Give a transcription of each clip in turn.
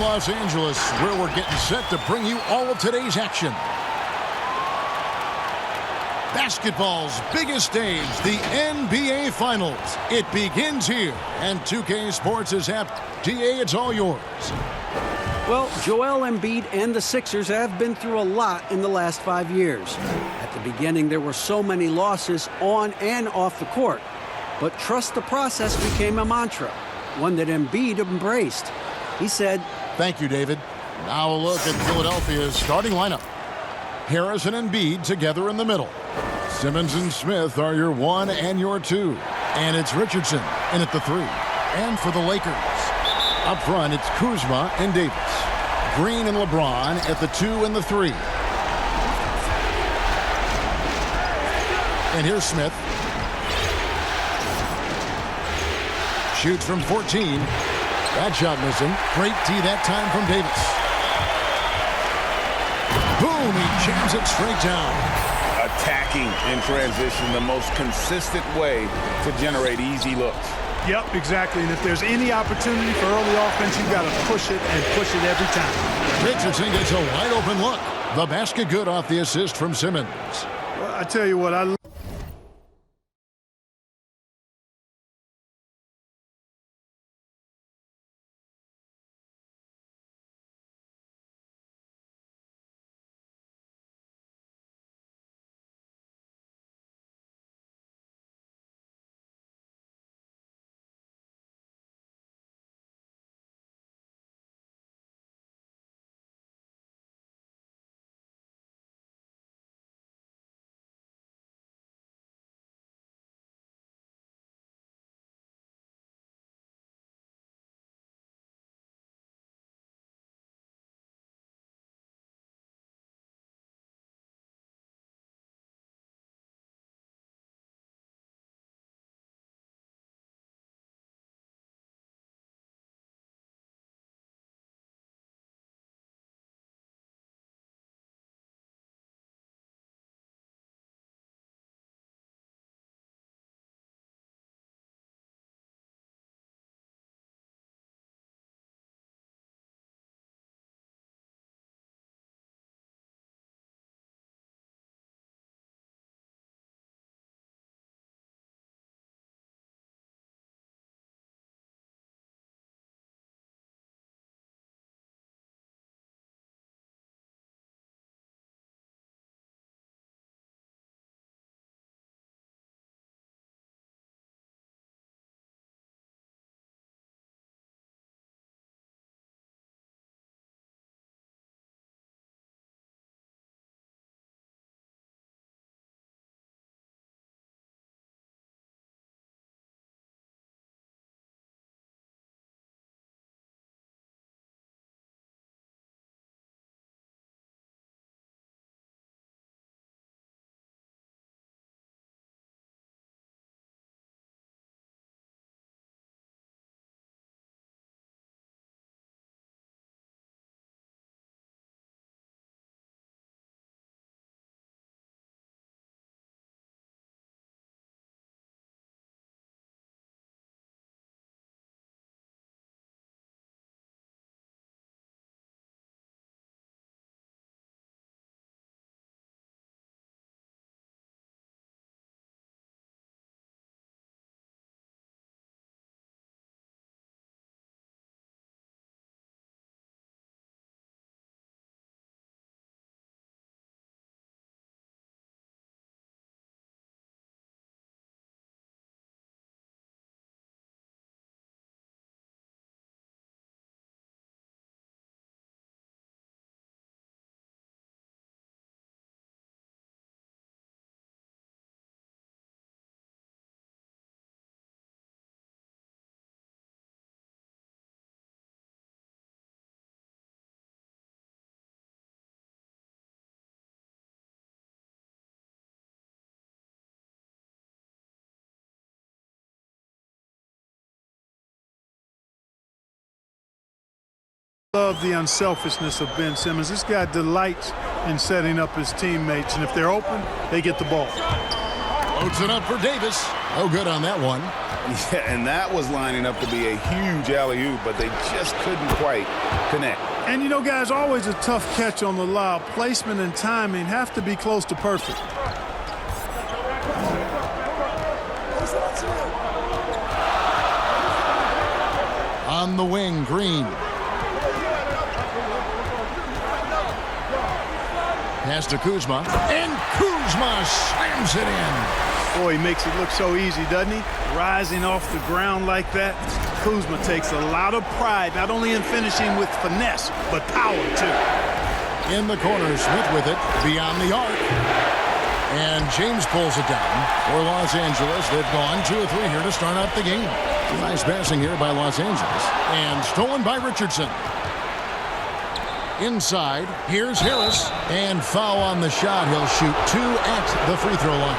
Los Angeles, where we're getting set to bring you all of today's action. Basketball's biggest stage, the NBA Finals. It begins here, and 2K Sports is happy. DA, it's all yours. Well, Joel Embiid and the Sixers have been through a lot in the last 5 years. At the beginning, there were so many losses on and off the court. But trust the process became a mantra, one that Embiid embraced. He said, "Thank you, David." Now a look at Philadelphia's starting lineup. Harris and Embiid together in the middle. Simmons and Smith are your 1 and your 2. And it's Richardson in at the 3. And for the Lakers, up front, it's Kuzma and Davis. Green and LeBron at the 2 and the 3. And here's Smith. Shoots from 14. That shot missing. Great D that time from Davis. Boom, he jams it straight down. Attacking in transition, the most consistent way to generate easy looks. Yep, exactly. And if there's any opportunity for early offense, you've got to push it and push it every time. Richardson gets a wide open look. The basket good off the assist from Simmons. Well, I tell you what, I love the unselfishness of Ben Simmons. This guy delights in setting up his teammates, and if they're open, they get the ball. Loads it up for Davis. No good on that one. Yeah, and that was lining up to be a huge alley-oop, but they just couldn't quite connect. And, you know, guys, always a tough catch on the lob. Placement and timing have to be close to perfect. On the wing, Green. Pass to Kuzma, and Kuzma slams it in. Boy, he makes it look so easy, doesn't he? Rising off the ground like that. Kuzma takes a lot of pride, not only in finishing with finesse, but power, too. In the corner, Smith with it, beyond the arc. And James pulls it down for Los Angeles. They've gone 2 or 3 here to start out the game. Nice passing here by Los Angeles. And stolen by Richardson. Inside, here's Harris. And foul on the shot. He'll shoot 2 at the free throw line.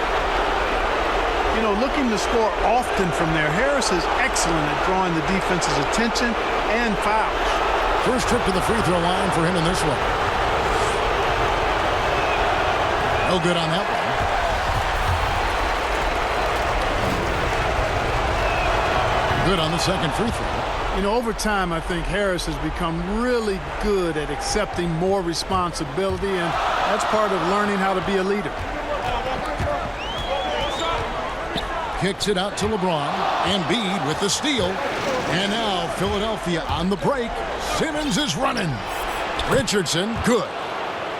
You know, looking to score often from there, Harris is excellent at drawing the defense's attention and fouls. First trip to the free throw line for him in this one. No good on that one. Good on the second free throw. You know, over time, I think Harris has become really good at accepting more responsibility, and that's part of learning how to be a leader. Kicks it out to LeBron. Embiid with the steal. And now Philadelphia on the break. Simmons is running. Richardson, good.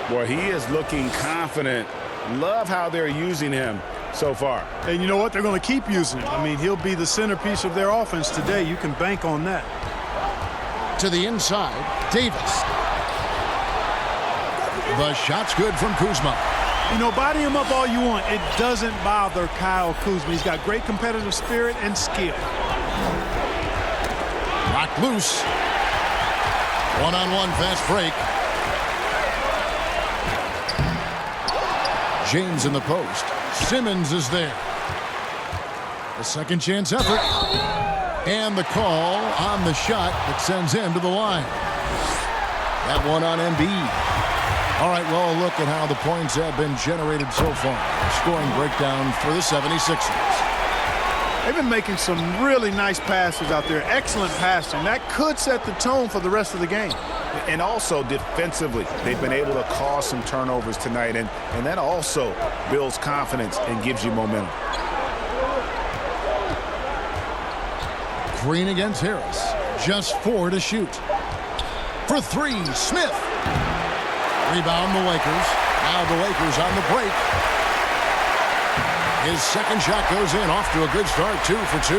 Boy, he is looking confident. Love how they're using him so far. And you know what? They're going to keep using him. I mean, he'll be the centerpiece of their offense today. You can bank on that. To the inside, Davis. The shot's good from Kuzma. You know, body him up all you want. It doesn't bother Kyle Kuzma. He's got great competitive spirit and skill. Locked loose. One-on-one fast break. James in the post. Simmons is there. The second chance effort. And the call on the shot that sends him to the line. That one on Embiid. All right, well, look at how the points have been generated so far. Scoring breakdown for the 76ers. They've been making some really nice passes out there. Excellent passing. That could set the tone for the rest of the game. And also defensively, they've been able to cause some turnovers tonight, and that also builds confidence and gives you momentum. Green against Harris. Just 4 to shoot. For 3, Smith. Rebound the Lakers. Now the Lakers on the break. His second shot goes in, off to a good start, 2 for 2.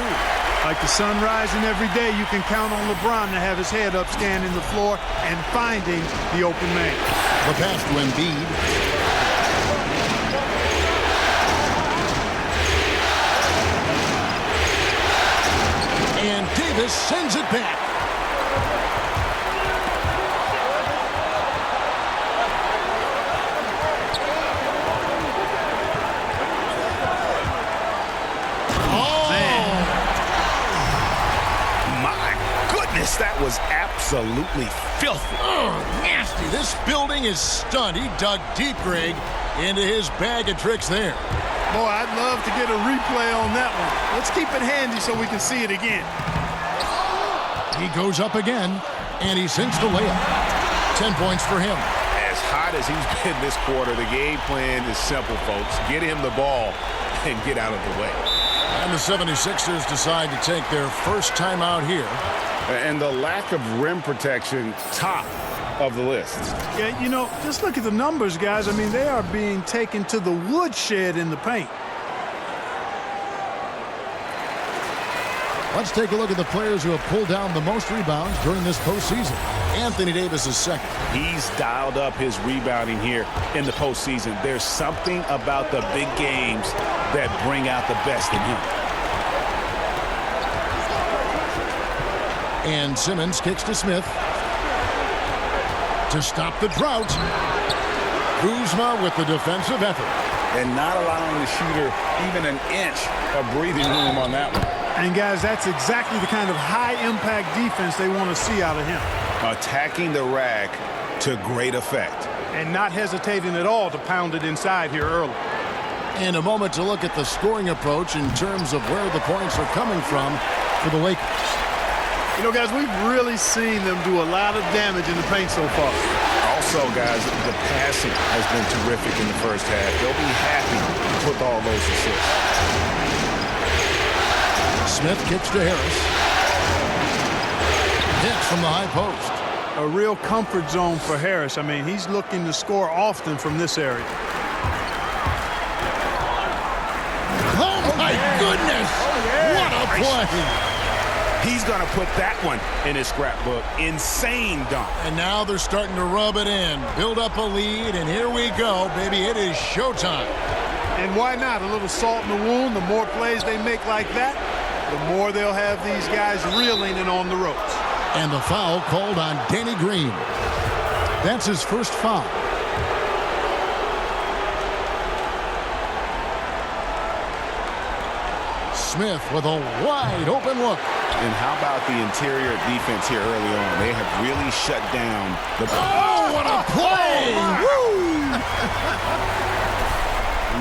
Like the sun rising every day, you can count on LeBron to have his head up, scanning the floor, and finding the open man. The pass to Embiid. And Davis sends it back. That was absolutely filthy. Oh, nasty. This building is stunned. He dug deep, Greg, into his bag of tricks there. Boy, I'd love to get a replay on that one. Let's keep it handy so we can see it again. He goes up again, and he sinks the layup. 10 points for him. As hot as he's been this quarter, the game plan is simple, folks. Get him the ball and get out of the way. And the 76ers decide to take their first time out here. And the lack of rim protection, top of the list. Yeah, you know, just look at the numbers, guys. I mean, they are being taken to the woodshed in the paint. Let's take a look at the players who have pulled down the most rebounds during this postseason. Anthony Davis is second. He's dialed up his rebounding here in the postseason. There's something about the big games that bring out the best in him. And Simmons kicks to Smith. To stop the drought. Kuzma with the defensive effort. And not allowing the shooter even an inch of breathing room on that one. And, guys, that's exactly the kind of high-impact defense they want to see out of him. Attacking the rack to great effect. And not hesitating at all to pound it inside here early. And a moment to look at the scoring approach in terms of where the points are coming from for the Lakers. You know, guys, we've really seen them do a lot of damage in the paint so far. Also, guys, the passing has been terrific in the first half. They'll be happy with all those assists. Smith kicks to Harris. Hits from the high post. A real comfort zone for Harris. I mean, he's looking to score often from this area. Oh, my goodness! What a play! He's going to put that one in his scrapbook. Insane dunk. And now they're starting to rub it in, build up a lead, and here we go, baby. It is showtime. And why not? A little salt in the wound. The more plays they make like that, the more they'll have these guys reeling and on the ropes. And the foul called on Danny Green. That's his first foul. Smith with a wide open look. And how about the interior defense here early on? They have really shut down the... Oh, what a play!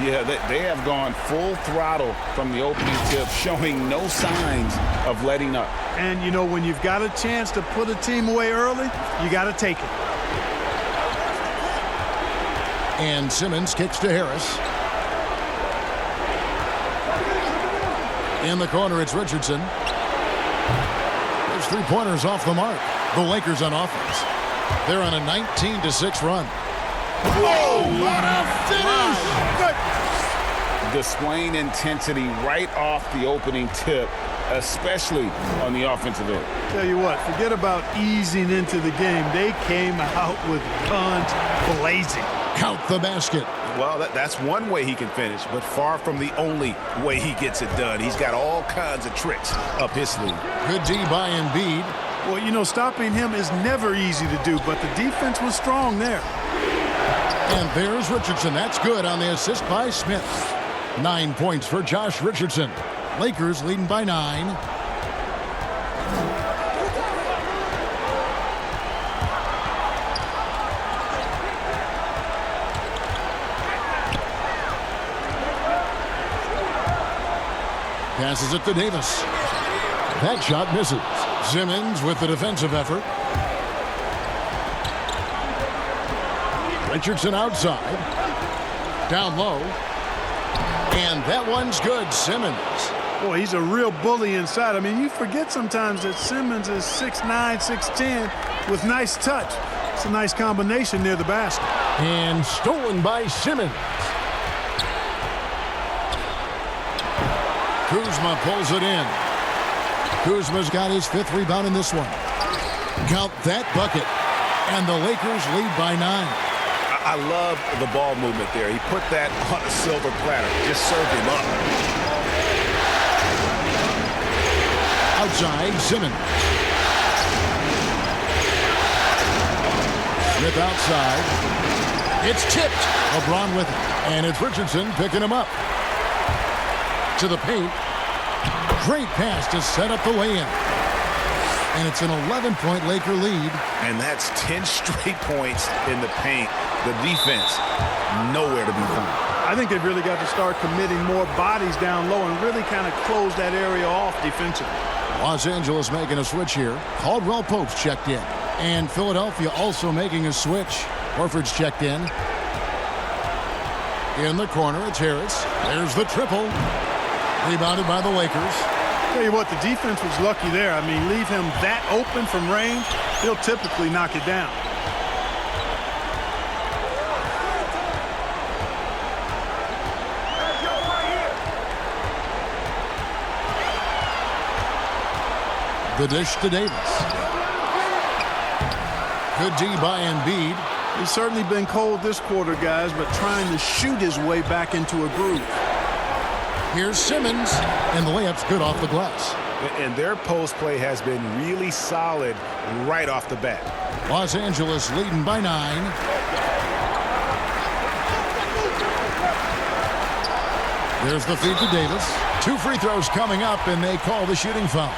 Yeah, they have gone full throttle from the opening tip, showing no signs of letting up. And, you know, when you've got a chance to put a team away early, you got to take it. And Simmons kicks to Harris. In the corner, it's Richardson. There's three-pointers off the mark. The Lakers on offense. They're on a 19-6 run. Whoa, what a finish! Displaying intensity right off the opening tip, especially on the offensive end. Tell you what, forget about easing into the game. They came out with guns blazing. Count the basket. Well, that's one way he can finish, but far from the only way he gets it done. He's got all kinds of tricks up his sleeve. Good D by Embiid. Well, you know, stopping him is never easy to do, but the defense was strong there. And there's Richardson. That's good on the assist by Smith. 9 points for Josh Richardson. Lakers leading by 9. Passes it to Davis. That shot misses. Simmons with the defensive effort. Richardson outside. Down low. And that one's good. Simmons. Boy, he's a real bully inside. I mean, you forget sometimes that Simmons is 6'9", 6'10", with nice touch. It's a nice combination near the basket. And stolen by Simmons. Kuzma pulls it in. Kuzma's got his 5th rebound in this one. Count that bucket. And the Lakers lead by 9. I love the ball movement there. He put that on a silver platter. Just served him up. Outside, Simmons. Smith outside. It's tipped. LeBron with it. And it's Richardson picking him up. To the paint. Great pass to set up the lay-in. And it's an 11-point Laker lead. And that's 10 straight points in the paint. The defense, nowhere to be found. I think they've really got to start committing more bodies down low and really kind of close that area off defensively. Los Angeles making a switch here. Caldwell Pope's checked in. And Philadelphia also making a switch. Horford's checked in. In the corner, it's Harris. There's the triple. Rebounded by the Lakers. Tell you what, the defense was lucky there. I mean, leave him that open from range, he'll typically knock it down. The dish to Davis. Good D by Embiid. He's certainly been cold this quarter, guys, but trying to shoot his way back into a groove. Here's Simmons, and the layup's good off the glass. And their post play has been really solid right off the bat. Los Angeles leading by 9. There's the feed to Davis. 2 free throws coming up, and they call the shooting foul.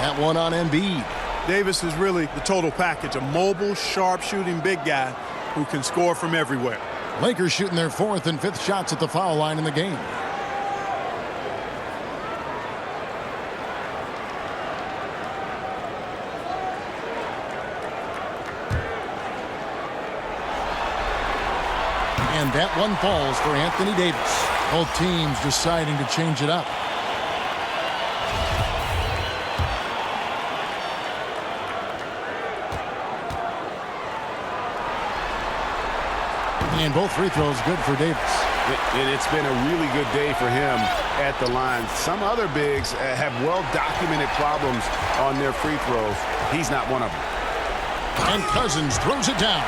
That one on Embiid. Davis is really the total package, a mobile, sharp-shooting big guy who can score from everywhere. Lakers shooting their 4th and 5th shots at the foul line in the game. And that one falls for Anthony Davis. Both teams deciding to change it up. And both free throws good for Davis. It's been a really good day for him at the line. Some other bigs have well-documented problems on their free throws. He's not one of them. And Cousins throws it down.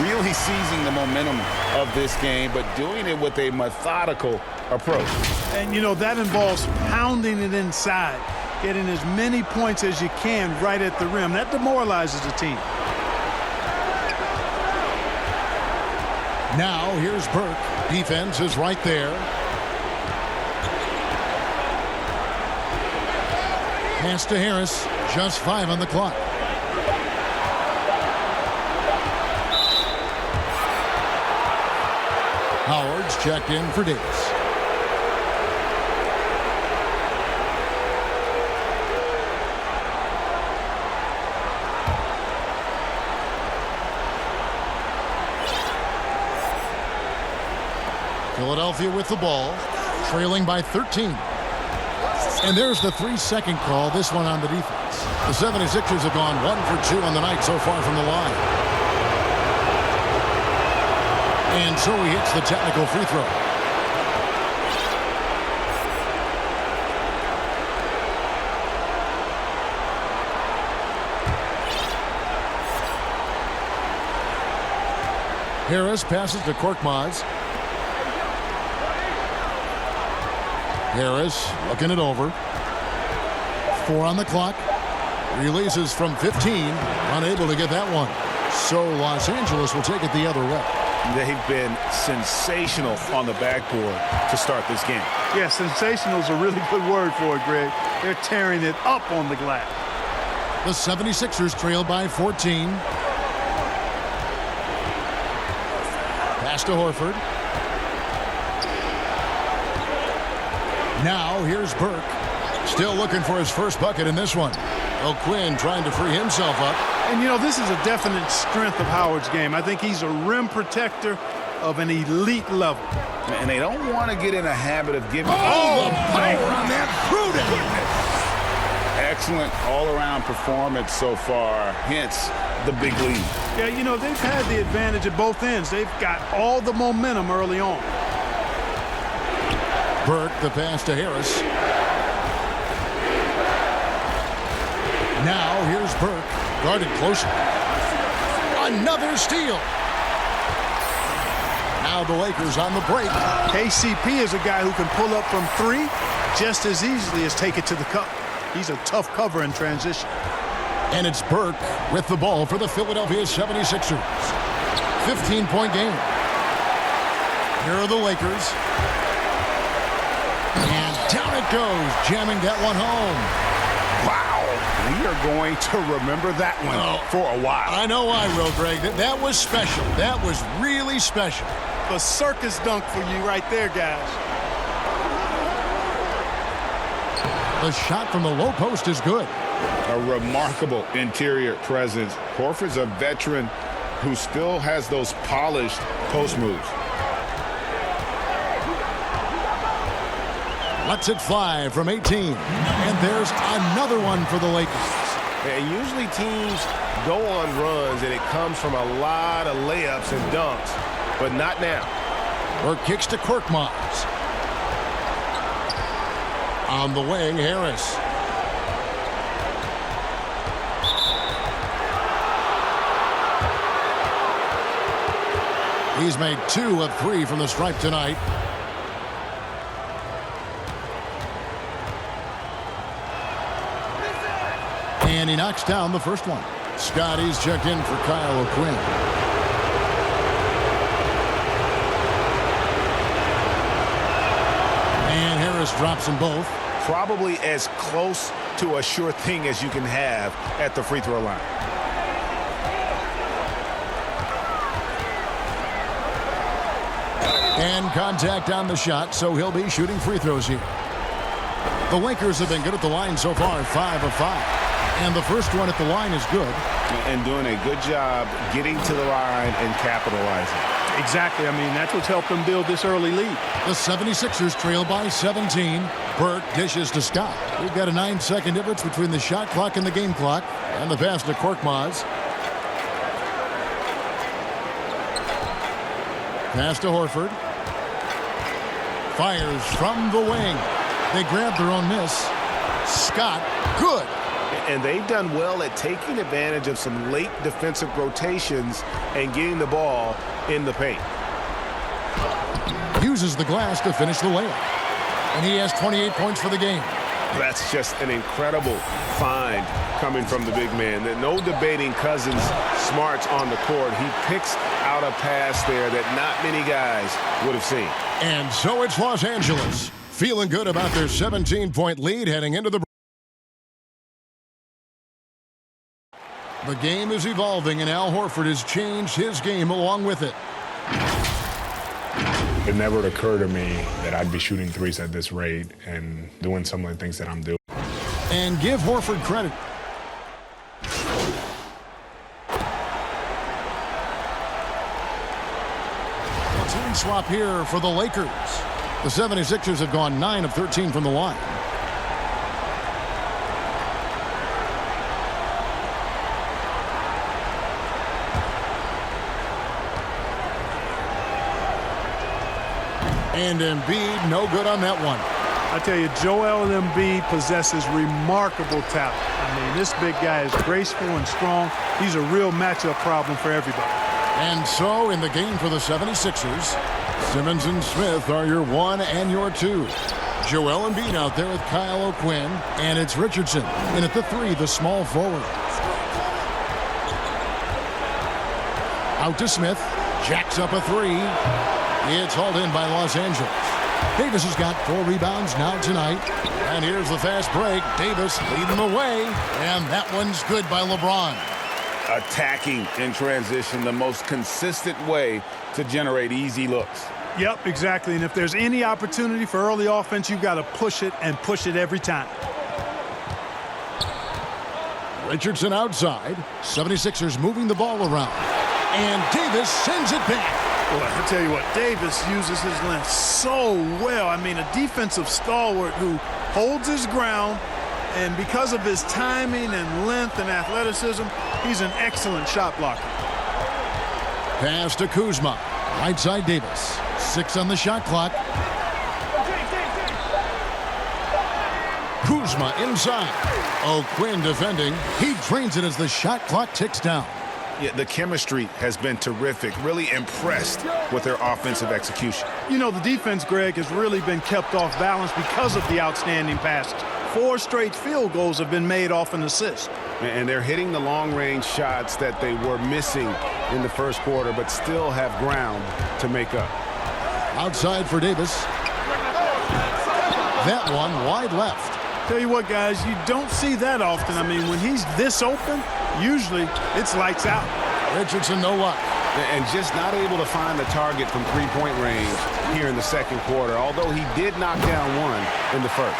Really seizing the momentum of this game, but doing it with a methodical approach. And, you know, that involves pounding it inside, getting as many points as you can right at the rim. That demoralizes the team. Now here's Burke. Defense is right there. Pass to Harris. Just 5 on the clock. Howard's checked in for Davis. Philadelphia with the ball, trailing by 13. And there's the 3-second call, this one on the defense. The 76ers have gone 1 for 2 on the night so far from the line. And so he hits the technical free throw. Harris passes to Korkmaz. Harris looking it over. 4 on the clock. Releases from 15. Unable to get that one. So Los Angeles will take it the other way. They've been sensational on the backboard to start this game. Yeah, sensational is a really good word for it, Greg. They're tearing it up on the glass. The 76ers trail by 14. Pass to Horford. Now here's Burke. Still looking for his first bucket in this one. O'Quinn trying to free himself up. And, you know, this is a definite strength of Howard's game. I think he's a rim protector of an elite level. And they don't want to get in a habit of giving... Oh, the power on that prudent! Excellent all-around performance so far, hence the big lead. Yeah, you know, they've had the advantage at both ends. They've got all the momentum early on. Burke, the pass to Harris. Now here's Burke, guarded closer. Another steal. Now the Lakers on the break. KCP is a guy who can pull up from 3 just as easily as take it to the cup. He's a tough cover in transition. And it's Burke with the ball for the Philadelphia 76ers. 15-point game. Here are the Lakers. And down it goes, jamming that one home. Wow. We are going to remember that one for a while. I know I will, Greg. That was special. That was really special. The circus dunk for you right there, guys. The shot from the low post is good. A remarkable interior presence. Horford's a veteran who still has those polished post moves. Lets it fly from 18. And there's another one for the Lakers. And usually teams go on runs and it comes from a lot of layups and dunks, but not now. Burke kicks to Korkmaz. On the way, Harris. He's made 2 of 3 from the stripe tonight. And he knocks down the first one. Scotty's checked in for Kyle O'Quinn. And Harris drops them both. Probably as close to a sure thing as you can have at the free throw line. And contact on the shot, so he'll be shooting free throws here. The Lakers have been good at the line so far, 5 of 5. And the first one at the line is good. And doing a good job getting to the line and capitalizing. Exactly. I mean, that's what's helped them build this early lead. The 76ers trail by 17. Burke dishes to Scott. We've got a 9-second difference between the shot clock and the game clock. And the pass to Korkmaz. Pass to Horford. Fires from the wing. They grab their own miss. Scott, good. And they've done well at taking advantage of some late defensive rotations and getting the ball in the paint. Uses the glass to finish the layup. And he has 28 points for the game. That's just an incredible find coming from the big man. No debating Cousins' smarts on the court. He picks out a pass there that not many guys would have seen. And so it's Los Angeles, feeling good about their 17-point lead heading into the... The game is evolving, and Al Horford has changed his game along with it. It never occurred to me that I'd be shooting threes at this rate and doing some of the things that I'm doing. And give Horford credit. A team swap here for the Lakers. The 76ers have gone 9 of 13 from the line. And Embiid, no good on that one. I tell you, Joel Embiid possesses remarkable talent. I mean, this big guy is graceful and strong. He's a real matchup problem for everybody. And so in the game for the 76ers, Simmons and Smith are your 1 and your 2. Joel Embiid out there with Kyle O'Quinn, and it's Richardson. And at the 3, the small forward. Out to Smith, jacks up a 3. It's hauled in by Los Angeles. Davis has got 4 rebounds now tonight. And here's the fast break. Davis leading the way. And that one's good by LeBron. Attacking in transition, the most consistent way to generate easy looks. Yep, exactly. And if there's any opportunity for early offense, you've got to push it and push it every time. Richardson outside. 76ers moving the ball around. And Davis sends it back. Well, I tell you what, Davis uses his length so well. I mean, a defensive stalwart who holds his ground, and because of his timing and length and athleticism, he's an excellent shot blocker. Pass to Kuzma. Right side Davis. 6 on the shot clock. Kuzma inside. O'Quinn defending. He drains it as the shot clock ticks down. Yeah, the chemistry has been terrific. Really impressed with their offensive execution. You know, the defense, Greg, has really been kept off balance because of the outstanding passes. 4 straight field goals have been made off an assist. And they're hitting the long-range shots that they were missing in the first quarter, but still have ground to make up. Outside for Davis. That one wide left. Tell you what, guys, you don't see that often. I mean, when he's this open, usually it's lights out. Richardson, no luck. And just not able to find the target from three-point range here in the second quarter, although he did knock down one in the first.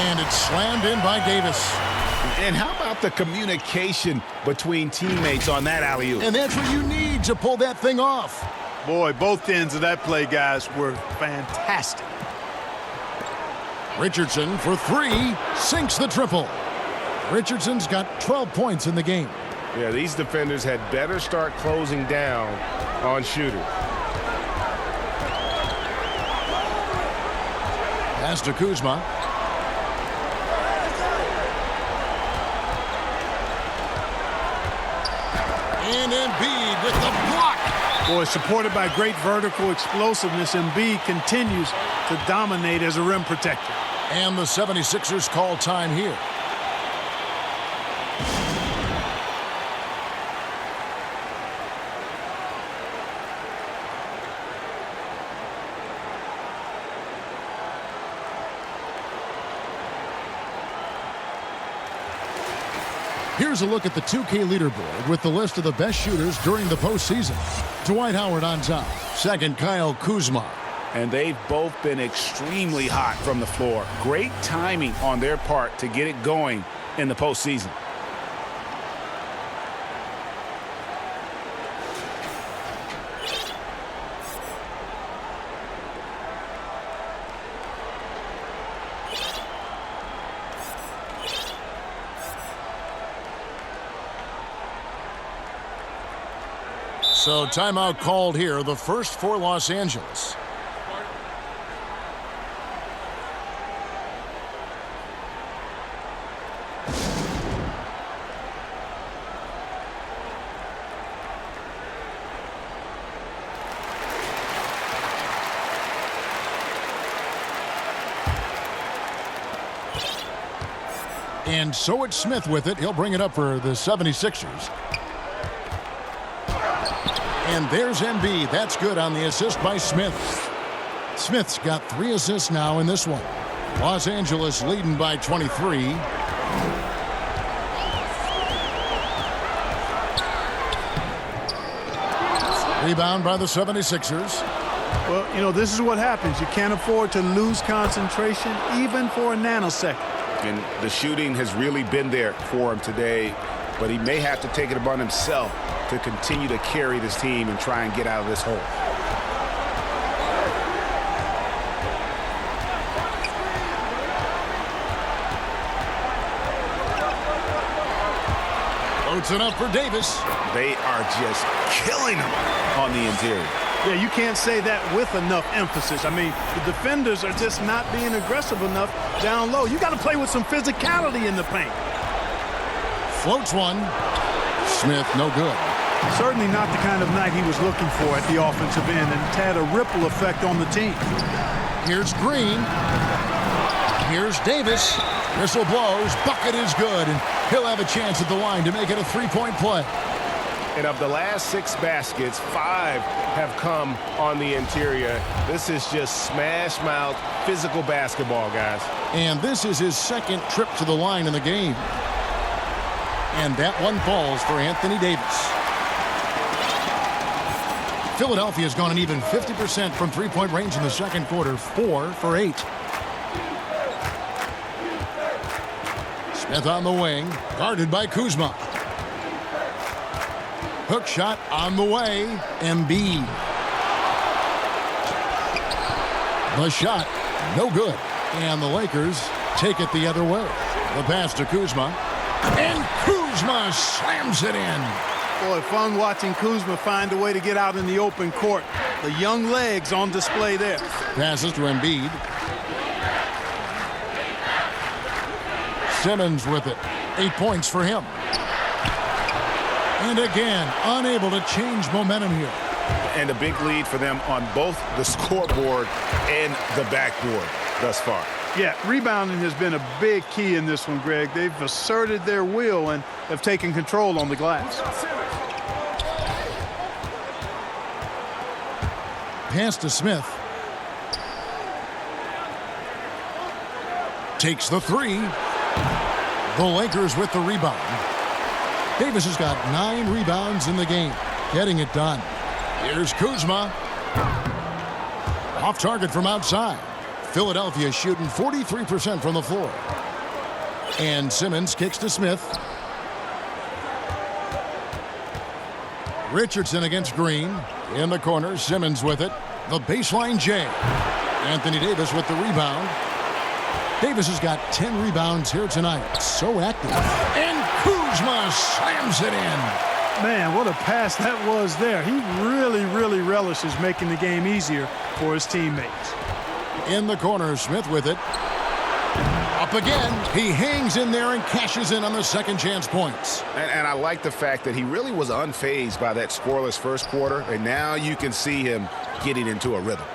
And it's slammed in by Davis. And how about the communication between teammates on that alley-oop? And that's what you need to pull that thing off. Boy, both ends of that play, guys, were fantastic. Richardson for 3, sinks the triple. Richardson's got 12 points in the game. Yeah, these defenders had better start closing down on shooters. Pass to Kuzma. And Embiid with the block. Boy, supported by great vertical explosiveness, Embiid continues to dominate as a rim protector. And the 76ers call time here. Here's a look at the 2K leaderboard with the list of the best shooters during the postseason. Dwight Howard on top. Second, Kyle Kuzma. and they've both been extremely hot from the floor. Great timing on their part to get it going in the postseason. So timeout called here, the first for Los Angeles. And so it's Smith with it. He'll bring it up for the 76ers. And there's Embiid. That's good on the assist by Smith. Smith's got 3 assists now in this one. Los Angeles leading by 23. Rebound by the 76ers. Well, you know, this is what happens. You can't afford to lose concentration even for a nanosecond. And the shooting has really been there for him today, but he may have to take it upon himself to continue to carry this team and try and get out of this hole. Loads it up for Davis. They are just killing him on the interior. Yeah, you can't say that with enough emphasis. I mean, the defenders are just not being aggressive enough down low. You got to play with some physicality in the paint. Floats one. Smith, no good. Certainly not the kind of night he was looking for at the offensive end, and it's had a ripple effect on the team. Here's Green. Here's Davis. Whistle blows. Bucket is good, and he'll have a chance at the line to make it a three-point play. And of the last 6 baskets, 5 have come on the interior. This is just smash-mouth physical basketball, guys. And this is his 2nd trip to the line in the game. And that one falls for Anthony Davis. Philadelphia's gone an even 50% from three-point range in the second quarter, 4 for 8. Smith on the wing, guarded by Kuzma. Hook shot on the way, Embiid. The shot, no good. And the Lakers take it the other way. The pass to Kuzma. And Kuzma slams it in. Boy, fun watching Kuzma find a way to get out in the open court. The young legs on display there. Passes to Embiid. Simmons with it. 8 points for him. And again, unable to change momentum here. And a big lead for them on both the scoreboard and the backboard thus far. Yeah, rebounding has been a big key in this one, Greg. They've asserted their will and have taken control on the glass. Pass to Smith. Takes the 3. The Lakers with the rebound. Davis has got 9 rebounds in the game, getting it done. Here's Kuzma. Off target from outside. Philadelphia shooting 43% from the floor. And Simmons kicks to Smith. Richardson against Green. In the corner, Simmons with it. The baseline J. Anthony Davis with the rebound. Davis has got 10 rebounds here tonight. So active. And Kuzma slams it in. Man, what a pass that was there. He really relishes making the game easier for his teammates. In the corner, Smith with it. Up again. He hangs in there and cashes in on the second chance points. And I like the fact that he really was unfazed by that scoreless first quarter, and now you can see him getting into a rhythm.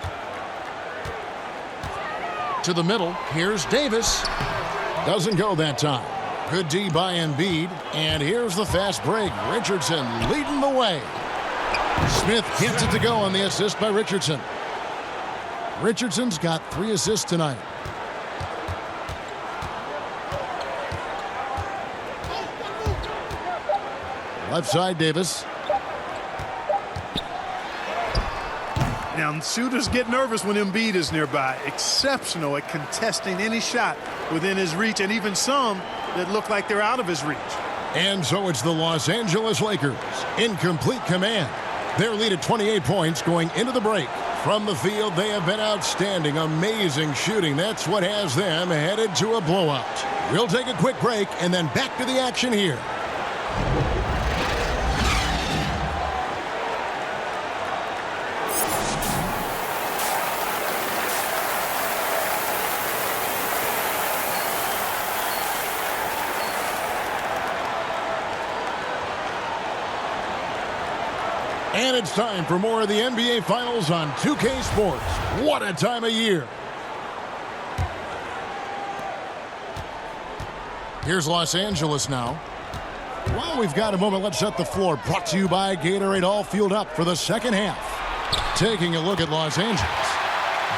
To the middle, here's Davis. Doesn't go that time. Good D by Embiid. And here's the fast break. Richardson leading the way. Smith gets it to go on the assist by Richardson. Richardson's got 3 assists tonight. Left side, Davis. Now, shooters get nervous when Embiid is nearby. Exceptional at contesting any shot within his reach, and even some that look like they're out of his reach. And so it's the Los Angeles Lakers in complete command. Their lead at 28 points going into the break. From the field, they have been outstanding, amazing shooting. That's what has them headed to a blowout. We'll take a quick break and then back to the action here. And it's time for more of the NBA Finals on 2K Sports. What a time of year. Here's Los Angeles now. While we've got a moment, let's set the floor. Brought to you by Gatorade, all fueled up for the second half. Taking a look at Los Angeles.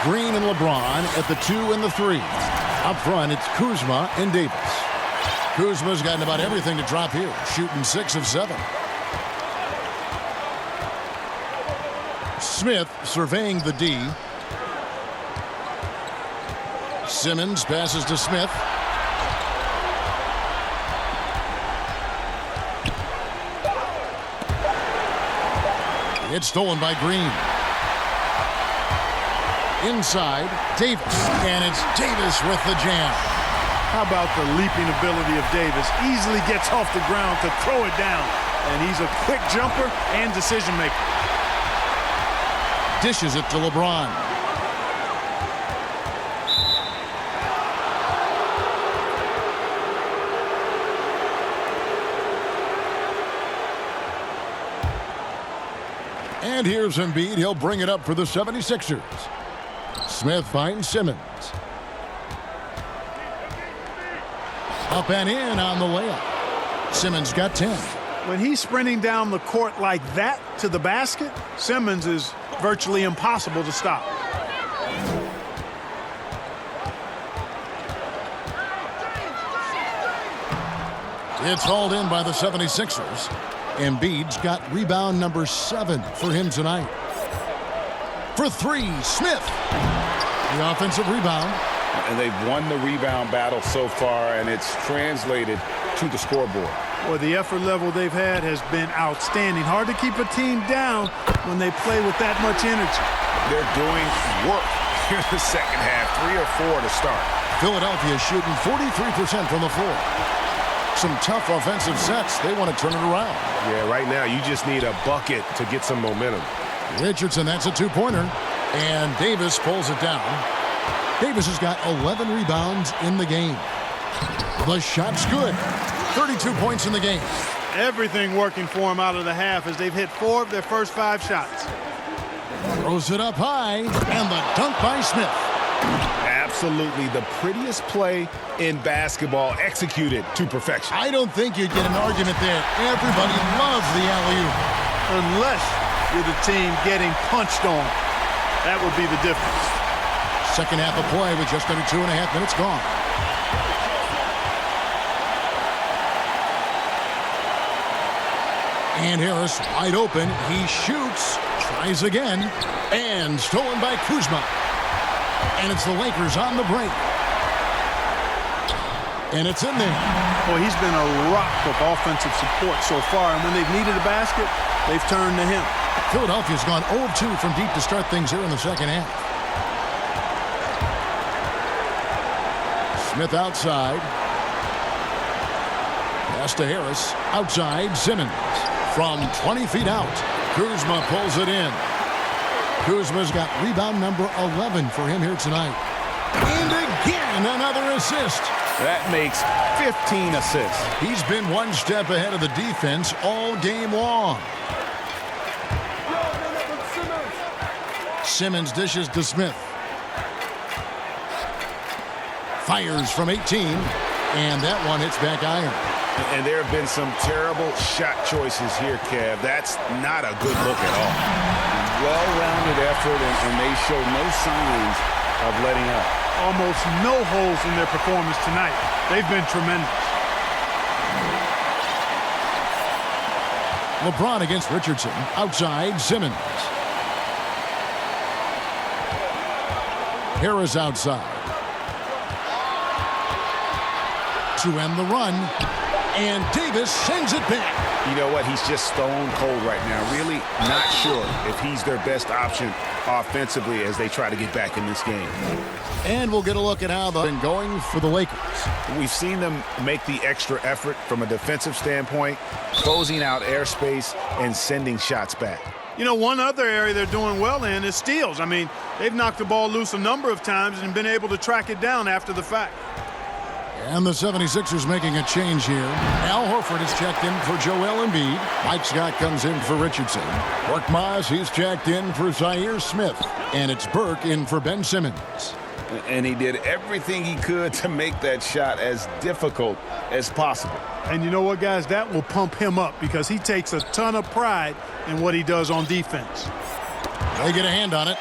Green and LeBron at the 2 and the 3. Up front, it's Kuzma and Davis. Kuzma's gotten about everything to drop here, shooting 6 of 7. Smith surveying the D. Simmons passes to Smith. It's stolen by Green. Inside, Davis. And it's Davis with the jam. How about the leaping ability of Davis? Easily gets off the ground to throw it down. And he's a quick jumper and decision maker. Dishes it to LeBron. And here's Embiid. He'll bring it up for the 76ers. Smith finds Simmons. Up and in on the layup. Simmons got 10. When he's sprinting down the court like that to the basket, Simmons is virtually impossible to stop. It's hauled in by the 76ers. Embiid's got rebound number 7 for him tonight. For 3, Smith. The offensive rebound. And they've won the rebound battle so far, and it's translated to the scoreboard. Well, the effort level they've had has been outstanding. Hard to keep a team down when they play with that much energy. They're doing work here in the second half, 3 or 4 to start. Philadelphia shooting 43% from the floor. Some tough offensive sets. They want to turn it around. Yeah, right now you just need a bucket to get some momentum. Richardson, that's a 2-pointer. And Davis pulls it down. Davis has got 11 rebounds in the game. The shot's good. 32 points in the game. Everything working for him out of the half as they've hit 4 of their first 5 shots. Throws it up high, and the dunk by Smith. Absolutely the prettiest play in basketball, executed to perfection. I don't think you'd get an argument there. Everybody loves the alley-oop. Unless you're the team getting punched on. That would be the difference. Second half of play with just under 2.5 minutes gone. And Harris wide open. He shoots, tries again, and stolen by Kuzma. And it's the Lakers on the break. And it's in there. Well, he's been a rock of offensive support so far, and when they've needed a basket, they've turned to him. Philadelphia's gone 0 of 2 from deep to start things here in the second half. Smith outside. Pass to Harris. Outside, Simmons. From 20 feet out, Kuzma pulls it in. Kuzma's got rebound number 11 for him here tonight. And again, another assist. That makes 15 assists. He's been one step ahead of the defense all game long. Simmons dishes to Smith. Fires from 18, and that one hits back iron. And there have been some terrible shot choices here, Kev. That's not a good look at all. Well-rounded effort, and they show no signs of letting up. Almost no holes in their performance tonight. They've been tremendous. LeBron against Richardson. Outside, Simmons. Harris outside. To end the run. And Davis sends it back. You know what? He's just stone cold right now. Really not sure if he's their best option offensively as they try to get back in this game. And we'll get a look at how they've been going for the Lakers. We've seen them make the extra effort from a defensive standpoint, closing out airspace and sending shots back. You know, one other area they're doing well in is steals. I mean, they've knocked the ball loose a number of times and been able to track it down after the fact. And the 76ers making a change here. Al Horford is checked in for Joel Embiid. Mike Scott comes in for Richardson. Korkmaz, he's checked in for Zaire Smith. And it's Burke in for Ben Simmons. And he did everything he could to make that shot as difficult as possible. And you know what, guys? That will pump him up because he takes a ton of pride in what he does on defense. They get a hand on it.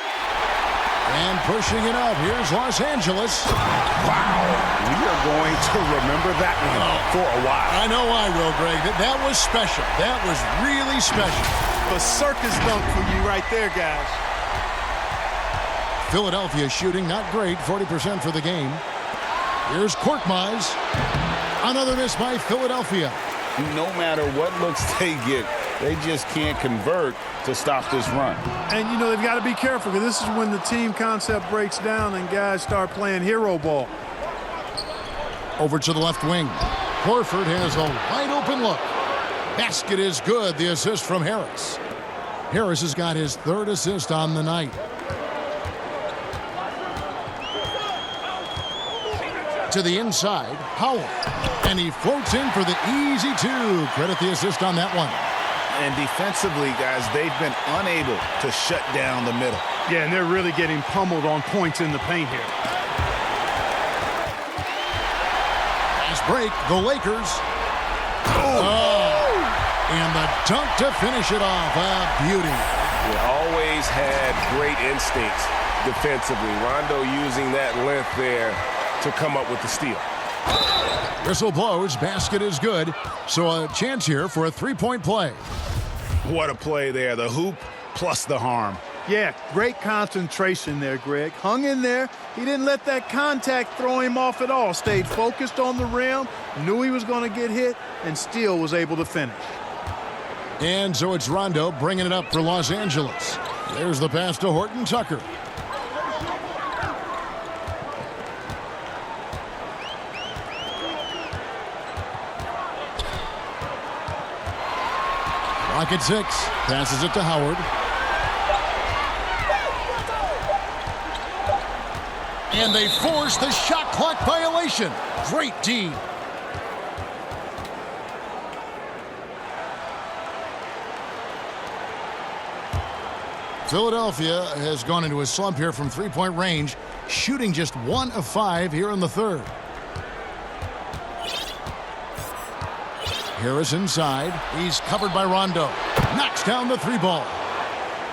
And pushing it up, here's Los Angeles. Wow, we are going to remember that one for a while. I know I will, Greg. That was special. That was really special. The circus dunk for you right there, guys. Philadelphia shooting not great, 40% for the game. Here's Korkmaz. Another miss by Philadelphia. No matter what looks they get, they just can't convert to stop this run. And, you know, they've got to be careful because this is when the team concept breaks down and guys start playing hero ball. Over to the left wing. Horford has a wide open look. Basket is good. The assist from Harris. Harris has got his third assist on the night. To the inside, Howell. And he floats in for the easy two. Credit the assist on that one. And defensively, guys, they've been unable to shut down the middle. Yeah, and they're really getting pummeled on points in the paint here. Fast break, the Lakers. Oh. And the dunk to finish it off. A beauty. They always had great instincts defensively. Rondo using that length there to come up with the steal. Whistle blows, basket is good. So a chance here for a three-point play. What a play there. The hoop plus the harm. Yeah, great concentration there, Greg. Hung in there. He didn't let that contact throw him off at all. Stayed focused on the rim, knew he was going to get hit, and still was able to finish. And so it's Rondo bringing it up for Los Angeles. There's the pass to Horton Tucker. Clock at 6. Passes it to Howard. And they force the shot clock violation. Great D. Philadelphia has gone into a slump here from three-point range, shooting just 1 of 5 here in the third. Harris inside. He's covered by Rondo. Knocks down the three ball.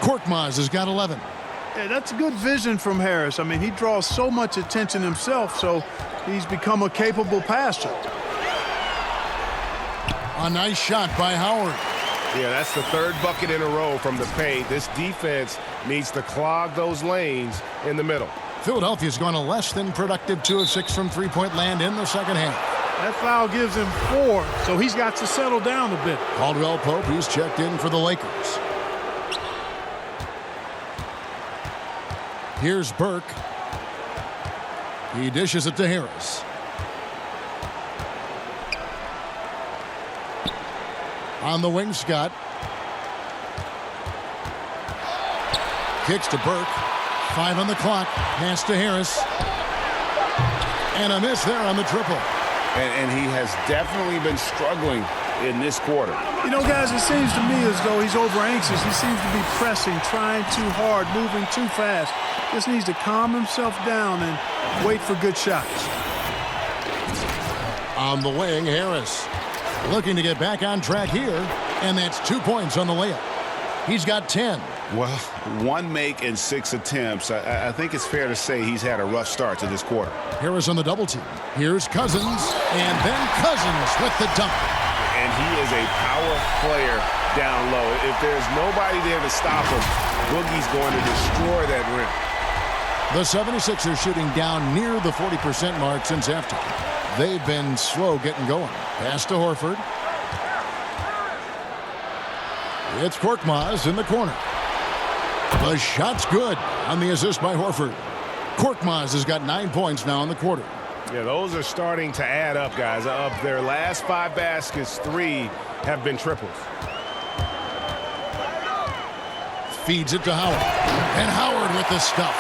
Korkmaz has got 11. Yeah, that's good vision from Harris. I mean, he draws so much attention himself, so he's become a capable passer. A nice shot by Howard. Yeah, that's the third bucket in a row from the paint. This defense needs to clog those lanes in the middle. Philadelphia's gone a less than productive 2 of 6 from three-point land in the second half. That foul gives him 4, so he's got to settle down a bit. Caldwell Pope, he's checked in for the Lakers. Here's Burke. He dishes it to Harris. On the wing, Scott. Kicks to Burke. 5 on the clock. Pass to Harris. And a miss there on the triple. And he has definitely been struggling in this quarter. You know, guys, it seems to me as though he's over anxious. He seems to be pressing, trying too hard, moving too fast. Just needs to calm himself down and wait for good shots. On the wing, Harris. Looking to get back on track here. And that's 2 points on the layup. He's got 10. Well, 1 make and 6 attempts. I think it's fair to say he's had a rough start to this quarter. Harris on the double team. Here's Cousins. And then Cousins with the dunk. And he is a power player down low. If there's nobody there to stop him, Boogie's going to destroy that rim. The 76ers shooting down near the 40% mark since halftime. They've been slow getting going. Pass to Horford. It's Korkmaz in the corner. The shot's good on the assist by Horford. Korkmaz has got 9 points now in the quarter. Yeah, those are starting to add up, guys. Of their last 5 baskets, 3 have been triples. Feeds it to Howard. And Howard with the stuff.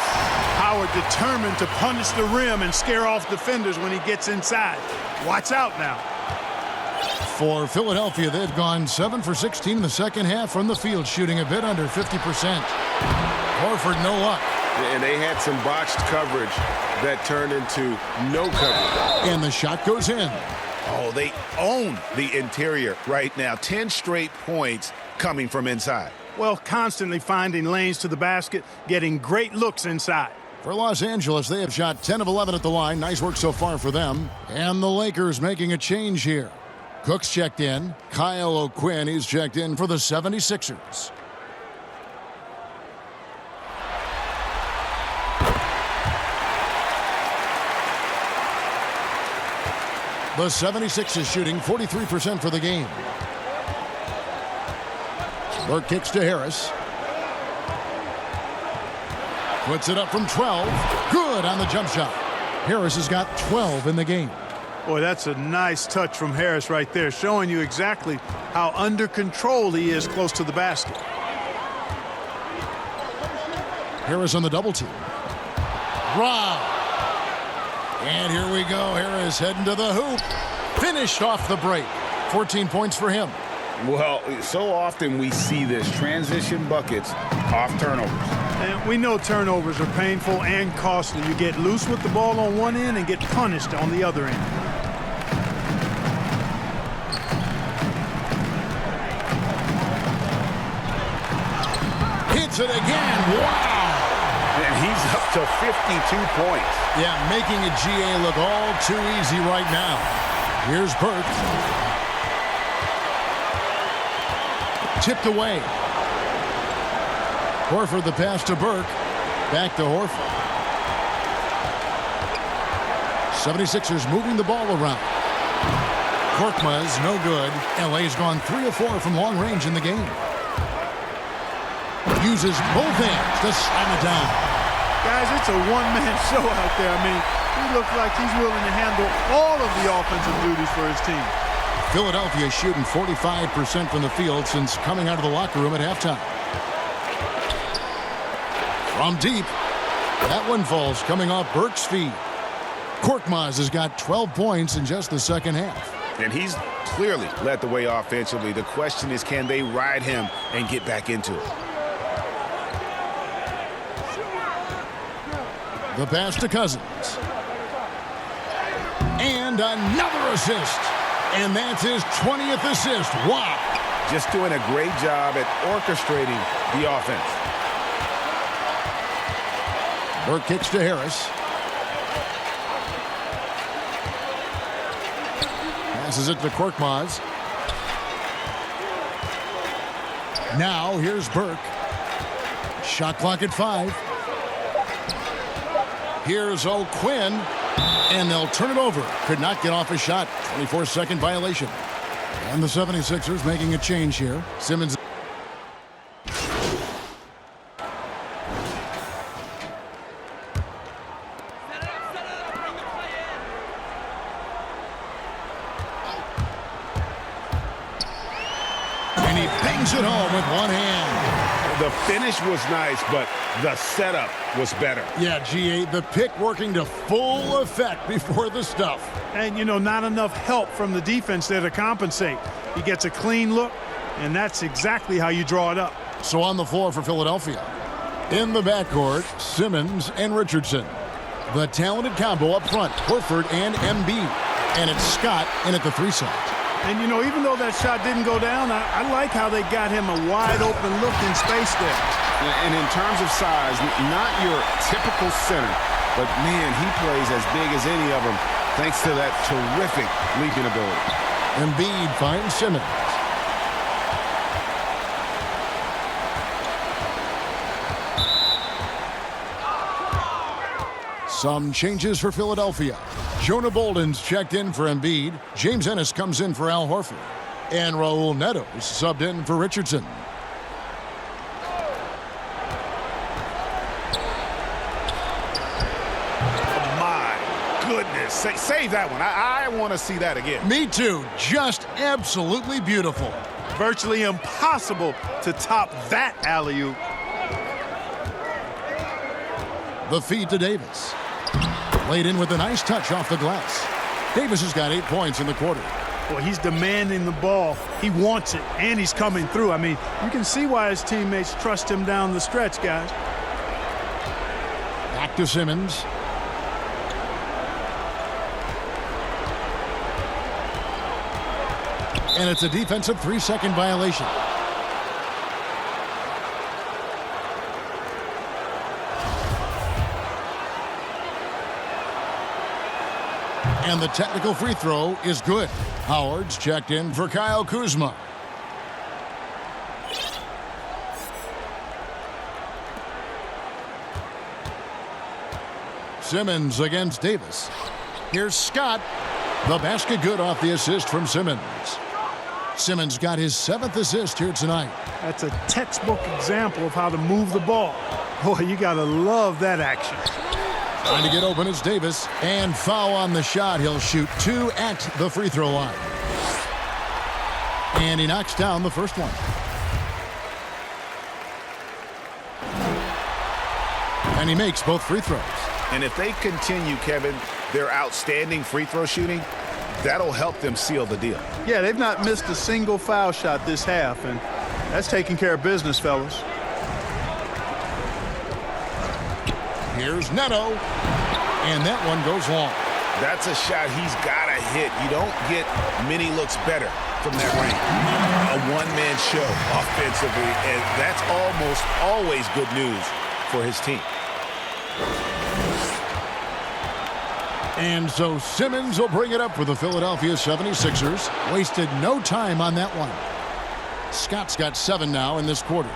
Howard determined to punish the rim and scare off defenders when he gets inside. Watch out now. For Philadelphia, they've gone 7 for 16 in the second half from the field, shooting a bit under 50%. Horford, no luck. And they had some botched coverage that turned into no coverage. And the shot goes in. Oh, they own the interior right now. 10 straight points coming from inside. Well, constantly finding lanes to the basket, getting great looks inside. For Los Angeles, they have shot 10 of 11 at the line. Nice work so far for them. And the Lakers making a change here. Cook's checked in. Kyle O'Quinn, he's checked in for the 76ers. The 76ers shooting 43% for the game. Burke kicks to Harris. Puts it up from 12. Good on the jump shot. Harris has got 12 in the game. Boy, that's a nice touch from Harris right there, showing you exactly how under control he is close to the basket. Harris on the double team. Wow. And here we go. Harris heading to the hoop. Finished off the break. 14 points for him. Well, so often we see this transition buckets off turnovers. And we know turnovers are painful and costly. You get loose with the ball on one end and get punished on the other end. Hits it again. Wow. And he's up to 52 points. Yeah, making a GA look all too easy right now. Here's Burke. Tipped away. Horford the pass to Burke. Back to Horford. 76ers moving the ball around. Korkmaz, no good. LA's gone 3 of 4 from long range in the game. Uses both hands to slam it down. Guys, it's a one-man show out there. I mean, he looks like he's willing to handle all of the offensive duties for his team. Philadelphia shooting 45% from the field since coming out of the locker room at halftime. From deep. That one falls coming off Burke's feet. Korkmaz has got 12 points in just the second half. And he's clearly led the way offensively. The question is, can they ride him and get back into it? The pass to Cousins. And another assist. And that's his 20th assist. Wow. Just doing a great job at orchestrating the offense. Burke kicks to Harris. Passes it to Korkmaz. Now here's Burke. Shot clock at 5. Here's O'Quinn. And they'll turn it over. Could not get off a shot. 24-second violation. And the 76ers making a change here. Simmons. And he bangs it home with one hand. The finish was nice, but the setup was better. Yeah, GA, the pick working to full effect before the stuff. And, you know, not enough help from the defense there to compensate. He gets a clean look, and that's exactly how you draw it up. So on the floor for Philadelphia. In the backcourt, Simmons and Richardson. The talented combo up front, Horford and Embiid. And it's Scott in at the 3 side. And, you know, even though that shot didn't go down, I like how they got him a wide-open look in space there. And in terms of size, not your typical center, but, man, he plays as big as any of them thanks to that terrific leaping ability. Embiid finds Simmons. Some changes for Philadelphia. Jonah Bolden's checked in for Embiid. James Ennis comes in for Al Horford. And Raul Neto's subbed in for Richardson. Goodness, save that one. I want to see that again. Me too. Just absolutely beautiful. Virtually impossible to top that alley-oop. The feed to Davis. Laid in with a nice touch off the glass. Davis has got 8 points in the quarter. Boy, he's demanding the ball. He wants it, and he's coming through. I mean, you can see why his teammates trust him down the stretch, guys. Back to Simmons. And it's a defensive 3-second violation. And the technical free throw is good. Howard's checked in for Kyle Kuzma. Simmons against Davis. Here's Scott. The basket good off the assist from Simmons. Simmons got his 7th assist here tonight. That's a textbook example of how to move the ball. Boy, you got to love that action. Trying to get open is Davis. And foul on the shot. He'll shoot 2 at the free throw line. And he knocks down the first one. And he makes both free throws. And if they continue, Kevin, their outstanding free throw shooting, that'll help them seal the deal. Yeah, they've not missed a single foul shot this half, and that's taking care of business, fellas. Here's Neto. And that one goes long. That's a shot he's got to hit. You don't get many looks better from that range. A one-man show offensively, and that's almost always good news for his team. And so Simmons will bring it up for the Philadelphia 76ers. Wasted no time on that one. Scott's got 7 now in this quarter.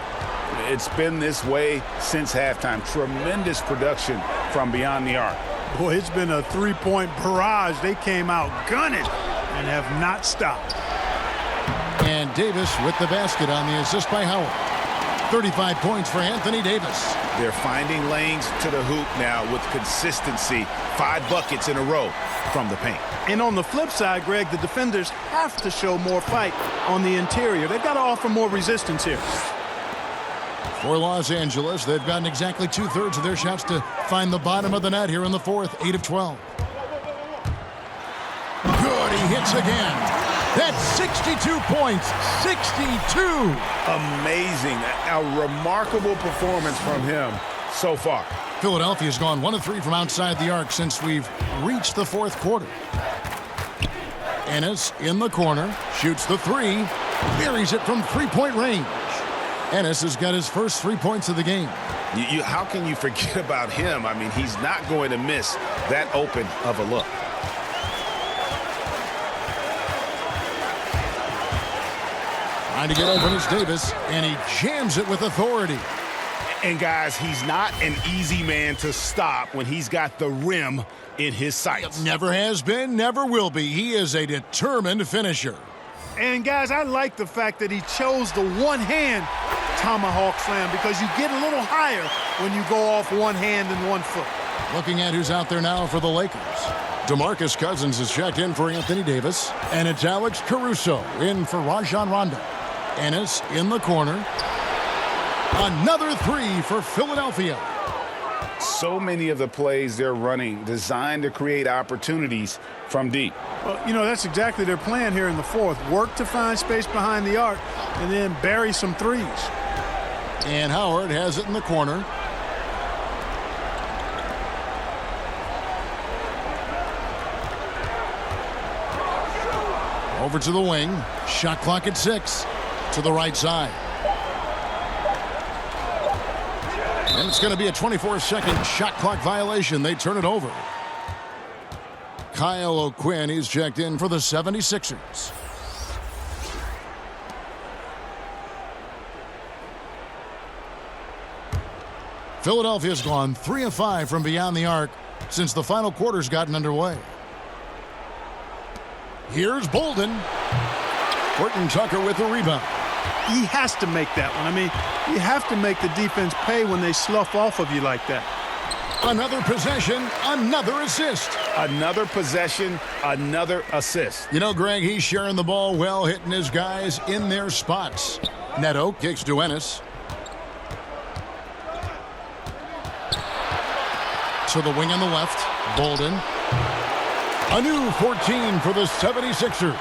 It's been this way since halftime. Tremendous production from beyond the arc. Boy, it's been a three-point barrage. They came out gunning and have not stopped. And Davis with the basket on the assist by Howard. 35 points for Anthony Davis. They're finding lanes to the hoop now with consistency. 5 buckets in a row from the paint. And on the flip side, Greg, the defenders have to show more fight on the interior. They've got to offer more resistance here. For Los Angeles, they've gotten exactly 2/3 of their shots to find the bottom of the net here in the fourth. 8 of 12. Good, he hits again. That's 62 points. 62. Amazing. A remarkable performance from him so far. Philadelphia's gone 1 of 3 from outside the arc since we've reached the fourth quarter. Ennis in the corner, shoots the 3, buries it from 3-point range. Ennis has got his first 3 points of the game. How can you forget about him? I mean, he's not going to miss that open of a look. Trying to get open is Davis, and he jams it with authority. And guys, he's not an easy man to stop when he's got the rim in his sights. Never has been, never will be. He is a determined finisher. And guys, I like the fact that he chose the one-hand tomahawk slam because you get a little higher when you go off one hand and 1 foot. Looking at who's out there now for the Lakers. DeMarcus Cousins is checked in for Anthony Davis. And it's Alex Caruso in for Rajon Rondo. Ennis in the corner. Another 3 for Philadelphia. So many of the plays they're running designed to create opportunities from deep. Well, you know, that's exactly their plan here in the fourth. Work to find space behind the arc and then bury some threes. And Howard has it in the corner. Over to the wing. Shot clock at 6. To the right side. And it's going to be a 24-second shot clock violation. They turn it over. Kyle O'Quinn, he's checked in for the 76ers. Philadelphia's gone 3 of 5 from beyond the arc. since the final quarter's gotten underway. Here's Bolden. Horton Tucker with the rebound. He has to make that one. I mean, you have to make the defense pay when they slough off of you like that. Another possession, another assist. Another possession, another assist. You know, Greg, he's sharing the ball well, hitting his guys in their spots. Neto kicks to Ennis. To the wing on the left, Bolden. A new 14 for the 76ers.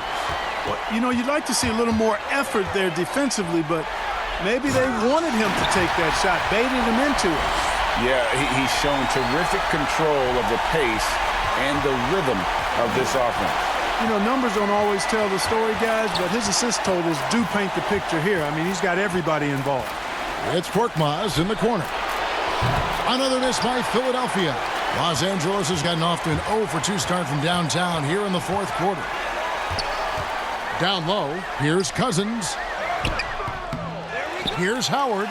Well, you know, you'd like to see a little more effort there defensively, but maybe they wanted him to take that shot, baited him into it. Yeah, he's shown terrific control of the pace and the rhythm of this offense. You know, numbers don't always tell the story, guys, but his assist totals do paint the picture here. I mean, he's got everybody involved. It's Korkmaz in the corner. Another miss by Philadelphia. Los Angeles has gotten off to an 0-for-2 start from downtown here in the fourth quarter. Down low, here's Cousins. Here's Howard.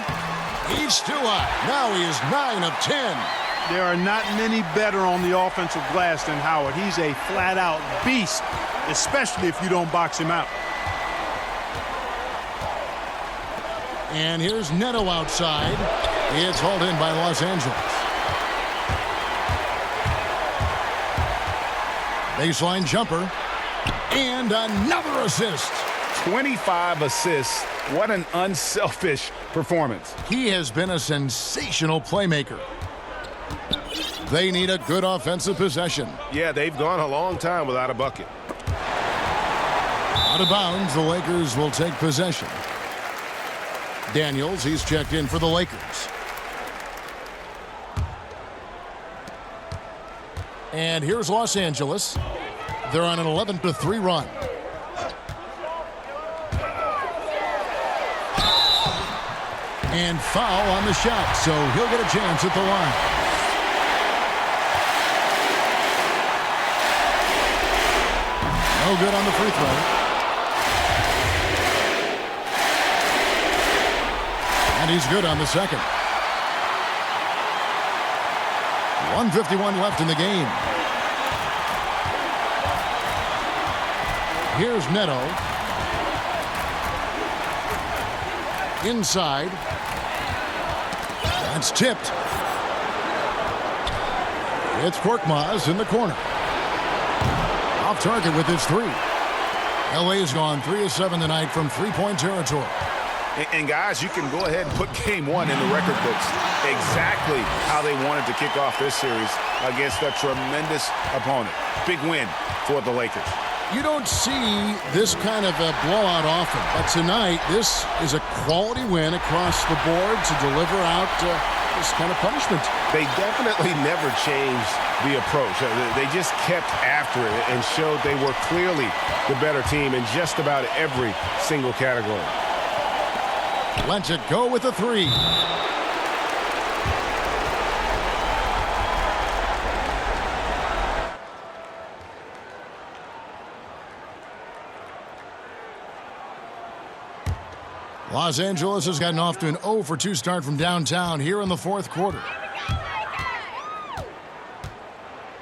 He's still hot. Now he is 9 of 10. There are not many better on the offensive glass than Howard. He's a flat-out beast, especially if you don't box him out. And here's Neto outside. It's hauled in by Los Angeles. Baseline jumper. And another assist. 25 assists. What an unselfish performance. He has been a sensational playmaker. They need a good offensive possession. Yeah, they've gone a long time without a bucket. Out of bounds, the Lakers will take possession. Daniels, he's checked in for the Lakers. And here's Los Angeles. They're on an 11-3 run. And foul on the shot, so he'll get a chance at the line. No good on the free throw. And he's good on the second. 1:51 left in the game. Here's Neto. Inside. That's tipped. It's Korkmaz in the corner. Off target with his three. LA's gone 3 of 7 tonight from three-point territory. And guys, you can go ahead and put game one in the record books. Exactly how they wanted to kick off this series against a tremendous opponent. Big win for the Lakers. You don't see this kind of a blowout often, but tonight this is a quality win across the board to deliver out this kind of punishment. They definitely never changed the approach. They just kept after it and showed they were clearly the better team in just about every single category. Lets it go with a three. Los Angeles has gotten off to an 0-for-2 start from downtown here in the fourth quarter.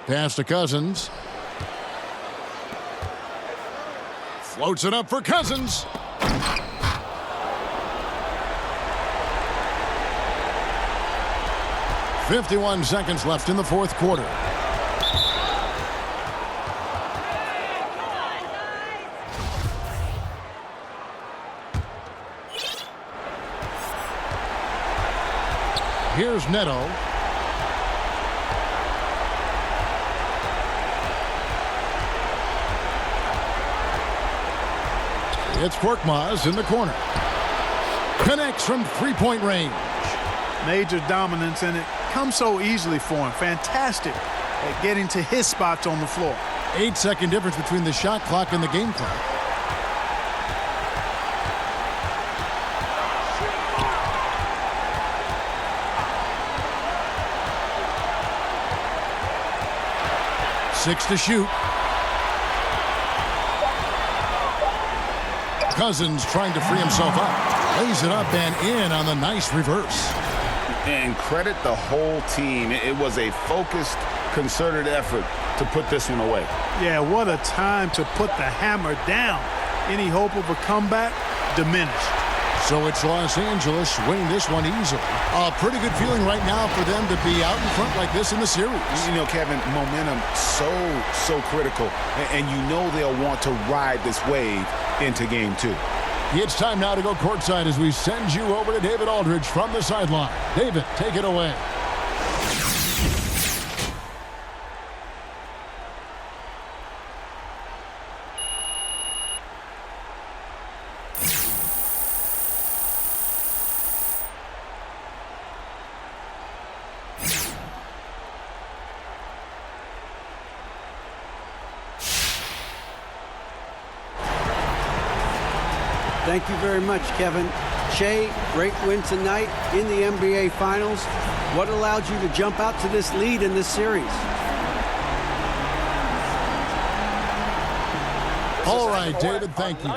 Pass to Cousins. Floats it up for Cousins. .51 seconds left in the fourth quarter. Here's Neto. It's Korkmaz in the corner. Connects from three-point range. Major dominance, and it comes so easily for him. Fantastic at getting to his spots on the floor. 8-second difference between the shot clock and the game clock. Six to shoot. Cousins trying to free himself up. Lays it up and in on the nice reverse. And credit the whole team. It was a focused, concerted effort to put this one away. Yeah, what a time to put the hammer down. Any hope of a comeback diminished. So it's Los Angeles winning this one easily. A pretty good feeling right now for them to be out in front like this in the series. You know, Kevin, momentum so critical. And you know they'll want to ride this wave into game 2. It's time now to go courtside as we send you over to David Aldridge from the sideline. David, take it away. Thank you very much, Kevin. Shea, great win tonight in the NBA Finals. What allowed you to jump out to this lead in this series? All right, David, thank you.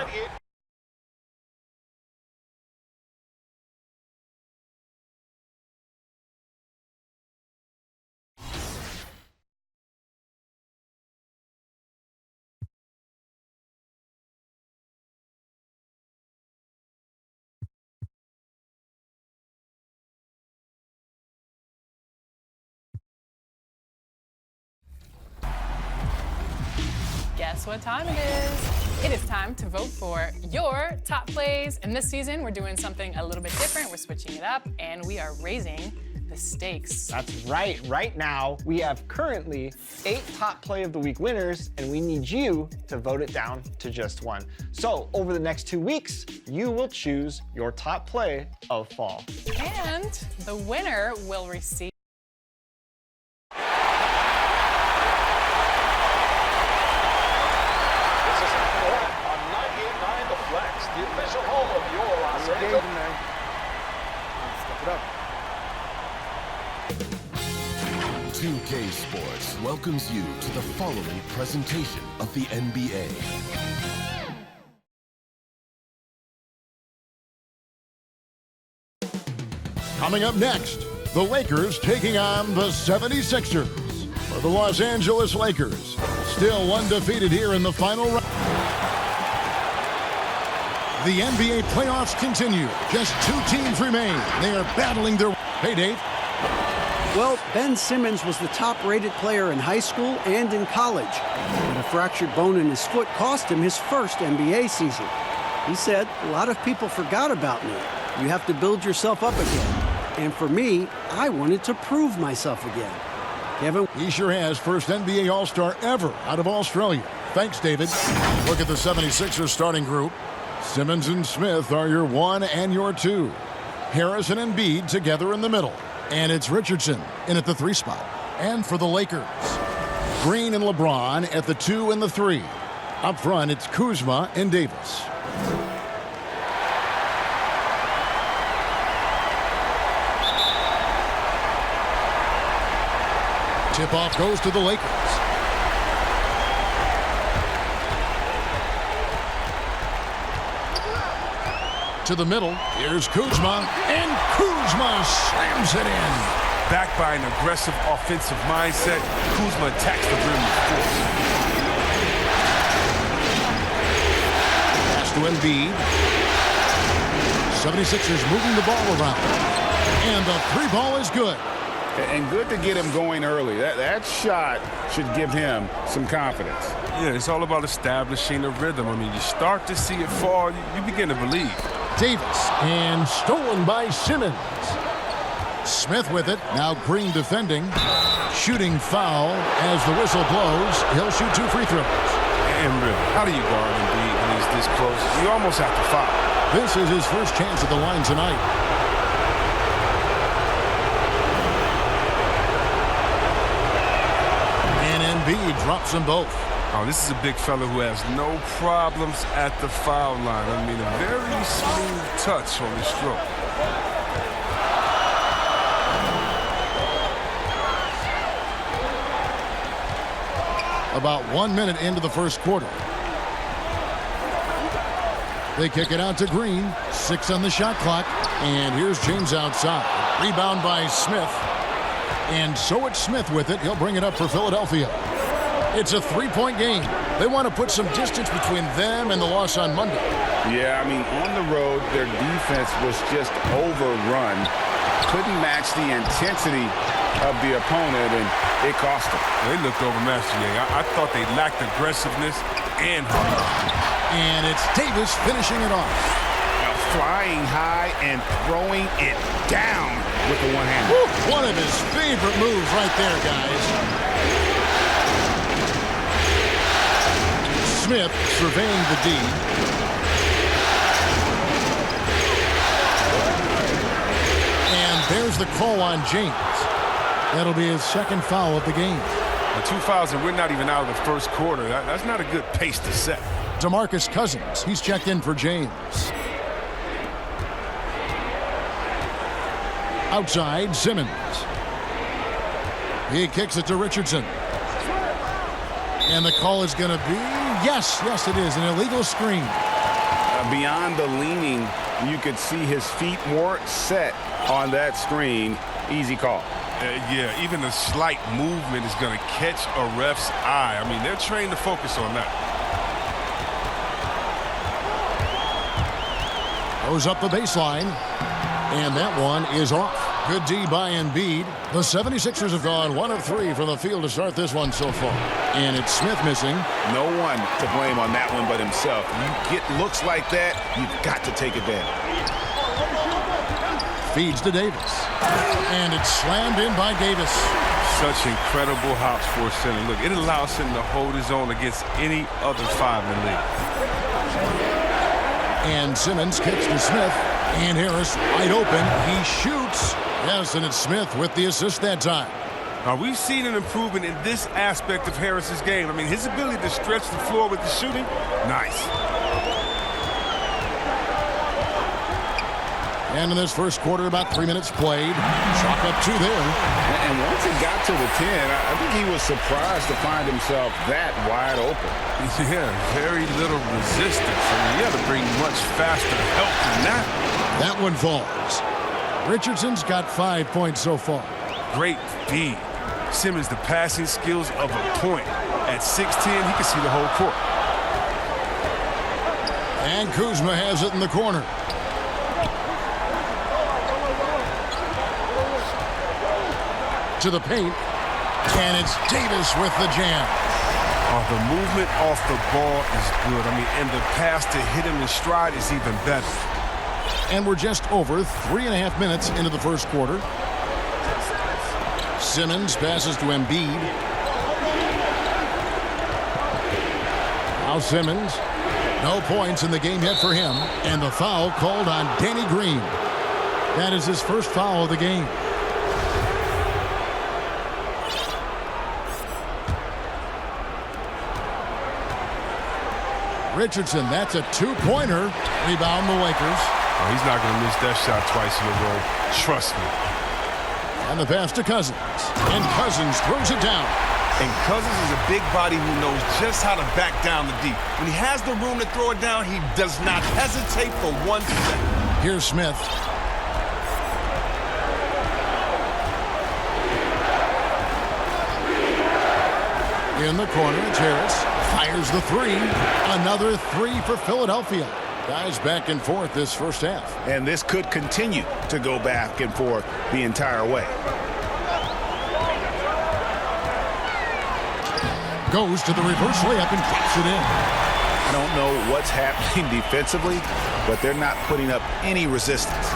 Guess what time it is? It is time to vote for your top plays. And this season, we're doing something a little bit different. We're switching it up, and we are raising the stakes. That's right. Right now, we have currently 8 top play of the week winners, and we need you to vote it down to just 1. So over the next 2 weeks, you will choose your top play of fall. And the winner will receive the official home of your Los Angeles. Step it up. 2K Sports welcomes you to the following presentation of the NBA. Coming up next, the Lakers taking on the 76ers. For the Los Angeles Lakers, still undefeated here in the final round. The NBA playoffs continue. Just 2 teams remain. They are battling their... Hey, Dave. Well, Ben Simmons was the top-rated player in high school and in college. But a fractured bone in his foot cost him his first NBA season. He said, "A lot of people forgot about me. You have to build yourself up again. And for me, I wanted to prove myself again." Kevin? He sure has. First NBA All-Star ever out of Australia. Thanks, David. Look at the 76ers starting group. Simmons and Smith are your 1 and your 2. Harrison and Embiid together in the middle. And it's Richardson in at the 3 spot. And for the Lakers, Green and LeBron at the 2 and the 3. Up front, it's Kuzma and Davis. Tip-off goes to the Lakers. To the middle, here's Kuzma, and Kuzma slams it in. Backed by an aggressive offensive mindset, Kuzma attacks the rim with force. Pass to Embiid. 76ers moving the ball around. And the 3 ball is good. And good to get him going early. That shot should give him some confidence. Yeah, it's all about establishing a rhythm. I mean, you start to see it fall, you begin to believe. Davis, and stolen by Simmons. Smith with it. Now Green defending. Shooting foul as the whistle blows. He'll shoot 2 free throws. And really, how do you guard Embiid when he's this close? You almost have to foul. This is his first chance at the line tonight. And Embiid drops them both. Oh, this is a big fella who has no problems at the foul line. I mean, a very smooth touch on the stroke. About 1 minute into the first quarter. They kick it out to Green. 6 on the shot clock. And here's James outside. Rebound by Smith. And so it's Smith with it. He'll bring it up for Philadelphia. It's a three-point game. They want to put some distance between them and the loss on Monday. Yeah, I mean, on the road, their defense was just overrun. Couldn't match the intensity of the opponent, and it cost them. They looked overmatched today. I thought they lacked aggressiveness and hard. And it's Davis finishing it off. Flying high and throwing it down with the one hand. One of his favorite moves right there, guys. Smith surveying the D. And there's the call on James. That'll be his second foul of the game. The 2 fouls, and we're not even out of the first quarter. That's not a good pace to set. DeMarcus Cousins, he's checked in for James. Outside, Simmons. He kicks it to Richardson. And the call is going to be, yes, it is, an illegal screen. Beyond the leaning, you could see his feet more set on that screen. Easy call. Yeah, even a slight movement is going to catch a ref's eye. I mean, they're trained to focus on that. Goes up the baseline. And that one is off. Good D by Embiid. The 76ers have gone 1 of 3 from the field to start this one so far. And it's Smith missing. No one to blame on that one but himself. You get looks like that, you've got to take advantage. Feeds to Davis. And it's slammed in by Davis. Such incredible hops for a center. Look, it allows him to hold his own against any other 5 in the league. And Simmons kicks to Smith. And Harris wide open. He shoots. Yes, and it's Smith with the assist that time. Now, we've seen an improvement in this aspect of Harris's game. I mean, his ability to stretch the floor with the shooting, nice. And in this first quarter, about 3 minutes played. Chalk up 2 there. And once he got to the 10, I think he was surprised to find himself that wide open. Yeah, very little resistance. I mean, you have to bring much faster help than that. That one falls. Richardson's got 5 points so far. Great feed. Simmons, the passing skills of a point. At 6'10", he can see the whole court. And Kuzma has it in the corner. To the paint. And it's Davis with the jam. Oh, the movement off the ball is good. I mean, and the pass to hit him in stride is even better. And we're just over 3.5 minutes into the first quarter. Simmons passes to Embiid. Now Simmons. No points in the game yet for him. And the foul called on Danny Green. That is his first foul of the game. Richardson, that's a 2-pointer. Rebound the Lakers. Oh, he's not going to miss that shot twice in a row. Trust me. And the pass to Cousins. And Cousins throws it down. And Cousins is a big body who knows just how to back down the D. When he has the room to throw it down, he does not hesitate for 1 second. Here's Smith. In the corner, it's Harris. Fires the 3. Another 3 for Philadelphia. Guys back and forth this first half. And this could continue to go back and forth the entire way. Goes to the reverse layup and drops it in. I don't know what's happening defensively, but they're not putting up any resistance.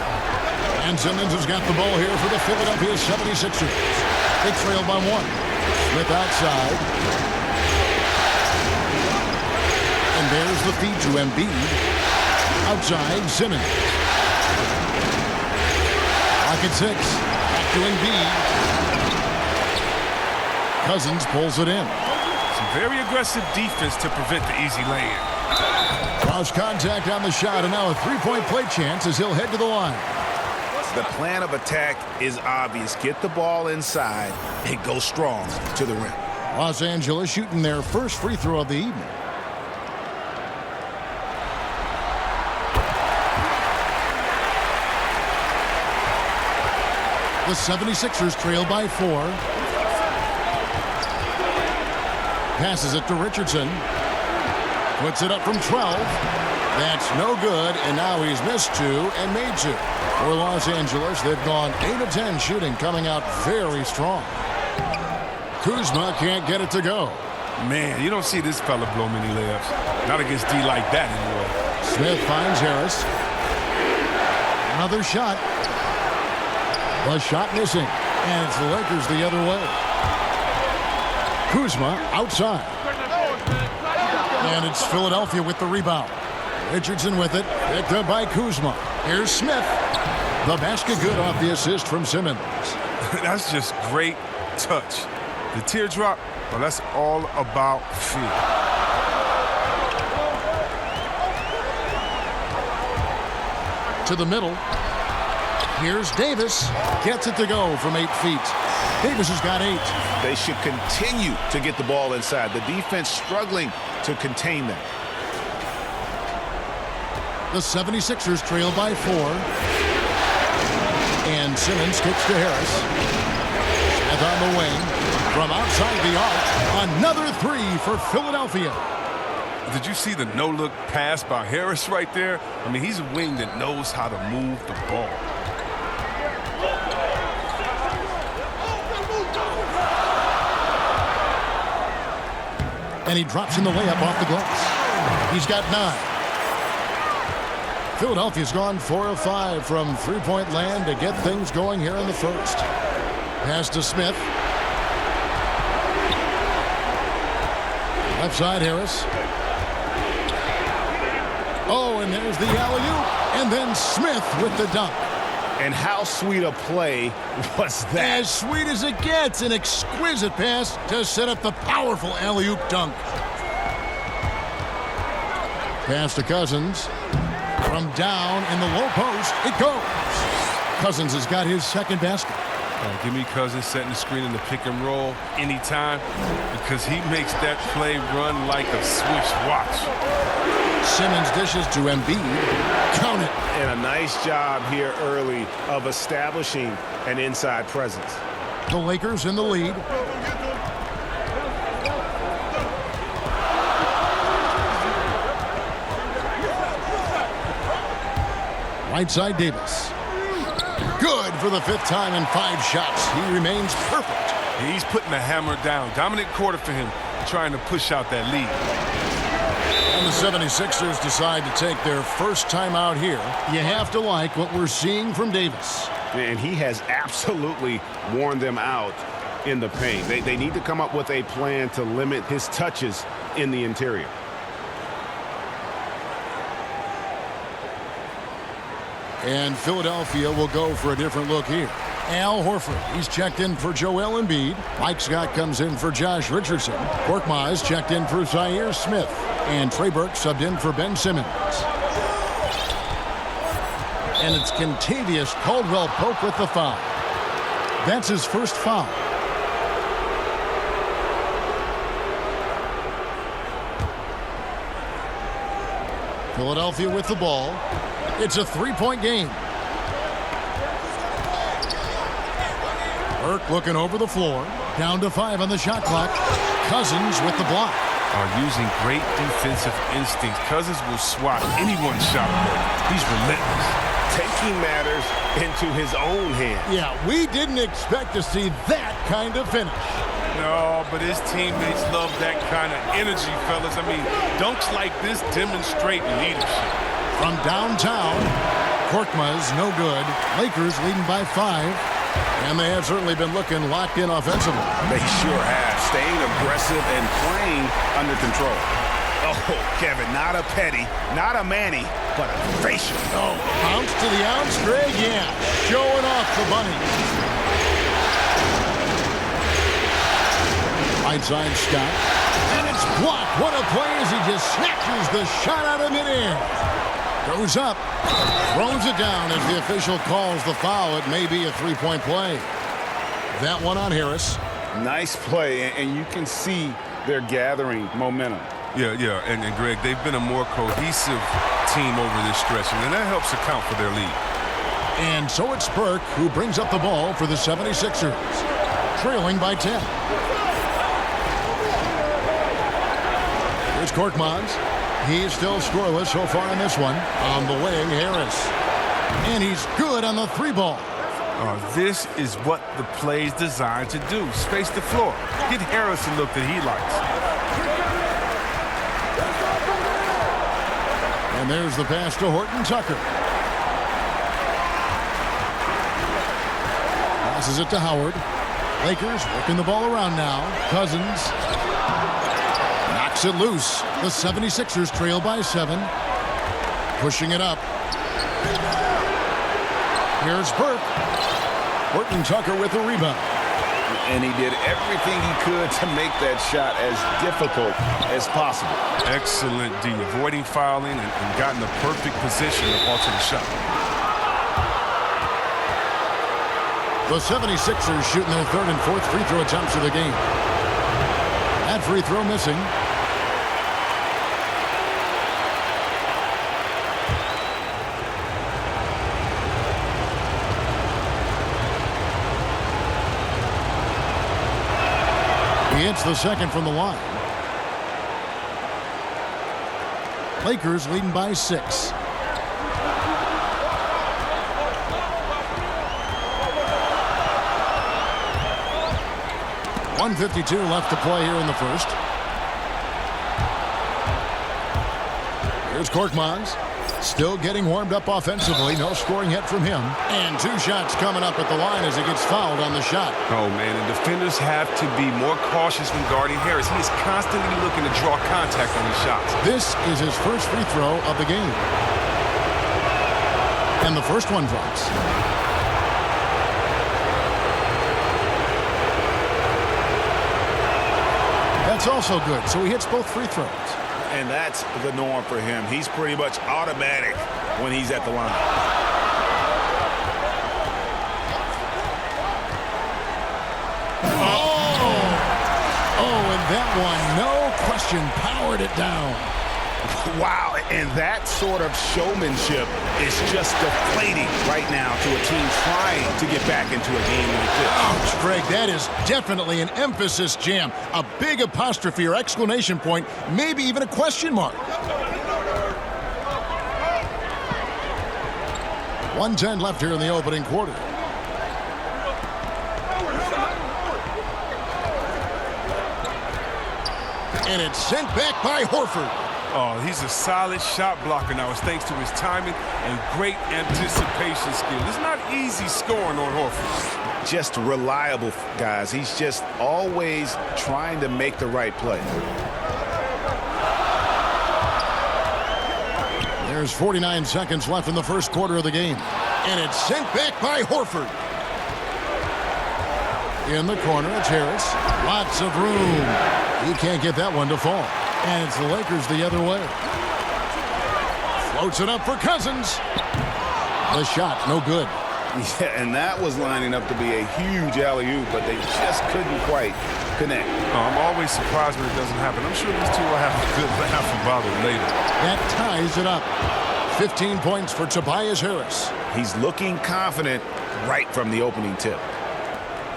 And Simmons has got the ball here for the Philadelphia 76ers. They trail by 1. Smith outside. And there's the feed to Embiid. Outside, Simmons. Clock at 6. Back to Embiid. Cousins pulls it in. Some very aggressive defense to prevent the easy lay-in. Lost contact on the shot, and now a 3-point play chance as he'll head to the line. The plan of attack is obvious. Get the ball inside and go strong to the rim. Los Angeles shooting their first free throw of the evening. The 76ers trail by 4. Passes it to Richardson. Puts it up from 12. That's no good, and now he's missed 2 and made 2. For Los Angeles, they've gone 8 of 10 shooting, coming out very strong. Kuzma can't get it to go. Man, you don't see this fella blow many layups. Not against D like that anymore. Smith finds Harris. Another shot. The shot missing, and it's the Lakers the other way. Kuzma outside. And it's Philadelphia with the rebound. Richardson with it, picked up by Kuzma. Here's Smith. The basket good off the assist from Simmons. That's just great touch. The teardrop, well, that's all about feel. To the middle. Here's Davis. Gets it to go from 8 feet. Davis has got 8. They should continue to get the ball inside. The defense struggling to contain them. The 76ers trail by 4. And Simmons kicks to Harris. Smith on the wing. From outside the arc. Another 3 for Philadelphia. Did you see the no-look pass by Harris right there? I mean, he's a wing that knows how to move the ball. And he drops in the layup off the glass. He's got 9. Philadelphia's gone 4 of 5 from three-point land to get things going here in the first. Pass to Smith. Left side, Harris. Oh, and there's the alley-oop. And then Smith with the dunk. And how sweet a play was that? As sweet as it gets. An exquisite pass to set up the powerful alley-oop dunk. Pass to Cousins. From down in the low post, it goes. Cousins has got his second basket. Give me Cousins setting the screen in the pick and roll anytime, because he makes that play run like a Swiss watch. Simmons dishes to Embiid. Count it. And a nice job here early of establishing an inside presence. The Lakers in the lead. Right side, Davis. Good for the 5th time in 5 shots. He remains perfect. He's putting the hammer down. Dominant quarter for him, trying to push out that lead. And the 76ers decide to take their first time out here. You have to like what we're seeing from Davis. And he has absolutely worn them out in the paint. They need to come up with a plan to limit his touches in the interior. And Philadelphia will go for a different look here. Al Horford, he's checked in for Joel Embiid. Mike Scott comes in for Josh Richardson. Korkmaz checked in for Zaire Smith. And Trey Burke subbed in for Ben Simmons. And it's Kentavious Caldwell-Pope with the foul. That's his first foul. Philadelphia with the ball. It's a 3-point game. Burke looking over the floor. Down to 5 on the shot clock. Cousins with the block. Are using great defensive instincts. Cousins will swat anyone's shot away. He's relentless. Taking matters into his own hands. Yeah, we didn't expect to see that kind of finish. No, but his teammates love that kind of energy, fellas. I mean, dunks like this demonstrate leadership. From downtown, Korkmaz no good. Lakers leading by 5. And they have certainly been looking locked in offensively. They sure have. Staying aggressive and playing under control. Oh, Kevin, not a petty, not a Manny, but a facial. Oh, bounce to the ounce, Greg, yeah. Showing off the bunny. Right side, Scott. And it's blocked. What a play as he just snatches the shot out of midair. Goes up, throws it down as the official calls the foul. It may be a 3-point play. That one on Harris. Nice play, and you can see they're gathering momentum. Yeah, and Greg, they've been a more cohesive team over this stretch, and that helps account for their lead. And so it's Burke who brings up the ball for the 76ers, trailing by 10. Here's Korkmaz. He's still scoreless so far in this one. On the wing, Harris. And he's good on the three ball. This is what the play's designed to do. Space the floor. Get Harris a look that he likes. And there's the pass to Horton Tucker. Passes it to Howard. Lakers working the ball around now. Cousins knocks it loose. The 76ers trail by 7. Pushing it up. Here's Burke. Horton Tucker with the rebound. And he did everything he could to make that shot as difficult as possible. Excellent D. Avoiding fouling and got in the perfect position to alter the shot. The 76ers shooting their third and fourth free throw attempts of the game. That free throw missing. He hits the second from the line. Lakers leading by 6. .152 left to play here in the first. Here's Korkmaz. Still getting warmed up offensively. No scoring yet from him. And 2 shots coming up at the line as he gets fouled on the shot. Oh, man, the defenders have to be more cautious when guarding Harris. He is constantly looking to draw contact on his shots. This is his first free throw of the game. And the first one drops. That's also good, so he hits both free throws. And that's the norm for him. He's pretty much automatic when he's at the line. Oh, and that one, no question, powered it down. Wow, and that sort of showmanship is just deflating right now to a team trying to get back into a game like this. Ouch, Greg, that is definitely an emphasis jam. A big apostrophe or exclamation point, maybe even a question mark. 1:10 left here in the opening quarter. And it's sent back by Horford. Oh, he's a solid shot blocker now. It's thanks to his timing and great anticipation skill. It's not easy scoring on Horford. Just reliable, guys. He's just always trying to make the right play. There's 49 seconds left in the first quarter of the game. And it's sent back by Horford. In the corner, it's Harris. Lots of room. He can't get that one to fall. And it's the Lakers the other way. Floats it up for Cousins. The shot, no good. Yeah, and that was lining up to be a huge alley-oop, but they just couldn't quite connect. I'm always surprised when it doesn't happen. I'm sure these two will have a good laugh about it later. That ties it up. 15 points for Tobias Harris. He's looking confident right from the opening tip.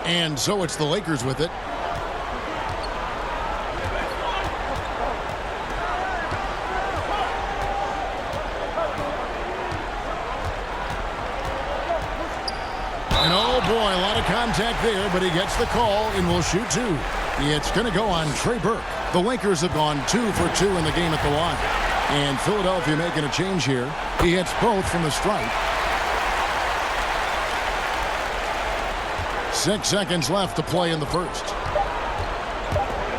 And so it's the Lakers with it. And oh boy, a lot of contact there, but he gets the call and will shoot 2. It's going to go on Trey Burke. The Lakers have gone 2 for 2 in the game at the line. And Philadelphia making a change here. He hits both from the stripe. 6 seconds left to play in the first.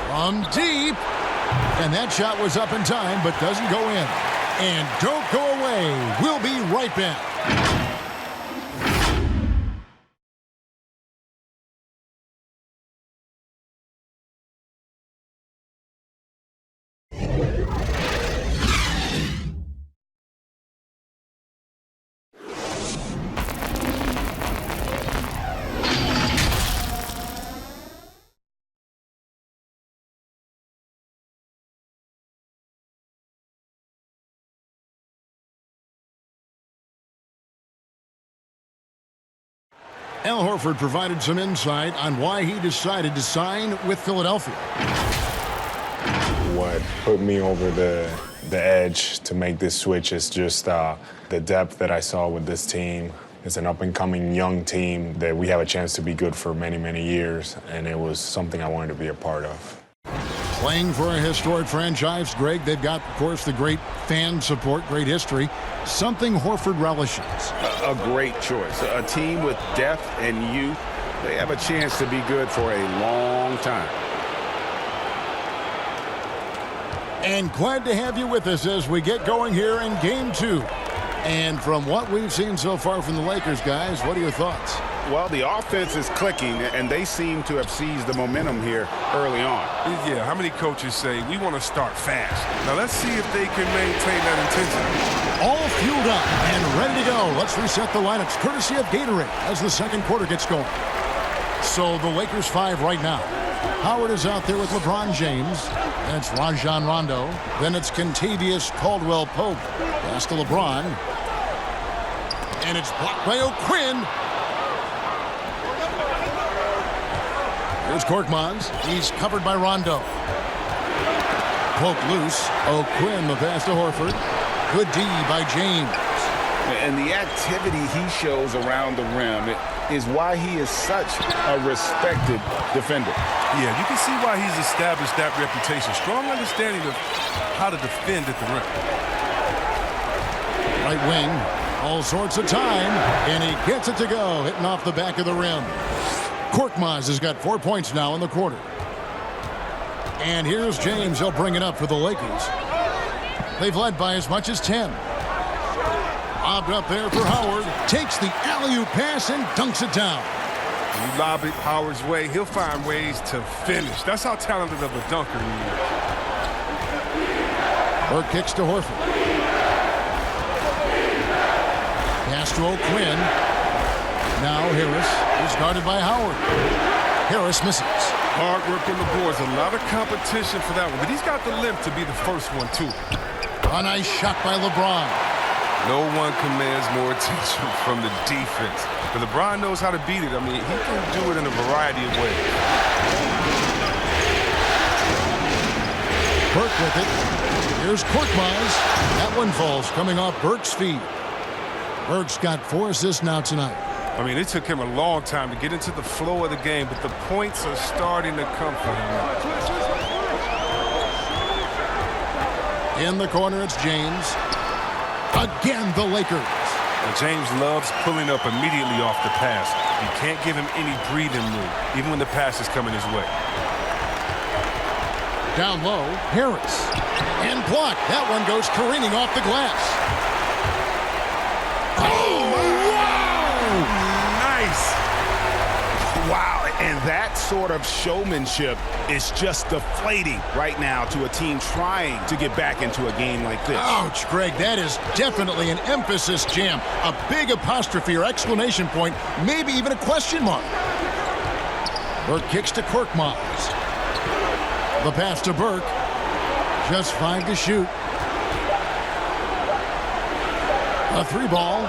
From deep. And that shot was up in time, but doesn't go in. And don't go away. We'll be right back. Al Horford provided some insight on why he decided to sign with Philadelphia. What put me over the edge to make this switch is just the depth that I saw with this team. It's an up-and-coming young team that we have a chance to be good for many, many years, and it was something I wanted to be a part of. Playing for a historic franchise, Greg, they've got, of course, the great fan support, great history, something Horford relishes. A great choice. A team with depth and youth, they have a chance to be good for a long time. And glad to have you with us as we get going here in Game 2. And from what we've seen so far from the Lakers, guys, what are your thoughts? Well, the offense is clicking, and they seem to have seized the momentum here early on. Yeah, how many coaches say, we want to start fast? Now, let's see if they can maintain that intensity. All fueled up and ready to go. Let's reset the lineups, courtesy of Gatorade, as the second quarter gets going. So the Lakers 5 right now. Howard is out there with LeBron James. That's Rajon Rondo. Then it's Kentavious Caldwell-Pope. Pass to LeBron. And it's blocked by O'Quinn. Here's Korkmaz. He's covered by Rondo. Poke loose. O'Quinn, the pass to Horford. Good D by James. And the activity he shows around the rim is why he is such a respected defender. Yeah, you can see why he's established that reputation. Strong understanding of how to defend at the rim. Right wing, all sorts of time, and he gets it to go, hitting off the back of the rim. Korkmaz has got 4 points now in the quarter. And here's James. He'll bring it up for the Lakers. They've led by as much as 10. Lobbed up there for Howard. Takes the alley-oop pass and dunks it down. When you lob it Howard's way, he'll find ways to finish. That's how talented of a dunker he is. Burke kicks to Horford. Pass to O'Quinn. Now Harris is guarded by Howard. Harris misses. Hard work on the boards. A lot of competition for that one, but he's got the limp to be the first one, too. A nice shot by LeBron. No one commands more attention from the defense. But LeBron knows how to beat it. I mean, he can do it in a variety of ways. Burke with it. Here's Korkmaz. That one falls coming off Burke's feet. Burke's got 4 assists now tonight. I mean, it took him a long time to get into the flow of the game, but the points are starting to come for him. In the corner, it's James. Again, the Lakers. And James loves pulling up immediately off the pass. You can't give him any breathing room, even when the pass is coming his way. Down low, Harris. And blocked. That one goes careening off the glass. Oh, wow! Nice! Wow, and that sort of showmanship is just deflating right now to a team trying to get back into a game like this. Ouch, Greg, that is definitely an emphasis jam. A big apostrophe or exclamation point, maybe even a question mark. Burke kicks to Korkmaz. The pass to Burke. Just 5 to shoot. A 3 ball.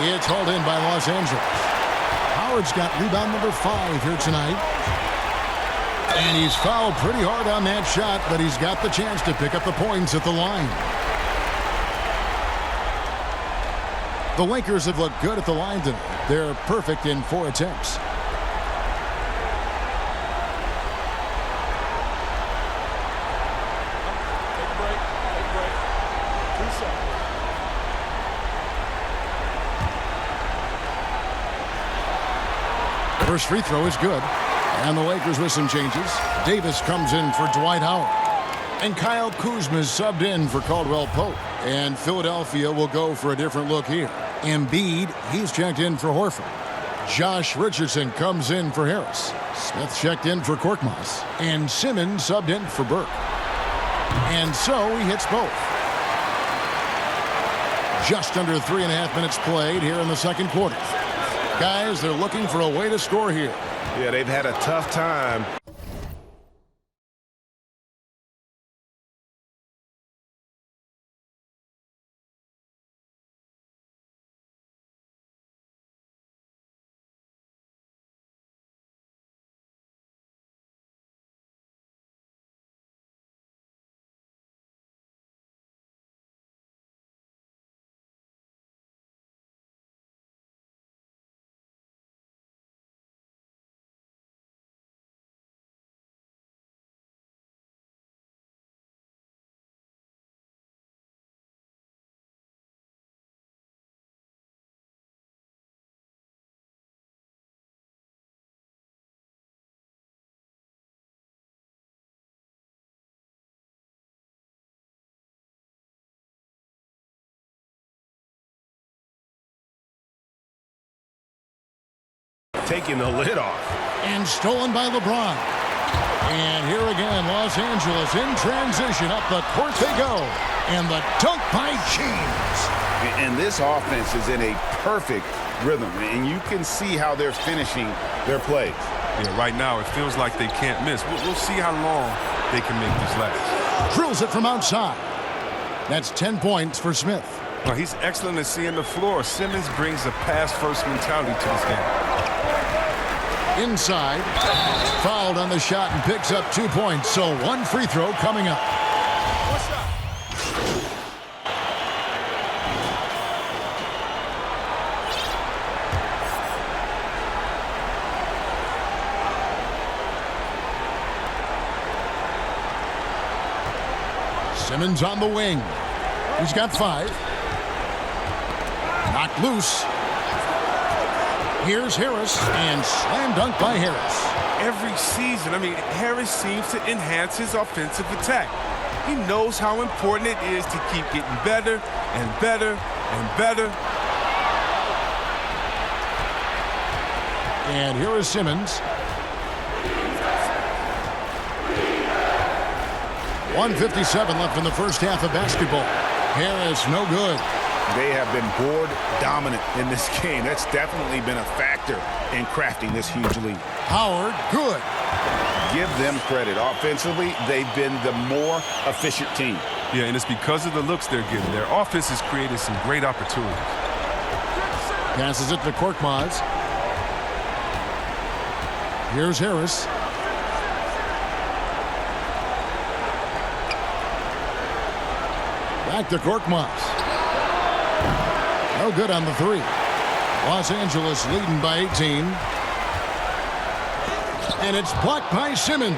It's hauled in by Los Angeles. Howard's got rebound number 5 here tonight. And he's fouled pretty hard on that shot, but he's got the chance to pick up the points at the line. The Lakers have looked good at the line tonight. They're perfect in 4 attempts. First free throw is good. And the Lakers with some changes. Davis comes in for Dwight Howard. And Kyle Kuzma is subbed in for Caldwell-Pope. And Philadelphia will go for a different look here. Embiid, he's checked in for Horford. Josh Richardson comes in for Harris. Smith checked in for Korkmaz. And Simmons subbed in for Burke. And so he hits both. Just under 3.5 minutes played here in the second quarter. Guys, they're looking for a way to score here. Yeah, they've had a tough time taking the lid off. And stolen by LeBron. And here again, Los Angeles in transition. Up the court they go. And the dunk by James. And this offense is in a perfect rhythm. And you can see how they're finishing their plays. Yeah, right now it feels like they can't miss. We'll see how long they can make this last. Drills it from outside. That's 10 points for Smith. Well, he's excellent at seeing the floor. Simmons brings a pass-first mentality to this game. Inside. Fouled on the shot and picks up 2 points. So one free throw coming up. Simmons on the wing. He's got 5. Knocked loose. Here's Harris, and slam dunk by Harris. Every season, Harris seems to enhance his offensive attack. He knows how important it is to keep getting better and better and better. And here is Simmons. 1:57 left in the first half of basketball. Harris, no good. They have been board dominant in this game. That's definitely been a factor in crafting this huge lead. Howard, good. Give them credit. Offensively, they've been the more efficient team. Yeah, and it's because of the looks they're getting. Their offense has created some great opportunities. Passes it to Korkmaz. Here's Harris. Back to Korkmaz. No good on the 3. Los Angeles leading by 18. And it's blocked by Simmons.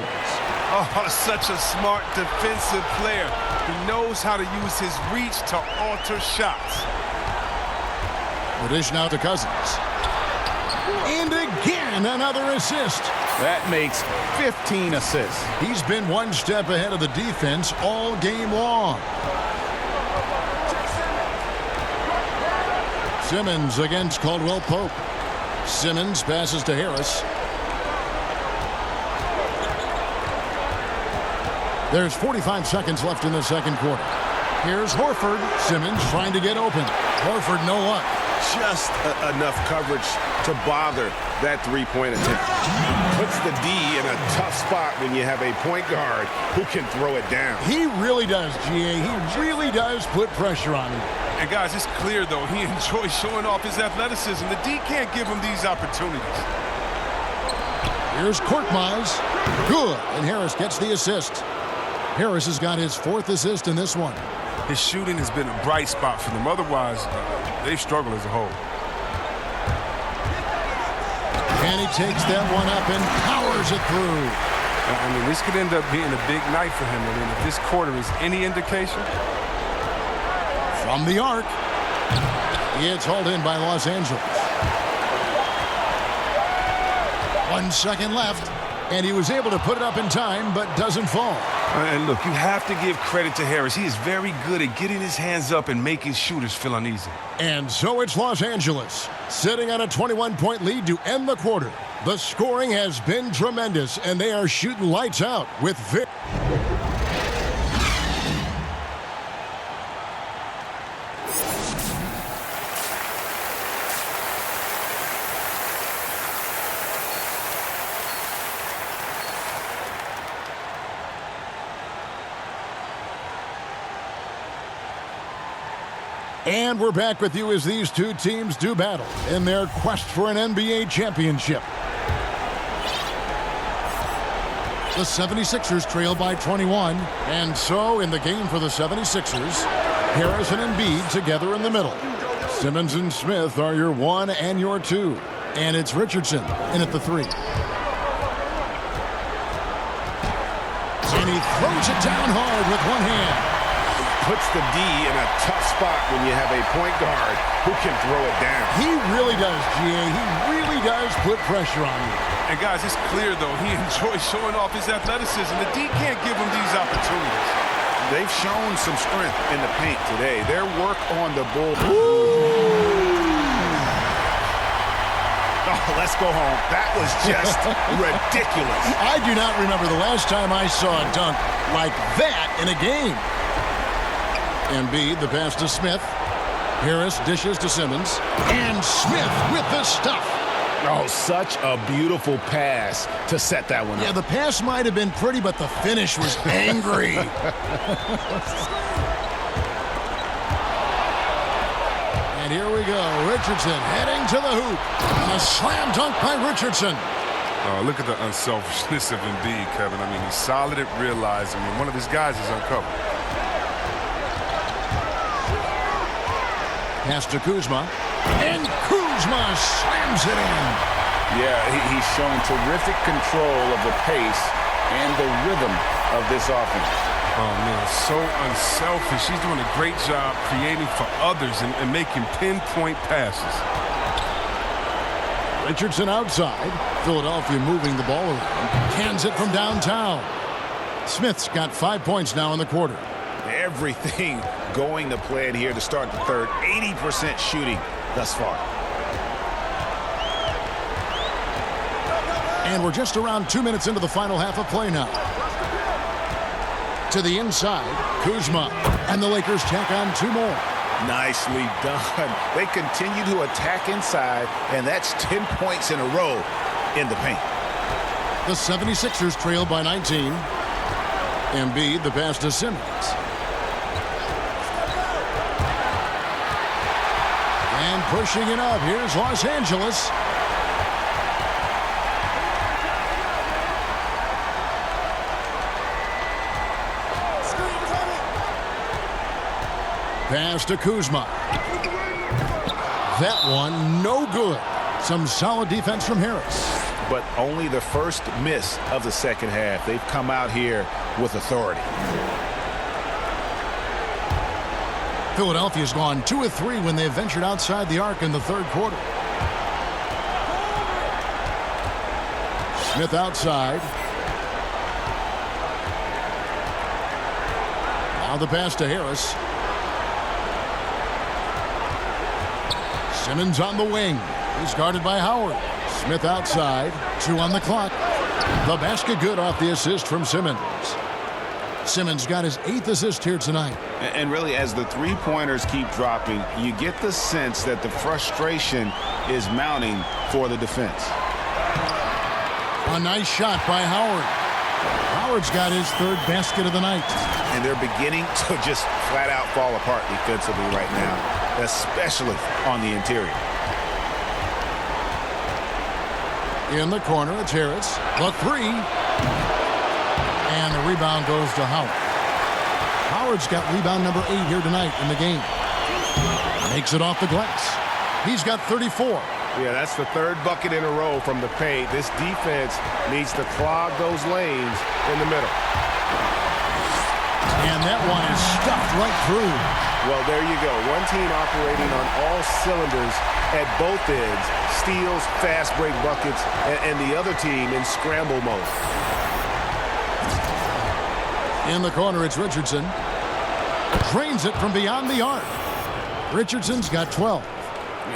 Oh, such a smart defensive player. He knows how to use his reach to alter shots. The dish now to Cousins. And again, another assist. That makes 15 assists. He's been one step ahead of the defense all game long. Simmons against Caldwell Pope. Simmons passes to Harris. There's 45 seconds left in the second quarter. Here's Horford. Simmons trying to get open. Horford, no luck. Just enough coverage to bother that three-point attempt. Puts the D in a tough spot when you have a point guard who can throw it down. He really does, GA. He really does put pressure on him. And guys, it's clear, though, he enjoys showing off his athleticism. The D can't give him these opportunities. Here's Korkmaz. Good. And Harris gets the assist. Harris has got his 4th assist in this one. His shooting has been a bright spot for them. Otherwise, they've struggled as a whole. And he takes that one up and powers it through. This could end up being a big night for him. If this quarter is any indication. From the arc. It's hauled in by Los Angeles. 1 second left. And he was able to put it up in time, but doesn't fall. And look, you have to give credit to Harris. He is very good at getting his hands up and making shooters feel uneasy. And so it's Los Angeles, sitting on a 21-point lead to end the quarter. The scoring has been tremendous, and they are shooting lights out with Vic. And we're back with you as these two teams do battle in their quest for an NBA championship. The 76ers trail by 21. And so in the game for the 76ers, Harris and Embiid together in the middle. Simmons and Smith are your 1 and your 2. And it's Richardson in at the 3. And he throws it down hard with one hand. Puts the D in a tough spot when you have a point guard who can throw it down. He really does, GA. He really does put pressure on you. And guys, it's clear, though, he enjoys showing off his athleticism. The D can't give him these opportunities. They've shown some strength in the paint today. Their work on the bull. Oh, let's go home. That was just ridiculous. I do not remember the last time I saw a dunk like that in a game. Embiid, the pass to Smith. Harris dishes to Simmons. And Smith with the stuff. Oh, such a beautiful pass to set that one up. Yeah, the pass might have been pretty, but the finish was angry. And here we go. Richardson heading to the hoop. And a slam dunk by Richardson. Look at the unselfishness of Embiid, Kevin. I mean, he's solid at realizing when one of his guys is uncovered. Pass to Kuzma. And Kuzma slams it in. Yeah, he's showing terrific control of the pace and the rhythm of this offense. Oh, man, so unselfish. He's doing a great job creating for others and making pinpoint passes. Richardson outside. Philadelphia moving the ball around. Cans it from downtown. Smith's got 5 points now in the quarter. Everything going to plan here to start the third. 80% shooting thus far. And we're just around 2 minutes into the final half of play now. To the inside, Kuzma. And the Lakers tack on 2 more. Nicely done. They continue to attack inside, and that's 10 points in a row in the paint. The 76ers trail by 19. Embiid, the pass to Simmons. And pushing it up, here's Los Angeles. Pass to Kuzma. That one, no good. Some solid defense from Harris. But only the first miss of the second half. They've come out here with authority. Philadelphia's gone 2 of 3 when they've ventured outside the arc in the third quarter. Smith outside. Now the pass to Harris. Simmons on the wing. He's guarded by Howard. Smith outside. 2 on the clock. The basket good off the assist from Simmons. Simmons got his 8th assist here tonight. And really, as the three-pointers keep dropping, you get the sense that the frustration is mounting for the defense. A nice shot by Howard. Howard's got his 3rd basket of the night. And they're beginning to just flat out fall apart defensively right now, especially on the interior. In the corner, it's Harris. The 3. And the rebound goes to Howard. Howard's got rebound number 8 here tonight in the game. Makes it off the glass. He's got 34. Yeah, that's the 3rd bucket in a row from the paint. This defense needs to clog those lanes in the middle. And that one is stuffed right through. Well, there you go. One team operating on all cylinders at both ends. Steals, fast break buckets, and the other team in scramble mode. In the corner, it's Richardson. Drains it from beyond the arc. Richardson's got 12.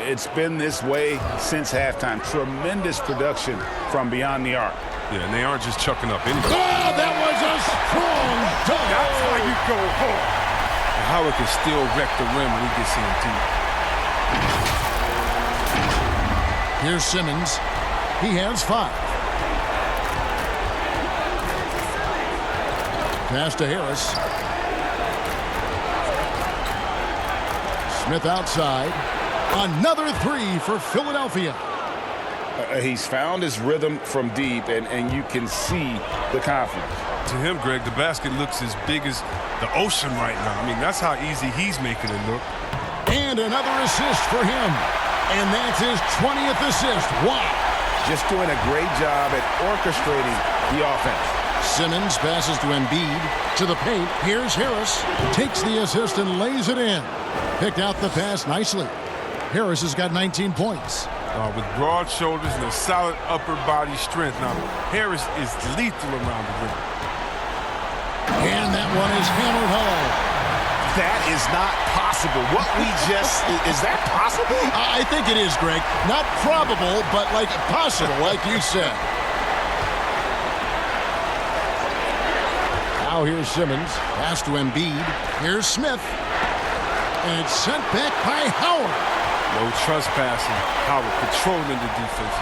It's been this way since halftime. Tremendous production from beyond the arc. Yeah, and they aren't just chucking up anything. Oh, that was a strong dunk. That's how you go home. And Howard can still wreck the rim when he gets in deep. Here's Simmons. He has 5. Pass to Harris. Smith outside. Another 3 for Philadelphia. He's found his rhythm from deep, and you can see the confidence. To him, Greg, the basket looks as big as the ocean right now. I mean, that's how easy he's making it look. And another assist for him. And that's his 20th assist. Wow. Just doing a great job at orchestrating the offense. Simmons passes to Embiid. To the paint. Here's Harris. Takes the assist and lays it in. Picked out the pass nicely. Harris has got 19 points. With broad shoulders and a solid upper body strength. Now, Harris is lethal around the rim. And that one is hammered home. That is not possible. What we just, is that possible? I think it is, Greg. Not probable, but like possible, like you said. Now here's Simmons. Pass to Embiid. Here's Smith. And it's sent back by Howard. No trespassing. Howard controlling the defense.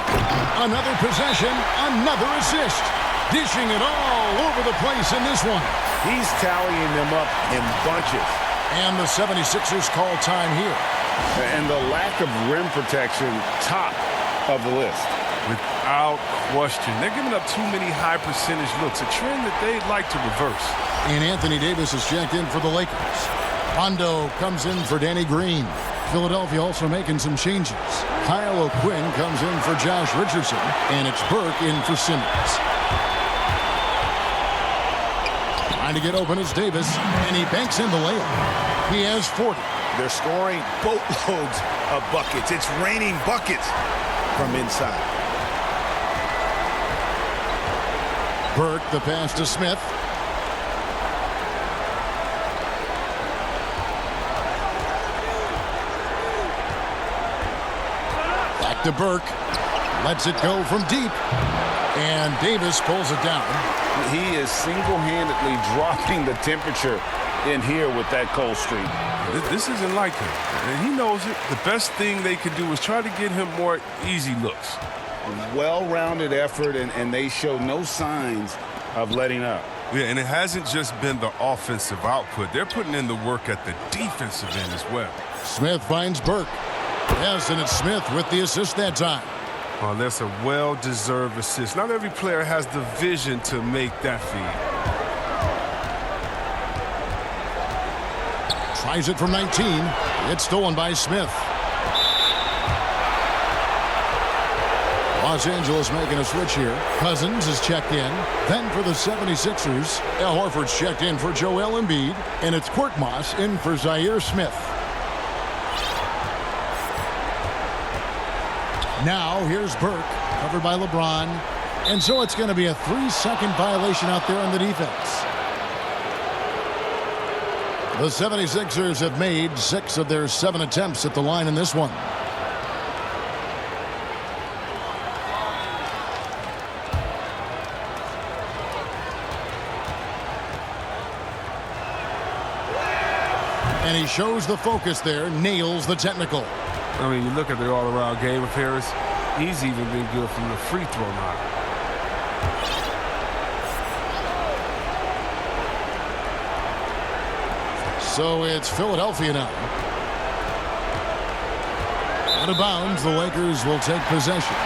Another possession, another assist. Dishing it all over the place in this one. He's tallying them up in bunches. And the 76ers call time here. And the lack of rim protection, top of the list. Without question. They're giving up too many high percentage looks, a trend that they'd like to reverse. And Anthony Davis is checked in for the Lakers. Rondo comes in for Danny Green. Philadelphia also making some changes. Kyle O'Quinn comes in for Josh Richardson. And it's Burke in for Simmons. Trying to get open is Davis, and he banks in the layup. He has 40. They're scoring boatloads of buckets. It's raining buckets from inside. Burke, the pass to Smith. Back to Burke. Lets it go from deep. And Davis pulls it down. He is single-handedly dropping the temperature in here with that cold streak. This isn't like him, and he knows it. The best thing they can do is try to get him more easy looks. Well-rounded effort, and they show no signs of letting up. Yeah, and it hasn't just been the offensive output. They're putting in the work at the defensive end as well. Smith finds Burke. Yes, and it's Smith with the assist that time. Oh, that's a well-deserved assist. Not every player has the vision to make that feed. Tries it from 19. It's stolen by Smith. Los Angeles making a switch here. Cousins is checked in. Then for the 76ers, Al Horford's checked in for Joel Embiid. And it's Korkmaz in for Zaire Smith. Now here's Burke, covered by LeBron. And so it's going to be a 3-second violation out there on the defense. The 76ers have made 6 of their 7 attempts at the line in this one. And he shows the focus there, nails the technical. I mean, you look at the all-around game of Harris, he's even been good from the free throw line. So it's Philadelphia now. Out of bounds, the Lakers will take possession.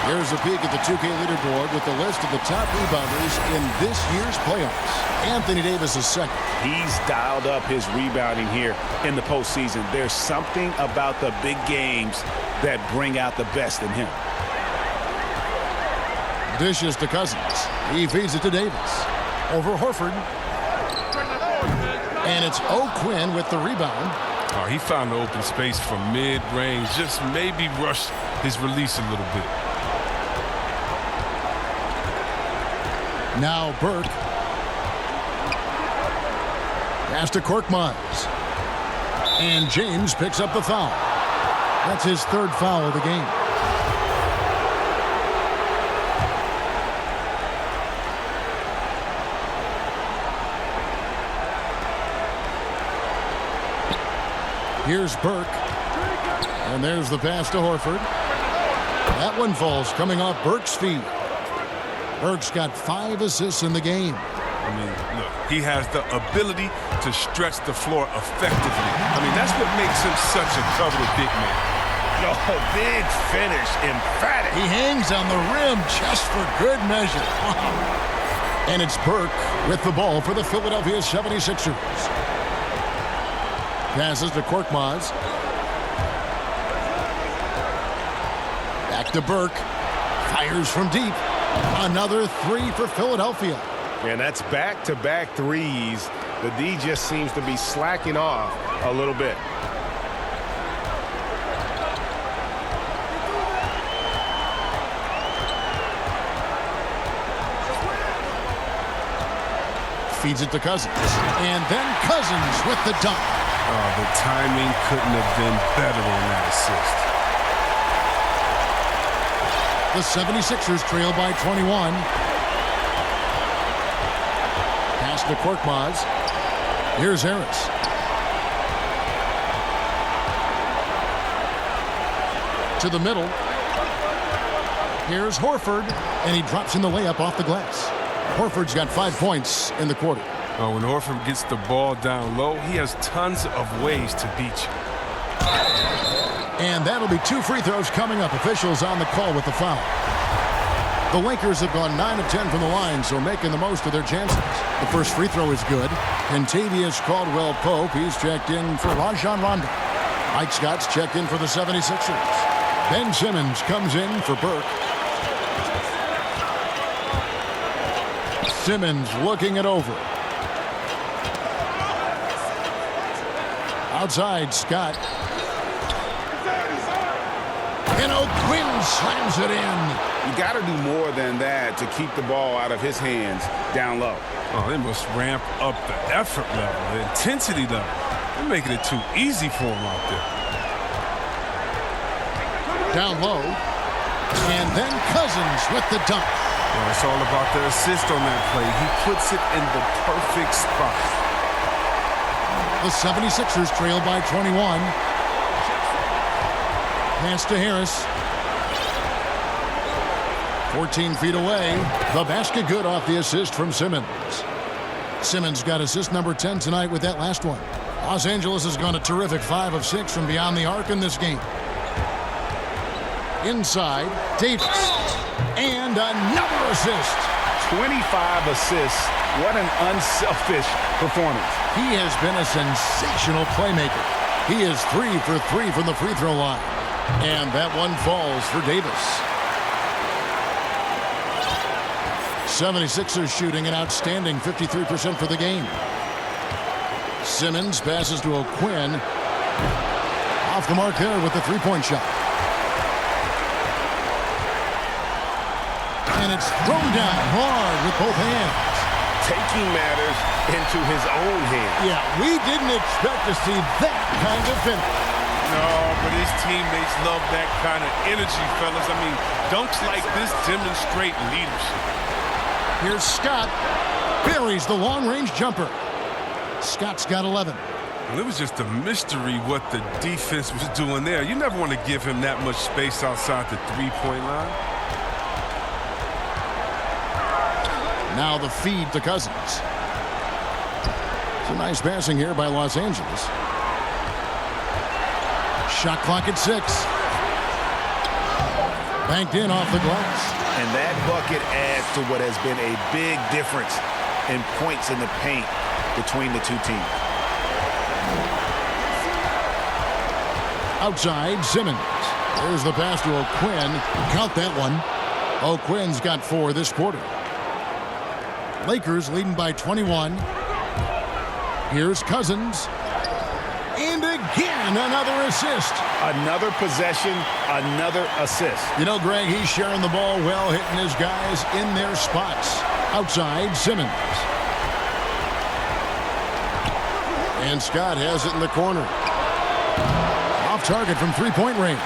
Here's a peek at the 2K leaderboard with the list of the top rebounders in this year's playoffs. Anthony Davis is second. He's dialed up his rebounding here in the postseason. There's something about the big games that bring out the best in him. Dishes to Cousins. He feeds it to Davis. Over Horford. And it's O'Quinn with the rebound. Oh, he found the open space from mid-range. Just maybe rushed his release a little bit. Now Burke. Pass to Korkmaz. And James picks up the foul. That's his 3rd foul of the game. Here's Burke. And there's the pass to Horford. That one falls coming off Burke's feet. Burke's got 5 assists in the game. I mean, look, he has the ability to stretch the floor effectively. I mean, that's what makes him such a coveted big man. Oh, big finish, emphatic. He hangs on the rim just for good measure. And it's Burke with the ball for the Philadelphia 76ers. Passes to Korkmaz. Back to Burke. Fires from deep. Another 3 for Philadelphia. And that's back-to-back threes. The D just seems to be slacking off a little bit. feeds it to Cousins. And then Cousins with the dunk. Oh, the timing couldn't have been better on that assist. The 76ers trail by 21. Pass to Korkmaz. Here's Harris. To the middle. Here's Horford, and he drops in the layup off the glass. Horford's got 5 points in the quarter. Oh, when Horford gets the ball down low, he has tons of ways to beat you. And that'll be 2 free throws coming up. Officials on the call with the foul. The Lakers have gone 9 of 10 from the line, so making the most of their chances. The first free throw is good. Kentavious Caldwell-Pope, he's checked in for Rajon Rondo. Mike Scott's checked in for the 76ers. Ben Simmons comes in for Burke. Simmons looking it over. Outside, Scott. And O'Quinn slams it in. You got to do more than that to keep the ball out of his hands down low. Oh, they must ramp up the effort level, the intensity level. They're making it too easy for him out there. Down low. And then Cousins with the dunk. Well, it's all about the assist on that play. He puts it in the perfect spot. The 76ers trail by 21. Pass to Harris. 14 feet away. The basket good off the assist from Simmons. Simmons got assist number 10 tonight with that last one. Los Angeles has gone a terrific 5 of 6 from beyond the arc in this game. Inside, Davis. And another assist. 25 assists. What an unselfish performance. He has been a sensational playmaker. He is 3 for 3 from the free throw line. And that one falls for Davis. 76ers shooting an outstanding 53% for the game. Simmons passes to O'Quinn. Off the mark there with the three-point shot. And it's thrown down hard with both hands. Taking matters into his own hands. Yeah, we didn't expect to see that kind of finish. No, but his teammates love that kind of energy, fellas. I mean, dunks like this demonstrate leadership. Here's Scott. Buries the long-range jumper. Scott's got 11. Well, it was just a mystery what the defense was doing there. You never want to give him that much space outside the three-point line. Now the feed to Cousins. It's a nice passing here by Los Angeles. Shot clock at 6. Banked in off the glass. And that bucket adds to what has been a big difference in points in the paint between the two teams. Outside, Simmons. There's the pass to O'Quinn. Count that one. O'Quinn's got 4 this quarter. Lakers leading by 21. Here's Cousins. And again, another assist. Another possession, another assist. You know, Greg, he's sharing the ball well, hitting his guys in their spots. Outside, Simmons. And Scott has it in the corner. Off target from three-point range.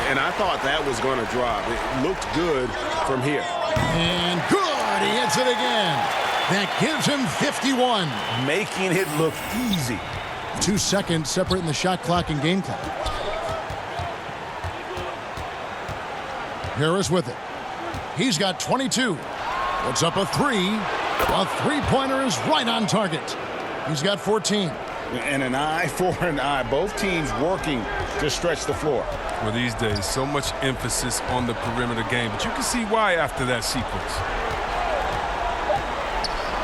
And I thought that was going to drop. It looked good from here. And good. He hits it again. That gives him 51. Making it look easy. 2 seconds separating the shot clock and game clock. Harris with it. He's got 22. Puts up a 3. A three-pointer is right on target. He's got 14. And an eye for an eye. Both teams working to stretch the floor. Well, these days, so much emphasis on the perimeter game, but you can see why after that sequence.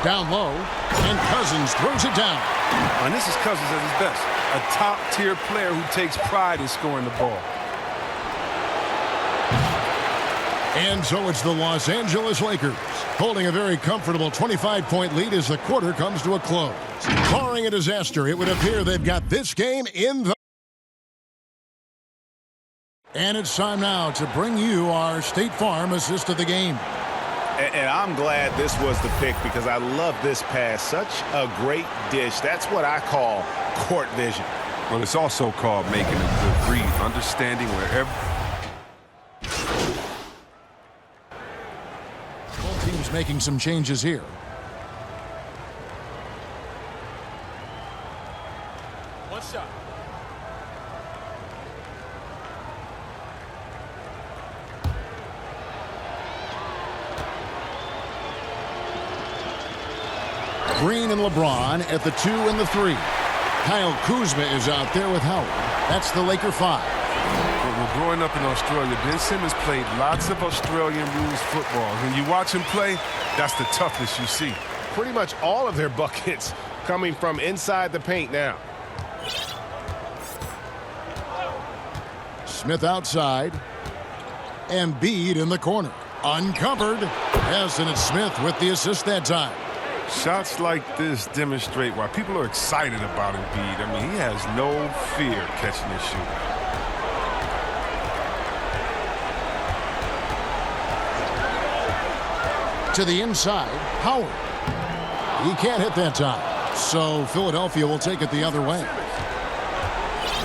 Down low, and Cousins throws it down. And this is Cousins at his best. A top-tier player who takes pride in scoring the ball. And so it's the Los Angeles Lakers holding a very comfortable 25-point lead as the quarter comes to a close. Barring a disaster, it would appear they've got this game in the... And it's time now to bring you our State Farm assist of the game. And I'm glad this was the pick because I love this pass. Such a great dish. That's what I call court vision. Well, it's also called making a good read, understanding wherever. Both teams making some changes here. One shot. Green and LeBron at the 2 and the 3. Kyle Kuzma is out there with Howard. That's the Laker 5. Well, growing up in Australia, Ben Simmons played lots of Australian rules football. When you watch him play, that's the toughness you see. Pretty much all of their buckets coming from inside the paint now. Smith outside. Embiid in the corner. Uncovered. Yes, and it's Smith with the assist that time. Shots like this demonstrate why people are excited about Embiid. I mean, he has no fear catching and shooting. To the inside, Howard. He can't hit that time. So Philadelphia will take it the other way.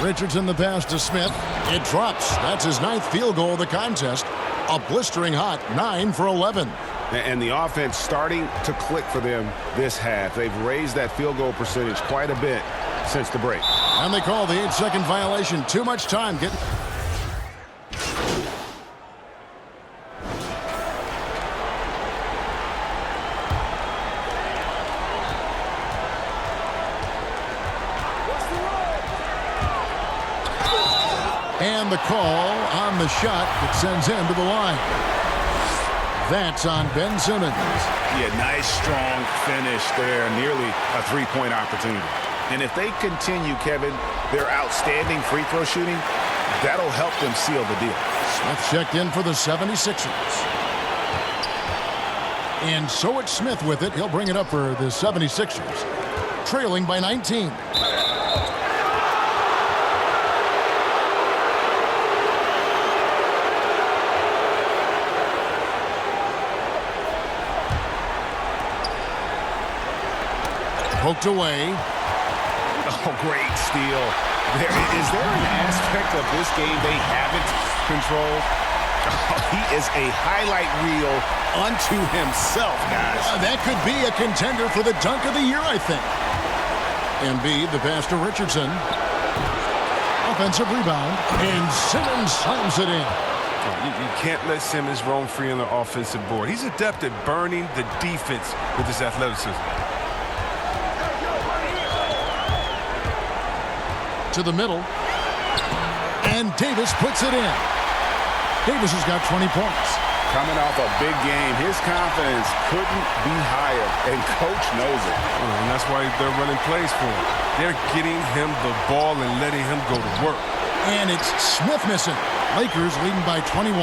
Richardson the pass to Smith. It drops. That's his 9th field goal of the contest. A blistering hot 9 for 11. And the offense starting to click for them this half. They've raised that field goal percentage quite a bit since the break. And they call the 8-second violation. Too much time getting... And the call on the shot that sends him to the line. That's on Ben Simmons. Yeah, nice, strong finish there. Nearly a three-point opportunity. And if they continue, Kevin, their outstanding free throw shooting, that'll help them seal the deal. Smith checked in for the 76ers. And so it's Smith with it. He'll bring it up for the 76ers. Trailing by 19. Poked away. Oh, great steal. Is there an aspect of this game they haven't controlled? Oh, he is a highlight reel unto himself, guys. That could be a contender for the dunk of the year, I think. Embiid, the pass to Richardson. Offensive rebound, and Simmons slams it in. You can't let Simmons roam free on the offensive board. He's adept at burning the defense with his athleticism. To the middle, and Davis puts it in. Davis has got 20 points. Coming off a big game, his confidence couldn't be higher, and coach knows it. And that's why they're running plays for him. They're getting him the ball and letting him go to work. And it's Smith missing. Lakers leading by 21.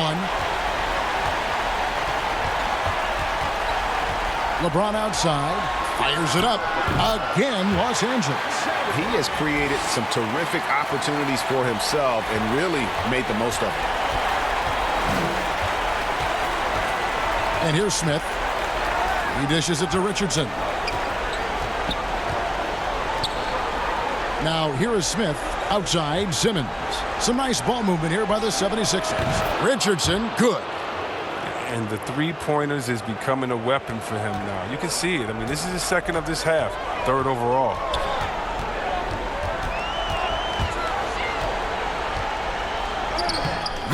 LeBron outside, fires it up. Again, Los Angeles. He has created some terrific opportunities for himself and really made the most of it. And here's Smith. He dishes it to Richardson. Now here is Smith outside Simmons. Some nice ball movement here by the 76ers. Richardson, good. And the three-pointers is becoming a weapon for him now. You can see it. I mean, this is the second of this half, 3rd overall.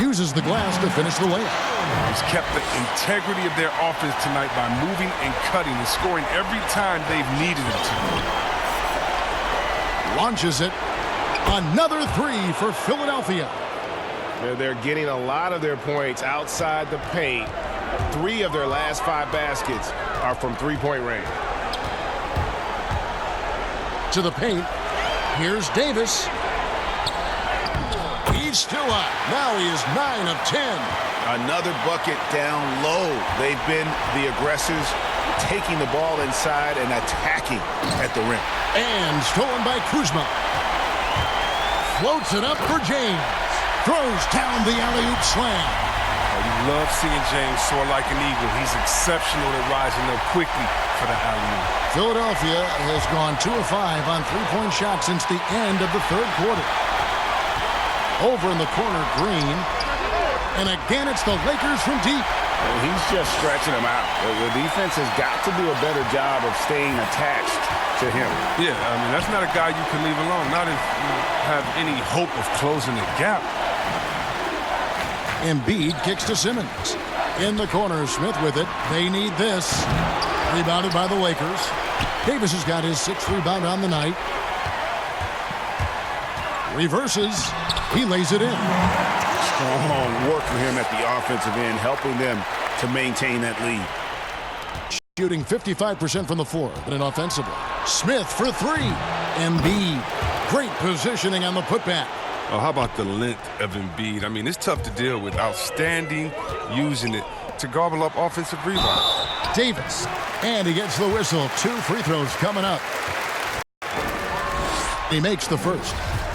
Uses the glass to finish the layup. He's kept the integrity of their offense tonight by moving and cutting and scoring every time they've needed him to. Launches it. Another 3 for Philadelphia. They're getting a lot of their points outside the paint. 3 of their last 5 baskets are from three-point range. To the paint. Here's Davis. He's still up. Now he is 9 of 10. Another bucket down low. They've been the aggressors, taking the ball inside and attacking at the rim. And stolen by Kuzma. Floats it up for James. Throws down the alley-oop slam. You love seeing James soar like an eagle. He's exceptional at rising up quickly for the alley-oop. Philadelphia has gone 2 of 5 on three-point shots since the end of the third quarter. Over in the corner, Green. And again, it's the Lakers from deep. He's just stretching them out. The defense has got to do a better job of staying attached to him. Yeah, I mean, that's not a guy you can leave alone, not if you have any hope of closing the gap. Embiid kicks to Simmons. In the corner, Smith with it. They need this. Rebounded by the Lakers. Davis has got his 6th rebound on the night. Reverses. He lays it in. Strong work for him at the offensive end, helping them to maintain that lead. Shooting 55% from the floor, but an offensively. Smith for 3. Embiid. Great positioning on the putback. Oh, how about the length of Embiid? I mean, it's tough to deal with. Outstanding, using it to gobble up offensive rebounds. Davis. And he gets the whistle. 2 free throws coming up. He makes the first.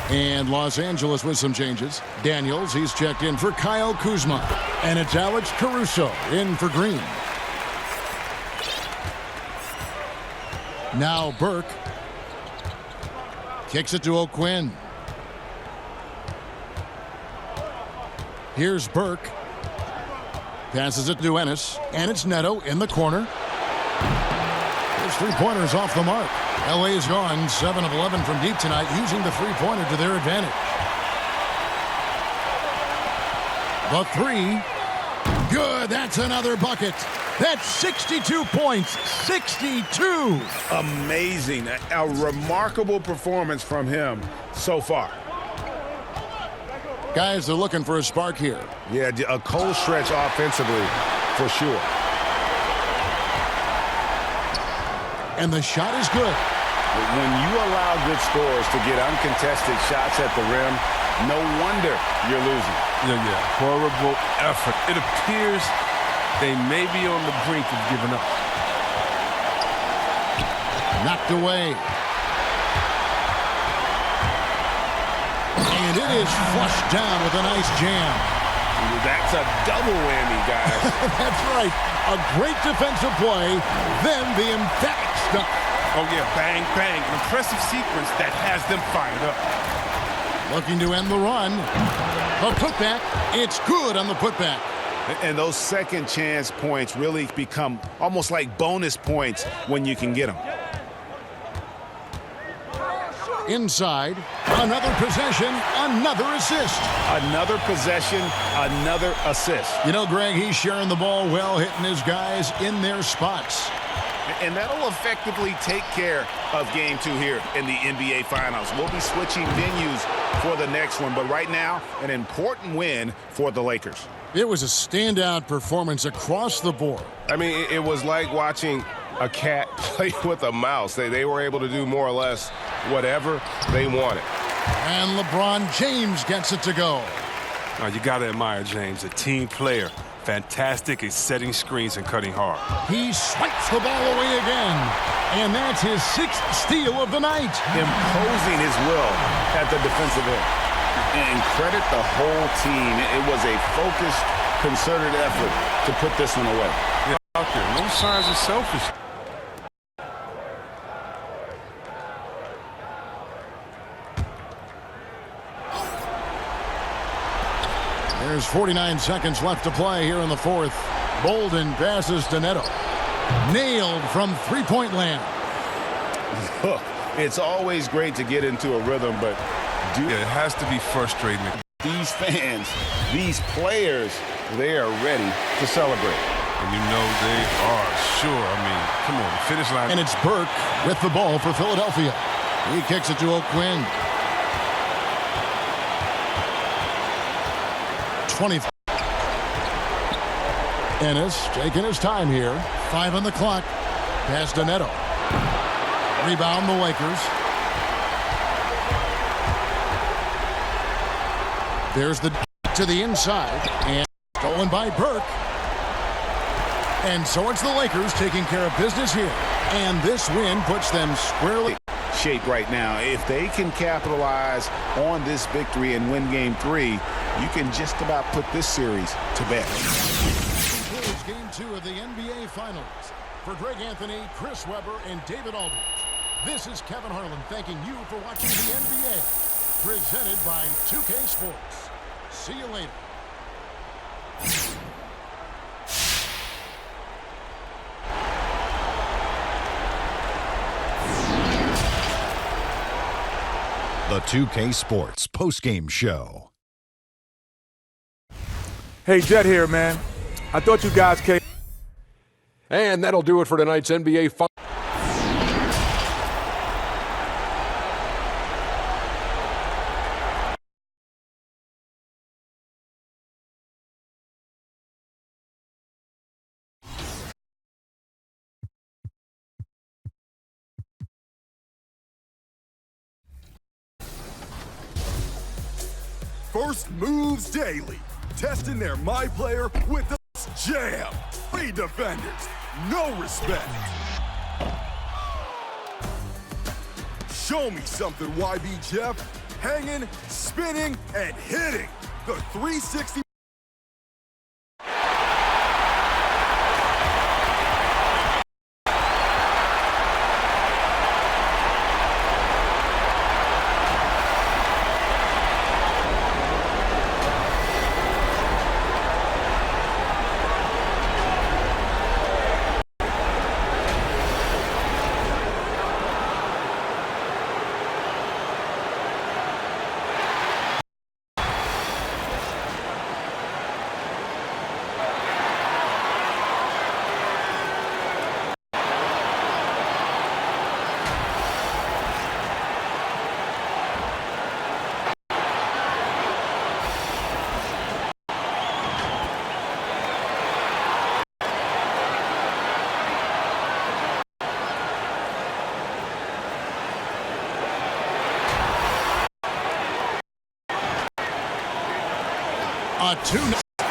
And Los Angeles with some changes. Daniels, he's checked in for Kyle Kuzma. And it's Alex Caruso in for Green. Now Burke. Kicks it to O'Quinn. Here's Burke. Passes it to Ennis. And it's Neto in the corner. His three-pointers off the mark. LA has gone 7 of 11 from deep tonight, using the three-pointer to their advantage. The 3. Good. That's another bucket. That's 62 points. 62. Amazing. A remarkable performance from him so far. Guys, they're looking for a spark here. Yeah, a cold stretch offensively for sure. And the shot is good. When you allow good scores to get uncontested shots at the rim, no wonder you're losing. Yeah. Horrible effort. It appears they may be on the brink of giving up. Knocked away. And it is flushed down with a nice jam. That's a double whammy, guys. That's right. A great defensive play, then the emphatic stuff. Oh, yeah, bang, bang. An impressive sequence that has them fired up. Looking to end the run. A putback. It's good on the putback. And those second chance points really become almost like bonus points when you can get them. Inside, another possession, another assist. Another possession, another assist. You know, Greg, he's sharing the ball well, hitting his guys in their spots. And that'll effectively take care of Game 2 here in the NBA Finals. We'll be switching venues for the next one, but right now, an important win for the Lakers. It was a standout performance across the board. I mean, it was like watching a cat play with a mouse. They were able to do more or less whatever they wanted. And LeBron James gets it to go. Now, you got to admire James, a team player. Fantastic at setting screens and cutting hard. He swipes the ball away again. And that's his 6th steal of the night. Imposing his will at the defensive end. And credit the whole team. It was a focused, concerted effort to put this one away. Yeah, out there, no signs of selfish. There's 49 seconds left to play here in the fourth. Bolden passes to Neto. Nailed from three-point land. Look, it's always great to get into a rhythm, but it has to be frustrating. These fans, these players, they are ready to celebrate. And you know they are, sure. I mean, come on, the finish line. And it's Burke with the ball for Philadelphia. He kicks it to O'Quinn. 20. Ennis taking his time here. 5 on the clock. Pass to Neto. Rebound the Lakers. There's the to the inside. And stolen by Burke. And so it's the Lakers taking care of business here. And this win puts them squarely shape right now. If they can capitalize on this victory and win Game 3, you can just about put this series to bed. Concludes Game 2 of the NBA Finals. For Greg Anthony, Chris Webber, and David Aldridge, this is Kevin Harlan thanking you for watching the NBA, presented by 2K Sports. See you later. The 2K Sports postgame show. Hey, Jet here, man. I thought you guys came. And that'll do it for tonight's NBA Finals. First Moves Daily, testing their My Player with the jam. 3 defenders, no respect. Show me something, YB Jeff. Hanging, spinning, and hitting. The 360.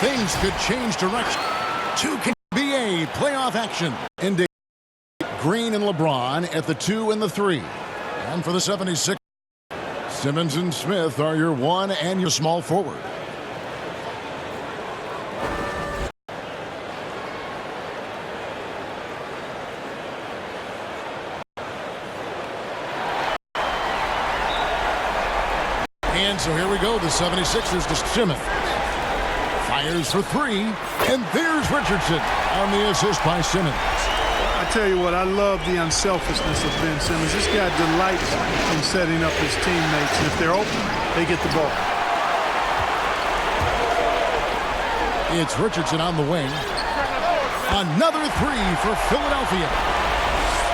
Things could change direction. 2K NBA playoff action. Indeed. Green and LeBron at the 2 and the 3. And for the 76, Simmons and Smith are your 1 and your small forward. And so here we go. The 76ers to Simmons. Fires for 3, and there's Richardson on the assist by Simmons. I tell you what, I love the unselfishness of Ben Simmons. This guy delights in setting up his teammates, and if they're open, they get the ball. It's Richardson on the wing. Another 3 for Philadelphia.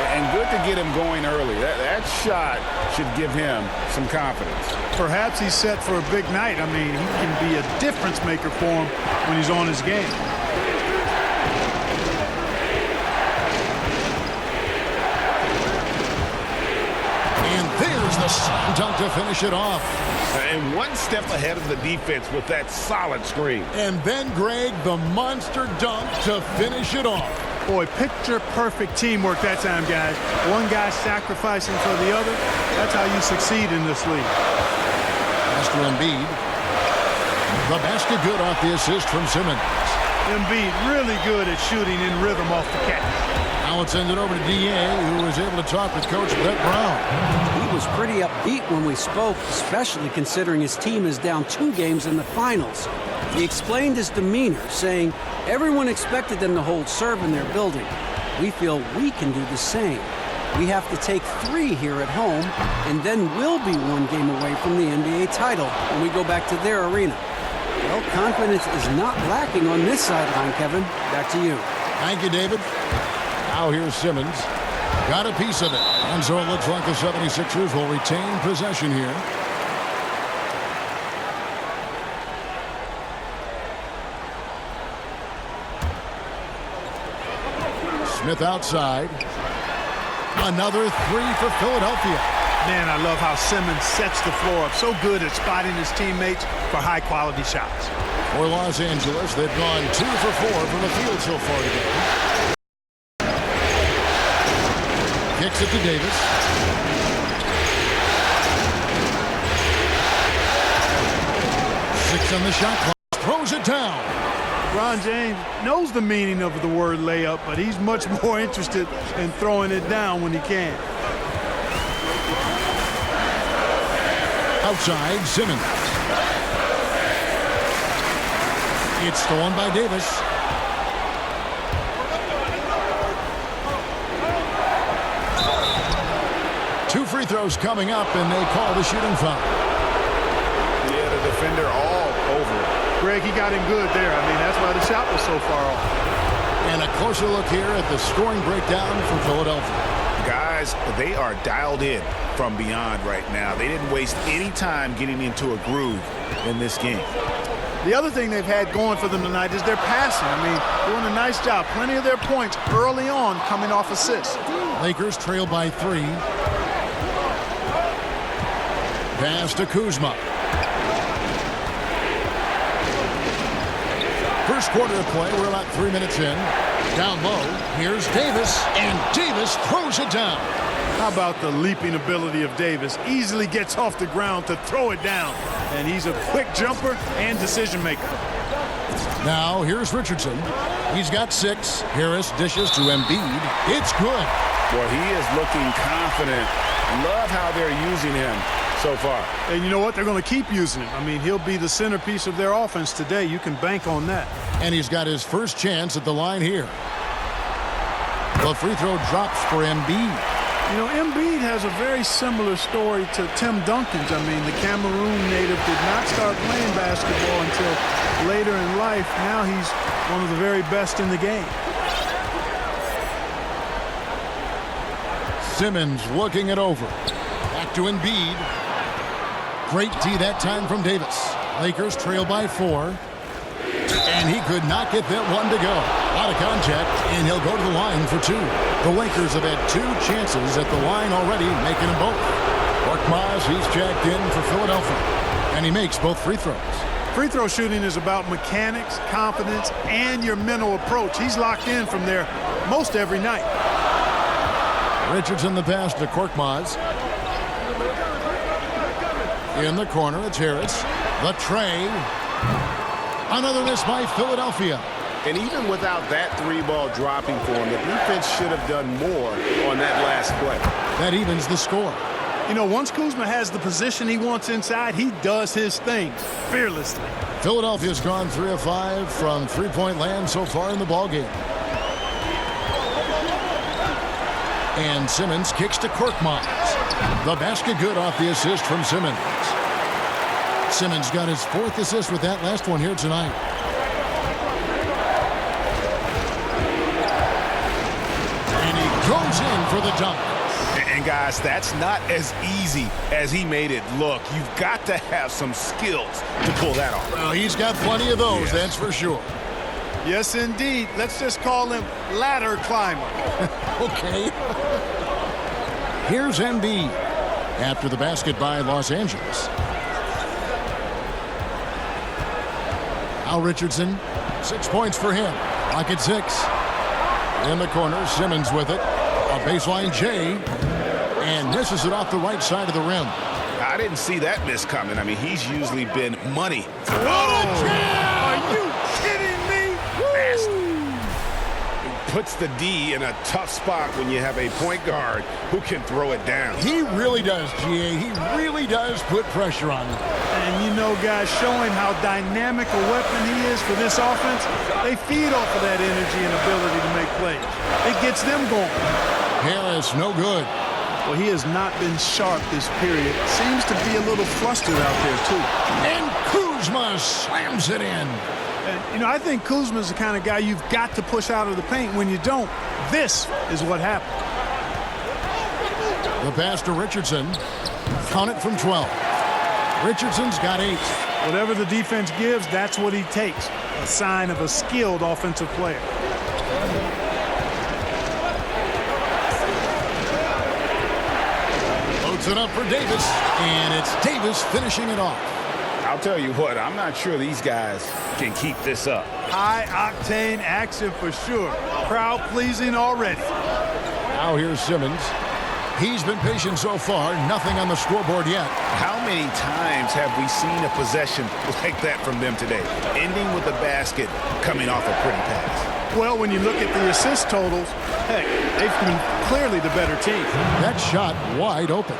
And good to get him going early. That shot should give him some confidence. Perhaps he's set for a big night. I mean, he can be a difference maker for him when he's on his game. And there's the slam dunk to finish it off. And one step ahead of the defense with that solid screen. And then, Greg, the monster dunk to finish it off. Boy, picture-perfect teamwork that time, guys. One guy sacrificing for the other. That's how you succeed in this league. Pass to Embiid. The basket good off the assist from Simmons. Embiid really good at shooting in rhythm off the catch. Now it's send it over to D.A., who was able to talk with Coach Brett Brown. He was pretty upbeat when we spoke, especially considering his team is down 2 games in the finals. He explained his demeanor, saying, everyone expected them to hold serve in their building. We feel we can do the same. We have to take 3 here at home, and then we'll be 1 game away from the NBA title when we go back to their arena. Well, confidence is not lacking on this sideline, Kevin. Back to you. Thank you, David. Now here's Simmons. Got a piece of it. And so it looks like the 76ers will retain possession here. Smith outside. Another 3 for Philadelphia. Man, I love how Simmons sets the floor up. So good at spotting his teammates for high-quality shots. For Los Angeles, they've gone 2 for 4 from the field so far today. Kicks it to Davis. 6 on the shot clock. Throws it down. LeBron James knows the meaning of the word layup, but he's much more interested in throwing it down when he can. Outside, Simmons. It's stolen by Davis. Two free throws coming up, and they call the shooting foul. Yeah, the defender all over it. Greg, he got him good there. I mean, that's why the shot was so far off. And a closer look here at the scoring breakdown for Philadelphia. Guys, they are dialed in from beyond right now. They didn't waste any time getting into a groove in this game. The other thing they've had going for them tonight is their passing. I mean, doing a nice job. Plenty of their points early on coming off assists. Lakers trail by 3. Pass to Kuzma. First quarter of play, we're about 3 minutes in. Down low, here's Davis, and Davis throws it down. How about the leaping ability of Davis? Easily gets off the ground to throw it down. And he's a quick jumper and decision maker. Now, here's Richardson. He's got 6. Harris dishes to Embiid. It's good. Well, he is looking confident. Love how they're using him so far. And you know what? They're going to keep using him. I mean, he'll be the centerpiece of their offense today. You can bank on that. And he's got his first chance at the line here. The free throw drops for Embiid. You know, Embiid has a very similar story to Tim Duncan's. I mean, the Cameroon native did not start playing basketball until later in life. Now he's one of the very best in the game. Simmons looking it over. Back to Embiid. Great D that time from Davis. Lakers trail by 4. And he could not get that one to go. A lot of contact, and he'll go to the line for 2. The Lakers have had 2 chances at the line already, making them both. Korkmaz, he's jacked in for Philadelphia, and he makes both free throws. Free throw shooting is about mechanics, confidence, and your mental approach. He's locked in from there most every night. Richardson the pass to Korkmaz. In the corner, it's Harris. The tray. Another miss by Philadelphia. And even without that 3-ball dropping for him, the defense should have done more on that last play. That evens the score. You know, once Kuzma has the position he wants inside, he does his thing fearlessly. Philadelphia's gone 3 of 5 from three-point land so far in the ballgame. And Simmons kicks to Korkmaz. The basket good off the assist from Simmons. Simmons got his 4th assist with that last one here tonight. And he goes in for the dunk. And guys, that's not as easy as he made it look. You've got to have some skills to pull that off. Well, he's got plenty of those, that's for sure. Yes, indeed. Let's just call him ladder climber. Okay. Here's Embiid after the basket by Los Angeles. Al Richardson, 6 points for him. Pocket 6. In the corner, Simmons with it. A baseline J. And misses it off the right side of the rim. I didn't see that miss coming. I mean, he's usually been money. Are you kidding me? Puts the D in a tough spot when you have a point guard who can throw it down. He really does, GA. He really does put pressure on him. And you know, guys, showing how dynamic a weapon he is for this offense, they feed off of that energy and ability to make plays. It gets them going. Harris, no good. Well, he has not been sharp this period. Seems to be a little flustered out there, too. And Kuzma slams it in. And, you know, I think Kuzma's the kind of guy you've got to push out of the paint. When you don't, this is what happens. The pass to Richardson. Count it from 12. Richardson's got 8. Whatever the defense gives, that's what he takes. A sign of a skilled offensive player. Loads it up for Davis, and it's Davis finishing it off. I'll tell you what, I'm not sure these guys can keep this up. High-octane action for sure. Crowd-pleasing already. Now here's Simmons. He's been patient so far. Nothing on the scoreboard yet. How many times have we seen a possession like that from them today? Ending with a basket, coming off a pretty pass. Well, when you look at the assist totals, heck, they've been clearly the better team. That shot wide open.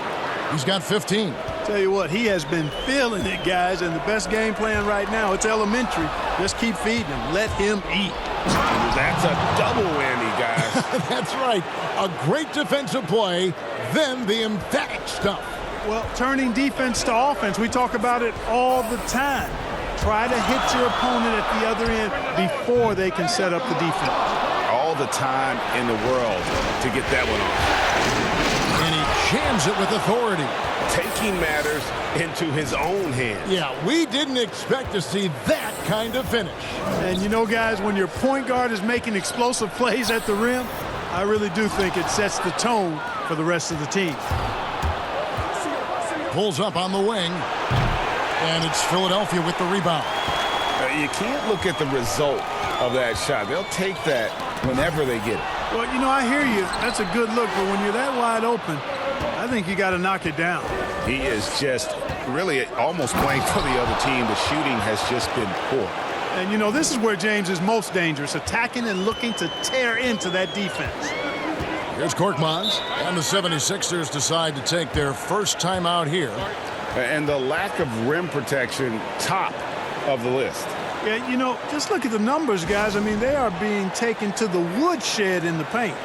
He's got 15. Tell you what, he has been feeling it, guys, and the best game plan right now, it's elementary. Just keep feeding him. Let him eat. That's a double whammy, guys. That's right. A great defensive play, then the emphatic stuff. Well, turning defense to offense, we talk about it all the time. Try to hit your opponent at the other end before they can set up the defense. All the time in the world to get that one off. And he jams it with authority. Taking matters into his own hands. Yeah, we didn't expect to see that kind of finish. And you know, guys, when your point guard is making explosive plays at the rim, I really do think it sets the tone for the rest of the team. Pulls up on the wing, and it's Philadelphia with the rebound. You can't look at the result of that shot. They'll take that whenever they get it. Well, you know, I hear you. That's a good look, but when you're that wide open, I think you got to knock it down. He is just really almost playing for the other team. The shooting has just been poor. And, you know, this is where James is most dangerous, attacking and looking to tear into that defense. Here's Korkmaz, and the 76ers decide to take their first time out here. And the lack of rim protection, top of the list. Yeah, you know, just look at the numbers, guys. I mean, they are being taken to the woodshed in the paint.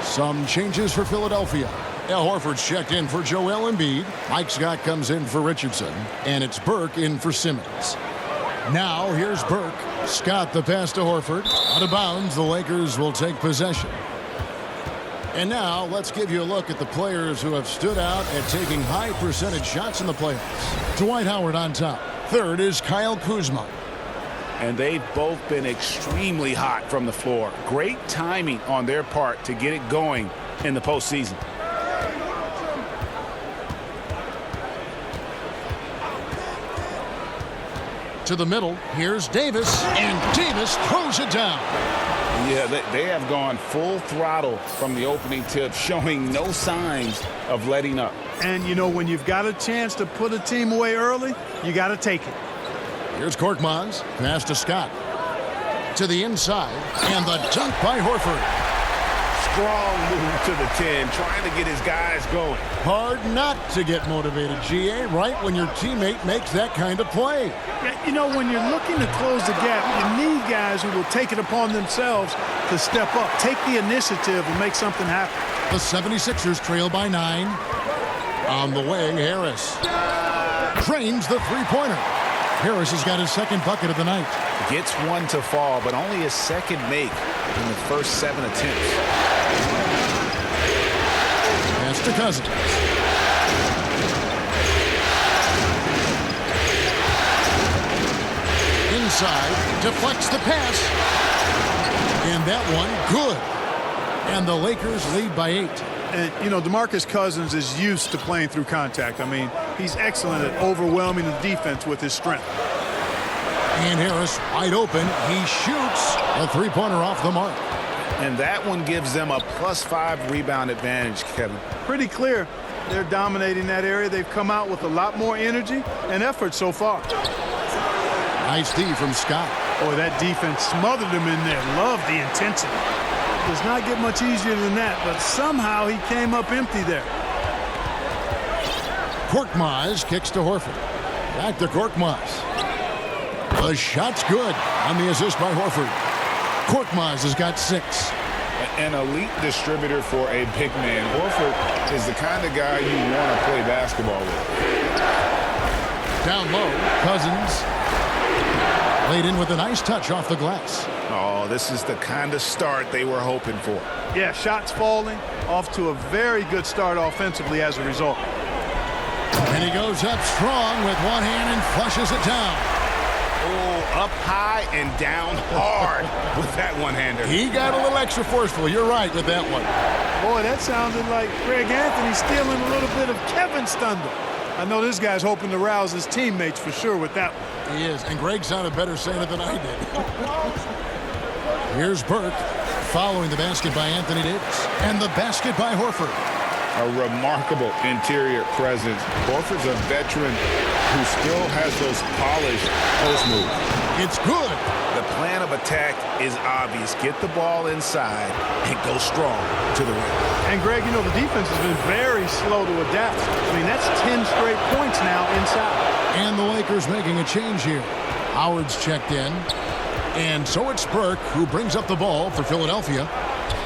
Some changes for Philadelphia. Al Horford's checked in for Joel Embiid. Mike Scott comes in for Richardson. And it's Burke in for Simmons. Now here's Burke. Scott the pass to Horford. Out of bounds, the Lakers will take possession. And now let's give you a look at the players who have stood out at taking high percentage shots in the playoffs. Dwight Howard on top. Third is Kyle Kuzma. And they've both been extremely hot from the floor. Great timing on their part to get it going in the postseason. To the middle, here's Davis, and Davis throws it down. Yeah, they have gone full throttle from the opening tip, showing no signs of letting up. And, you know, when you've got a chance to put a team away early, you got to take it. Here's Korkmaz, pass to Scott. To the inside, and the dunk by Horford. Strong move to the 10, trying to get his guys going. Hard not to get motivated, GA, right when your teammate makes that kind of play. Yeah, you know, when you're looking to close the gap, you need guys who will take it upon themselves to step up, take the initiative, and make something happen. The 76ers trail by 9. On the way, Harris drains the three-pointer. Harris has got his second bucket of the night. Gets one to fall, but only his second make in the first 7 attempts. Pass to Cousins. Inside, deflects the pass. And that one, good. And the Lakers lead by 8. And, you know, DeMarcus Cousins is used to playing through contact. I mean, he's excellent at overwhelming the defense with his strength. And Harris wide open. He shoots a three-pointer off the mark. And that one gives them a +5 rebound advantage, Kevin. Pretty clear. They're dominating that area. They've come out with a lot more energy and effort so far. Nice D from Scott. Boy, that defense smothered him in there. Love the intensity. Does not get much easier than that, but somehow he came up empty there. Korkmaz kicks to Horford. Back to Korkmaz. The shot's good on the assist by Horford. Korkmaz has got 6. An elite distributor for a big man. Horford is the kind of guy you want to play basketball with. Down low, Cousins. Laid in with a nice touch off the glass. Oh, this is the kind of start they were hoping for. Yeah, shots falling, off to a very good start offensively as a result. And he goes up strong with one hand and flushes it down. Oh, up high and down hard with that one-hander. He got a little extra forceful. You're right with that one. Boy, that sounded like Greg Anthony stealing a little bit of Kevin's thunder. I know this guy's hoping to rouse his teammates for sure with that one. He is, and Greg sounded better saying it than I did. Here's Burke. following the basket by Anthony Davis. And the basket by Horford. A remarkable interior presence. Horford's a veteran who still has those polished post moves. It's good. The plan of attack is obvious. Get the ball inside and go strong to the rim. And, Greg, you know, the defense has been very slow to adapt. I mean, that's 10 straight points now inside. And the Lakers making a change here. Howard's checked in. And so it's Burke who brings up the ball for Philadelphia.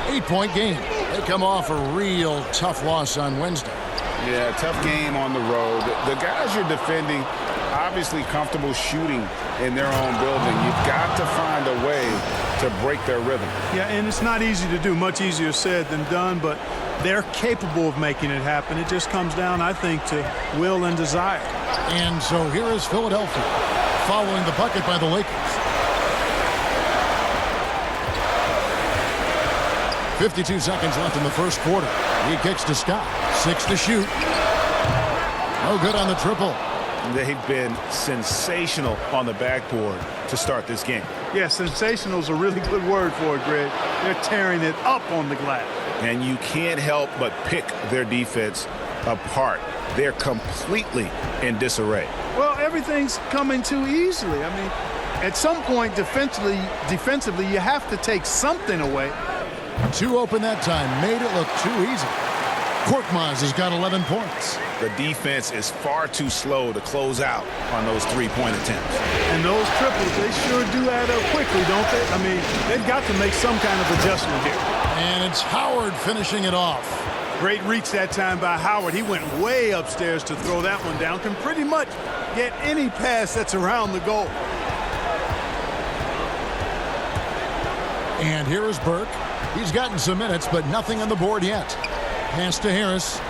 8-point game. They come off a real tough loss on Wednesday. Yeah, tough game on the road. The guys you're defending, obviously comfortable shooting in their own building. You've got to find a way to break their rhythm. Yeah, and it's not easy to do. Much easier said than done, but they're capable of making it happen. It just comes down, I think, to will and desire. And so here is Philadelphia following the bucket by the Lakers. 52 seconds left in the first quarter. He kicks to Scott. 6 to shoot. No good on the triple. They've been sensational on the backboard to start this game. Yeah, sensational is a really good word for it, Greg. They're tearing it up on the glass. And you can't help but pick their defense apart. They're completely in disarray. Well, everything's coming too easily. I mean, at some point defensively, you have to take something away. 2 open that time. Made it look too easy. Korkmaz has got 11 points. The defense is far too slow to close out on those three-point attempts. And those triples, they sure do add up quickly, don't they? I mean, they've got to make some kind of adjustment here. And it's Howard finishing it off. Great reach that time by Howard. He went way upstairs to throw that one down. Can pretty much get any pass that's around the goal. And here is Burke. He's gotten some minutes, but nothing on the board yet. Pass to Harris.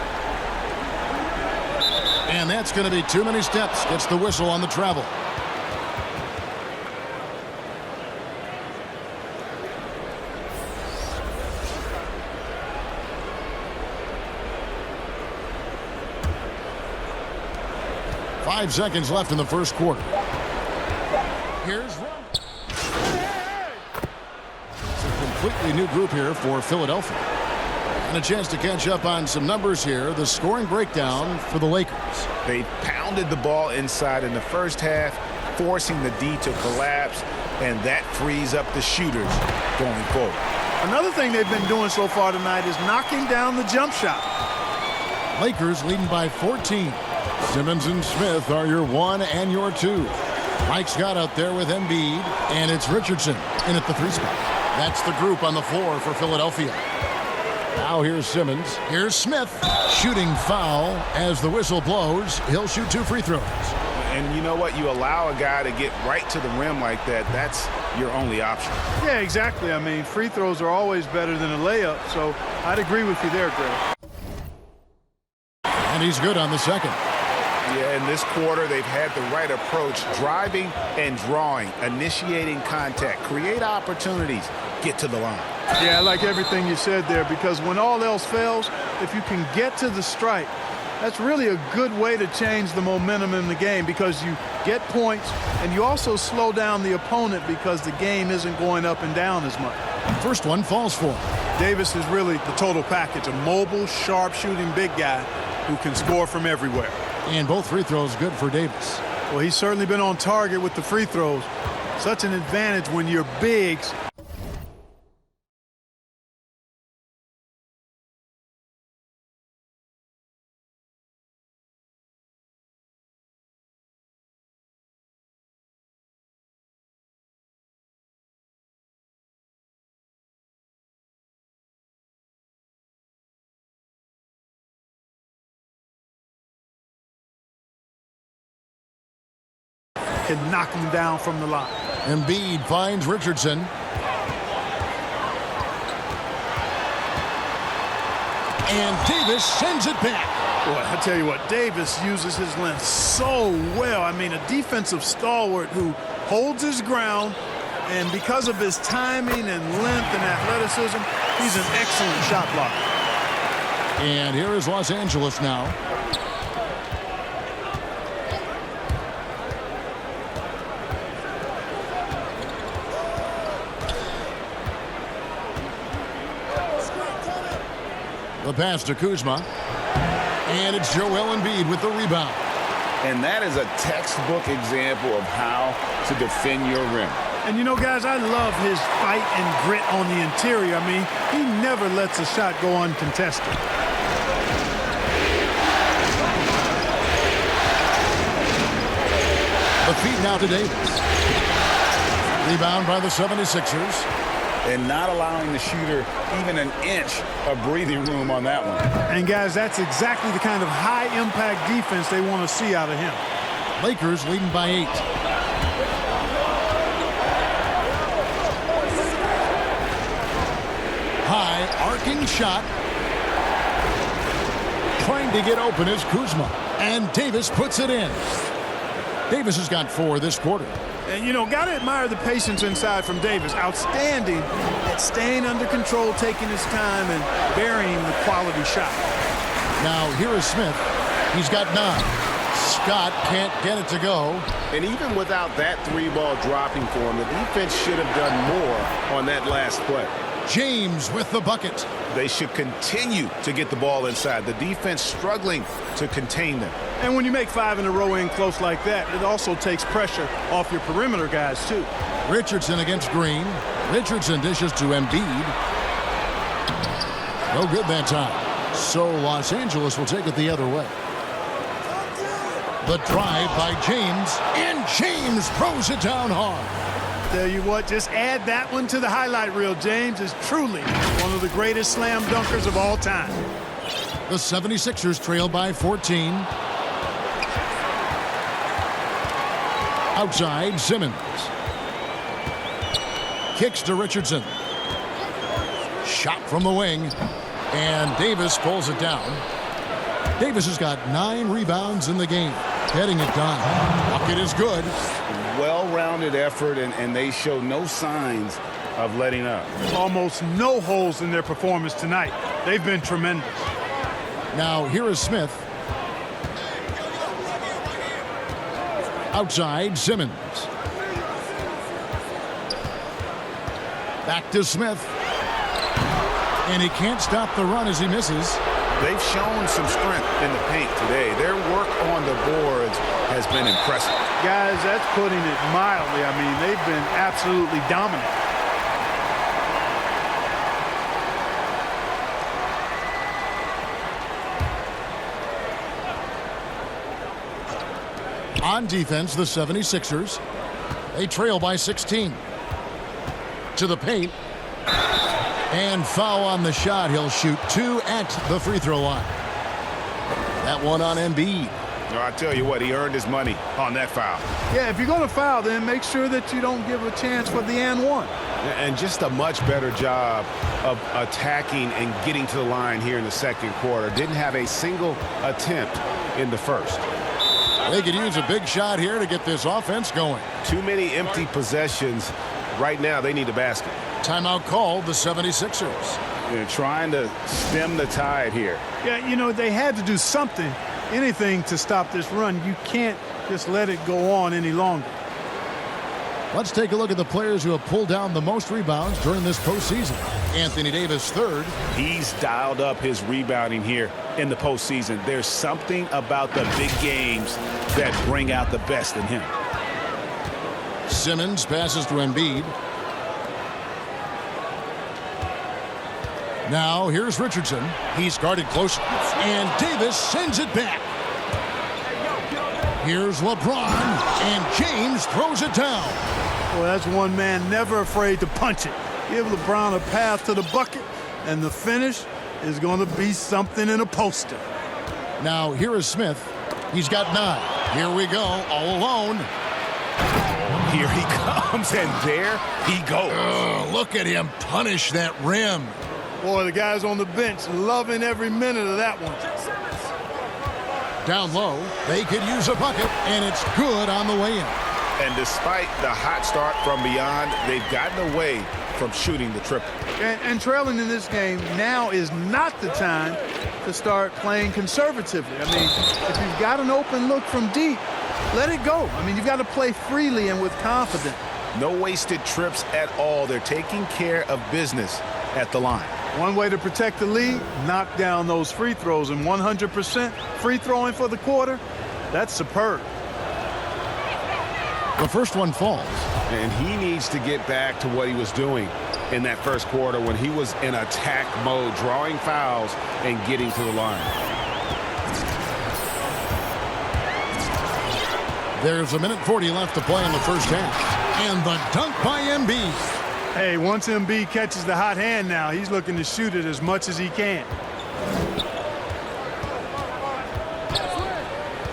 And that's going to be too many steps. Gets the whistle on the travel. Five seconds left in the first quarter. Here's Ron. Completely new group here for Philadelphia. And a chance to catch up on some numbers here. The scoring breakdown for the Lakers. They pounded the ball inside in the first half, forcing the D to collapse, and that frees up the shooters going forward. Another thing they've been doing so far tonight is knocking down the jump shot. Lakers leading by 14. Simmons and Smith are your 1 and your 2. Mike Scott out there with Embiid, and it's Richardson in at the 3 spot. That's the group on the floor for Philadelphia. Now here's Simmons. Here's Smith. Shooting foul as the whistle blows. He'll shoot 2 free throws. And you know what? You allow a guy to get right to the rim like that. That's your only option. Yeah, exactly. I mean, free throws are always better than a layup, so I'd agree with you there, Greg. And he's good on the second. Yeah, in this quarter, they've had the right approach, driving and drawing, initiating contact, create opportunities, get to the line. Yeah, I like everything you said there, because when all else fails, if you can get to the stripe, that's really a good way to change the momentum in the game, because you get points and you also slow down the opponent because the game isn't going up and down as much. First one falls for him. Davis is really the total package, a mobile, sharp-shooting big guy who can score from everywhere. And both free throws good for Davis. Well, he's certainly been on target with the free throws. Such an advantage when you're bigs. Can knock him down from the line. Embiid finds Richardson. And Davis sends it back. Boy, I tell you what, Davis uses his length so well. I mean, a defensive stalwart who holds his ground, and because of his timing and length and athleticism, he's an excellent shot blocker. And here is Los Angeles now. The pass to Kuzma. And it's Joel Embiid with the rebound. And that is a textbook example of how to defend your rim. And you know, guys, I love his fight and grit on the interior. I mean, he never lets a shot go uncontested. The feed now to Davis. Rebound by the 76ers. And not allowing the shooter even an inch of breathing room on that one. And, guys, that's exactly the kind of high-impact defense they want to see out of him. Lakers leading by 8. High arcing shot. Trying to get open is Kuzma. And Davis puts it in. Davis has got 4 this quarter. And, you know, got to admire the patience inside from Davis. Outstanding at staying under control, taking his time, and burying the quality shot. Now, here is Smith. He's got 9. Scott can't get it to go. And even without that 3-ball dropping for him, the defense should have done more on that last play. James with the bucket. They should continue to get the ball inside. The defense struggling to contain them. And when you make 5 in a row in close like that, it also takes pressure off your perimeter guys, too. Richardson against Green. Richardson dishes to Embiid. No good that time. So Los Angeles will take it the other way. The drive by James, and James throws it down hard. Tell you what, just add that one to the highlight reel. James is truly one of the greatest slam dunkers of all time. The 76ers trail by 14. Outside, Simmons. Kicks to Richardson. Shot from the wing. And Davis pulls it down. Davis has got 9 rebounds in the game. Getting it done. Bucket is good. Well-rounded effort, and they show no signs of letting up. Almost no holes in their performance tonight. They've been tremendous. Now, here is Smith. Outside, Simmons. Back to Smith. And he can't stop the run as he misses. They've shown some strength in the paint today. Their work on the boards has been impressive. Guys, that's putting it mildly. I mean, they've been absolutely dominant. On defense, the 76ers. They trail by 16. To the paint. And foul on the shot. He'll shoot 2 at the free throw line. That one on Embiid. I tell you what, he earned his money on that foul. Yeah, if you're going to foul, then make sure that you don't give a chance for the and one. And just a much better job of attacking and getting to the line here in the second quarter. Didn't have a single attempt in the first. They could use a big shot here to get this offense going. Too many empty possessions. Right now, they need a basket. Timeout called, the 76ers. They're trying to stem the tide here. Yeah, you know, they had to do something, anything to stop this run. You can't just let it go on any longer. Let's take a look at the players who have pulled down the most rebounds during this postseason. Anthony Davis, 3rd. He's dialed up his rebounding here in the postseason. There's something about the big games that bring out the best in him. Simmons passes to Embiid. Now here's Richardson. He's guarded close, and Davis sends it back. Here's LeBron, and James throws it down. Well, that's one man never afraid to punch it. Give LeBron a path to the bucket, and the finish is going to be something in a poster. Now here is Smith. He's got 9. Here we go, all alone. Here he comes, and there he goes. Look at him punish that rim. Boy, the guys on the bench loving every minute of that one. Down low, they could use a bucket, and it's good on the way in. And despite the hot start from beyond, they've gotten away from shooting the triple. And trailing in this game, now is not the time to start playing conservatively. I mean, if you've got an open look from deep, let it go. I mean, you've got to play freely and with confidence. No wasted trips at all. They're taking care of business at the line. One way to protect the lead, knock down those free throws, and 100% free throwing for the quarter, that's superb. The first one falls. And he needs to get back to what he was doing in that first quarter when he was in attack mode, drawing fouls and getting to the line. There's 1:40 left to play in the first half. And the dunk by Embiid. Hey, once Embiid catches the hot hand now, he's looking to shoot it as much as he can.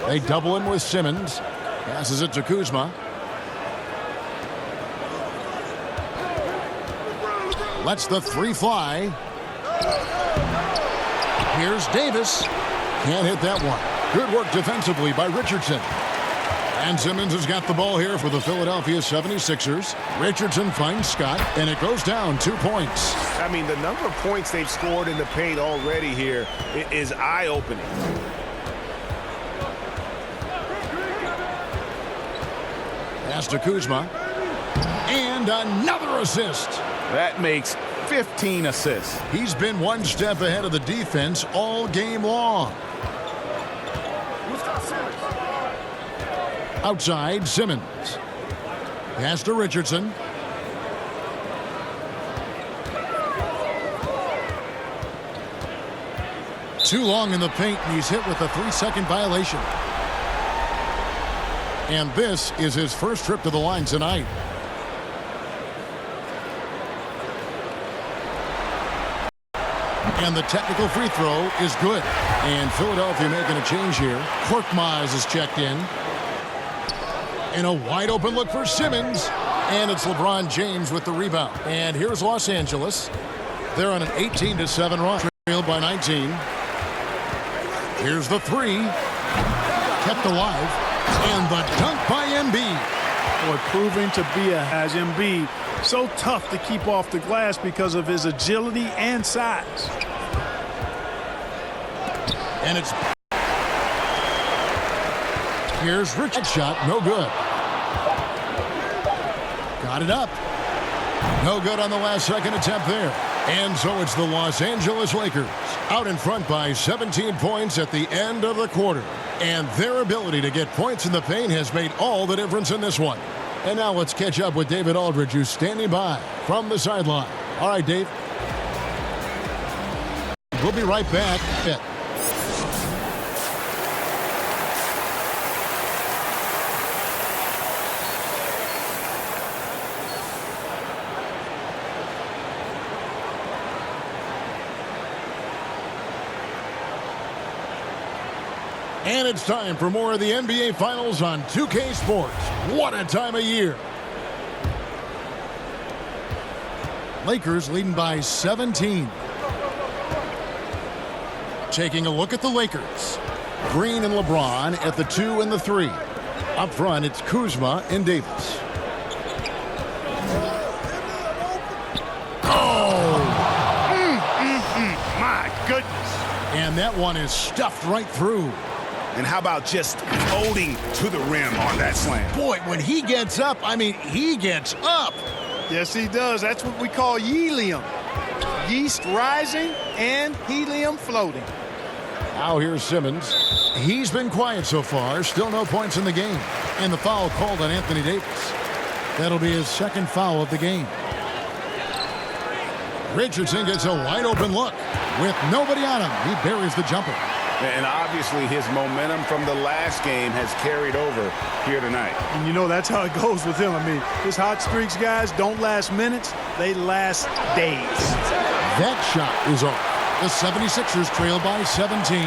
They double him with Simmons. Passes it to Kuzma. Lets the three fly. Here's Davis. Can't hit that one. Good work defensively by Richardson. And Simmons has got the ball here for the Philadelphia 76ers. Richardson finds Scott, and it goes down 2 points. I mean, the number of points they've scored in the paint already here is eye-opening. Pass to Kuzma. And another assist. That makes 15 assists. He's been one step ahead of the defense all game long. Outside, Simmons. Pass to Richardson. Too long in the paint, and he's hit with a 3-second violation. And this is his first trip to the line tonight. And the technical free throw is good. And Philadelphia making a change here. Korkmaz is checked in. And a wide open look for Simmons. And it's LeBron James with the rebound. And here's Los Angeles. They're on an 18-7 run. Trailed by 19. Here's the three. Kept alive. And the dunk by Embiid. Boy, proving to be as Embiid. So tough to keep off the glass because of his agility and size. And it's... Here's Richard's shot, no good. Got it up. No good on the last second attempt there. And so it's the Los Angeles Lakers out in front by 17 points at the end of the quarter. And their ability to get points in the paint has made all the difference in this one. And now let's catch up with David Aldridge, who's standing by from the sideline. All right, Dave. We'll be right back. And it's time for more of the NBA Finals on 2K Sports. What a time of year. Lakers leading by 17. Taking a look at the Lakers. Green and LeBron at the 2 and the 3. Up front, it's Kuzma and Davis. Oh! My goodness. And that one is stuffed right through. And how about just floating to the rim on that slam? Boy, when he gets up, I mean, he gets up. Yes, he does. That's what we call helium. Yeast rising and helium floating. Now here's Simmons. He's been quiet so far. Still no points in the game. And the foul called on Anthony Davis. That'll be his second foul of the game. Richardson gets a wide open look. With nobody on him, he buries the jumper. And obviously his momentum from the last game has carried over here tonight. And you know that's how it goes with him. I mean, his hot streaks, guys, don't last minutes. They last days. That shot is off. The 76ers trail by 17.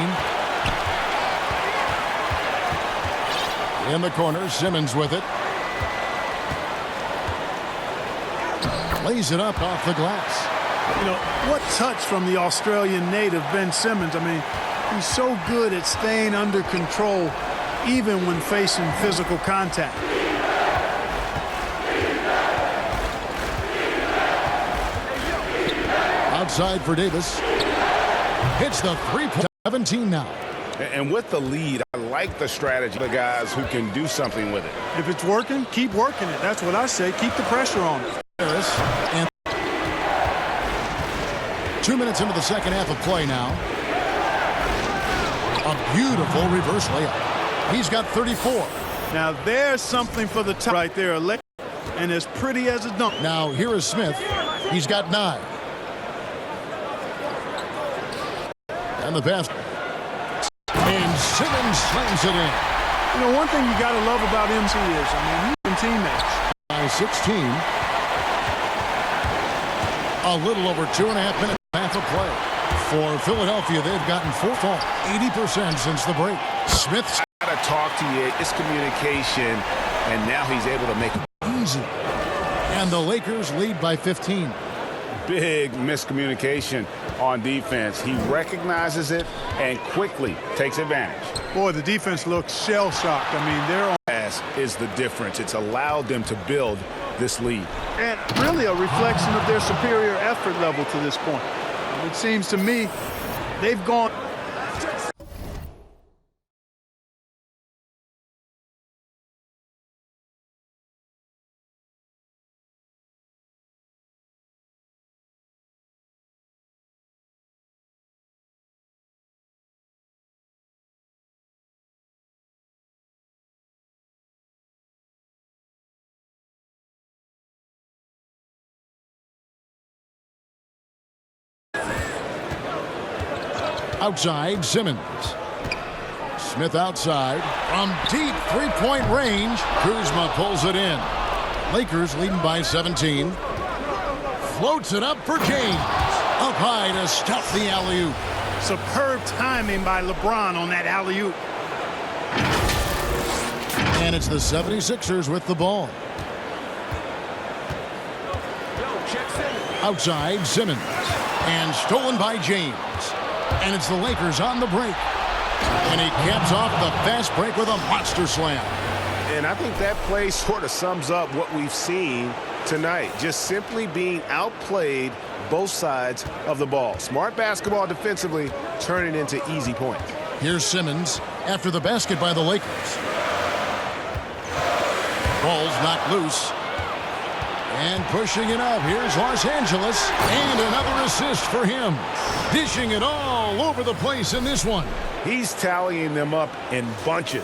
In the corner, Simmons with it. Lays it up off the glass. You know, what touch from the Australian native, Ben Simmons. I mean, he's so good at staying under control even when facing physical contact. Outside for Davis. Hits the 3-17 now. And with the lead, I like the strategy of the guys who can do something with it. If it's working, keep working it. That's what I say. Keep the pressure on it. Harris and 2 minutes into the second half of play now. A beautiful reverse layup. He's got 34. Now there's something for the top right there. And as pretty as a dunk. Now here is Smith. He's got 9. And the basket. And Simmons slams it in. You know, one thing you got to love about MC is, he's been teammates. By 16. A little over 2.5 minutes half of play. For Philadelphia, they've gotten 4 falls, 80% since the break. Smith's got to talk to you. It's communication, and now he's able to make it easy. And the Lakers lead by 15. Big miscommunication on defense. He recognizes it and quickly takes advantage. Boy, the defense looks shell-shocked. Their pass is the difference. It's allowed them to build this lead. And really a reflection of their superior effort level to this point. It seems to me they've gone. Outside, Simmons. Smith outside. From deep three-point range, Kuzma pulls it in. Lakers leading by 17. Floats it up for James. Up high to stuff the alley-oop. Superb timing by LeBron on that alley-oop. And it's the 76ers with the ball. Outside, Simmons. And stolen by James. And it's the Lakers on the break. And he caps off the fast break with a monster slam. And I think that play sort of sums up what we've seen tonight. Just simply being outplayed both sides of the ball. Smart basketball defensively, turning into easy points. Here's Simmons after the basket by the Lakers. Ball's knocked loose. And pushing it up, here's Los Angeles, and another assist for him. Dishing it all over the place in this one. He's tallying them up in bunches.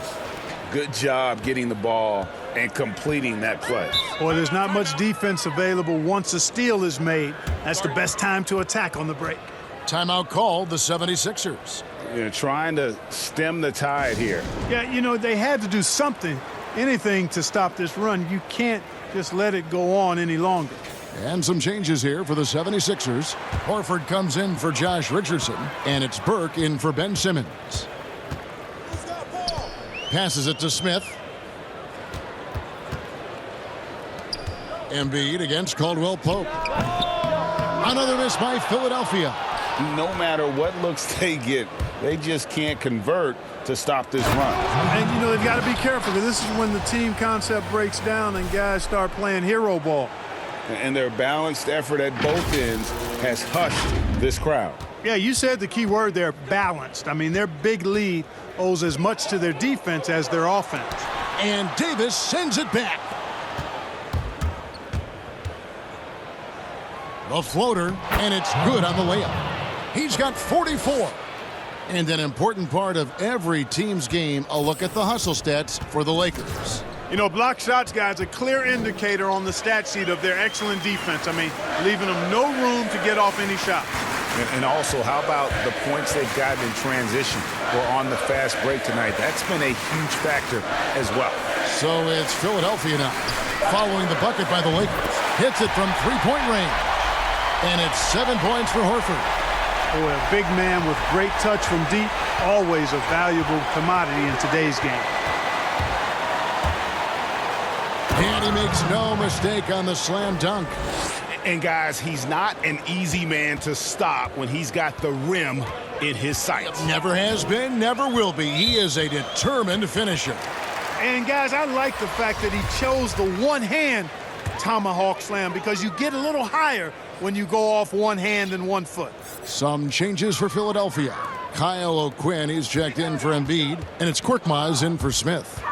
Good job getting the ball and completing that play. Boy, there's not much defense available once a steal is made. That's the best time to attack on the break. Timeout called, the 76ers. Trying to stem the tide here. Yeah, they had to do something, anything to stop this run. You can't just let it go on any longer. And some changes here for the 76ers. Horford comes in for Josh Richardson, and it's Burke in for Ben Simmons. Passes it to Smith. Embiid against Caldwell Pope. Another miss by Philadelphia. No matter what looks they get, they just can't convert to stop this run. And, they've got to be careful, because this is when the team concept breaks down and guys start playing hero ball. And their balanced effort at both ends has hushed this crowd. Yeah, you said the key word there, balanced. Their big lead owes as much to their defense as their offense. And Davis sends it back. The floater, and it's good on the layup. He's got 44. And an important part of every team's game, a look at the hustle stats for the Lakers. Block shots, guys, a clear indicator on the stat sheet of their excellent defense. Leaving them no room to get off any shot. And also, how about the points they've gotten in transition or on the fast break tonight? That's been a huge factor as well. So it's Philadelphia now, following the bucket by the Lakers. Hits it from three-point range. And it's 7 points for Horford. Boy, a big man with great touch from deep, always a valuable commodity in today's game. And he makes no mistake on the slam dunk. And guys, he's not an easy man to stop when he's got the rim in his sights. Never has been, never will be. He is a determined finisher. And guys, I like the fact that he chose the one-hand tomahawk slam, because you get a little higher when you go off one hand and 1 foot. Some changes for Philadelphia. Kyle O'Quinn, he's checked in for Embiid, and it's Korkmaz in for Smith.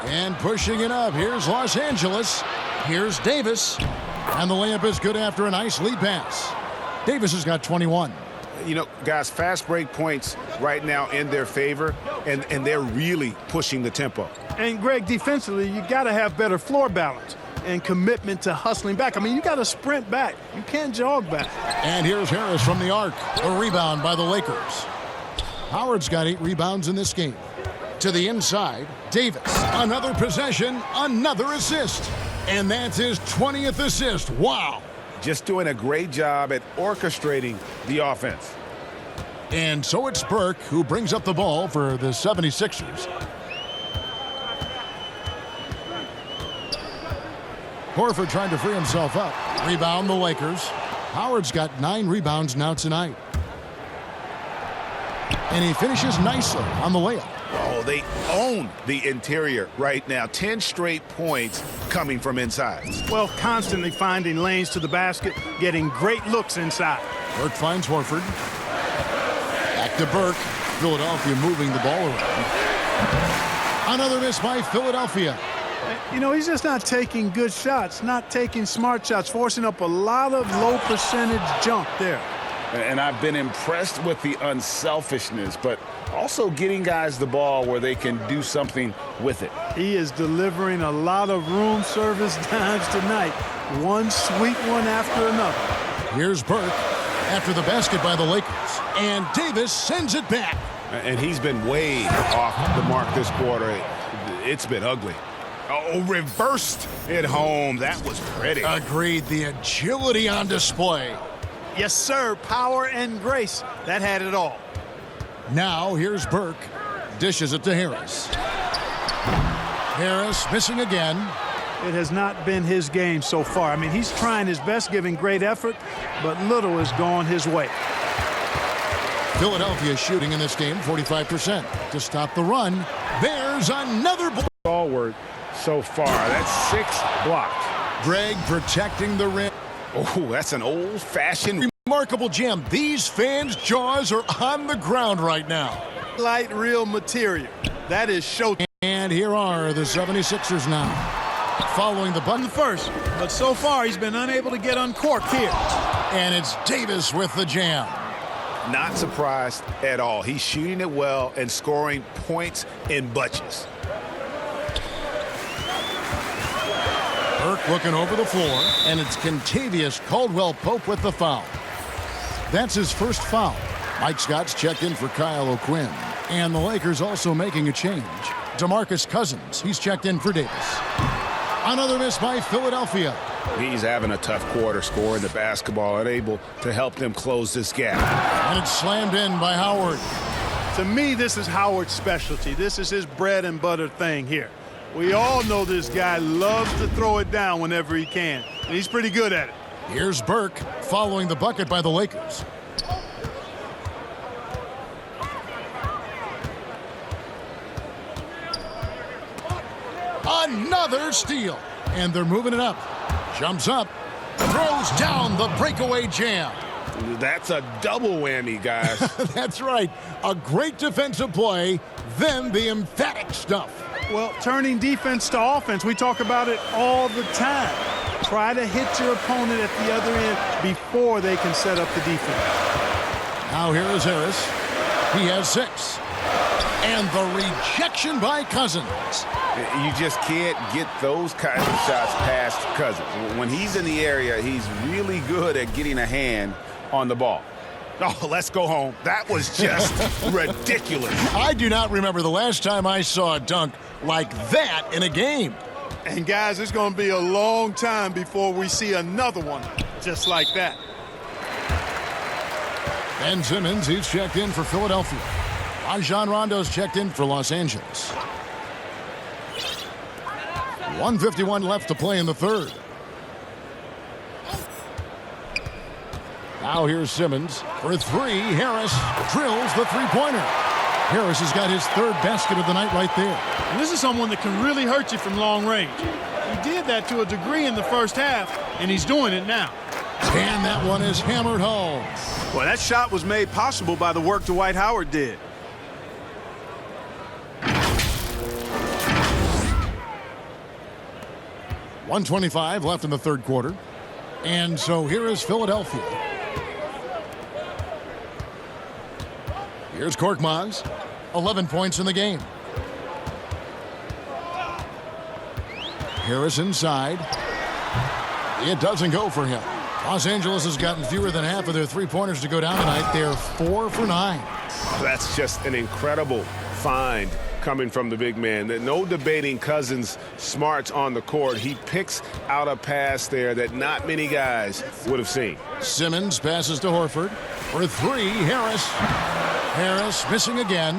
And pushing it up, here's Los Angeles. Here's Davis. And the layup is good after a nice lead pass. Davis has got 21. You know, guys, fast break points right now in their favor, and they're really pushing the tempo. And, Greg, defensively, you got to have better floor balance and commitment to hustling back. I mean, you got to sprint back. You can't jog back. And here's Harris from the arc. A rebound by the Lakers. Howard's got 8 rebounds in this game. To the inside, Davis. Another possession, another assist. And that's his 20th assist. Wow. Just doing a great job at orchestrating the offense. And so it's Burke who brings up the ball for the 76ers. Horford trying to free himself up. Rebound the Lakers. Howard's got 9 rebounds now tonight. And he finishes nicely on the layup. Oh, they own the interior right now. 10 straight points coming from inside. Well, constantly finding lanes to the basket, getting great looks inside. Burke finds Horford. Back to Burke. Philadelphia moving the ball around. Another miss by Philadelphia. You know, he's just not taking good shots, not taking smart shots, forcing up a lot of low percentage jump there. And I've been impressed with the unselfishness, but also getting guys the ball where they can do something with it. He is delivering a lot of room service dimes tonight. One sweet one after another. Here's Burke after the basket by the Lakers. And Davis sends it back. And he's been way off the mark this quarter. It's been ugly. Oh, reversed it home. That was pretty. Agreed. The agility on display. Yes, sir. Power and grace. That had it all. Now here's Burke. Dishes it to Harris. Harris missing again. It has not been his game so far. I mean, he's trying his best, giving great effort, but little has gone his way. Philadelphia shooting in this game 45%. To stop the run, there's another ball. Forward so far. That's 6 blocks. Greg protecting the rim. Oh, that's an old-fashioned. Remarkable jam. These fans' jaws are on the ground right now. Light real material. That is show. And here are the 76ers now. Following the button first, but so far he's been unable to get uncorked here. And it's Davis with the jam. Not surprised at all. He's shooting it well and scoring points in bunches. Burke looking over the floor, and it's Kentavious Caldwell-Pope with the foul. That's his first foul. Mike Scott's checked in for Kyle O'Quinn. And the Lakers also making a change. DeMarcus Cousins, he's checked in for Davis. Another miss by Philadelphia. He's having a tough quarter, scoring the basketball, unable to help them close this gap. And it's slammed in by Howard. To me, this is Howard's specialty. This is his bread and butter thing here. We all know this guy loves to throw it down whenever he can, and he's pretty good at it. Here's Burke following the bucket by the Lakers. Another steal, and they're moving it up. Jumps up, throws down the breakaway jam. That's a double whammy, guys. That's right. A great defensive play, then the emphatic stuff. Well, turning defense to offense, we talk about it all the time. Try to hit your opponent at the other end before they can set up the defense. Now here is Harris. He has 6. And the rejection by Cousins. You just can't get those kinds of shots past Cousins. When he's in the area, he's really good at getting a hand on the ball. Oh, let's go home. That was just ridiculous. I do not remember the last time I saw a dunk like that in a game. And, guys, it's going to be a long time before we see another one just like that. Ben Simmons, he's checked in for Philadelphia. Rajon Rondo's checked in for Los Angeles. 1:51 left to play in the third. Now here's Simmons for 3. Harris drills the three-pointer. Harris has got his 3rd basket of the night right there. And this is someone that can really hurt you from long range. He did that to a degree in the first half, and he's doing it now. And that one is hammered home. Well, that shot was made possible by the work Dwight Howard did. .125 left in the third quarter. And so here is Philadelphia. Here's Korkmaz. 11 points in the game. Harris inside. It doesn't go for him. Los Angeles has gotten fewer than half of their three-pointers to go down tonight. They're 4 for 9. That's just an incredible find coming from the big man. No debating Cousins' smarts on the court. He picks out a pass there that not many guys would have seen. Simmons passes to Horford. For three, Harris. Harris missing again.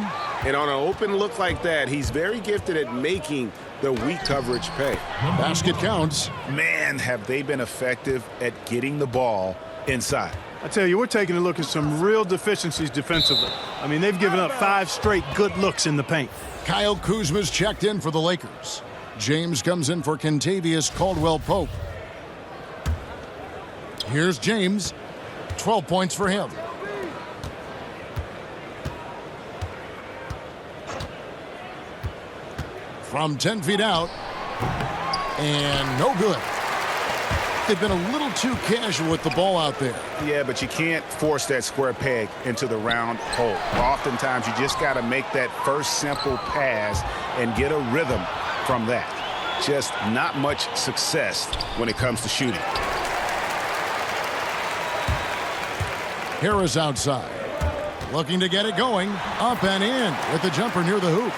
And on an open look like that, he's very gifted at making the weak coverage pay. Basket counts. Man, have they been effective at getting the ball inside. I tell you, we're taking a look at some real deficiencies defensively. I mean, they've given up 5 straight good looks in the paint. Kyle Kuzma's checked in for the Lakers. James comes in for Kentavious Caldwell-Pope. Here's James. 12 points for him. From 10 feet out. And no good. They've been a little too casual with the ball out there. Yeah, but you can't force that square peg into the round hole. Oftentimes, you just got to make that first simple pass and get a rhythm from that. Just not much success when it comes to shooting. Harris outside. Looking to get it going. Up and in with the jumper near the hoop.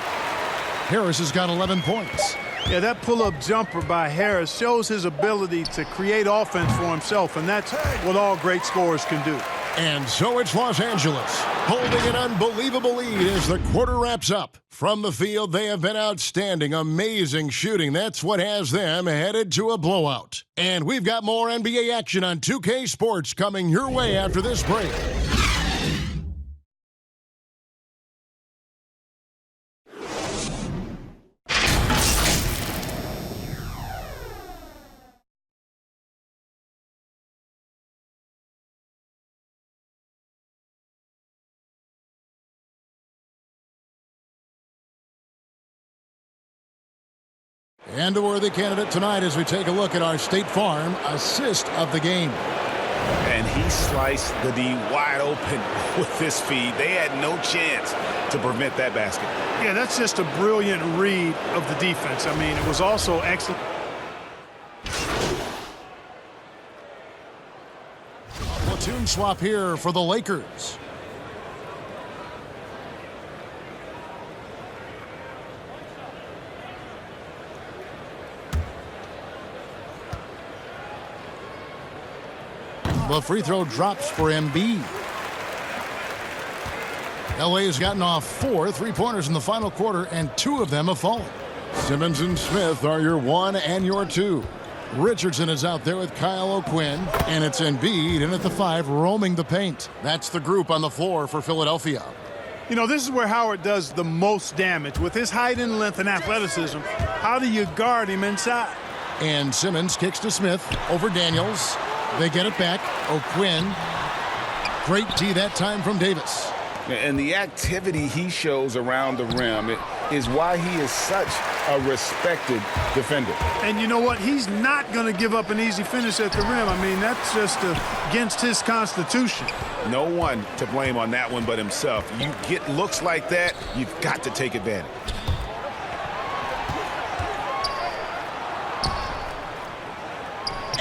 Harris has got 11 points. Yeah, that pull-up jumper by Harris shows his ability to create offense for himself, and that's what all great scorers can do. And so it's Los Angeles holding an unbelievable lead as the quarter wraps up. From the field, they have been outstanding, amazing shooting. That's what has them headed to a blowout. And we've got more NBA action on 2K Sports coming your way after this break. And a worthy candidate tonight as we take a look at our State Farm assist of the game. And he sliced the D wide open with this feed. They had no chance to prevent that basket. Yeah, that's just a brilliant read of the defense. I mean, it was also excellent. Platoon swap here for the Lakers. The free throw drops for Embiid. LA has gotten off 4 3-pointers in the final quarter, and 2 of them have fallen. Simmons and Smith are your 1 and your 2. Richardson is out there with Kyle O'Quinn, and it's Embiid in at the 5 roaming the paint. That's the group on the floor for Philadelphia. You know, this is where Howard does the most damage. With his height and length and athleticism, how do you guard him inside? And Simmons kicks to Smith over Daniels. They get it back. O'Quinn. Great D that time from Davis. And the activity he shows around the rim is why he is such a respected defender. And you know what? He's not going to give up an easy finish at the rim. I mean, that's just against his constitution. No one to blame on that one but himself. You get looks like that, you've got to take advantage.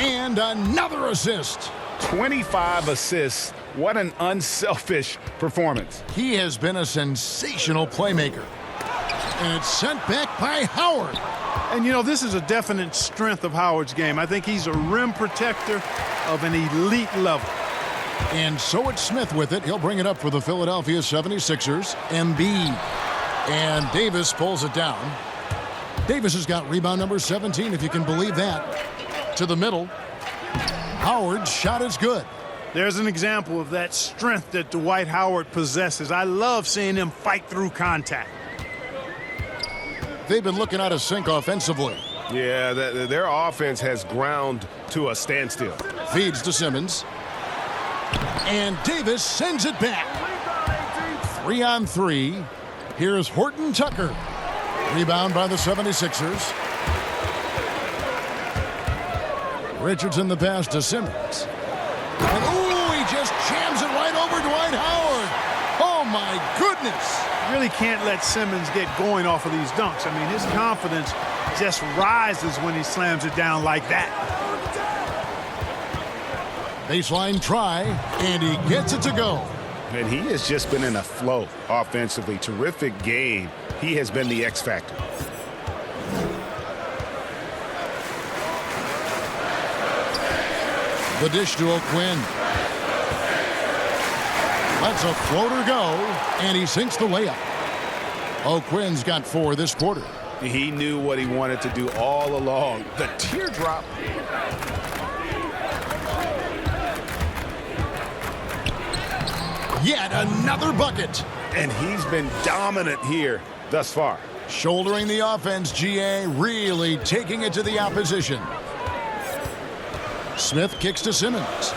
And another assist. 25 assists. What an unselfish performance. He has been a sensational playmaker. And it's sent back by Howard. And, you know, this is a definite strength of Howard's game. I think he's a rim protector of an elite level. And so it's Smith with it. He'll bring it up for the Philadelphia 76ers. Embiid. And Davis pulls it down. Davis has got rebound number 17, if you can believe that. To the middle. Howard's shot is good. There's an example of that strength that Dwight Howard possesses. I love seeing him fight through contact. They've been looking out of sync offensively. Yeah, their offense has ground to a standstill. Feeds to Simmons. And Davis sends it back. 3-on-3. Here's Horton Tucker. Rebound by the 76ers. Richardson the pass to Simmons. And, ooh, he just jams it right over Dwight Howard. Oh, my my goodness. Really can't let Simmons get going off of these dunks. I mean, his confidence just rises when he slams it down like that. Baseline try, and he gets it to go. And he has just been in a flow offensively. Terrific game. He has been the X factor. The dish to O'Quinn. Lets a floater go, and he sinks the layup. O'Quinn's got 4 this quarter. He knew what he wanted to do all along. The teardrop. Yet another bucket. And he's been dominant here thus far. Shouldering the offense, GA really taking it to the opposition. Smith kicks to Simmons.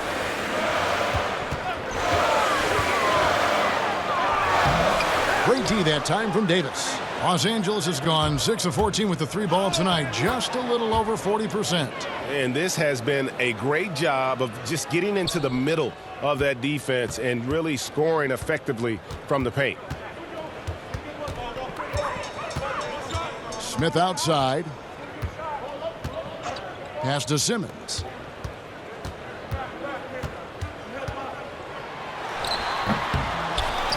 Great D that time from Davis. Los Angeles has gone 6 of 14 with the 3 ball tonight, just a little over 40%. And this has been a great job of just getting into the middle of that defense and really scoring effectively from the paint. Smith outside. Pass to Simmons.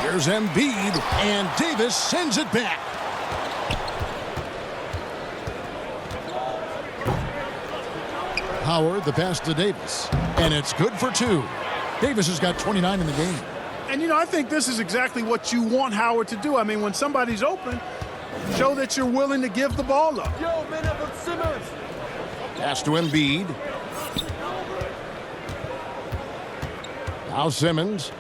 Here's Embiid, and Davis sends it back. Howard, the pass to Davis, and it's good for 2. Davis has got 29 in the game. And, you know, I think this is exactly what you want Howard to do. I mean, when somebody's open, show that you're willing to give the ball up. Yo, man up with Simmons. Pass to Embiid. Now Simmons.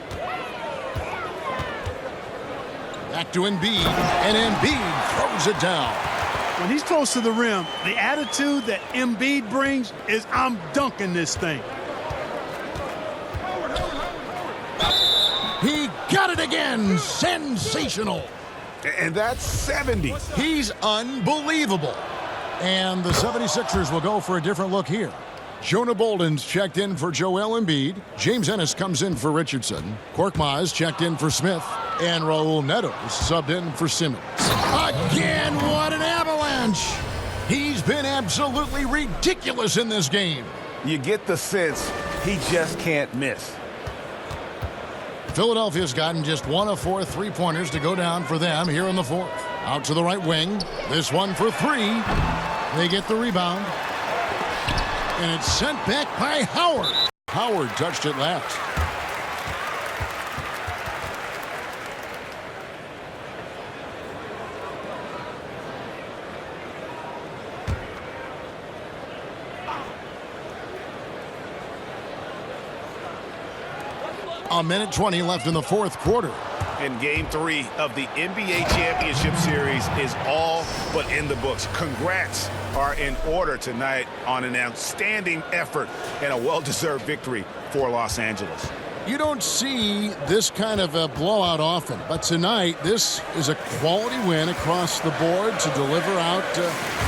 Back to Embiid, and Embiid throws it down. When he's close to the rim, the attitude that Embiid brings is, I'm dunking this thing. He got it again. Sensational. And that's 70. He's unbelievable. And the 76ers will go for a different look here. Jonah Bolden's checked in for Joel Embiid. James Ennis comes in for Richardson. Korkmaz checked in for Smith. And Raul Neto subbed in for Simmons. Again, what an avalanche. He's been absolutely ridiculous in this game. You get the sense he just can't miss. Philadelphia's gotten just 1 of 4 3-pointers to go down for them here in the 4th. Out to the right wing. This one for 3. They get the rebound. And it's sent back by Howard. Howard touched it left. A minute 20 left in the 4th quarter. And Game 3 of the NBA Championship Series is all but in the books. Congrats are in order tonight on an outstanding effort and a well-deserved victory for Los Angeles. You don't see this kind of a blowout often, but tonight this is a quality win across the board to deliver out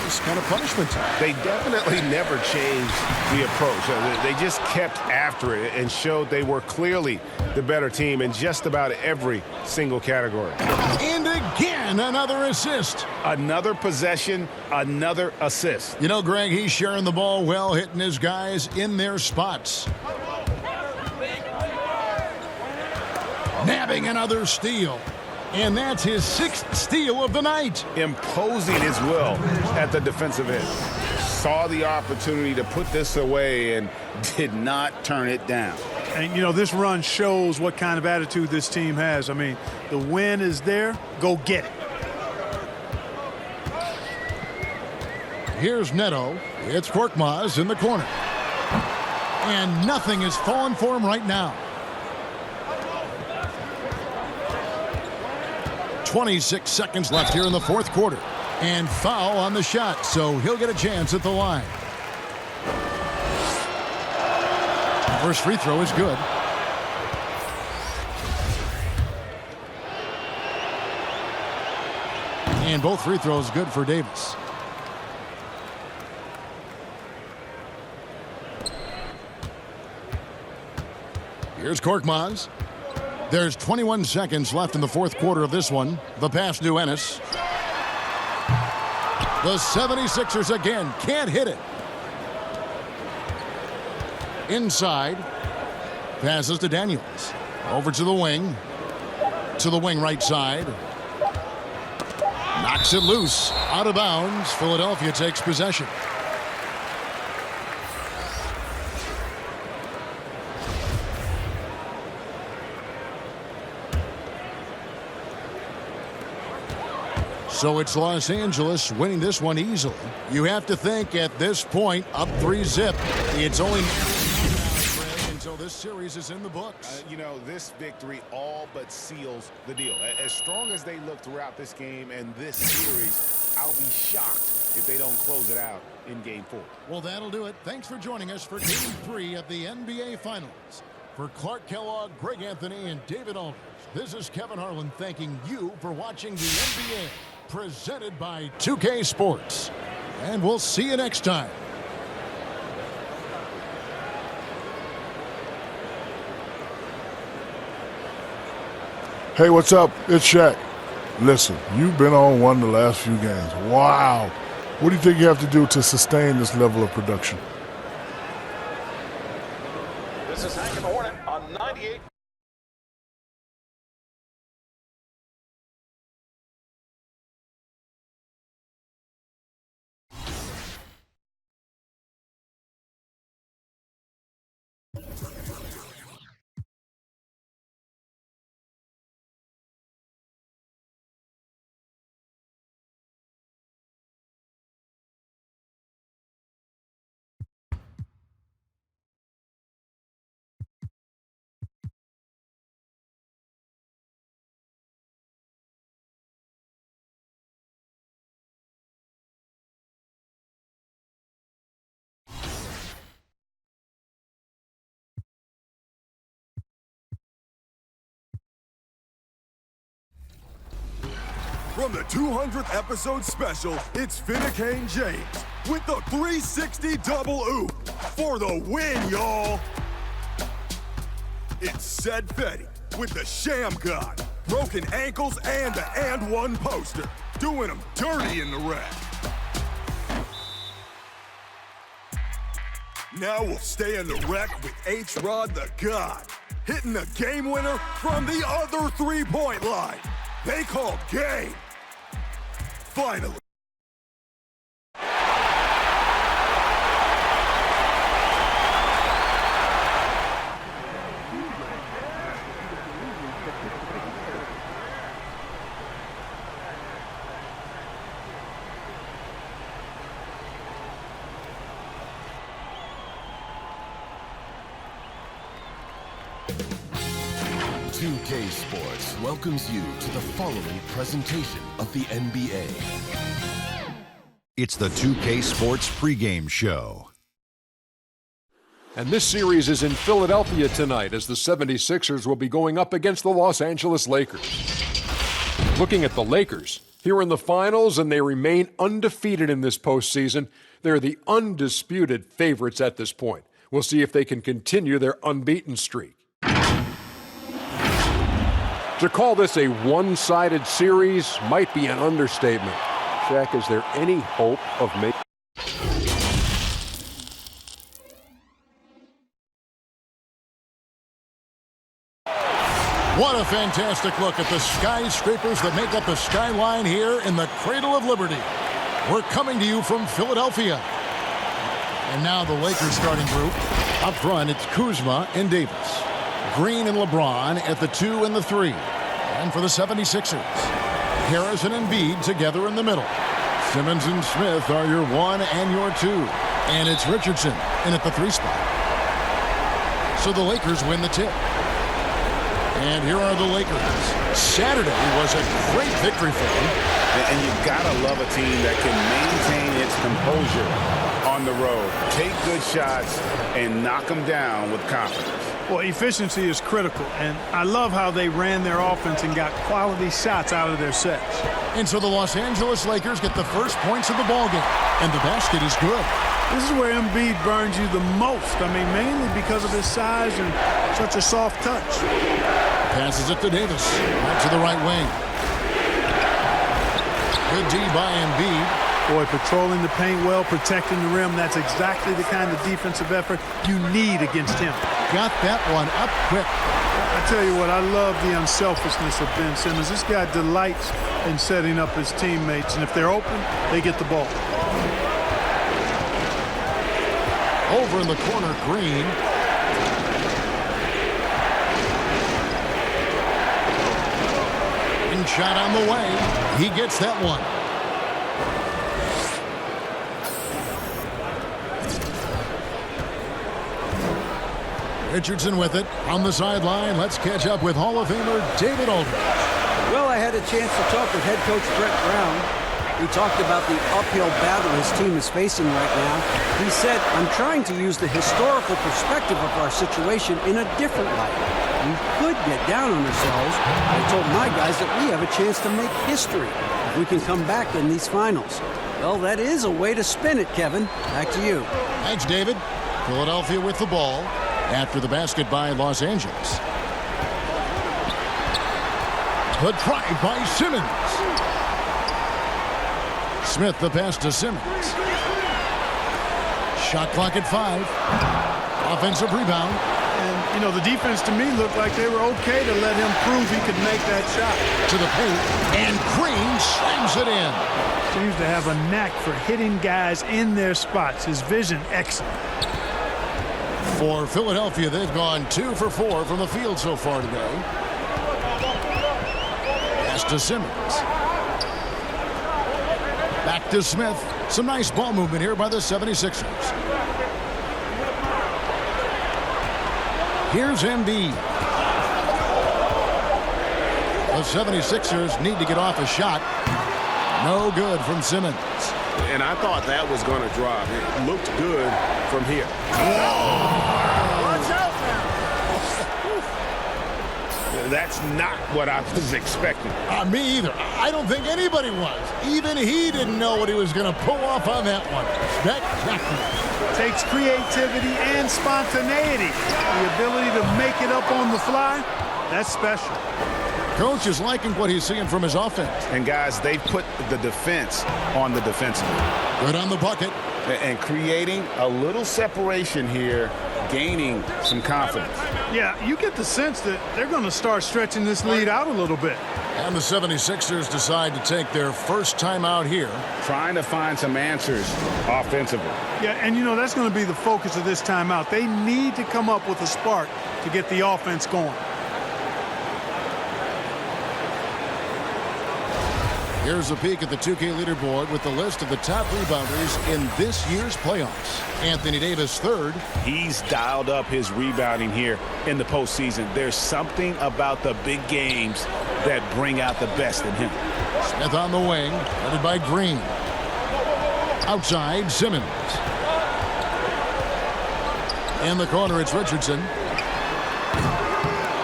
this kind of punishment. They definitely never changed the approach. They just kept after it and showed they were clearly the better team in just about every single category. And again, another assist. Another possession, another assist. You know, Greg, he's sharing the ball well, hitting his guys in their spots. Nabbing another steal. And that's his 6th steal of the night. Imposing his will at the defensive end. Saw the opportunity to put this away and did not turn it down. And, you know, this run shows what kind of attitude this team has. I mean, the win is there. Go get it. Here's Neto. It's Korkmaz in the corner. And nothing is falling for him right now. 26 seconds left here in the 4th quarter. And foul on the shot, so he'll get a chance at the line. First free throw is good. And both free throws good for Davis. Here's Korkmaz. There's 21 seconds left in the fourth quarter of this one. The pass to Ennis. The 76ers again can't hit it. Inside. Passes to Daniels. Over to the wing. To the wing right side. Knocks it loose. Out of bounds. Philadelphia takes possession. So it's Los Angeles winning this one easily. You have to think at this point, up 3-zip. It's only until this series is in the books. You know, this victory all but seals the deal. As strong as they look throughout this game and this series, I'll be shocked if they don't close it out in Game 4. Well, that'll do it. Thanks for joining us for Game 3 of the NBA Finals. For Clark Kellogg, Greg Anthony, and David Aldridge, this is Kevin Harlan thanking you for watching the NBA. Presented by 2K Sports. And we'll see you next time. Hey, what's up? It's Shaq. Listen, you've been on one the last few games. Wow. What do you think you have to do to sustain this level of production? This is Hank and the Hornet on 98. From the 200th episode special, it's Finnecane James with the 360 double oop for the win, y'all. It's Ced Fetty with the Sham God, broken ankles and the and one poster, doing them dirty in the rack. Now we'll stay in the wreck with H-Rod the God, hitting the game winner from the other three-point line. They called game. Finally. K Sports welcomes you to the following presentation of the NBA. It's the 2K Sports pregame show. And this series is in Philadelphia tonight as the 76ers will be going up against the Los Angeles Lakers. Looking at the Lakers, here in the finals, and they remain undefeated in this postseason. They're the undisputed favorites at this point. We'll see if they can continue their unbeaten streak. To call this a one-sided series might be an understatement. Shaq, is there any hope of making... What a fantastic look at the skyscrapers that make up the skyline here in the Cradle of Liberty. We're coming to you from Philadelphia. And now the Lakers starting group. Up front, it's Kuzma and Davis. Green and LeBron at the 2 and the 3. And for the 76ers, Harris and Embiid together in the middle. Simmons and Smith are your 1 and your 2. And it's Richardson in at the 3 spot. So the Lakers win the tip. And here are the Lakers. Saturday was a great victory for them. And you've got to love a team that can maintain its composure on the road. Take good shots and knock them down with confidence. Well, efficiency is critical, and I love how they ran their offense and got quality shots out of their sets. And so the Los Angeles Lakers get the first points of the ballgame, and the basket is good. This is where Embiid burns you the most. I mean, mainly because of his size and such a soft touch. Passes it to Davis. Out to the right wing. Good D by Embiid. Boy, patrolling the paint well, protecting the rim. That's exactly the kind of defensive effort you need against him. Got that one up quick. I tell you what, I love the unselfishness of Ben Simmons. This guy delights in setting up his teammates, and if they're open, they get the ball. Over in the corner, Green. And shot on the way. He gets that one. Richardson with it on the sideline. Let's catch up with Hall of Famer David Aldridge. Well, I had a chance to talk with head coach Brett Brown. We talked about the uphill battle his team is facing right now. He said, I'm trying to use the historical perspective of our situation in a different light. We could get down on ourselves. I told my guys that we have a chance to make history if we can come back in these finals. Well, that is a way to spin it, Kevin. Back to you. Thanks, David. Philadelphia with the ball. After the basket by Los Angeles. The drive by Simmons. Smith the pass to Simmons. Shot clock at 5. Offensive rebound. And, you know, the defense to me looked like they were okay to let him prove he could make that shot. To the paint, and Green slams it in. Seems to have a knack for hitting guys in their spots. His vision, excellent. For Philadelphia, they've gone 2 for 4 from the field so far today. Pass to Simmons. Back to Smith. Some nice ball movement here by the 76ers. Here's Embiid. The 76ers need to get off a shot. No good from Simmons. And I thought that was going to drop. It looked good from here. Watch out now. That's not what I was expecting. Me either. I don't think anybody was. Even he didn't know what he was going to pull off on that one. Spectacular. Takes creativity and spontaneity. The ability to make it up on the fly, that's special. Coach is liking what he's seeing from his offense. And, guys, they put the defense on the defensive. Good on the bucket. And creating a little separation here, gaining some confidence. Yeah, you get the sense that they're going to start stretching this lead out a little bit. And the 76ers decide to take their first time out here. Trying to find some answers offensively. Yeah, and, you know, that's going to be the focus of this timeout. They need to come up with a spark to get the offense going. Here's a peek at the 2K leaderboard with the list of the top rebounders in this year's playoffs. Anthony Davis third. He's dialed up his rebounding here in the postseason. There's something about the big games that bring out the best in him. Smith on the wing, headed by Green. Outside, Simmons. In the corner, it's Richardson.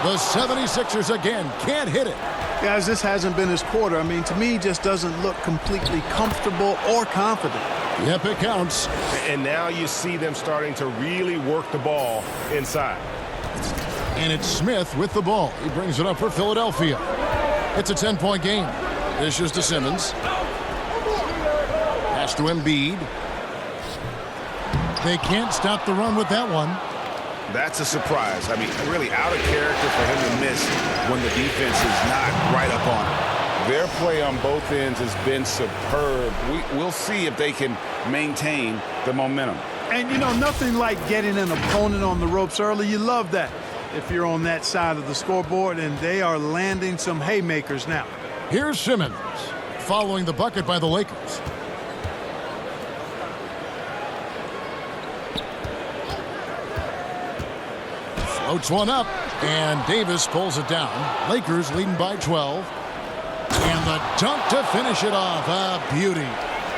The 76ers again can't hit it. Guys, this hasn't been his quarter. I mean, to me, he just doesn't look completely comfortable or confident. Yep, it counts. And now you see them starting to really work the ball inside. And it's Smith with the ball. He brings it up for Philadelphia. It's a 10-point game. Dishes to Simmons. Pass to Embiid. They can't stop the run with that one. That's a surprise. I mean, really out of character for him to miss when the defense is not right up on him. Their play on both ends has been superb. We'll see if they can maintain the momentum. And, you know, nothing like getting an opponent on the ropes early. You love that if you're on that side of the scoreboard, and they are landing some haymakers now. Here's Simmons following the bucket by the Lakers. Floats one up, and Davis pulls it down. Lakers leading by 12. And the dunk to finish it off. A beauty.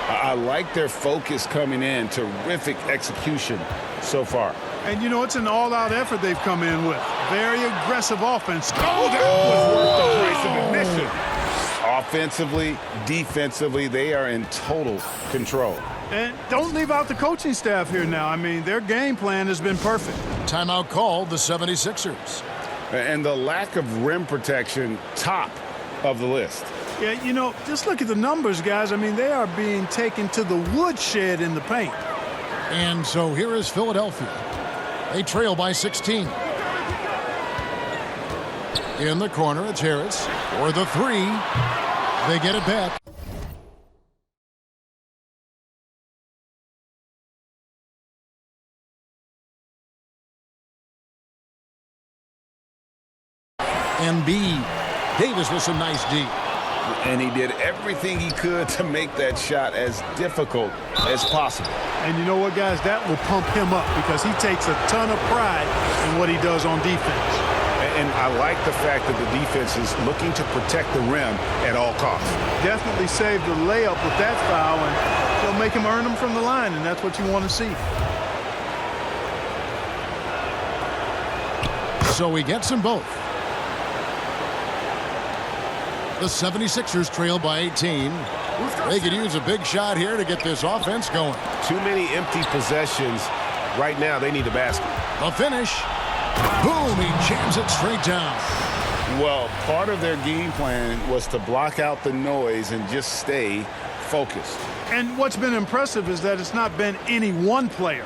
I like their focus coming in. Terrific execution so far. And, you know, it's an all-out effort they've come in with. Very aggressive offense. Oh, that was worth the price of admission. Offensively, defensively, they are in total control. And don't leave out the coaching staff here now. I mean, their game plan has been perfect. Timeout called, the 76ers. And the lack of rim protection, top of the list. Yeah, you know, just look at the numbers, guys. I mean, they are being taken to the woodshed in the paint. And so here is Philadelphia. They trail by 16. In the corner, it's Harris for the three. They get it back. Embiid. Davis with some nice D. And he did everything he could to make that shot as difficult as possible. And you know what, guys? That will pump him up because he takes a ton of pride in what he does on defense. And I like the fact that the defense is looking to protect the rim at all costs. Definitely saved the layup with that foul, and they'll make him earn them from the line, and that's what you want to see. So he gets them both. The 76ers trail by 18. They could use a big shot here to get this offense going. Too many empty possessions. Right now, they need a basket. The finish. Boom, he jams it straight down. Well, part of their game plan was to block out the noise and just stay focused. And what's been impressive is that it's not been any one player.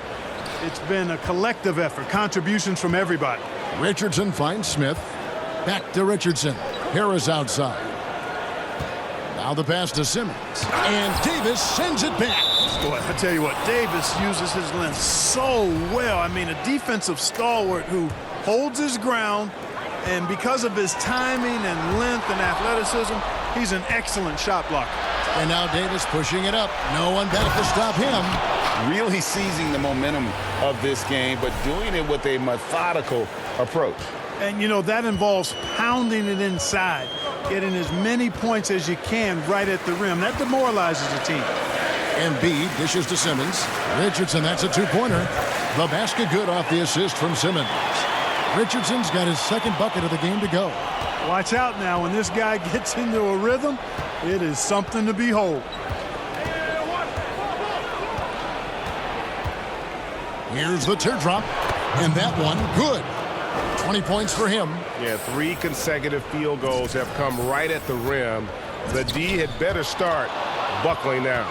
It's been a collective effort, contributions from everybody. Richardson finds Smith. Back to Richardson. Harris outside. Now the pass to Simmons. And Davis sends it back. Boy, I tell you what, Davis uses his length so well. I mean, a defensive stalwart who holds his ground, and because of his timing and length and athleticism, he's an excellent shot blocker. And now Davis pushing it up. No one back to stop him. Really seizing the momentum of this game, but doing it with a methodical approach. And, you know, that involves pounding it inside, getting as many points as you can right at the rim. That demoralizes the team. Embiid dishes to Simmons. Richardson, that's a two-pointer. The basket good off the assist from Simmons. Richardson's got his second bucket of the game to go. Watch out now. When this guy gets into a rhythm, it is something to behold. Here's the teardrop. And that one, good. 20 points for him. Yeah, 3 consecutive field goals have come right at the rim. The D had better start buckling down.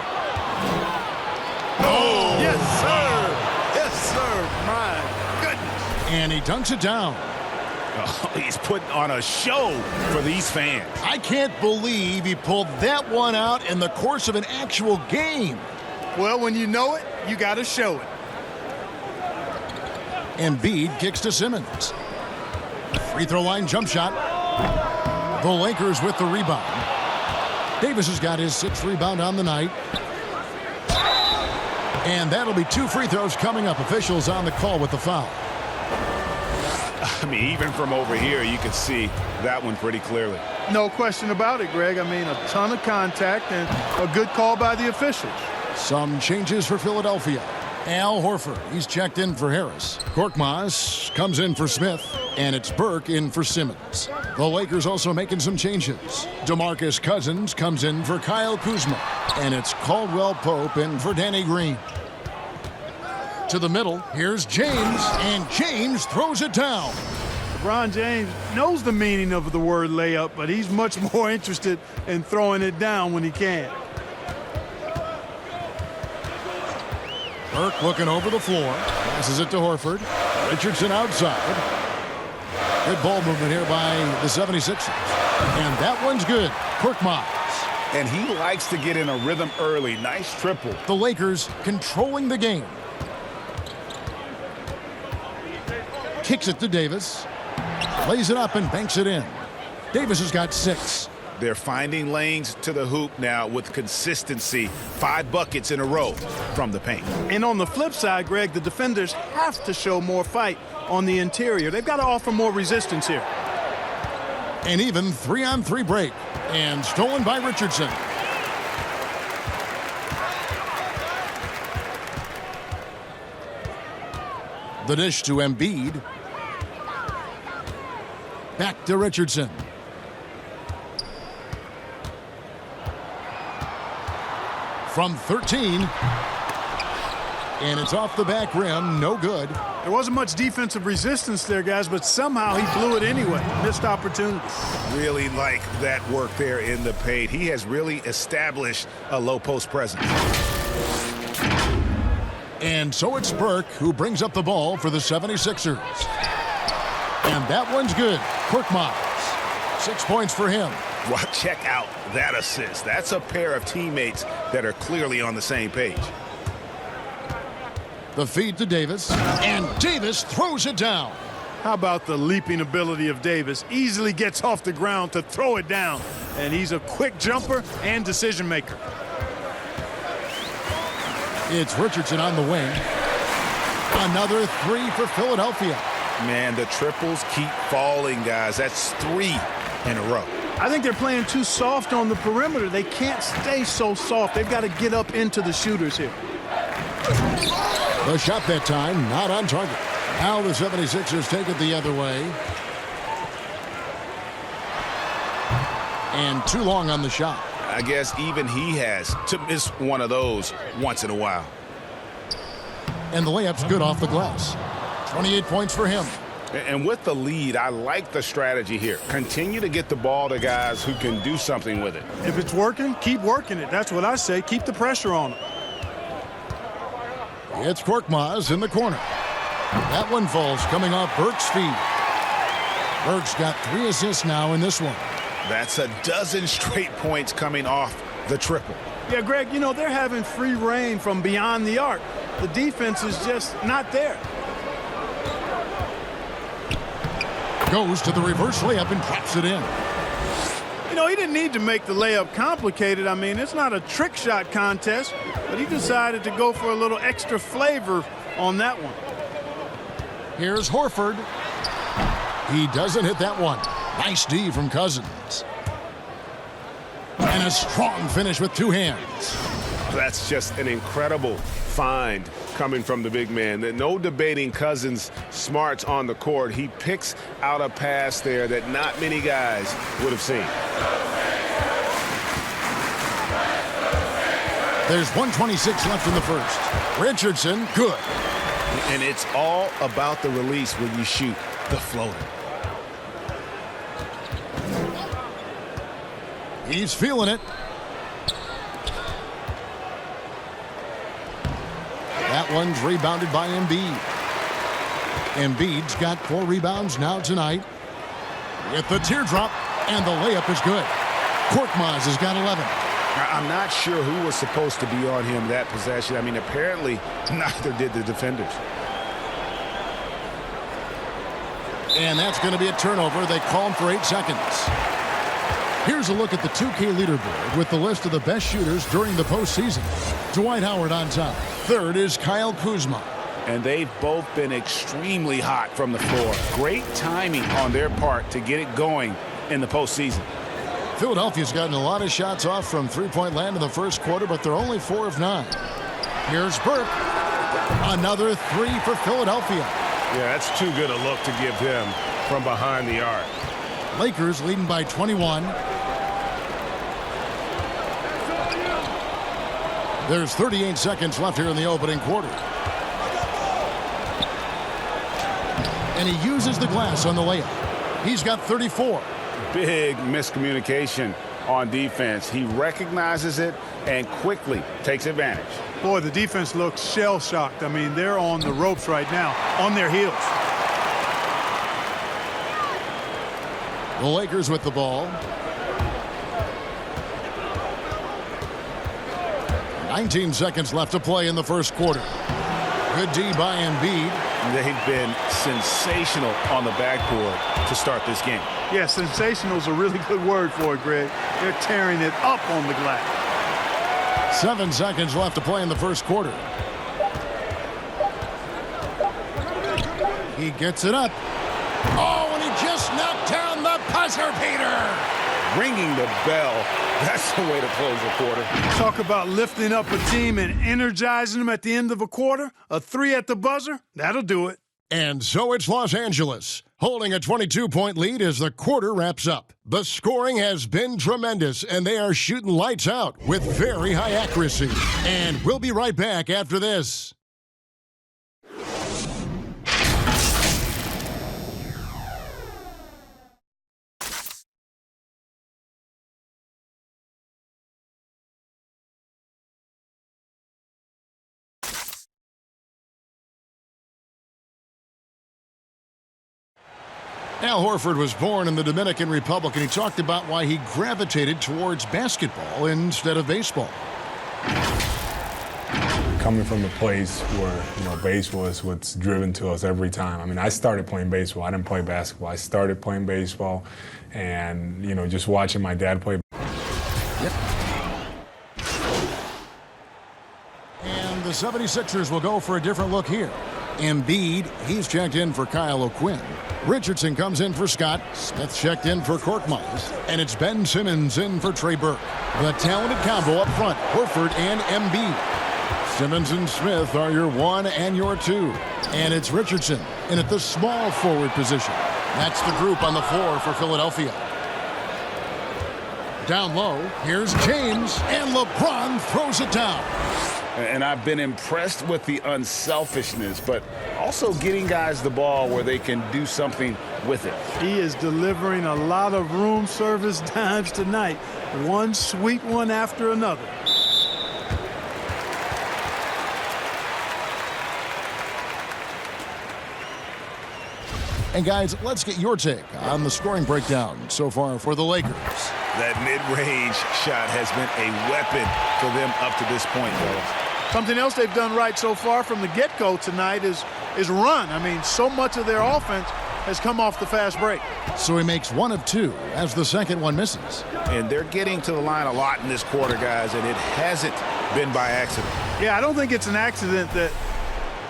Oh, yes, sir. Yes, sir. My goodness. And he dunks it down. Oh, he's putting on a show for these fans. I can't believe he pulled that one out in the course of an actual game. Well, when you know it, you got to show it. Embiid kicks to Simmons. Free throw line jump shot. The Lakers with the rebound. Davis has got his 6th rebound on the night. And that'll be 2 free throws coming up. Officials on the call with the foul. I mean, even from over here, you can see that one pretty clearly. No question about it, Greg. I mean, a ton of contact and a good call by the officials. Some changes for Philadelphia. Al Horford, he's checked in for Harris. Korkmaz comes in for Smith, and it's Burke in for Simmons. The Lakers also making some changes. DeMarcus Cousins comes in for Kyle Kuzma, and it's Caldwell Pope in for Danny Green. To the middle, here's James, and James throws it down. LeBron James knows the meaning of the word layup, but he's much more interested in throwing it down when he can. Burke looking over the floor. Passes it to Horford. Richardson outside. Good ball movement here by the 76ers. And that one's good. Korkmaz. And he likes to get in a rhythm early. Nice triple. The Lakers controlling the game. Kicks it to Davis. Lays it up and banks it in. Davis has got 6. They're finding lanes to the hoop now with consistency. 5 buckets in a row from the paint. And on the flip side, Greg, the defenders have to show more fight on the interior. They've got to offer more resistance here. An even 3-on-3 break. And stolen by Richardson. The dish to Embiid. Back to Richardson. From 13. And it's off the back rim, no good. There wasn't much defensive resistance there, guys, but somehow he blew it anyway. Missed opportunity. Really like that work there in the paint. He has really established a low post presence. And so it's Burke who brings up the ball for the 76ers. And that one's good. Korkmaz, 6 points for him. Well, check out that assist. That's a pair of teammates that are clearly on the same page. The feed to Davis, and Davis throws it down. How about the leaping ability of Davis? Easily gets off the ground to throw it down. And he's a quick jumper and decision maker. It's Richardson on the wing. Another three for Philadelphia. Man, the triples keep falling, guys. That's 3 in a row. I think they're playing too soft on the perimeter. They can't stay so soft. They've got to get up into the shooters here. The shot that time, not on target. Now the 76ers take it the other way. And too long on the shot. I guess even he has to miss one of those once in a while. And the layup's good off the glass. 28 points for him. And with the lead, I like the strategy here. Continue to get the ball to guys who can do something with it. If it's working, keep working it. That's what I say. Keep the pressure on them. It's Korkmaz in the corner. That one falls coming off Burke's feet. Burke's got 3 assists now in this one. That's a dozen straight points coming off the triple. Yeah, Greg, you know, they're having free reign from beyond the arc. The defense is just not there. Goes to the reverse layup and drops it in. You know, he didn't need to make the layup complicated. I mean, it's not a trick shot contest, but he decided to go for a little extra flavor on that one. Here's Horford. He doesn't hit that one. Nice D from Cousins. And a strong finish with 2 hands. That's just an incredible find coming from the big man. No debating Cousins' smarts on the court. He picks out a pass there that not many guys would have seen. There's 1:26 left in the first. Richardson, good. And it's all about the release when you shoot the floater. He's feeling it. That one's rebounded by Embiid. Embiid's got 4 rebounds now tonight. With the teardrop, and the layup is good. Korkmaz has got 11. I'm not sure who was supposed to be on him that possession. I mean, apparently neither did the defenders. And that's going to be a turnover. They call him for 8 seconds. Here's a look at the 2K leaderboard with the list of the best shooters during the postseason. Dwight Howard on top. Third is Kyle Kuzma. And they've both been extremely hot from the floor. Great timing on their part to get it going in the postseason. Philadelphia's gotten a lot of shots off from three-point land in the first quarter, but they're only 4 of 9. Here's Burke. Another 3 for Philadelphia. Yeah, that's too good a look to give him from behind the arc. Lakers leading by 21. There's 38 seconds left here in the opening quarter. And he uses the glass on the layup. He's got 34. Big miscommunication on defense. He recognizes it and quickly takes advantage. Boy, the defense looks shell-shocked. I mean, they're on the ropes right now, on their heels. The Lakers with the ball. 19 seconds left to play in the first quarter. Good D by Embiid. They've been sensational on the backboard to start this game. Yeah, sensational is a really good word for it, Greg. They're tearing it up on the glass. 7 seconds left to play in the first quarter. He gets it up. Oh, and he just knocked down the buzzer beater. Ringing the bell. That's the way to close the quarter. Talk about lifting up a team and energizing them at the end of a quarter. A 3 at the buzzer, that'll do it. And so it's Los Angeles, holding a 22-point lead as the quarter wraps up. The scoring has been tremendous, and they are shooting lights out with very high accuracy. And we'll be right back after this. Al Horford was born in the Dominican Republic, and he talked about why he gravitated towards basketball instead of baseball. Coming from a place where, baseball is what's driven to us every time. I mean, I started playing baseball. I didn't play basketball. I started playing baseball, and, just watching my dad play. Yep. And the 76ers will go for a different look here. Embiid, he's checked in for Kyle O'Quinn. Richardson comes in for Scott. Smith checked in for Korkmaz. And it's Ben Simmons in for Trey Burke. The talented combo up front, Horford and Embiid. Simmons and Smith are your 1 and your 2. And it's Richardson in at the small forward position. That's the group on the floor for Philadelphia. Down low, here's James, and LeBron throws it down. And I've been impressed with the unselfishness, but also getting guys the ball where they can do something with it. He is delivering a lot of room service dimes tonight. One sweet one after another. And guys, let's get your take on the scoring breakdown so far for the Lakers. That mid-range shot has been a weapon for them up to this point, fellas. Something else they've done right so far from the get-go tonight is run. I mean, so much of their offense has come off the fast break. So he makes 1 of 2 as the second one misses. And they're getting to the line a lot in this quarter, guys, and it hasn't been by accident. Yeah, I don't think it's an accident that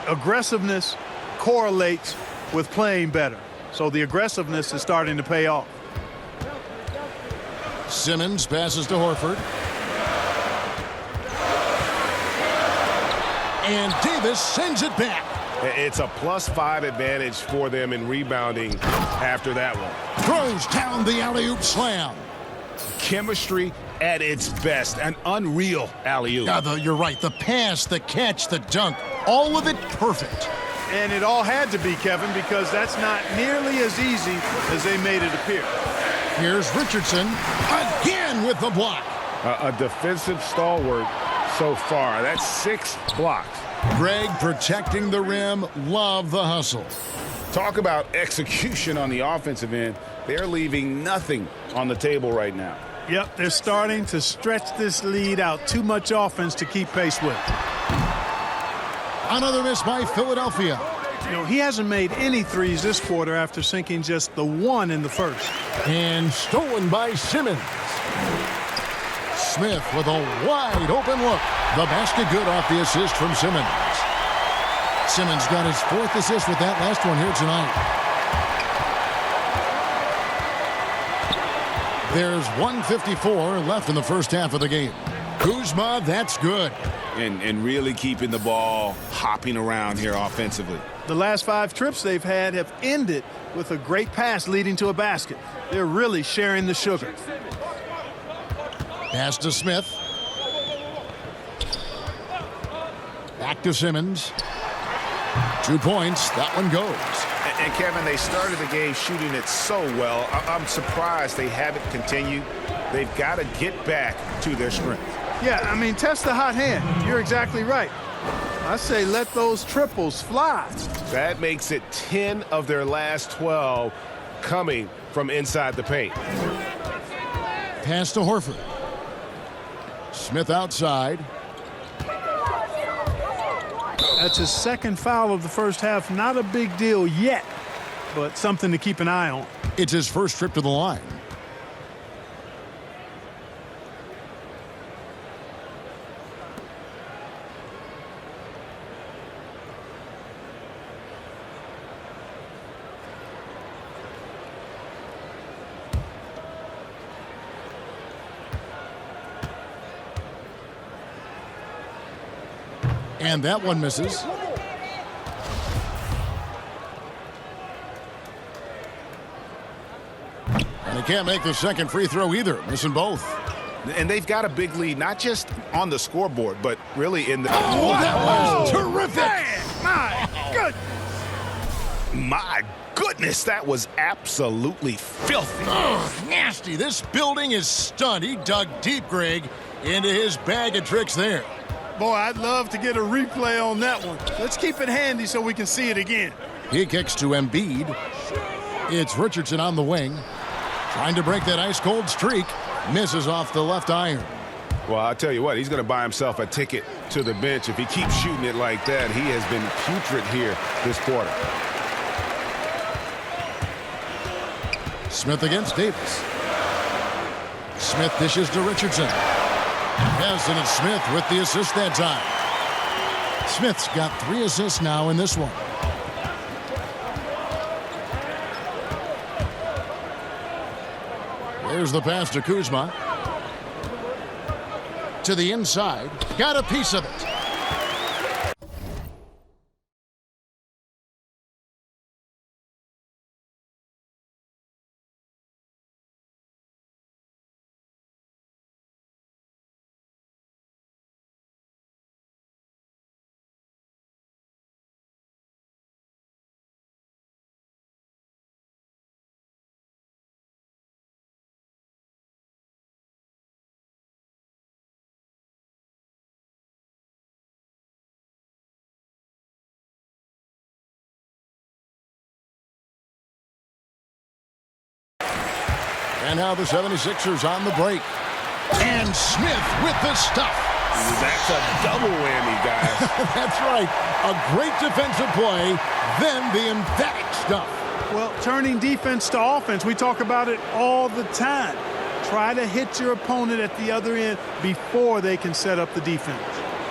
aggressiveness correlates with playing better. So the aggressiveness is starting to pay off. Simmons passes to Horford. And Davis sends it back. It's a +5 advantage for them in rebounding after that one. Throws down the alley-oop slam. Chemistry at its best. An unreal alley-oop. You're right. The pass, the catch, the dunk, all of it perfect. And it all had to be, Kevin, because that's not nearly as easy as they made it appear. Here's Richardson again with the block. A defensive stalwart so far. That's 6 blocks. Greg protecting the rim. Love the hustle. Talk about execution on the offensive end. They're leaving nothing on the table right now. Yep, they're starting to stretch this lead out. Too much offense to keep pace with. Another miss by Philadelphia. He hasn't made any threes this quarter after sinking just the 1 in the first. And stolen by Simmons. Smith with a wide open look. The basket good off the assist from Simmons. Simmons got his 4th assist with that last one here tonight. There's 1:54 left in the first half of the game. Kuzma, that's good. And really keeping the ball hopping around here offensively. The last 5 trips they've had have ended with a great pass leading to a basket. They're really sharing the sugar. Pass to Smith. Back to Simmons. 2 points. That one goes. And Kevin, they started the game shooting it so well. I'm surprised they haven't continued. They've got to get back to their strength. Yeah, I mean, test the hot hand. You're exactly right. I say let those triples fly. That makes it 10 of their last 12 coming from inside the paint. Pass to Horford. Smith outside. That's his 2nd foul of the first half. Not a big deal yet, but something to keep an eye on. It's his first trip to the line. And that one misses. And he can't make the second free throw either, missing both. And they've got a big lead, not just on the scoreboard, but really in the... Oh, that was terrific! My goodness, that was absolutely filthy. Nasty. This building is stunned. He dug deep, Greg, into his bag of tricks there. Boy, I'd love to get a replay on that one. Let's keep it handy so we can see it again. He kicks to Embiid. It's Richardson on the wing. Trying to break that ice-cold streak. Misses off the left iron. Well, I'll tell you what, he's going to buy himself a ticket to the bench. If he keeps shooting it like that, he has been putrid here this quarter. Smith against Davis. Smith dishes to Richardson. Yes, and it's Smith with the assist that time. Smith's got 3 assists now in this one. There's the pass to Kuzma. To the inside. Got a piece of it. And now the 76ers on the break. And Smith with the stuff. That's a double whammy, guys. That's right. A great defensive play, then the emphatic stuff. Well, turning defense to offense, we talk about it all the time. Try to hit your opponent at the other end before they can set up the defense.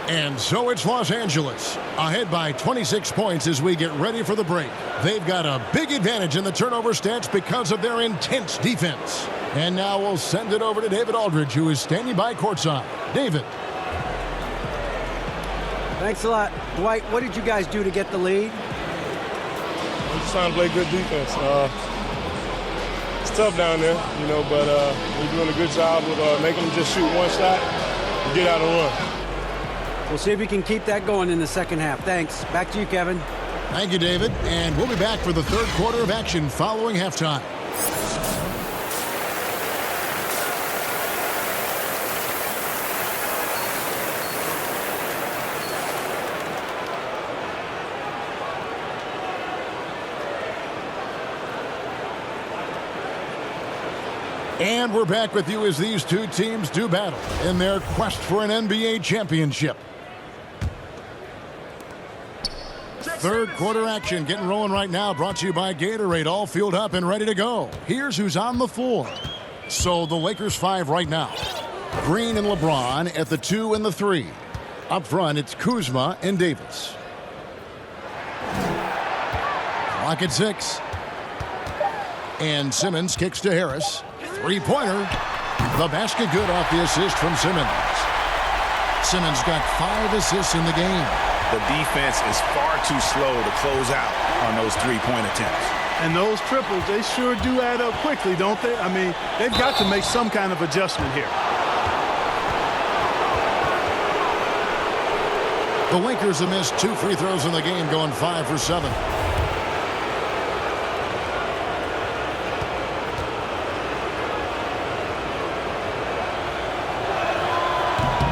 And so it's Los Angeles, ahead by 26 points as we get ready for the break. They've got a big advantage in the turnover stats because of their intense defense. And now we'll send it over to David Aldridge, who is standing by courtside. David. Thanks a lot. Dwight, what did you guys do to get the lead? We're just trying to play good defense. It's tough down there, you know, but we're doing a good job with making them just shoot one shot and get out and run. We'll see if we can keep that going in the second half. Thanks. Back to you, Kevin. Thank you, David. And we'll be back for the third quarter of action following halftime. And we're back with you as these two teams do battle in their quest for an NBA championship. Third quarter action getting rolling right now, brought to you by Gatorade, all fueled up and ready to go. Here's who's on the floor. So the Lakers 5 right now. Green and LeBron at the 2 and the 3. Up front, it's Kuzma and Davis. Clock at 6. And Simmons kicks to Harris. Three-pointer. The basket good off the assist from Simmons. Simmons got 5 assists in the game. The defense is far too slow to close out on those three-point attempts. And those triples, they sure do add up quickly, don't they? I mean, they've got to make some kind of adjustment here. The Lakers have missed 2 free throws in the game, going 5 for 7.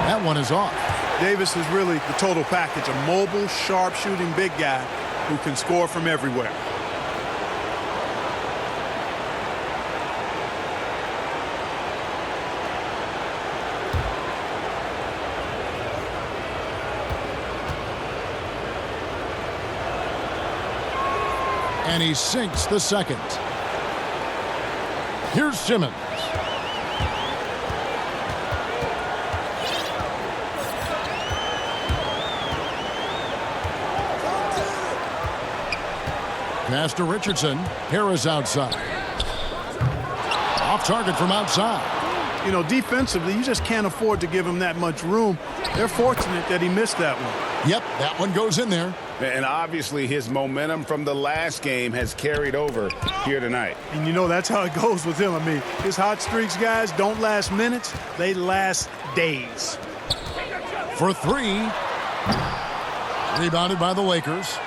That one is off. Davis is really the total package, a mobile, sharp-shooting big guy who can score from everywhere. And he sinks the second. Here's Simmons. Pass to Richardson. Harris outside. Off target from outside. You know, defensively, you just can't afford to give him that much room. They're fortunate that he missed that one. Yep, that one goes in there. And obviously his momentum from the last game has carried over here tonight. And you know, that's how it goes with him. I mean, his hot streaks, guys, don't last minutes. They last days. For 3. Rebounded by the Lakers.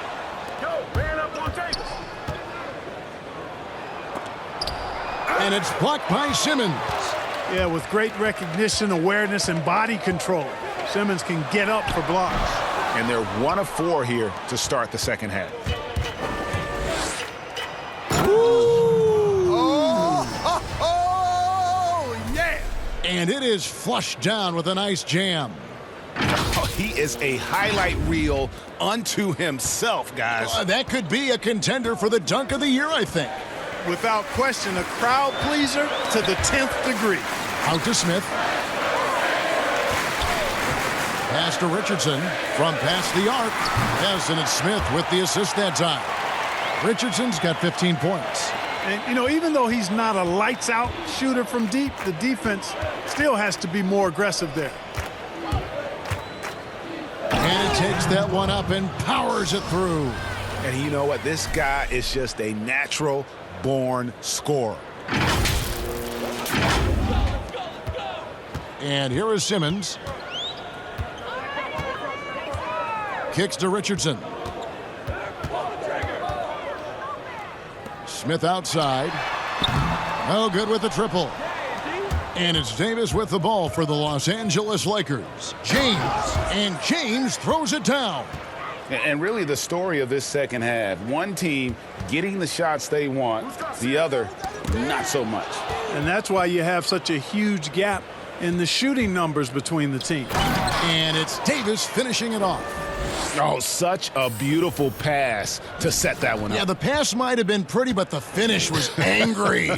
And it's blocked by Simmons. Yeah, with great recognition, awareness, and body control. Simmons can get up for blocks. And they're 1 of 4 here to start the second half. Woo! And it is flushed down with a nice jam. Oh, he is a highlight reel unto himself, guys. That could be a contender for the dunk of the year, I think. Without question, a crowd pleaser to the 10th degree. Out to Smith. Pass to Richardson from past the arc. Yes, and it's Smith with the assist that time. Richardson's got 15 points. And, you know, even though he's not a lights-out shooter from deep, the defense still has to be more aggressive there. And it takes that one up and powers it through. And you know what? This guy is just a natural-born scorer. And here is Simmons. Kicks to Richardson. Smith outside. No good with the triple. And it's Davis with the ball for the Los Angeles Lakers. James throws it down. And really the story of this second half, one team getting the shots they want, the other not so much. And that's why you have such a huge gap in the shooting numbers between the teams. And it's Davis finishing it off. Oh, such a beautiful pass to set that one up. Yeah, the pass might have been pretty, but the finish was angry.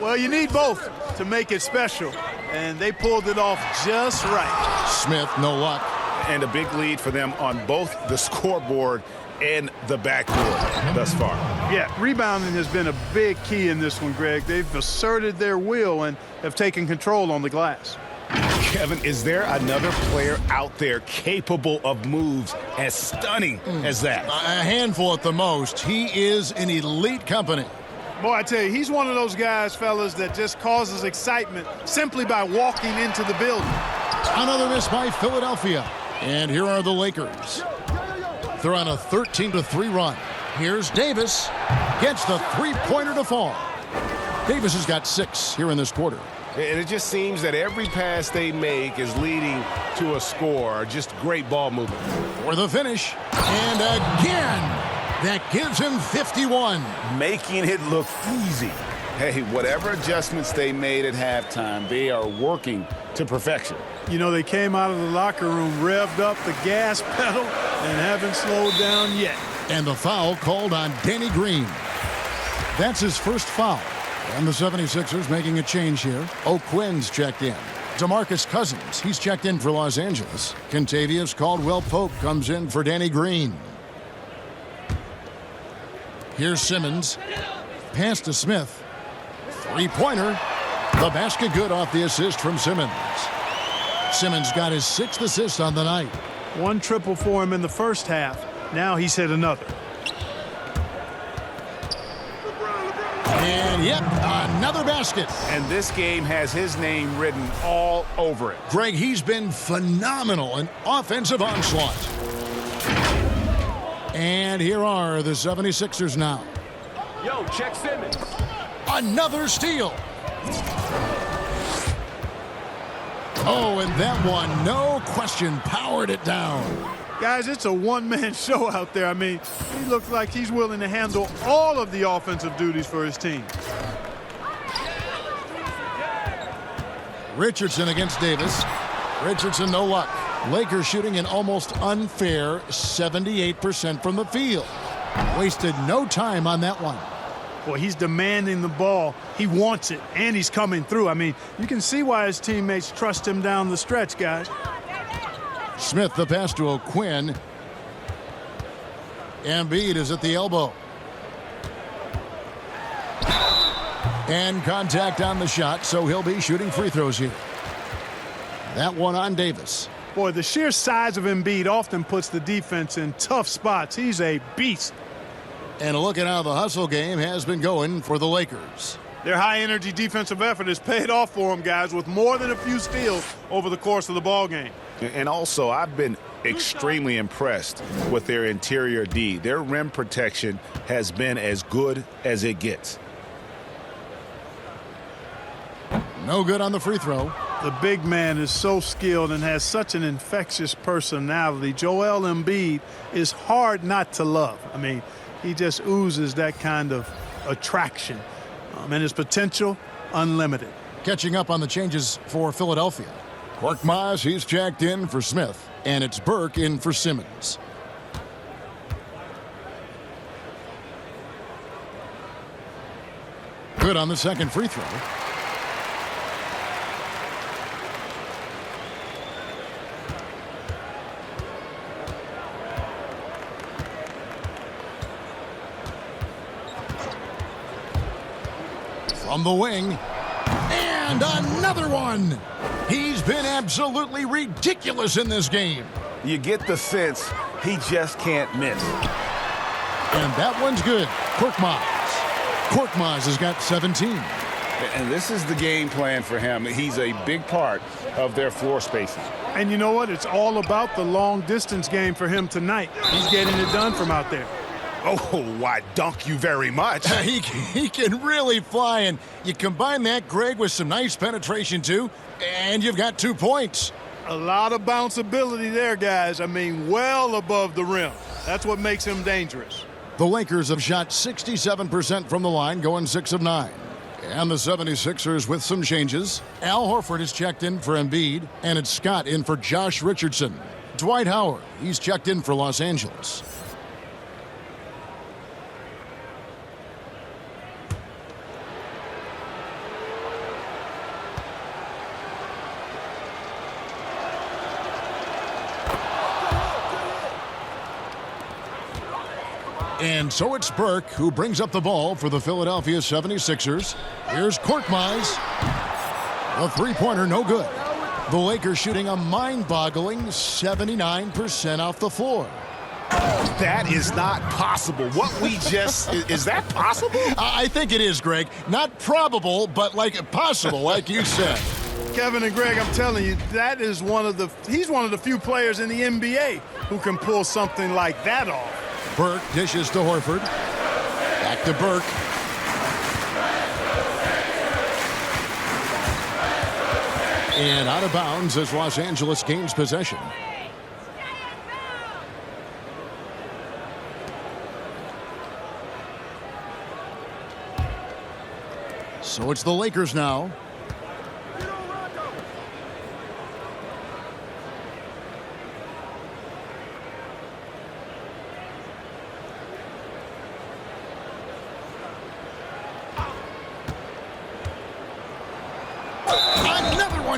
Well, you need both to make it special, and they pulled it off just right. Smith, no luck. And a big lead for them on both the scoreboard and the backboard thus far. Yeah, rebounding has been a big key in this one, Greg. They've asserted their will and have taken control on the glass. Kevin, is there another player out there capable of moves as stunning as that? A handful at the most. He is an elite company. Boy, I tell you, he's one of those guys, fellas, that just causes excitement simply by walking into the building. Another miss by Philadelphia. And here are the Lakers. They're on a 13-3 run. Here's Davis. Gets the three-pointer to fall. Davis has got 6 here in this quarter. And it just seems that every pass they make is leading to a score. Just great ball movement. For the finish. And again, that gives him 51. Making it look easy. Hey, whatever adjustments they made at halftime, they are working to perfection. You know, they came out of the locker room, revved up the gas pedal, and haven't slowed down yet. And the foul called on Danny Green. That's his first foul. And the 76ers making a change here. O'Quinn's checked in. DeMarcus Cousins, he's checked in for Los Angeles. Kentavious Caldwell-Pope comes in for Danny Green. Here's Simmons. Pass to Smith. Three-pointer. The basket good off the assist from Simmons. Simmons got his 6th assist on the night. 1 triple for him in the first half. Now he's hit another. And yep, another basket. And this game has his name written all over it. Greg, he's been phenomenal in offensive onslaught. And here are the 76ers now. Yo, check Simmons. Another steal. Oh, and that one, no question, powered it down. Guys, it's a one-man show out there. I mean, he looks like he's willing to handle all of the offensive duties for his team. Richardson against Davis. Richardson, no luck. Lakers shooting an almost unfair 78% from the field. Wasted no time on that one. Boy, he's demanding the ball. He wants it, and he's coming through. I mean, you can see why his teammates trust him down the stretch, guys. Smith, the pass to O'Quinn. Embiid is at the elbow. And contact on the shot, so he'll be shooting free throws here. That one on Davis. Boy, the sheer size of Embiid often puts the defense in tough spots. He's a beast. And a look at how the hustle game has been going for the Lakers. Their high-energy defensive effort has paid off for them, guys, with more than a few steals over the course of the ball game. And also, I've been extremely impressed with their interior D. Their rim protection has been as good as it gets. No good on the free throw. The big man is so skilled and has such an infectious personality. Joel Embiid is hard not to love. I mean, he just oozes that kind of attraction. And his potential, unlimited. Catching up on the changes for Philadelphia. Korkmaz, he's checked in for Smith, and it's Burke in for Simmons. Good on the second free throw. From the wing, and another one. He's been absolutely ridiculous in this game. You get the sense he just can't miss. And that one's good. Korkmaz has got 17. And this is the game plan for him. He's a big part of their floor spacing. And you know what? It's all about the long distance game for him tonight. He's getting it done from out there. Oh, why, dunk you very much. He can really fly, and you combine that, Greg, with some nice penetration, too, and you've got 2 points. A lot of bounceability there, guys. I mean, well above the rim. That's what makes him dangerous. The Lakers have shot 67% from the line, going 6 of 9. And the 76ers with some changes. Al Horford is checked in for Embiid, and it's Scott in for Josh Richardson. Dwight Howard, he's checked in for Los Angeles. And so it's Burke who brings up the ball for the Philadelphia 76ers. Here's Korkmaz. A three-pointer, no good. The Lakers shooting a mind-boggling 79% off the floor. That is not possible. What we just, is that possible? I think it is, Greg. Not probable, but like possible, like you said. Kevin and Greg, I'm telling you, that is he's one of the few players in the NBA who can pull something like that off. Burke dishes to Horford. Back to Burke. And out of bounds as Los Angeles gains possession. So it's the Lakers now.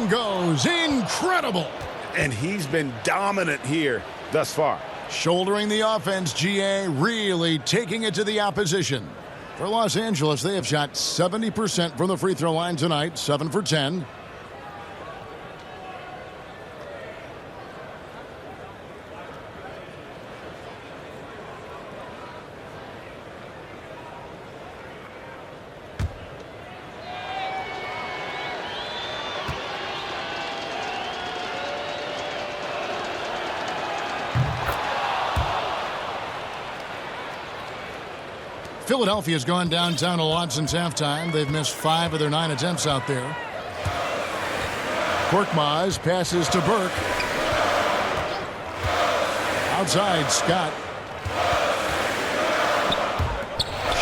Goes incredible, and he's been dominant here thus far. Shouldering the offense, GA really taking it to the opposition. For Los Angeles, they have shot 70% from the free throw line tonight, 7 for 10. Philadelphia's gone downtown a lot since halftime. They've missed 5 of their 9 attempts out there. Korkmaz passes to Burke. Outside, Scott.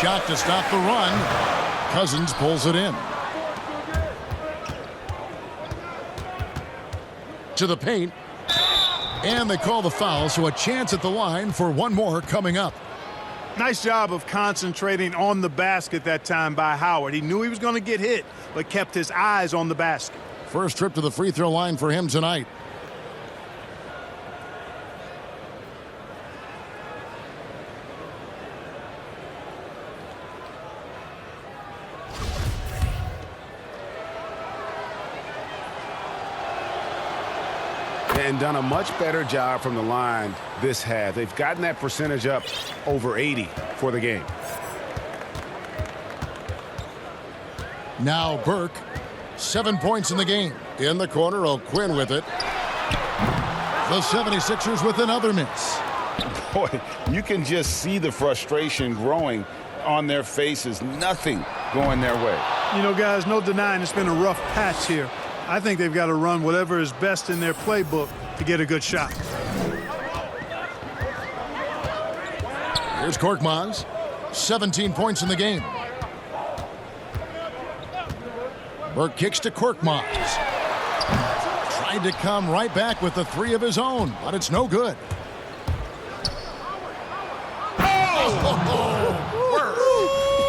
Shot to stop the run. Cousins pulls it in. To the paint. And they call the foul, so a chance at the line for one more coming up. Nice job of concentrating on the basket that time by Howard. He knew he was going to get hit, but kept his eyes on the basket. First trip to the free throw line for him tonight. And done a much better job from the line this half. They've gotten that percentage up over 80 for the game. Now Burke, 7 points in the game. In the corner, O'Quinn with it. The 76ers with another miss. Boy, you can just see the frustration growing on their faces. Nothing going their way. You know, guys, no denying it's been a rough patch here. I think they've got to run whatever is best in their playbook to get a good shot. Here's Korkmaz, 17 points in the game. Burke kicks to Korkmaz. Tried to come right back with the three of his own, but it's no good.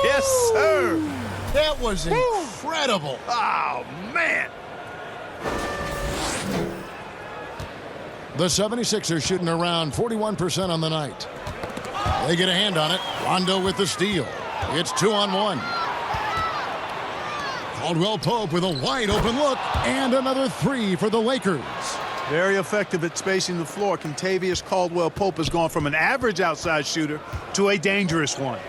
Yes, sir. That was incredible. Oh, man. The 76ers shooting around 41% on the night. They get a hand on it. Rondo with the steal. It's 2-on-1. Caldwell Pope with a wide open look and another three for the Lakers. Very effective at spacing the floor. Kentavious Caldwell-Pope has gone from an average outside shooter to a dangerous one.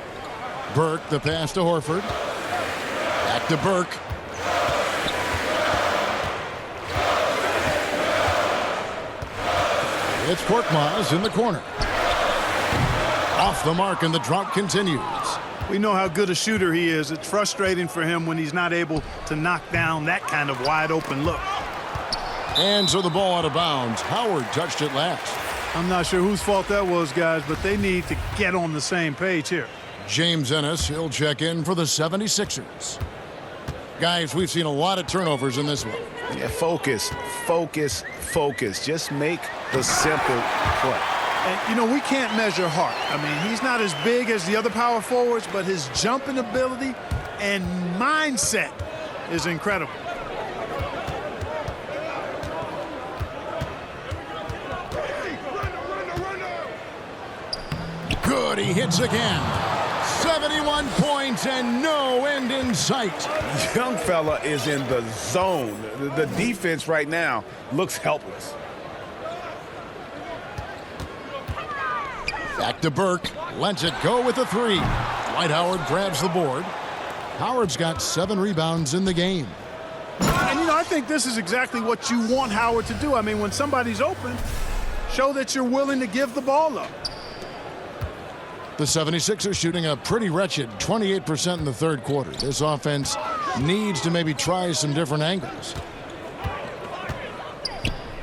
Burke, the pass to Horford. Back to Burke. It's Korkmaz in the corner. Off the mark, and the drought continues. We know how good a shooter he is. It's frustrating for him when he's not able to knock down that kind of wide open look. And so the ball out of bounds. Howard touched it last. I'm not sure whose fault that was, guys, but they need to get on the same page here. James Ennis, he'll check in for the 76ers. Guys, we've seen a lot of turnovers in this one. Yeah, focus. Just make the simple play. And, you know, we can't measure heart. I mean, he's not as big as the other power forwards, but his jumping ability and mindset is incredible. Good, he hits again. 71 points and no end in sight. Young fella is in the zone. The defense right now looks helpless. Back to Burke. Lets it go with a three. Dwight Howard grabs the board. Howard's got 7 rebounds in the game. And, you know, I think this is exactly what you want Howard to do. I mean, when somebody's open, show that you're willing to give the ball up. The 76ers shooting a pretty wretched 28% in the third quarter. This offense needs to maybe try some different angles.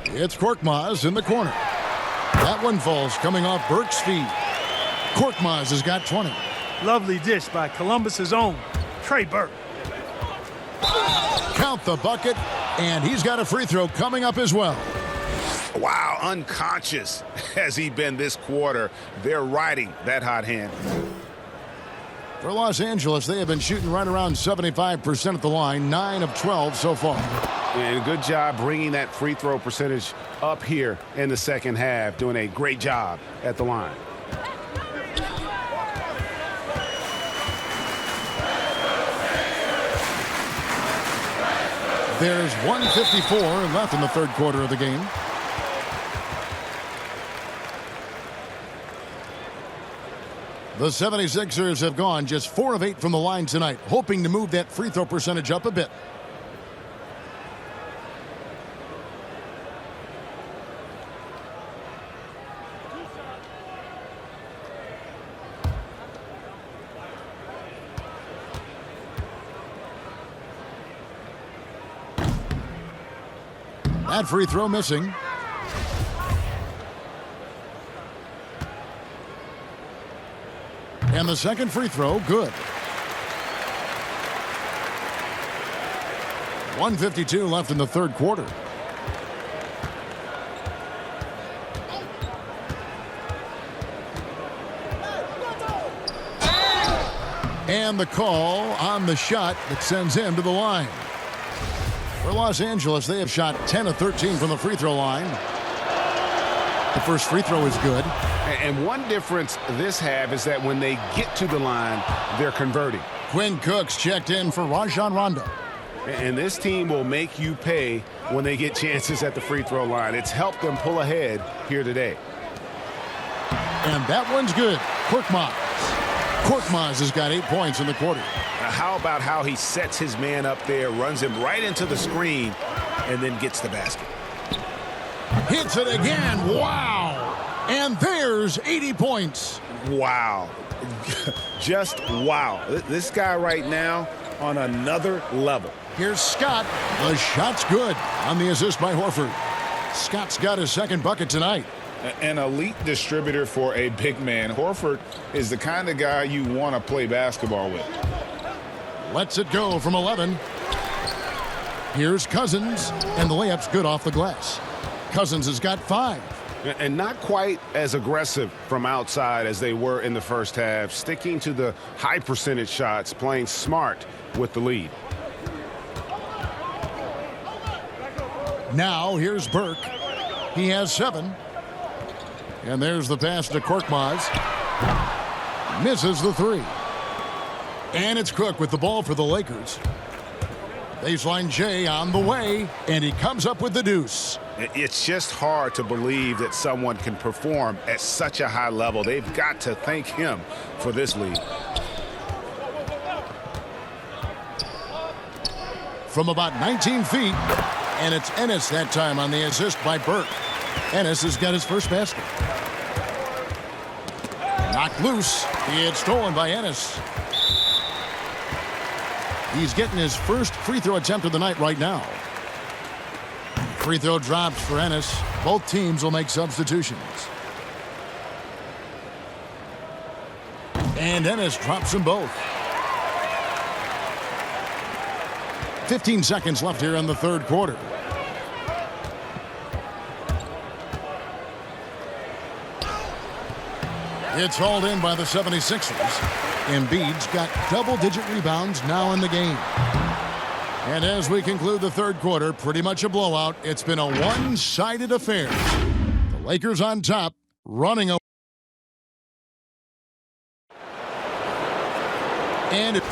It's Korkmaz in the corner. That one falls coming off Burke's feet. Korkmaz has got 20. Lovely dish by Columbus's own Trey Burke. Count the bucket, and he's got a free throw coming up as well. Wow, unconscious has he been this quarter. They're riding that hot hand. For Los Angeles, they have been shooting right around 75% at the line, 9 of 12 so far. And good job bringing that free throw percentage up here in the second half, doing a great job at the line. There's 1:54 left in the third quarter of the game. The 76ers have gone just 4 of 8 from the line tonight, hoping to move that free throw percentage up a bit. That free throw missing. And the second free throw, good. 1:52 left in the third quarter. And the call on the shot that sends him to the line. For Los Angeles, they have shot 10 of 13 from the free throw line. The first free throw is good. And one difference this half is that when they get to the line, they're converting. Quinn Cook's checked in for Rajon Rondo. And this team will make you pay when they get chances at the free throw line. It's helped them pull ahead here today. And that one's good. Korkmaz. Korkmaz has got 8 points in the quarter. Now how about how he sets his man up there, runs him right into the screen, and then gets the basket. Hits it again. Wow. And there's 80 points. Wow. Just wow. This guy right now on another level. Here's Scott. The shot's good on the assist by Horford. Scott's got his second bucket tonight. An elite distributor for a big man. Horford is the kind of guy you want to play basketball with. Lets it go from 11. Here's Cousins, and the layup's good off the glass. Cousins has got 5. And not quite as aggressive from outside as they were in the first half, sticking to the high percentage shots, playing smart with the lead. Now here's Burke. He has 7. And there's the pass to Korkmaz. Misses the 3. And it's Cook with the ball for the Lakers. Baseline J on the way, and he comes up with the deuce. It's just hard to believe that someone can perform at such a high level. They've got to thank him for this lead. From about 19 feet, and it's Ennis that time on the assist by Burke. Ennis has got his first basket. Knocked loose. It's stolen by Ennis. He's getting his first free throw attempt of the night right now. Free throw drops for Ennis. Both teams will make substitutions. And Ennis drops them both. 15 seconds left here in the third quarter. It's hauled in by the 76ers. Embiid's got double-digit rebounds now in the game. And as we conclude the third quarter, pretty much a blowout. It's been a one-sided affair. The Lakers on top, running away. And the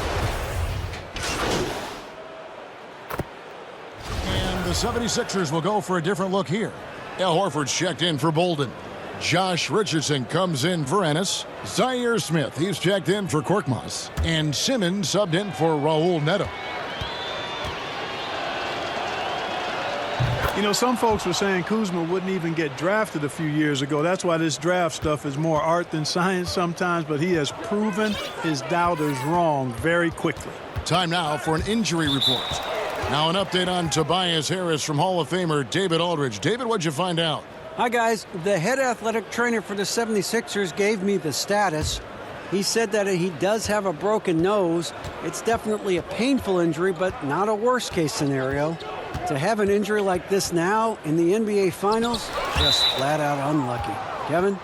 76ers will go for a different look here. Al Horford's checked in for Bolden. Josh Richardson comes in for Ennis. Zaire Smith, he's checked in for Korkmaz. And Simmons subbed in for Raul Neto. You know, some folks were saying Kuzma wouldn't even get drafted a few years ago. That's why this draft stuff is more art than science sometimes, but he has proven his doubters wrong very quickly. Time now for an injury report. Now an update on Tobias Harris from Hall of Famer David Aldridge. David, what'd you find out? Hi, guys. The head athletic trainer for the 76ers gave me the status. He said that he does have a broken nose. It's definitely a painful injury, but not a worst-case scenario. To have an injury like this now in the NBA Finals, just flat-out unlucky. Kevin?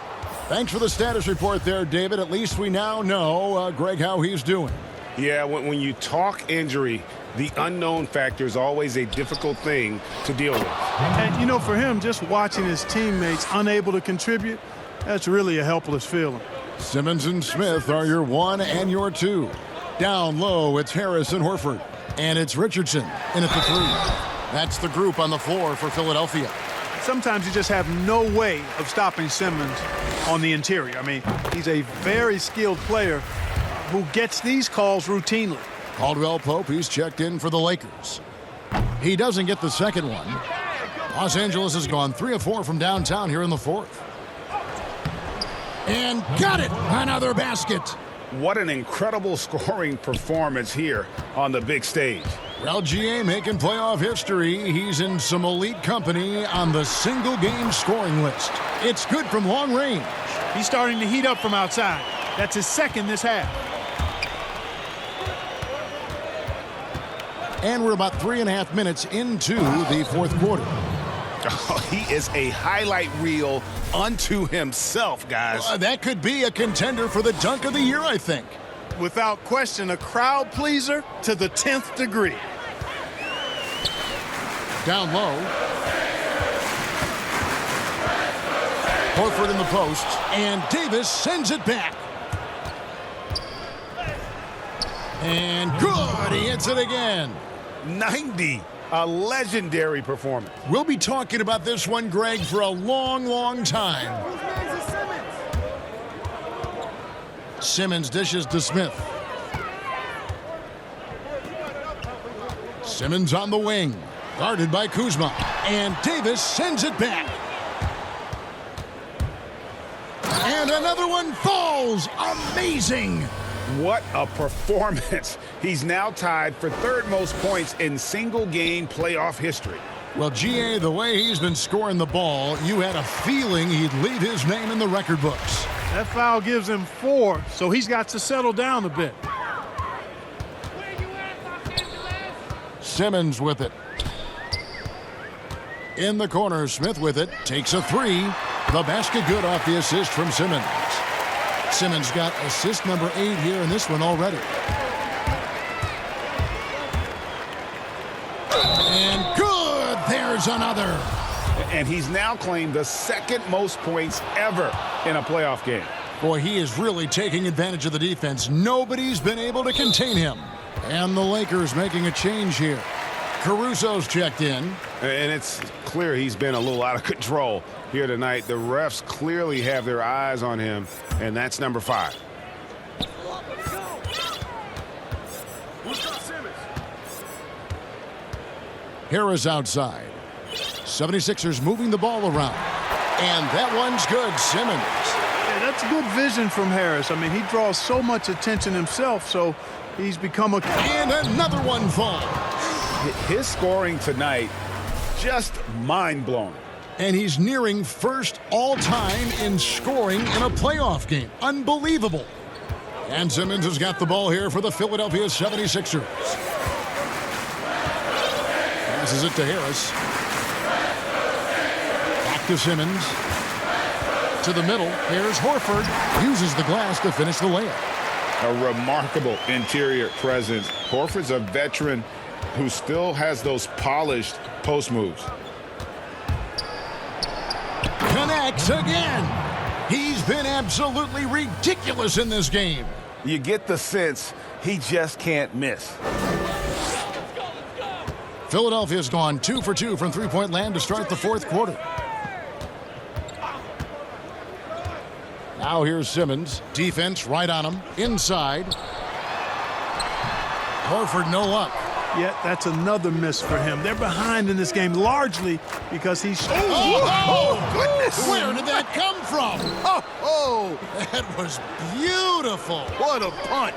Thanks for the status report there, David. At least we now know, Greg, how he's doing. Yeah, when you talk injury, the unknown factor is always a difficult thing to deal with. And, you know, for him, just watching his teammates unable to contribute, that's really a helpless feeling. Simmons and Smith are your 1 and your 2. Down low, it's Harris and Horford. And it's Richardson in at the 3. That's the group on the floor for Philadelphia. Sometimes you just have no way of stopping Simmons on the interior. I mean, he's a very skilled player who gets these calls routinely. Caldwell Pope, he's checked in for the Lakers. He doesn't get the second one. Los Angeles has gone 3 of 4 from downtown here in the fourth. And got it! Another basket. What an incredible scoring performance here on the big stage. Well, GA making playoff history. He's in some elite company on the single-game scoring list. It's good from long range. He's starting to heat up from outside. That's his second this half. And we're about 3.5 minutes into the fourth quarter. Oh, he is a highlight reel unto himself, guys. That could be a contender for the dunk of the year, I think. Without question, a crowd pleaser to the 10th degree. Down low. Horford in the post, and Davis sends it back. And good, he hits it again. 90, a legendary performance. We'll be talking about this one, Greg, for a long, long time. Simmons dishes to Smith. Simmons on the wing, guarded by Kuzma, and Davis sends it back. And another one falls. Amazing. What a performance. He's now tied for third most points in single-game playoff history. Well, GA, the way he's been scoring the ball, you had a feeling he'd leave his name in the record books. That foul gives him 4, so he's got to settle down a bit. Simmons with it. In the corner, Smith with it, takes a three. The basket good off the assist from Simmons. Simmons got assist number 8 here in this one already. And good, there's another. And he's now claimed the second most points ever in a playoff game. Boy, he is really taking advantage of the defense. Nobody's been able to contain him. And the Lakers making a change here. Caruso's checked in. And it's clear he's been a little out of control here tonight. The refs clearly have their eyes on him, and that's number 5. Harris outside. 76ers moving the ball around. And that one's good, Simmons. Yeah, that's good vision from Harris. I mean, he draws so much attention himself, so he's become a... And another one falls. His scoring tonight, just mind-blowing. And he's nearing first all-time in scoring in a playoff game. Unbelievable. And Simmons has got the ball here for the Philadelphia 76ers. Passes it to Harris. Back to Simmons. To the middle. Here's Horford. Uses the glass to finish the layup. A remarkable interior presence. Horford's a veteran who still has those polished post moves. Connects again. He's been absolutely ridiculous in this game. You get the sense he just can't miss. Philadelphia's gone 2 for 2 from three-point land to start the fourth quarter. Now here's Simmons. Defense right on him. Inside. Horford no luck. Yeah, that's another miss for him. They're behind in this game largely because he's... Oh, goodness! Where did that come from? Oh, that was beautiful. What a punch.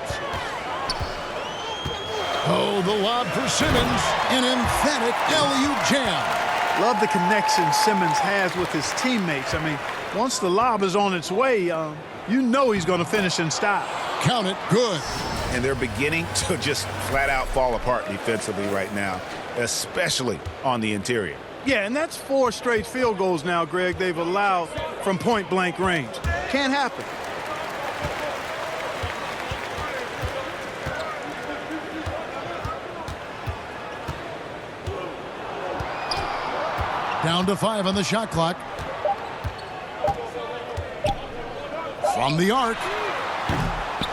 Oh, the lob for Simmons. An emphatic alley-oop jam. Love the connection Simmons has with his teammates. I mean, once the lob is on its way, you know he's going to finish in style. Count it, good. And they're beginning to just flat out fall apart defensively right now, especially on the interior. Yeah, and that's 4 straight field goals now, Greg, they've allowed from point-blank range. Can't happen. Down to 5 on the shot clock. From the arc.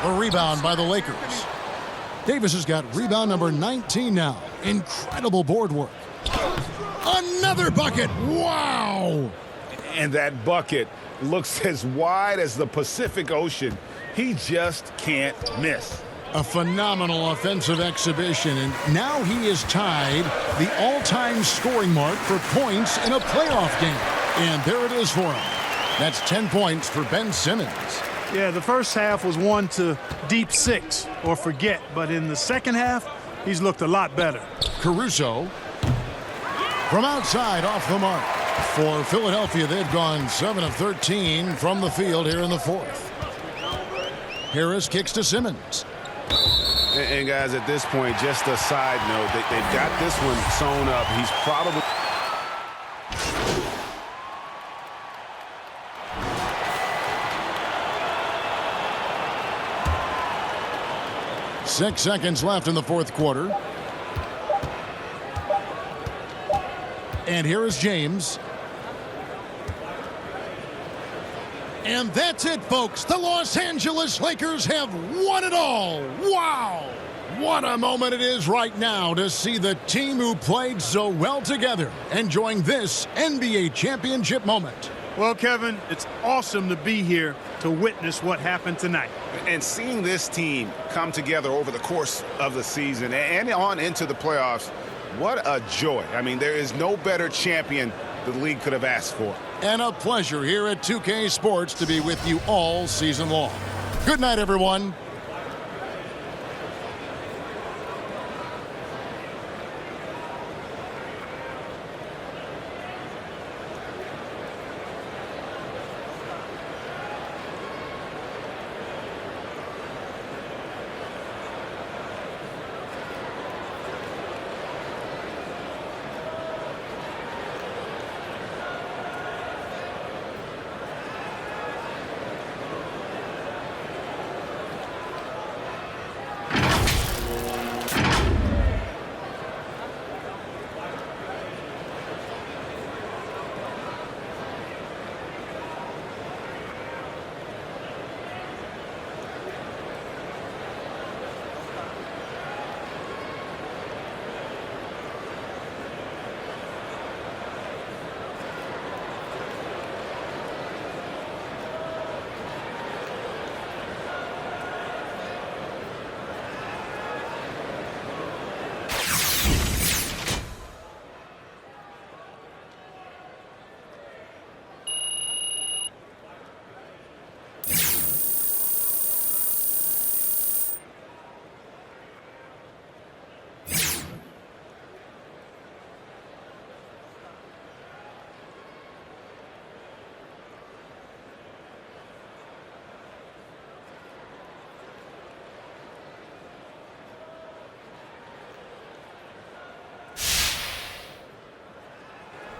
A rebound by the Lakers. Davis has got rebound number 19 now. Incredible board work. Another bucket. Wow. And that bucket looks as wide as the Pacific Ocean. He just can't miss. A phenomenal offensive exhibition, and now he is tied the all-time scoring mark for points in a playoff game. And there it is for him. That's 10 points for Ben Simmons. Yeah, the first half was 1 to deep 6 or forget, but in the second half, he's looked a lot better. Caruso from outside off the mark. For Philadelphia, they've gone 7 of 13 from the field here in the fourth. Harris kicks to Simmons. And guys, at this point, just a side note, they've got this one sewn up. He's probably... Six seconds left in the fourth quarter. And here is James. And that's it, folks. The Los Angeles Lakers have won it all. Wow. What a moment it is right now to see the team who played so well together enjoying this NBA championship moment. Well, Kevin, it's awesome to be here to witness what happened tonight. And seeing this team come together over the course of the season and on into the playoffs, what a joy. I mean, there is no better champion the league could have asked for. And a pleasure here at 2K Sports to be with you all season long. Good night, everyone.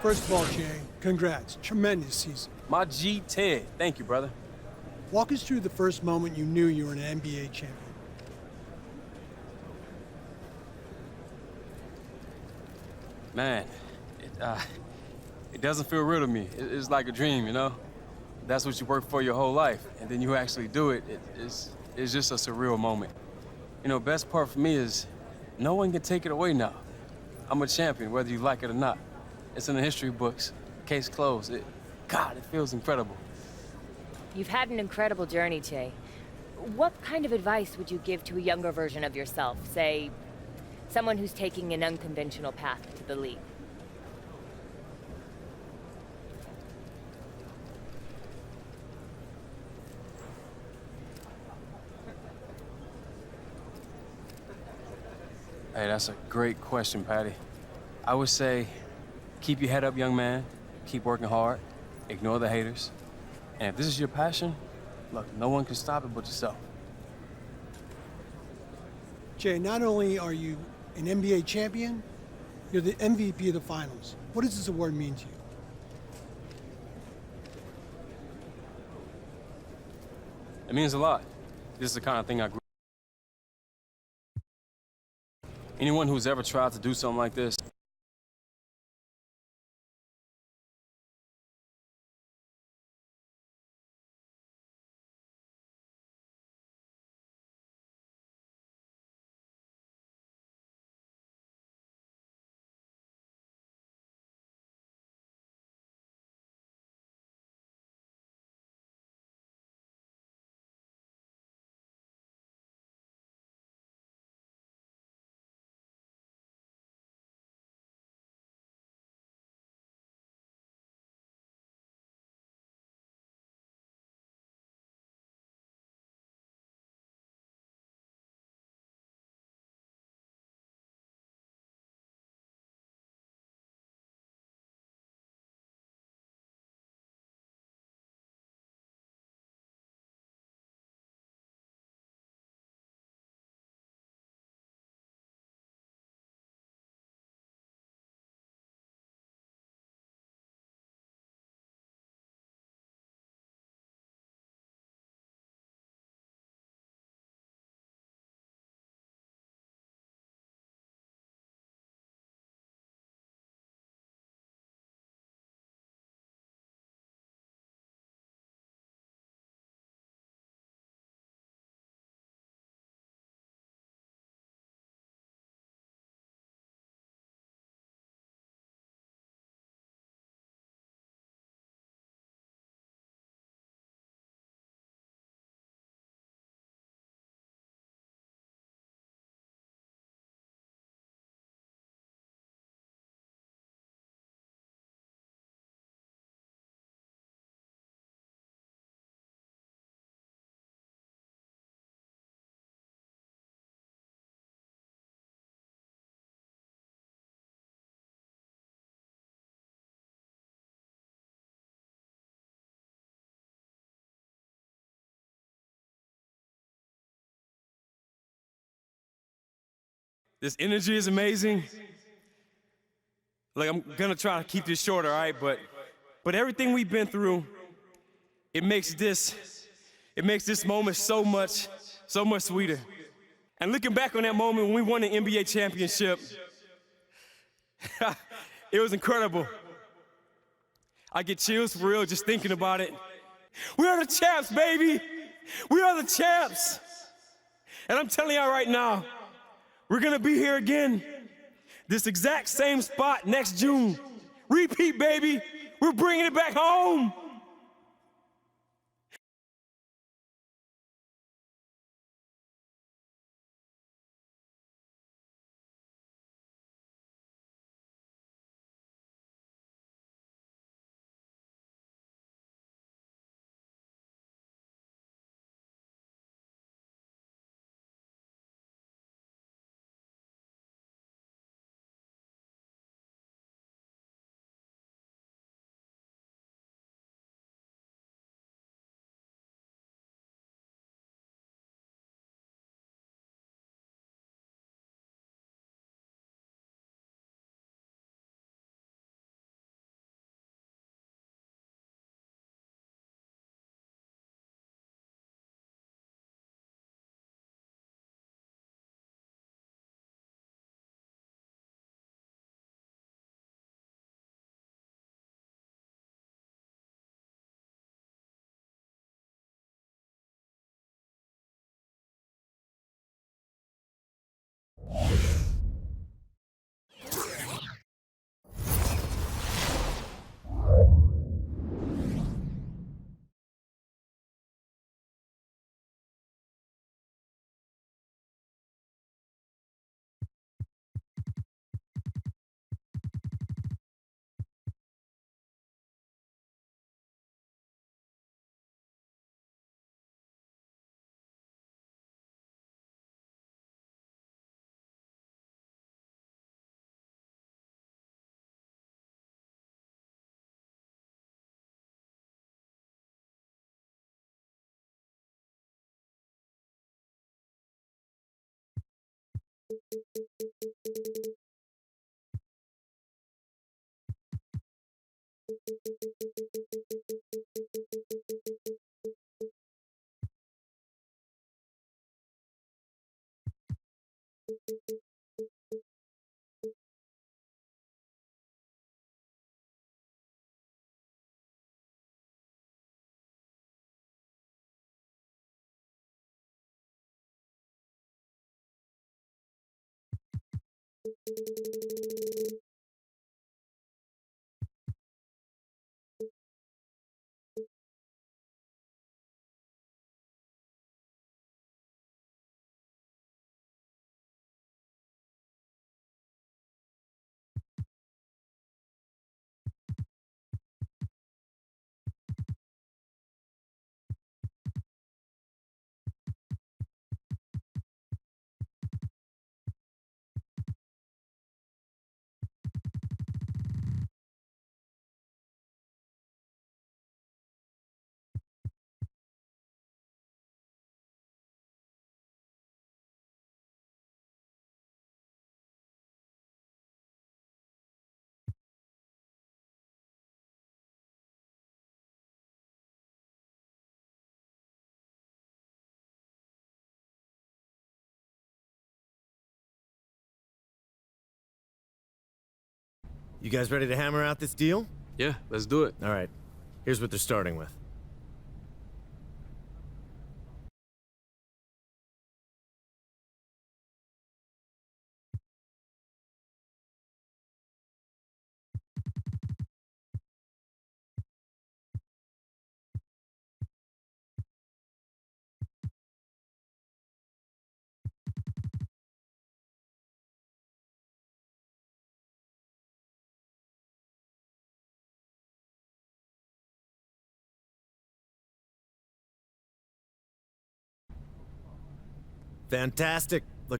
First of all, Jay, congrats. Tremendous season. My G, Ted. Thank you, brother. Walk us through the first moment you knew you were an NBA champion. Man, it doesn't feel real to me. It's like a dream, you know? That's what you work for your whole life, and then you actually do it. It's just a surreal moment. You know, best part for me is no one can take it away now. I'm a champion, whether you like it or not. It's in the history books. Case closed. God, it feels incredible. You've had an incredible journey, Jay. What kind of advice would you give to a younger version of yourself? Say, someone who's taking an unconventional path to the league. Hey, that's a great question, Patty. I would say, keep your head up, young man. Keep working hard. Ignore the haters. And if this is your passion, look, no one can stop it but yourself. Jay, not only are you an NBA champion, you're the MVP of the finals. What does this award mean to you? It means a lot. This is the kind of thing I grew. Anyone who's ever tried to do something like this, this energy is amazing. Like, I'm gonna try to keep this short, all right? But everything we've been through, it makes this moment so much sweeter. And looking back on that moment when we won the NBA championship, it was incredible. I get chills for real just thinking about it. We are the champs, baby. We are the champs. And I'm telling y'all right now, we're gonna be here again, this exact same spot next June. Repeat, baby. We're bringing it back home. You guys ready to hammer out this deal? Yeah, let's do it. All right. Here's what they're starting with. Fantastic. Look.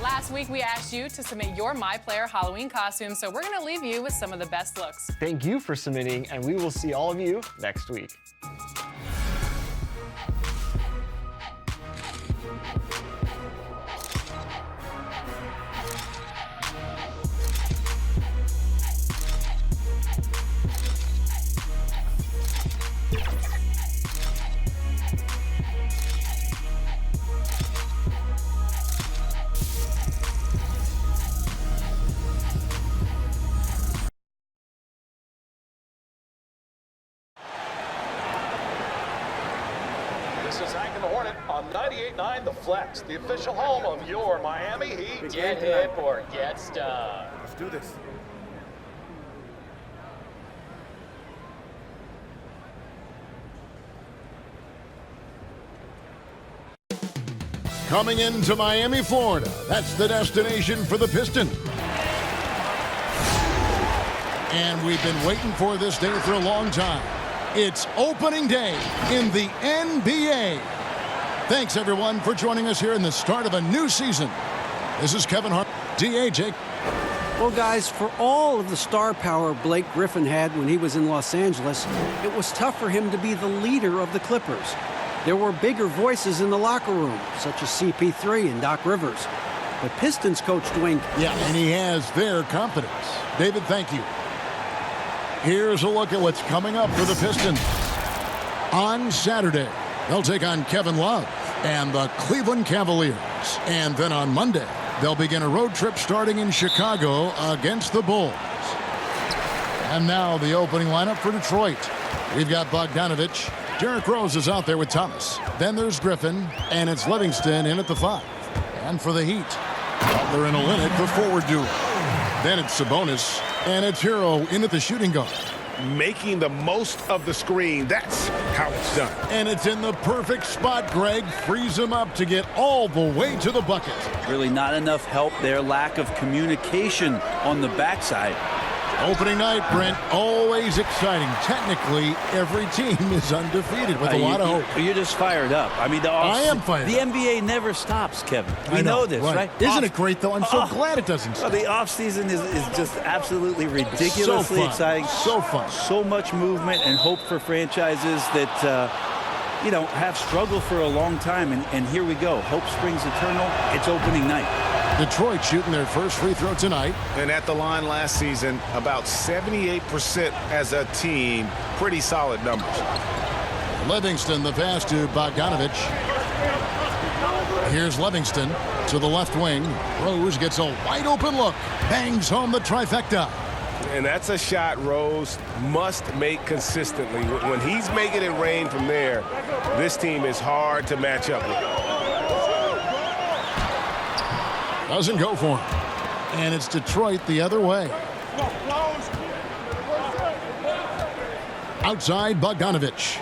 Last week, we asked you to submit your My Player Halloween costume, so we're going to leave you with some of the best looks. Thank you for submitting, and we will see all of you next week. This is Hank and the Hornet on 98.9 The Flex, the official home of your Miami Heat. Get hip or get stuck. Let's do this. Coming into Miami, Florida, that's the destination for the Pistons. And we've been waiting for this day for a long time. It's opening day in the NBA. Thanks, everyone, for joining us here in the start of a new season. This is Kevin Hart, DAJ. Well, guys, for all of the star power Blake Griffin had when he was in Los Angeles, it was tough for him to be the leader of the Clippers. There were bigger voices in the locker room, such as CP3 and Doc Rivers. But Pistons coach Dwayne... Yeah, and he has their confidence. David, thank you. Here's a look at what's coming up for the Pistons. On Saturday, they'll take on Kevin Love and the Cleveland Cavaliers. And then on Monday, they'll begin a road trip starting in Chicago against the Bulls. And now the opening lineup for Detroit. We've got Bogdanovich. Derrick Rose is out there with Thomas. Then there's Griffin, and it's Livingston in at the 5. And for the Heat, Butler and Olynyk, the forward duo. Then it's Sabonis, and it's Hero in at the shooting guard. Making the most of the screen. That's how it's done. And it's in the perfect spot, Greg. Frees him up to get all the way to the bucket. Really not enough help there. Lack of communication on the backside. Opening night, Brent, always exciting. Technically, every team is undefeated with a lot of hope. You're just fired up. I mean, I am fired The up. NBA never stops, Kevin. We I know this, right? Isn't it great, though? I'm so glad it doesn't stop. Well, the offseason is just absolutely ridiculously exciting. So fun. So much movement and hope for franchises that, have struggled for a long time. And here we go. Hope springs eternal. It's opening night. Detroit shooting their first free throw tonight. And at the line last season, about 78% as a team. Pretty solid numbers. Livingston, the pass to Bogdanovich. Here's Livingston to the left wing. Rose gets a wide open look. Bangs home the trifecta. And that's a shot Rose must make consistently. When he's making it rain from there, this team is hard to match up with. Doesn't go for him. And it's Detroit the other way. Outside Bogdanovich.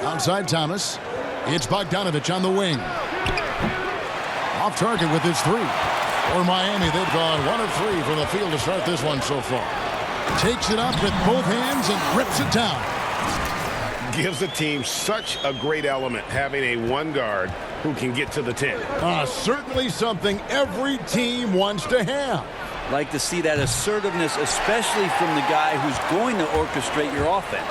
Outside Thomas. It's Bogdanovich on the wing. Off target with his three. For Miami, they've gone 1 of 3 from the field to start this one so far. Takes it up with both hands and rips it down. Gives the team such a great element having a one guard who can get to the 10. Certainly something every team wants to have. Like to see that assertiveness, especially from the guy who's going to orchestrate your offense.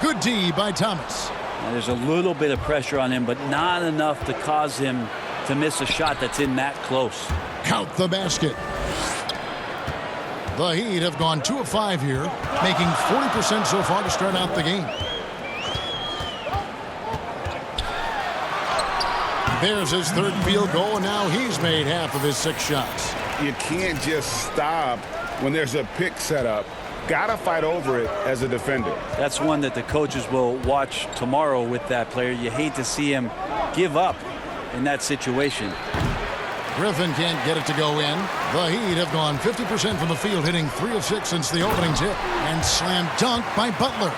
Good D by Thomas. Now, there's a little bit of pressure on him, but not enough to cause him to miss a shot that's in that close. Count the basket. The Heat have gone 2 of 5 here, making 40% so far to start out the game. There's his third field goal, and now he's made half of his 6 shots. You can't just stop when there's a pick set up. Gotta fight over it as a defender. That's one that the coaches will watch tomorrow with that player. You hate to see him give up in that situation. Griffin can't get it to go in. The Heat have gone 50% from the field, hitting 3 of 6 since the opening tip. And slam dunk by Butler.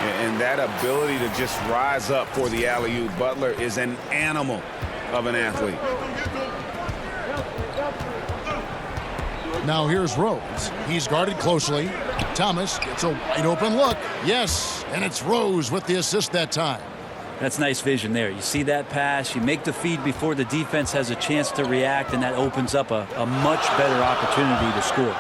And that ability to just rise up for the alley-oop. Butler is an animal of an athlete. Now here's Rose. He's guarded closely. Thomas gets a wide open look. Yes, and it's Rose with the assist that time. That's nice vision there. You see that pass, you make the feed before the defense has a chance to react, and that opens up a much better opportunity to score.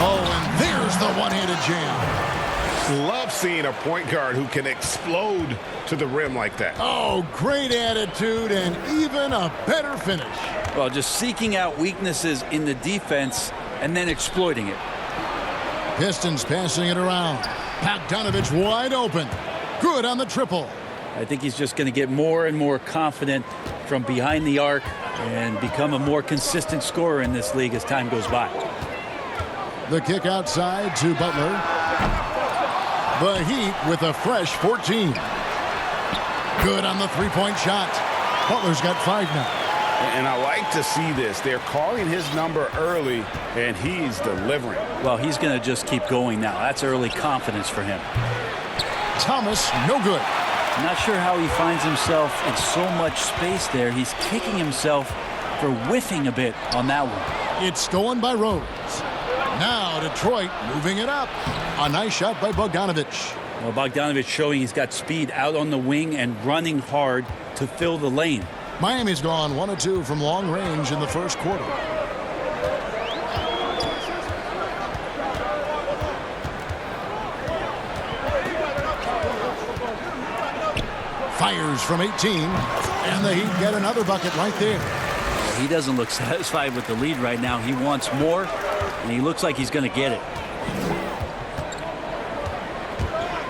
Oh, and there's the one-handed jam. Love seeing a point guard who can explode to the rim like that. Oh, great attitude and even a better finish. Well, just seeking out weaknesses in the defense and then exploiting it. Pistons passing it around. Bogdanovich wide open. Good on the triple. I think he's just going to get more and more confident from behind the arc and become a more consistent scorer in this league as time goes by. The kick outside to Butler. The Heat with a fresh 14. Good on the three-point shot. Butler's got 5 now. And I like to see this. They're calling his number early, and he's delivering. Well, he's going to just keep going now. That's early confidence for him. Thomas, no good. I'm not sure how he finds himself in so much space there. He's kicking himself for whiffing a bit on that one. It's stolen by Rose. Now Detroit moving it up. A nice shot by Bogdanovich. Well, Bogdanovich showing he's got speed out on the wing and running hard to fill the lane. Miami's gone 1 of 2 from long range in the first quarter. Fires from 18, and the Heat get another bucket right there. He doesn't look satisfied with the lead right now. He wants more, and he looks like he's going to get it.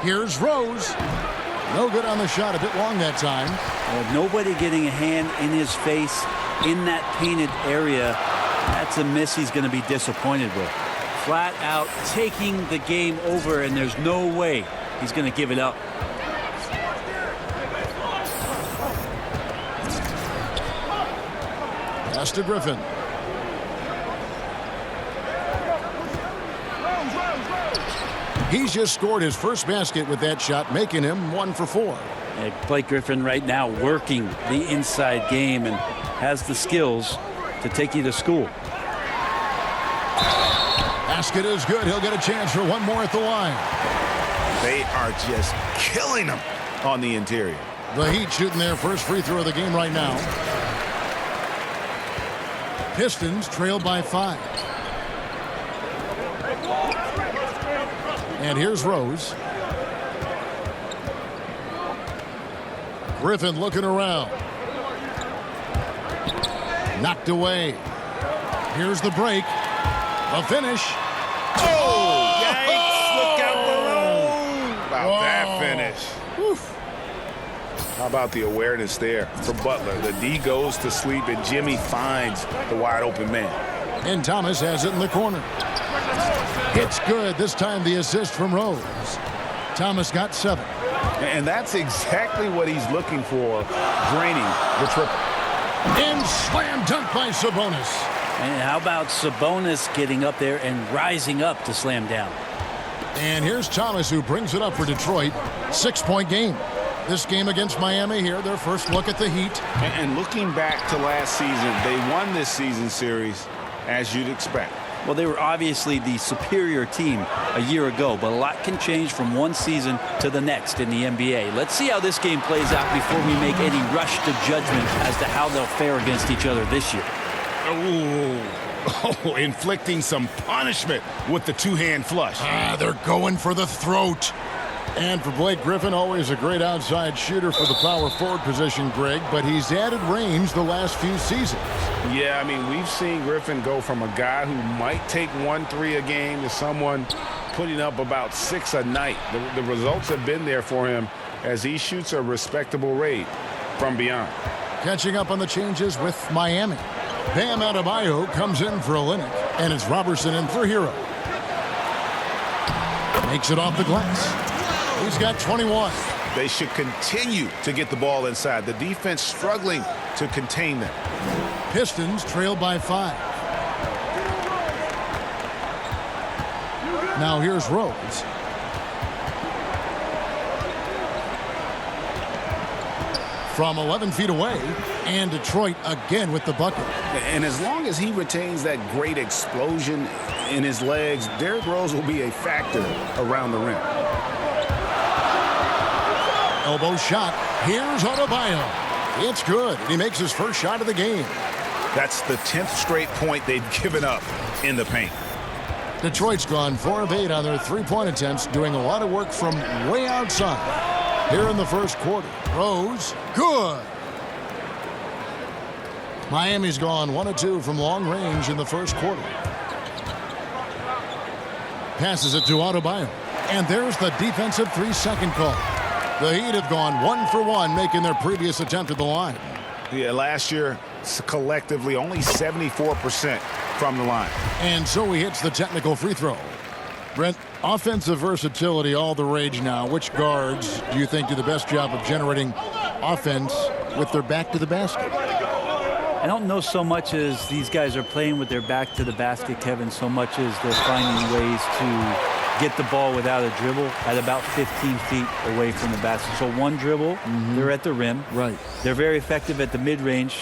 Here's Rose. No good on the shot, a bit long that time. Well, nobody getting a hand in his face in that painted area. That's a miss he's going to be disappointed with. Flat out taking the game over, and there's no way he's going to give it up. Pass to Griffin. He's just scored his first basket with that shot, making him 1 for 4. And Blake Griffin right now working the inside game and has the skills to take you to school. Basket is good. He'll get a chance for one more at the line. They are just killing him on the interior. The Heat shooting their first free throw of the game right now. Pistons trail by 5. And here's Rose. Griffin looking around. Knocked away. Here's the break. The finish. Oh! Yikes! Look out below! About that finish. Oof. How about the awareness there for Butler? The D goes to sleep and Jimmy finds the wide open man. And Thomas has it in the corner. It's good. This time the assist from Rose. Thomas got 7. And that's exactly what he's looking for, draining the triple. And slam dunk by Sabonis. And how about Sabonis getting up there and rising up to slam down? And here's Thomas, who brings it up for Detroit. 6-point game. This game against Miami here, their first look at the Heat. And looking back to last season, they won this season series as you'd expect. Well, they were obviously the superior team a year ago, but a lot can change from one season to the next in the NBA. Let's see how this game plays out before we make any rush to judgment as to how they'll fare against each other this year. Oh, inflicting some punishment with the two-hand flush. They're going for the throat. And for Blake Griffin, always a great outside shooter for the power forward position, Greg, but he's added range the last few seasons. Yeah, I mean, we've seen Griffin go from a guy who might take 1-3 a game to someone putting up about 6 a night. The results have been there for him as he shoots a respectable rate from beyond. Catching up on the changes with Miami. Bam Adebayo comes in for Olynyk, and it's Robertson in for Hero. Makes it off the glass. He's got 21. They should continue to get the ball inside. The defense struggling to contain them. Pistons trail by 5. Now here's Rhodes. From 11 feet away, and Detroit again with the bucket. And as long as he retains that great explosion in his legs, Derrick Rose will be a factor around the rim. Elbow shot. Here's Adebayo. It's good. And he makes his first shot of the game. That's the 10th straight point they've given up in the paint. Detroit's gone 4 of 8 on their three-point attempts, doing a lot of work from way outside. Here in the first quarter, Rose, good. Miami's gone 1 of 2 from long range in the first quarter. Passes it to Adebayo. And there's the defensive 3-second call. The Heat have gone 1 for 1, making their previous attempt at the line. Yeah, last year, collectively, only 74% from the line. And so he hits the technical free throw. Brent, offensive versatility, all the rage now. Which guards do you think do the best job of generating offense with their back to the basket? I don't know so much as these guys are playing with their back to the basket, Kevin, so much as they're finding ways to get the ball without a dribble at about 15 feet away from the basket. So one dribble, they're at the rim. Right. They're very effective at the mid-range.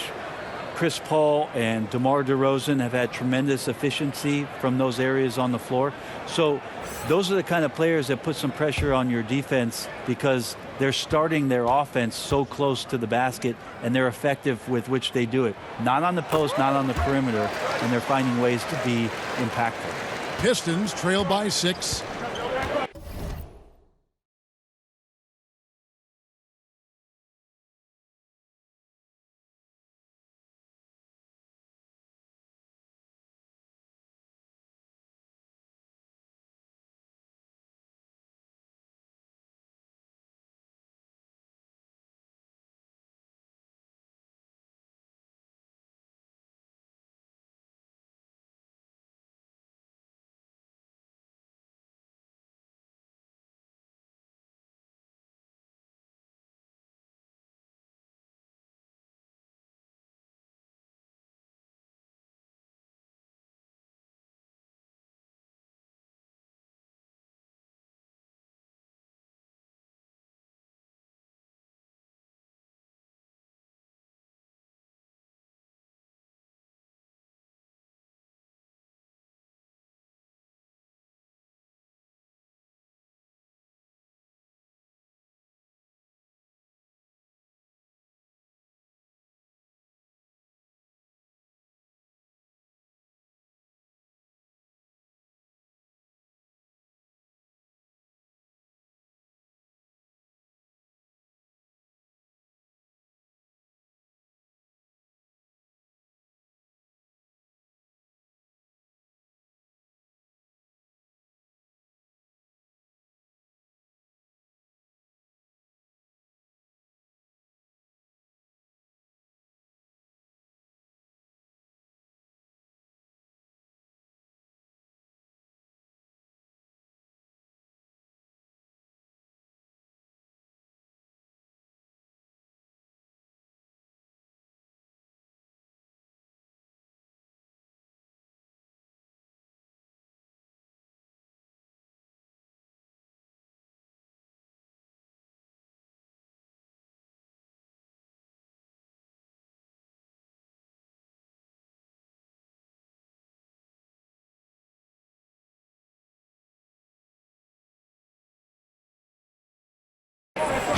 Chris Paul and DeMar DeRozan have had tremendous efficiency from those areas on the floor. So those are the kind of players that put some pressure on your defense because they're starting their offense so close to the basket, and they're effective with which they do it. Not on the post, not on the perimeter, and they're finding ways to be impactful. Pistons trail by 6.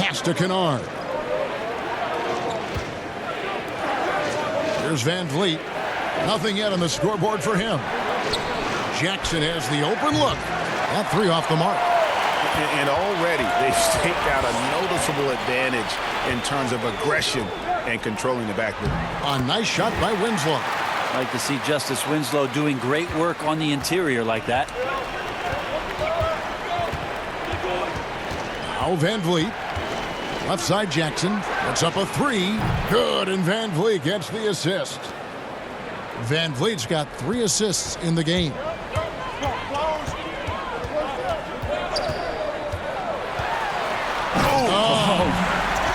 Pass to Kennard. Here's Van Vliet. Nothing yet on the scoreboard for him. Jackson has the open look. That three off the mark. And already they've staked out a noticeable advantage in terms of aggression and controlling the backboard. A nice shot by Winslow. I'd like to see Justice Winslow doing great work on the interior like that. Now Van Vliet. Left side Jackson. Puts up a three. Good, and Van Vliet gets the assist. Van Vliet's got 3 assists in the game.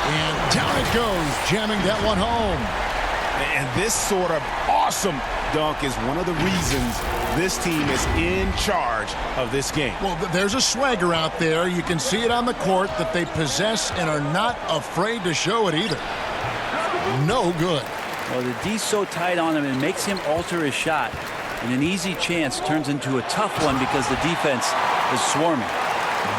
And down it goes, jamming that one home. And this sort of awesome dunk is one of the reasons this team is in charge of this game. Well, there's a swagger out there. You can see it on the court that they possess and are not afraid to show it either. No good. Well, the D's so tight on him, it makes him alter his shot. And an easy chance turns into a tough one because the defense is swarming.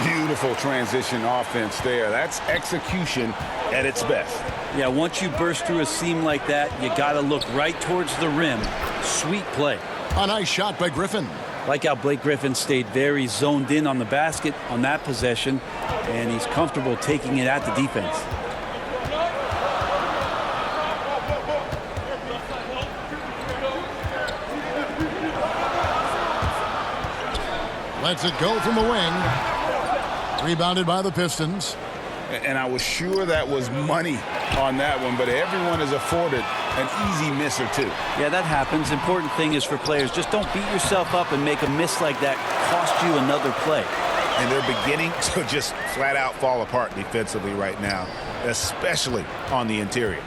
Beautiful transition offense there. That's execution at its best. Yeah, once you burst through a seam like that, you got to look right towards the rim. Sweet play. A nice shot by Griffin. Like how Blake Griffin stayed very zoned in on the basket on that possession, and he's comfortable taking it at the defense. Lets it go from the wing. Rebounded by the Pistons. And I was sure that was money on that one, but everyone is afforded an easy miss or two. Yeah, that happens. Important thing is for players, just don't beat yourself up and make a miss like that cost you another play. And they're beginning to just flat out fall apart defensively right now, especially on the interior.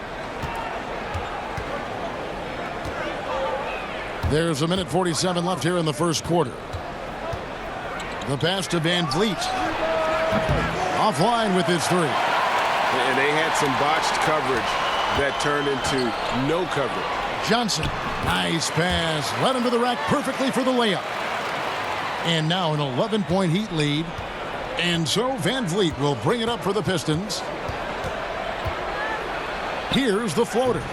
There's a minute 47 left here in the first quarter. The pass to Van Vliet. Offline with his three. And they had some botched coverage that turned into no coverage. Johnson, nice pass. Led him to the rack perfectly for the layup. And now an 11-point Heat lead. And so Van Vliet will bring it up for the Pistons. Here's the floater.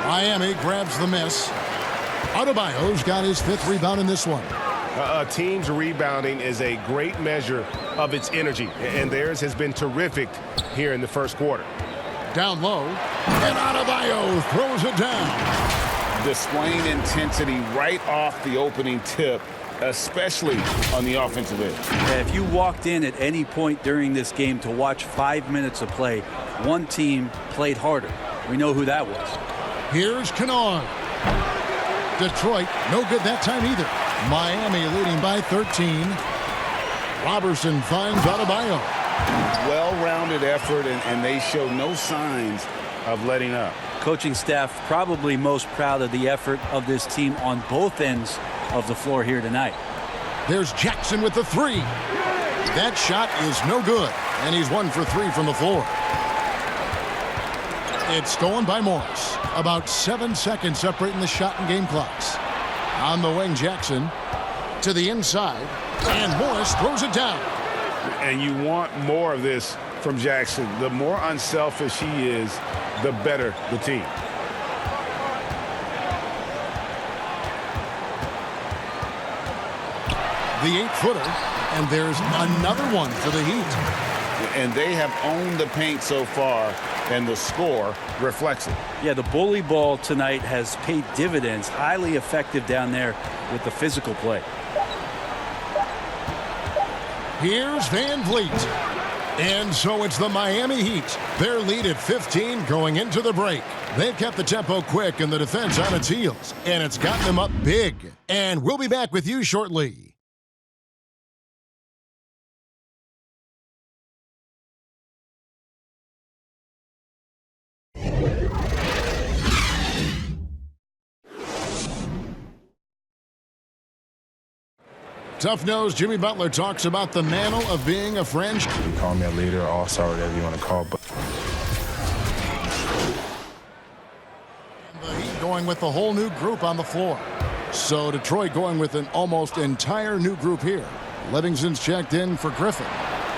Miami grabs the miss. Adebayo's got his 5th rebound in this one. A team's rebounding is a great measure of its energy, and theirs has been terrific here in the first quarter. Down low, and Adebayo throws it down. Displaying intensity right off the opening tip, especially on the offensive end. Yeah, if you walked in at any point during this game to watch 5 minutes of play, one team played harder. We know who that was. Here's Kennard. Detroit, no good that time either. Miami leading by 13. Robertson finds Adebayo. Well-rounded effort, and they show no signs of letting up. Coaching staff probably most proud of the effort of this team on both ends of the floor here tonight. There's Jackson with the three. That shot is no good, and he's 1 for 3 from the floor. It's stolen by Morris. About 7 seconds separating the shot and game clocks. On the wing, Jackson to the inside, and Morris throws it down. And you want more of this from Jackson. The more unselfish he is, the better the team. The 8-footer, and there's another one for the Heat. And they have owned the paint so far, and the score reflects it. Yeah, the bully ball tonight has paid dividends. Highly effective down there with the physical play. Here's Van Vliet. And so it's the Miami Heat. Their lead at 15 going into the break. They've kept the tempo quick and the defense on its heels. And it's gotten them up big. And we'll be back with you shortly. Tough-nosed Jimmy Butler talks about the mantle of being a friend. You call me a leader, all-star, whatever you want to call it. But the Heat going with the whole new group on the floor. So Detroit going with an almost entire new group here. Livingston's checked in for Griffin.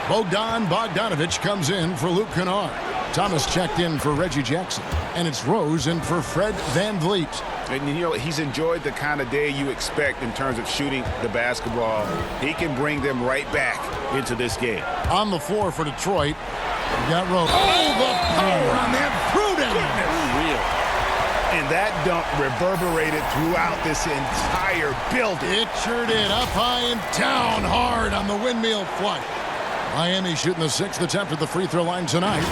Bogdanovich comes in for Luke Kennard. Thomas checked in for Reggie Jackson. And it's Rose in for Fred VanVleet. And, you know, he's enjoyed the kind of day you expect in terms of shooting the basketball. He can bring them right back into this game. On the floor for Detroit, we got Rose. Oh, the power on that. Prudent. Unreal. And that dunk reverberated throughout this entire building. It sure did. Up high and down hard on the windmill flush. Miami shooting the 6th attempt at the free throw line tonight.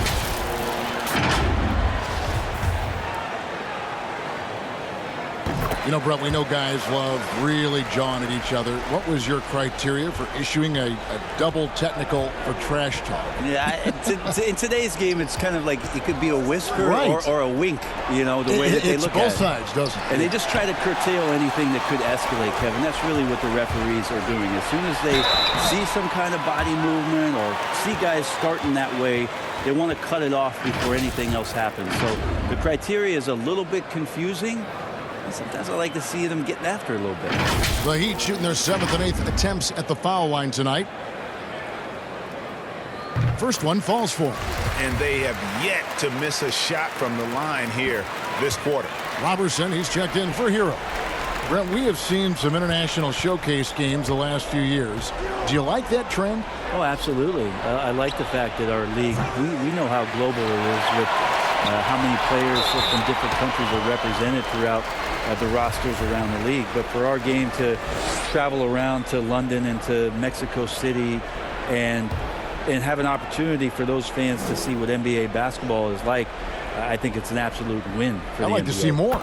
You know, Brett, we know guys love really jawing at each other. What was your criteria for issuing a double technical for trash talk? Yeah, in today's game, it's kind of like it could be a whisper Right. or a wink, you know, the way that they look at it. It's both sides, doesn't it? And they just try to curtail anything that could escalate, Kevin. That's really what the referees are doing. As soon as they see some kind of body movement or see guys starting that way, they want to cut it off before anything else happens. So the criteria is a little bit confusing. Sometimes I like to see them getting after a little bit. The Heat shooting their 7th and 8th attempts at the foul line tonight. First one falls for them. And they have yet to miss a shot from the line here this quarter. Robertson, he's checked in for Hero. Brent, we have seen some international showcase games the last few years. Do you like that trend? Oh, absolutely. I like the fact that our league, we know how global it is with how many players from different countries are represented throughout the rosters around the league. But for our game to travel around to London and to Mexico City and have an opportunity for those fans to see what NBA basketball is like, I think it's an absolute win for the NBA. I'd like to see more.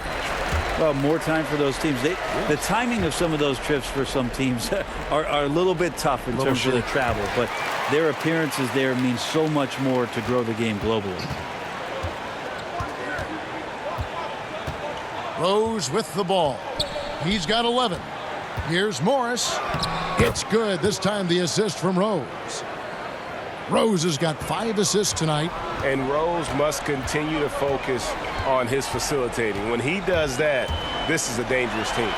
Well, more time for those teams. The timing of some of those trips for some teams are a little bit tough in terms of the travel, but their appearances there mean so much more to grow the game globally. Rose with the ball. He's got 11. Here's Morris. It's good. This time the assist from Rose. Rose has got 5 assists tonight. And Rose must continue to focus on his facilitating. When he does that, this is a dangerous team.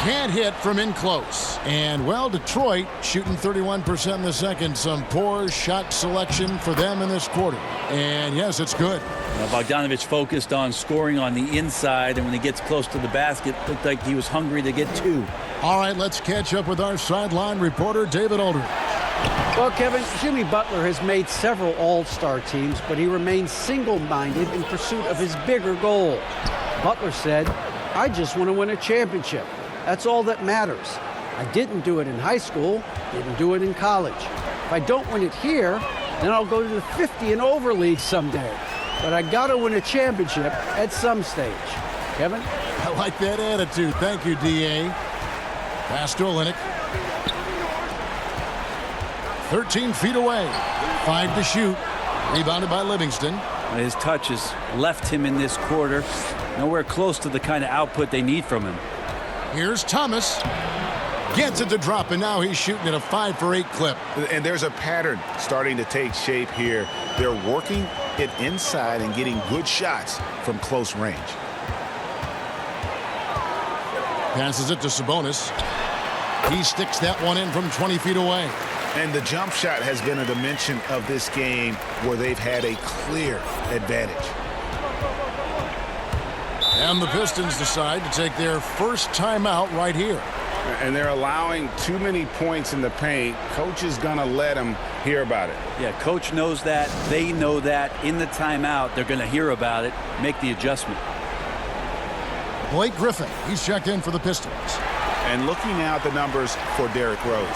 Can't hit from in close. And, well, Detroit shooting 31% in the second. Some poor shot selection for them in this quarter. And, yes, it's good. Bogdanovich focused on scoring on the inside, and when he gets close to the basket, looked like he was hungry to get 2. All right, let's catch up with our sideline reporter, David Aldridge. Well, Kevin, Jimmy Butler has made several all-star teams, but he remains single-minded in pursuit of his bigger goal. Butler said, "I just want to win a championship. That's all that matters. I didn't do it in high school, didn't do it in college. If I don't win it here, then I'll go to the 50 and over league someday. But I got to win a championship at some stage." Kevin? I like that attitude. Thank you, D.A. Pass to Olynyk. 13 feet away. 5 to shoot. Rebounded by Livingston. His touch has left him in this quarter. Nowhere close to the kind of output they need from him. Here's Thomas. Gets it to drop, and now he's shooting at a 5 for 8 clip. And there's a pattern starting to take shape here. They're working it inside and getting good shots from close range. Passes it to Sabonis. He sticks that one in from 20 feet away. And the jump shot has been a dimension of this game where they've had a clear advantage. And the Pistons decide to take their first timeout right here. And they're allowing too many points in the paint. Coach is going to let them hear about it. Yeah, coach knows that. They know that. In the timeout, they're going to hear about it, make the adjustment. Blake Griffin, he's checked in for the Pistons. And looking now at the numbers for Derrick Rose.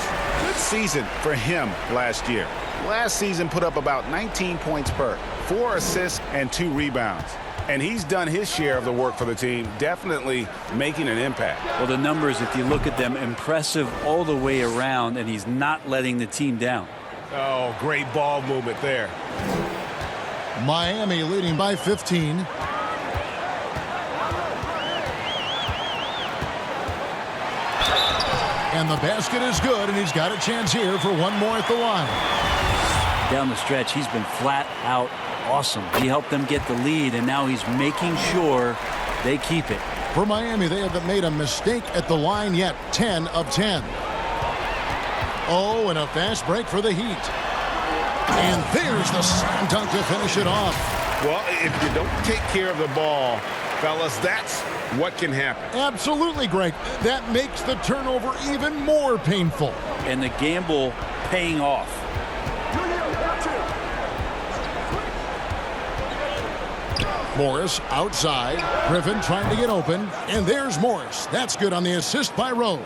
Good season for him last year. Last season put up about 19 points per, 4 assists and 2 rebounds. And he's done his share of the work for the team, definitely making an impact. Well, the numbers, if you look at them, impressive all the way around, and he's not letting the team down. Oh, great ball movement there. Miami leading by 15. And the basket is good, and he's got a chance here for one more at the line. Down the stretch, he's been flat out awesome. He helped them get the lead, and now he's making sure they keep it. For Miami, they haven't made a mistake at the line yet. 10 of 10. Oh, and a fast break for the Heat. And there's the slam dunk to finish it off. Well, if you don't take care of the ball, fellas, that's what can happen. Absolutely, Greg. That makes the turnover even more painful. And the gamble paying off. Morris outside. Griffin trying to get open. And there's Morris. That's good on the assist by Rose.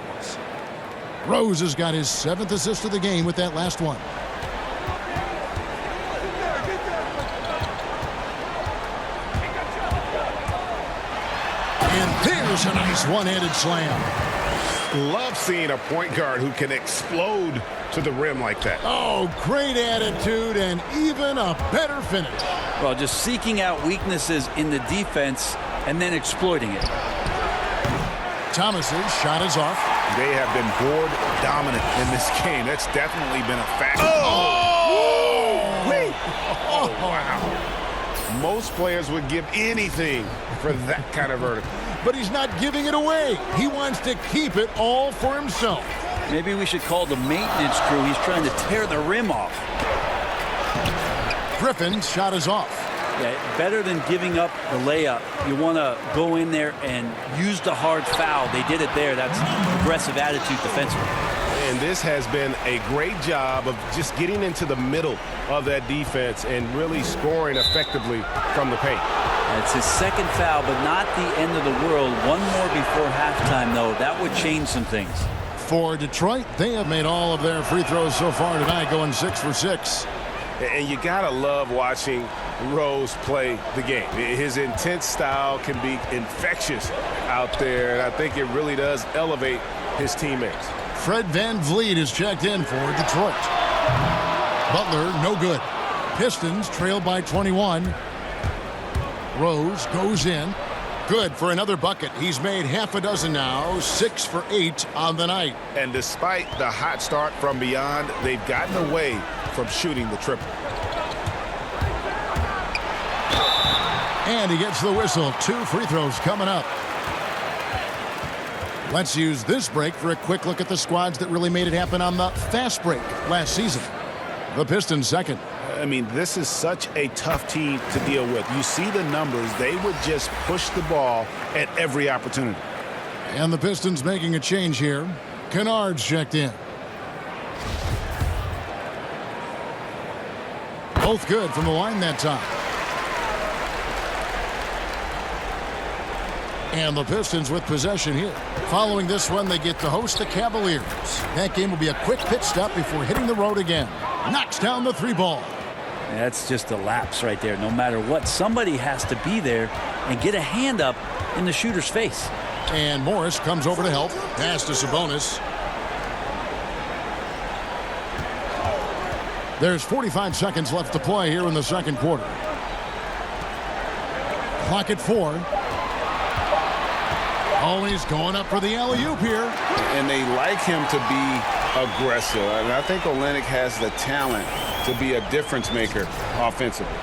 Rose has got his 7th assist of the game with that last one. And there's a nice one-handed slam. Love seeing a point guard who can explode to the rim like that. Oh, great attitude and even a better finish. Well, just seeking out weaknesses in the defense and then exploiting it. Thomas's shot is off. They have been board dominant in this game. That's definitely been a factor. Oh, wow. Most players would give anything for that kind of verdict. But he's not giving it away. He wants to keep it all for himself. Maybe we should call the maintenance crew. He's trying to tear the rim off. Griffin's shot is off. Yeah, better than giving up the layup. You want to go in there and use the hard foul. They did it there. That's aggressive attitude defensively. And this has been a great job of just getting into the middle of that defense and really scoring effectively from the paint. It's his 2nd foul, but not the end of the world. One more before halftime, though. That would change some things. For Detroit, they have made all of their free throws so far tonight, going 6 for 6. And you gotta love watching Rose play the game. His intense style can be infectious out there, and I think it really does elevate his teammates. Fred VanVleet is checked in for Detroit. Butler, no good. Pistons trail by 21. Rose goes in. Good for another bucket. He's made half a dozen now, 6 for 8 on the night. And despite the hot start from beyond, they've gotten away from shooting the triple. And he gets the whistle. 2 free throws coming up. Let's use this break for a quick look at the squads that really made it happen on the fast break last season. The Pistons second. I mean, this is such a tough team to deal with. You see the numbers. They would just push the ball at every opportunity. And the Pistons making a change here. Kennard's checked in. Both good from the line that time. And the Pistons with possession here. Following this one, they get to host the Cavaliers. That game will be a quick pit stop before hitting the road again. Knocks down the 3 ball. That's just a lapse right there. No matter what, somebody has to be there and get a hand up in the shooter's face. And Morris comes over to help. Pass to Sabonis. There's 45 seconds left to play here in the second quarter. Clock at 4. Oh, he's going up for the alley-oop here. And they like him to be aggressive. And I think Olynyk has the talent to be a difference maker offensively.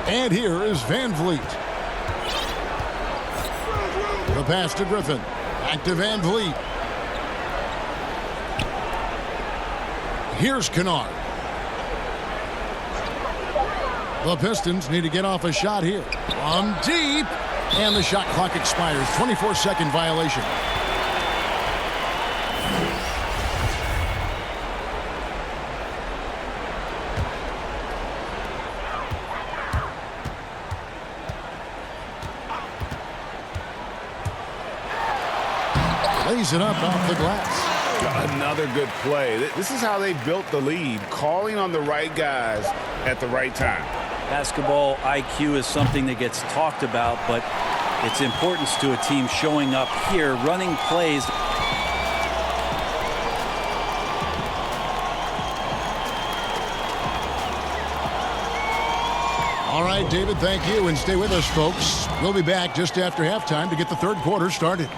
And here is VanVleet. The pass to Griffin. Back to VanVleet. Here's Kennard. The Pistons need to get off a shot here. From deep. And the shot clock expires. 24-second violation. Lays it up off the glass. Another good play. This is how they built the lead, calling on the right guys at the right time. Basketball IQ is something that gets talked about, but its importance to a team showing up here, running plays. All right, David, thank you, and stay with us, folks. We'll be back just after halftime to get the third quarter started.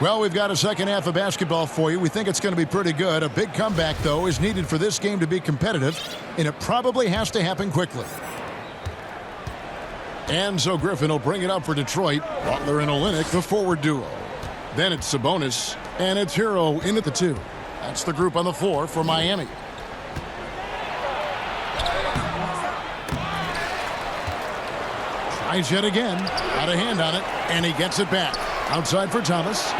Well, we've got a second half of basketball for you. We think it's going to be pretty good. A big comeback, though, is needed for this game to be competitive, and it probably has to happen quickly. And so Griffin will bring it up for Detroit. Butler and Olynyk, the forward duo. Then it's Sabonis, and it's Hero in at the 2. That's the group on the floor for Miami. Tries yet again. Got a hand on it, and he gets it back. Outside for Thomas.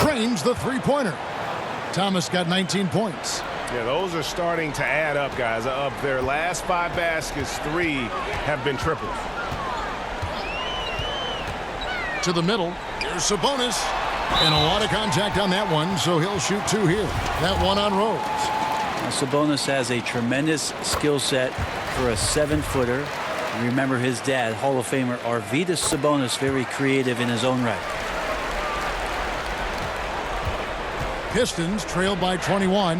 Cranes the three-pointer. Thomas got 19 points. Yeah, those are starting to add up, guys. Of their last 5 baskets, 3 have been triples. To the middle. Here's Sabonis. And a lot of contact on that one, so he'll shoot 2 here. That one on Rose. Now, Sabonis has a tremendous skill set for a 7-footer. Remember his dad, Hall of Famer Arvydas Sabonis, very creative in his own right. Pistons trailed by 21.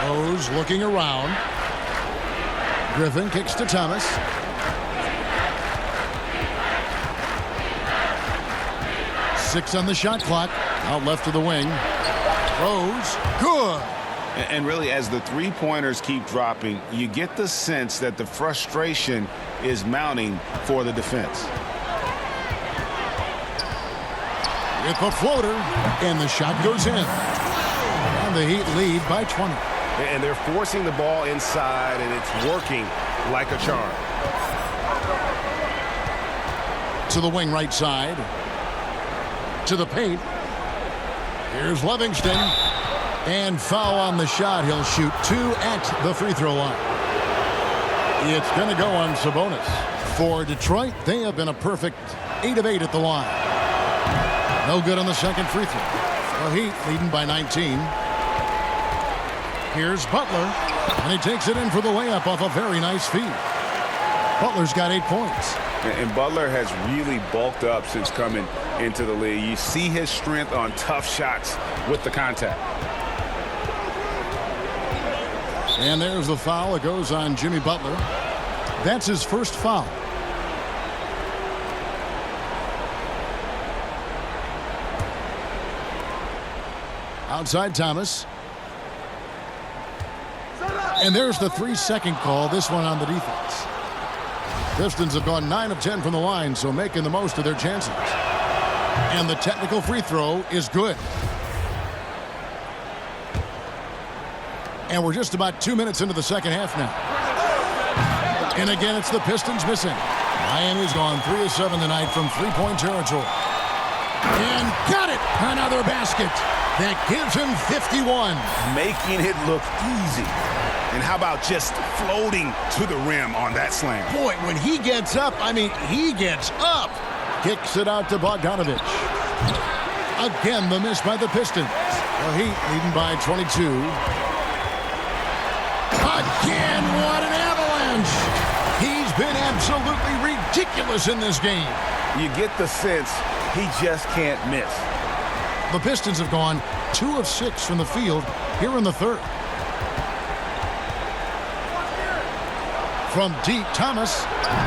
Rose looking around. Griffin kicks to Thomas. Six on the shot clock. Out left to the wing. Rose, good. And really, as the three-pointers keep dropping, you get the sense that the frustration is mounting for the defense. With the floater, and the shot goes in. And the Heat lead by 20. And they're forcing the ball inside, and it's working like a charm. To the wing right side. To the paint. Here's Livingston. And foul on the shot. He'll shoot 2 at the free throw line. It's going to go on Sabonis. For Detroit, they have been a perfect 8 of 8 at the line. No good on the second free throw. The Heat leading by 19. Here's Butler. And he takes it in for the layup off a very nice feed. Butler's got 8 points. And Butler has really bulked up since coming into the league. You see his strength on tough shots with the contact. And there's the foul. It goes on Jimmy Butler. That's his first foul. Outside Thomas. And there's the 3-second call. This one on the defense. Pistons have gone 9 of 10 from the line, so making the most of their chances. And the technical free throw is good. And we're just about 2 minutes into the second half now. And again, it's the Pistons missing. Miami's gone 3 of 7 tonight from three-point territory. And got it! Another basket. That gives him 51. Making it look easy. And how about just floating to the rim on that slam? Boy, when he gets up, I mean, he gets up. Kicks it out to Bogdanovich. Again, the miss by the Pistons. The Heat leading by 22. Again, what an avalanche. He's been absolutely ridiculous in this game. You get the sense he just can't miss. The Pistons have gone 2 of 6 from the field here in the third. From deep, Thomas.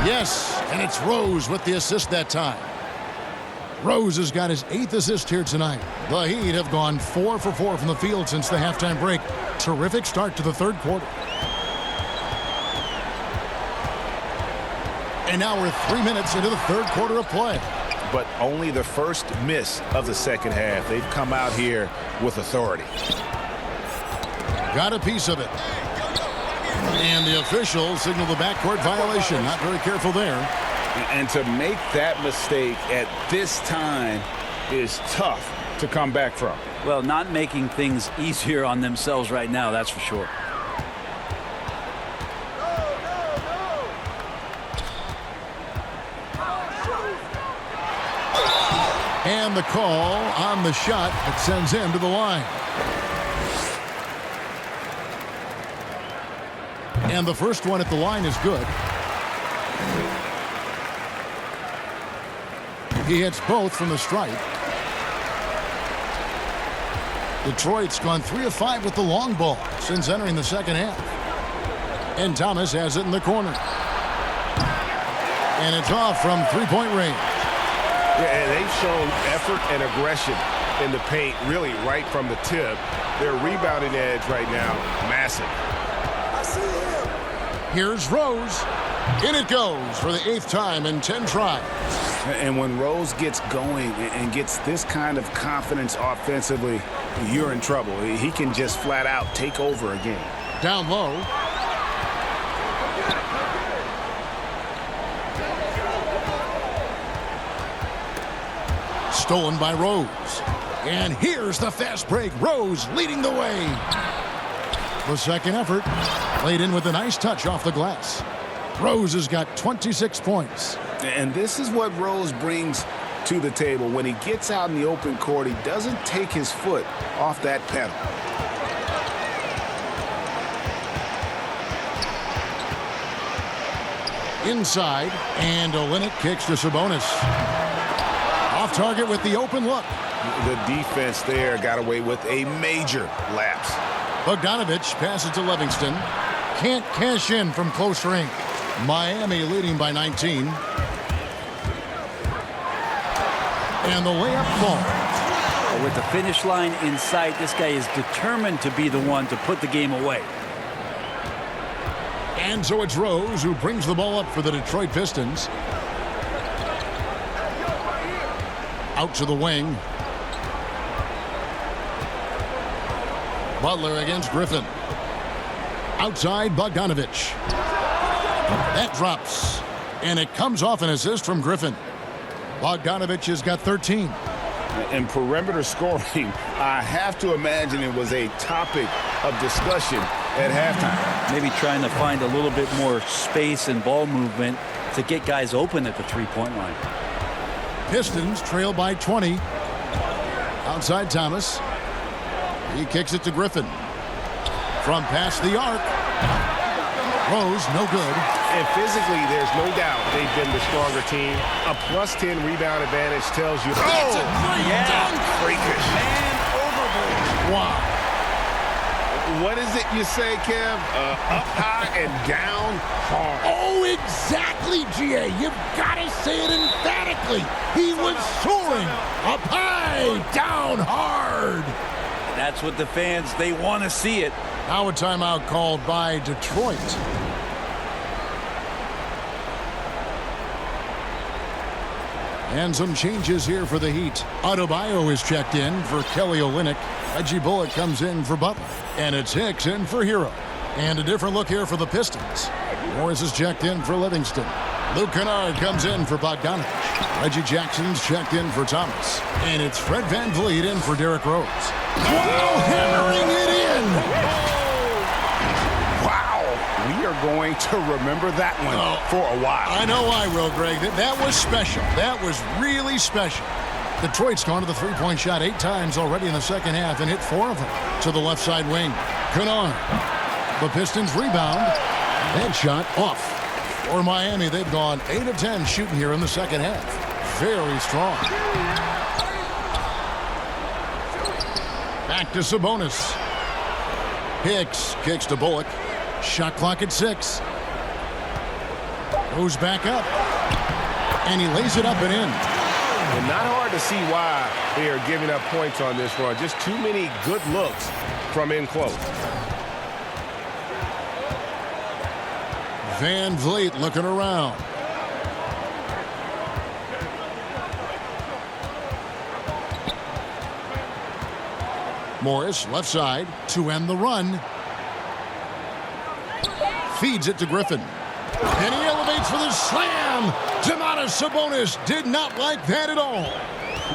Yes, and it's Rose with the assist that time. Rose has got his 8th assist here tonight. The Heat have gone 4 for 4 from the field since the halftime break. Terrific start to the third quarter. And now we're 3 minutes into the third quarter of play. But only the first miss of the second half. They've come out here with authority. Got a piece of it. And the official signaled the backcourt violation. Not very careful there. And to make that mistake at this time is tough to come back from. Well, not making things easier on themselves right now, that's for sure. And the call on the shot that sends him to the line. And the first one at the line is good. He hits both from the stripe. Detroit's gone 3 of 5 with the long ball since entering the second half. And Thomas has it in the corner. And it's off from three-point range. Yeah, and they've shown effort and aggression in the paint, really right from the tip. Their rebounding edge right now, massive. Here's Rose. In it goes for the 8th time in 10 tries. And when Rose gets going and gets this kind of confidence offensively, you're in trouble. He can just flat out take over a game. Down low. Stolen by Rose. And here's the fast break. Rose leading the way. The second effort played in with a nice touch off the glass. Rose has got 26 points. And this is what Rose brings to the table. When he gets out in the open court, he doesn't take his foot off that pedal. Inside, and Olynyk kicks to Sabonis. Off target with the open look. The defense there got away with a major lapse. Bogdanovich passes to Livingston. Can't cash in from close range. Miami leading by 19. And the layup falls. With the finish line in sight, this guy is determined to be the one to put the game away. And so it's Rose who brings the ball up for the Detroit Pistons. Out to the wing. Butler against Griffin. Outside, Bogdanovich. That drops. And it comes off an assist from Griffin. Bogdanovich has got 13. In perimeter scoring, I have to imagine it was a topic of discussion at halftime. Maybe trying to find a little bit more space and ball movement to get guys open at the three-point line. Pistons trail by 20. Outside Thomas. He kicks it to Griffin. From past the arc. Rose, no good. And physically, there's no doubt they've been the stronger team. A +10 rebound advantage tells you. That's a great dunk. Freakish. Man overboard. Wow. What is it you say, Kev? Up high and down hard. Oh, exactly, G.A. You've got to say it emphatically. He was soaring. Up high, down hard. That's what the fans, they want to see it. Now a timeout called by Detroit. And some changes here for the Heat. Adebayo is checked in for Kelly Olynyk. Reggie Bullock comes in for Butler. And it's Hicks in for Hero. And a different look here for the Pistons. Morris is checked in for Livingston. Luke Kennard comes in for Bogdanovich. Reggie Jackson's checked in for Thomas. And it's Fred VanVleet in for Derrick Rose. Wow, hammering it in! Wow, we are going to remember that one for a while. I know I will, Greg. That was special. That was really special. Detroit's gone to the three-point shot 8 times already in the second half and hit 4 of them to the left side wing. Kennard. The Pistons rebound. That shot off. For Miami, they've gone 8 of 10 shooting here in the second half. Very strong. Back to Sabonis. Hicks kicks to Bullock. Shot clock at 6. Goes back up. And he lays it up and in. And not hard to see why they are giving up points on this run. Just too many good looks from in close. VanVleet looking around. Morris, left side, to end the run. Feeds it to Griffin. And he elevates for the slam. Domantas Sabonis did not like that at all.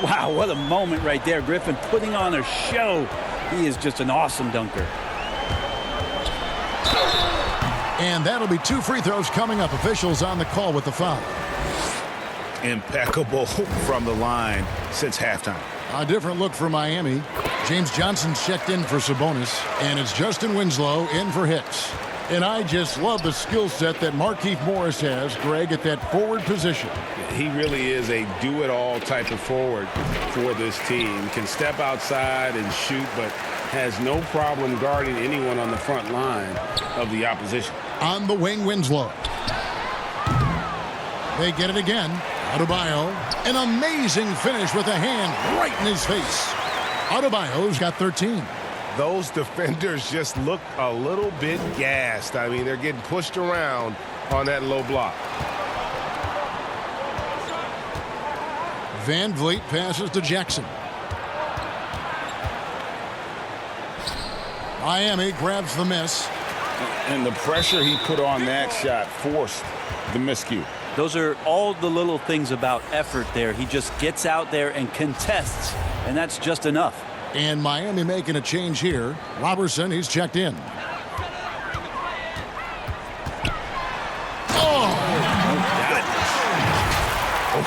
Wow, what a moment right there. Griffin putting on a show. He is just an awesome dunker. And that'll be 2 free throws coming up. Officials on the call with the foul. Impeccable from the line since halftime. A different look for Miami. James Johnson's checked in for Sabonis. And it's Justin Winslow in for Hicks. And I just love the skill set that Markieff Morris has, Greg, at that forward position. He really is a do-it-all type of forward for this team. Can step outside and shoot, but has no problem guarding anyone on the front line of the opposition. On the wing, Winslow. They get it again. Adebayo, an amazing finish with a hand right in his face. Adebayo's got 13. Those defenders just look a little bit gassed. I mean, they're getting pushed around on that low block. Van Vliet passes to Jackson. Miami grabs the miss. And the pressure he put on that shot forced the miscue. Those are all the little things about effort there. He just gets out there and contests, and that's just enough. And Miami making a change here. Robertson, he's checked in.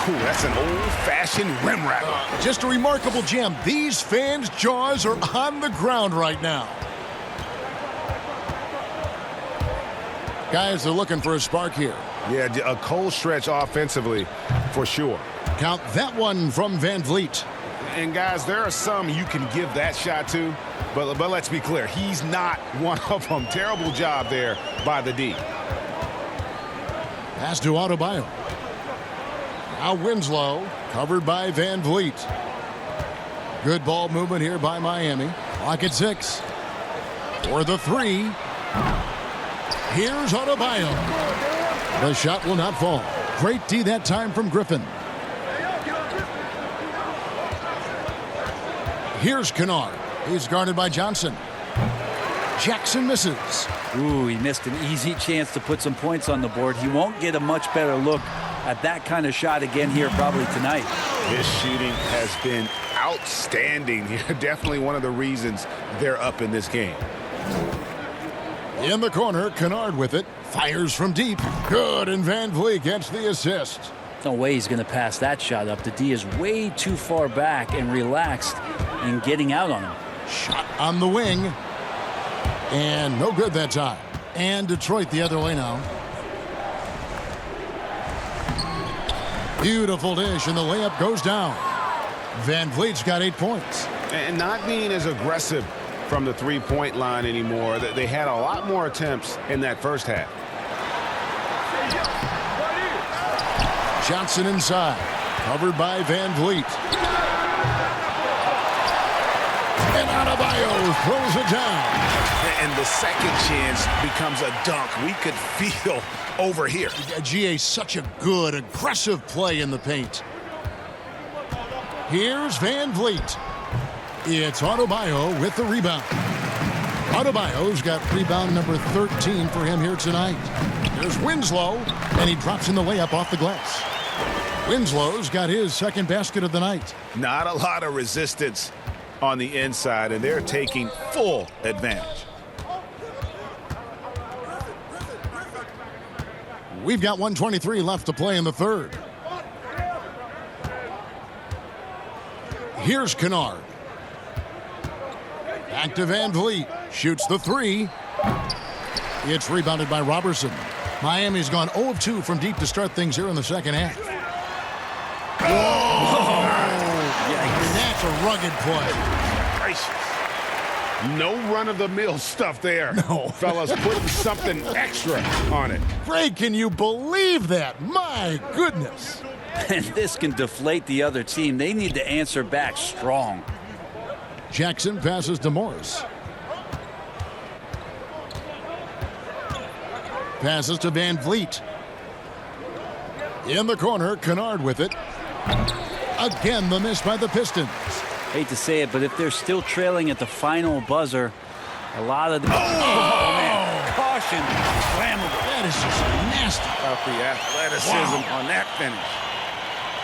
Oh, that's an old-fashioned rim rattler. Just a remarkable gem. These fans' jaws are on the ground right now. Guys, they're looking for a spark here. Yeah, a cold stretch offensively for sure. Count that one from Van Vliet. And guys, there are some you can give that shot to, but let's be clear, he's not one of them. Terrible job there by the D. Pass to Adebayo. Now Winslow, covered by Van Vliet. Good ball movement here by Miami. Clock at 6. For the 3. Here's Adebayo. The shot will not fall. Great D that time from Griffin. Here's Kennard. He's guarded by Johnson. Jackson misses. Ooh, he missed an easy chance to put some points on the board. He won't get a much better look at that kind of shot again here probably tonight. His shooting has been outstanding here. Definitely one of the reasons they're up in this game. In the corner, Kennard with it. Fires from deep. Good, and Van Vliet gets the assist. No way he's going to pass that shot up. The D is way too far back and relaxed in getting out on him. Shot on the wing. And no good that time. And Detroit the other way now. Beautiful dish, and the layup goes down. Van Vliet's got 8 points. And not being as aggressive from the three-point line anymore. They had a lot more attempts in that first half. Johnson inside. Covered by Van Vliet. And Adebayo throws it down. And the second chance becomes a dunk. We could feel over here. GA, such a good, aggressive play in the paint. Here's Van Vliet. It's Adebayo with the rebound. Adebayo's got rebound number 13 for him here tonight. There's Winslow, and he drops in the layup off the glass. Winslow's got his second basket of the night. Not a lot of resistance on the inside, and they're taking full advantage. We've got 1:23 left to play in the third. Here's Kennard. Back to Van Vliet. Shoots the 3. It's rebounded by Robertson. Miami's gone 0 of 2 from deep to start things here in the second half. Whoa! That's a rugged play. Gracious. No run-of-the-mill stuff there. No. Fellas, putting something extra on it. Greg, can you believe that? My goodness. And this can deflate the other team. They need to answer back strong. Jackson passes to Morris. Passes to Van Vliet. In the corner, Kennard with it. Again, the miss by the Pistons. Hate to say it, but if they're still trailing at the final buzzer, a lot of the... Oh, man. Caution. Flammable. That is just nasty. About the athleticism on that finish.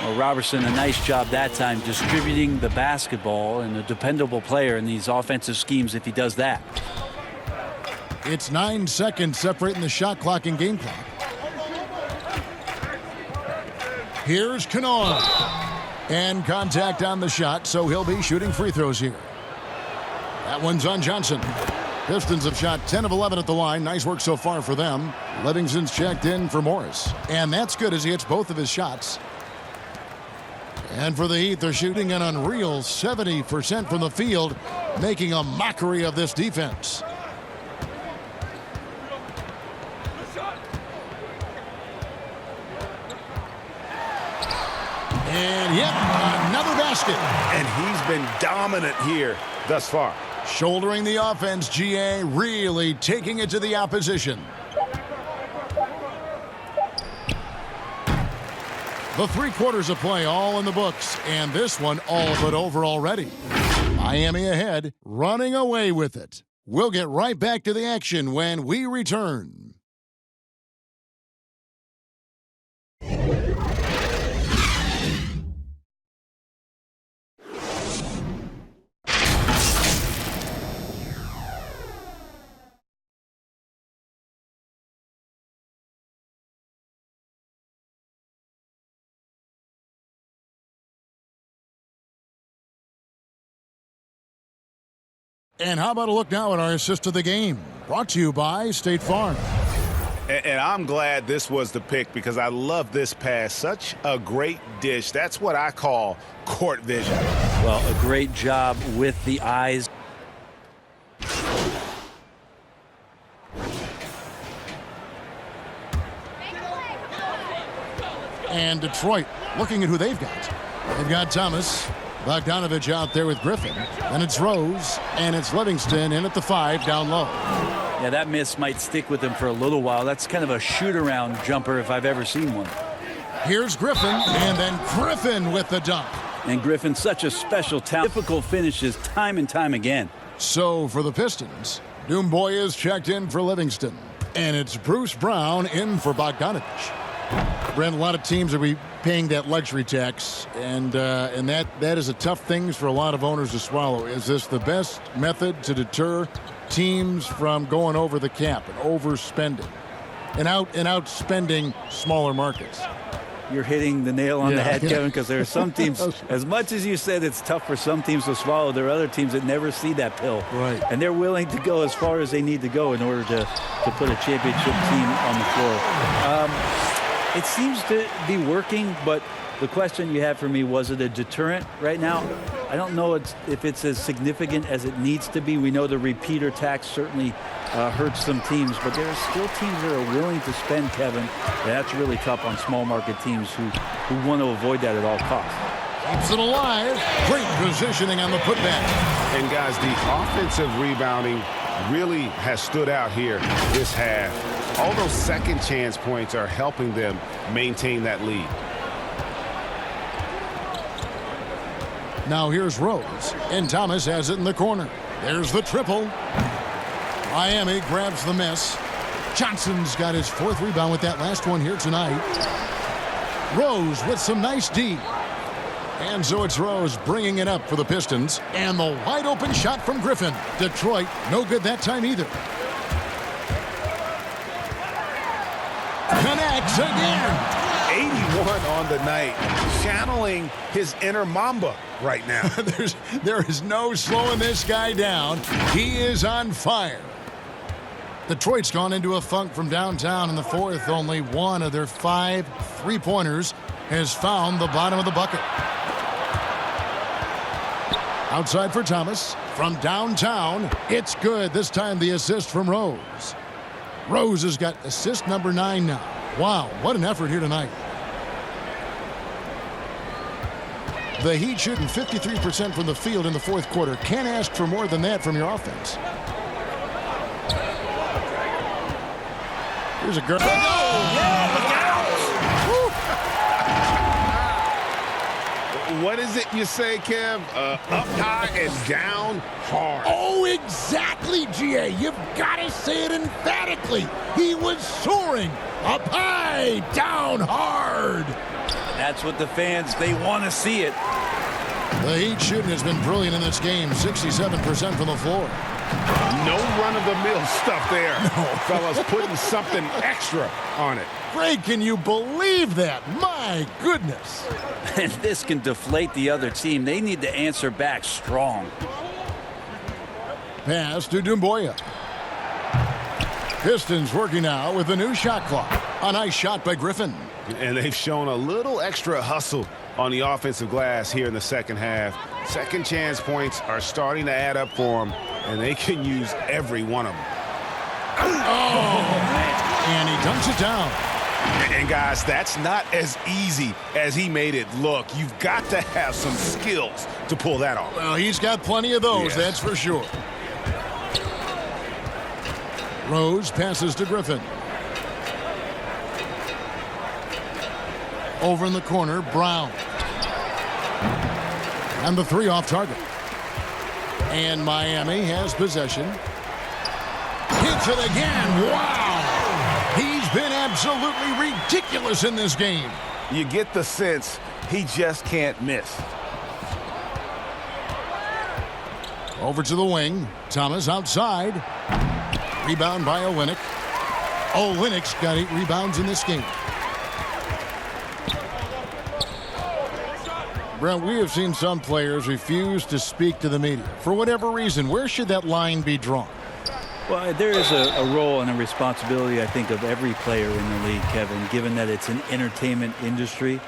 Well, Robertson, a nice job that time distributing the basketball, and a dependable player in these offensive schemes if he does that. It's 9 seconds separating the shot clock and game clock. Here's Kennard. And contact on the shot, so he'll be shooting free throws here. That one's on Johnson. Pistons have shot 10 of 11 at the line. Nice work so far for them. Livingston's checked in for Morris. And that's good as he hits both of his shots. And for the Heat, they're shooting an unreal 70% from the field, making a mockery of this defense. And yep, another basket. And he's been dominant here thus far. Shouldering the offense, GA, really taking it to the opposition. The 3 quarters of play all in the books, and this one all but over already. Miami ahead, running away with it. We'll get right back to the action when we return. And how about a look now at our assist of the game? Brought to you by State Farm. And I'm glad this was the pick because I love this pass. Such a great dish. That's what I call court vision. Well, a great job with the eyes. And Detroit looking at who they've got. They've got Thomas. Bogdanovich out there with Griffin. Then it's Rose, and it's Livingston in at the 5 down low. Yeah, that miss might stick with him for a little while. That's kind of a shoot-around jumper if I've ever seen one. Here's Griffin, and then Griffin with the dunk. And Griffin's such a special talent. Difficult finishes time and time again. So for the Pistons, Doomboy is checked in for Livingston. And it's Bruce Brown in for Bogdanovich. Brent, a lot of teams will be paying that luxury tax, and that is a tough thing for a lot of owners to swallow. Is this the best method to deter teams from going over the cap and overspending and outspending smaller markets? You're hitting the nail on the head, Kevin, because there are some teams, as much as you said it's tough for some teams to swallow, there are other teams that never see that pill. Right. And they're willing to go as far as they need to go in order to put a championship team on the floor. It seems to be working, but the question you have for me, was it a deterrent right now? I don't know if it's as significant as it needs to be. We know the repeater tax certainly hurts some teams, but there are still teams that are willing to spend, Kevin. That's really tough on small market teams who want to avoid that at all costs. Keeps it alive. Great positioning on the putback. And guys, the offensive rebounding really has stood out here this half. All those second chance points are helping them maintain that lead. Now here's Rose, and Thomas has it in the corner. There's the triple. Miami grabs the miss. Johnson's got his 4th rebound with that last one here tonight. Rose with some nice D. And so it's Rose bringing it up for the Pistons. And the wide open shot from Griffin. Detroit, no good that time either. Connects again. 81 on the night, channeling his inner Mamba right now. There is no slowing this guy down. He is on fire. Detroit's gone into a funk from downtown in the 4th. Only one of their 5 3-pointers has found the bottom of the bucket. Outside for Thomas. From downtown, it's good. This time the assist from Rose. Rose has got assist number 9 now. Wow, what an effort here tonight. The Heat shooting 53% from the field in the 4th quarter. Can't ask for more than that from your offense. Here's a girl. What is it you say, Kev? Up high and down hard. Oh, exactly, GA. You've got to say it emphatically. He was soaring up high, down hard. That's what the fans, they want to see it. The Heat shooting has been brilliant in this game. 67% from the floor. No run-of-the-mill stuff there. No. Fellas putting something extra on it. Greg, can you believe that? My goodness. And this can deflate the other team. They need to answer back strong. Pass to Doumbouya. Pistons working now with a new shot clock. A nice shot by Griffin. And they've shown a little extra hustle on the offensive glass here in the second half. Second chance points are starting to add up for them, and they can use every one of them. Oh, man. And he dunks it down. And guys, that's not as easy as he made it look. You've got to have some skills to pull that off. Well, he's got plenty of those, that's for sure. Rose passes to Griffin. Over in the corner, Brown. And the three off target. And Miami has possession. Hits it again. Wow! He's been absolutely ridiculous in this game. You get the sense he just can't miss. Over to the wing. Thomas outside. Rebound by Olynyk. Olynyk's got 8 rebounds in this game. Brent, we have seen some players refuse to speak to the media. For whatever reason, where should that line be drawn? Well, there is a role and a responsibility, I think, of every player in the league, Kevin, given that it's an entertainment industry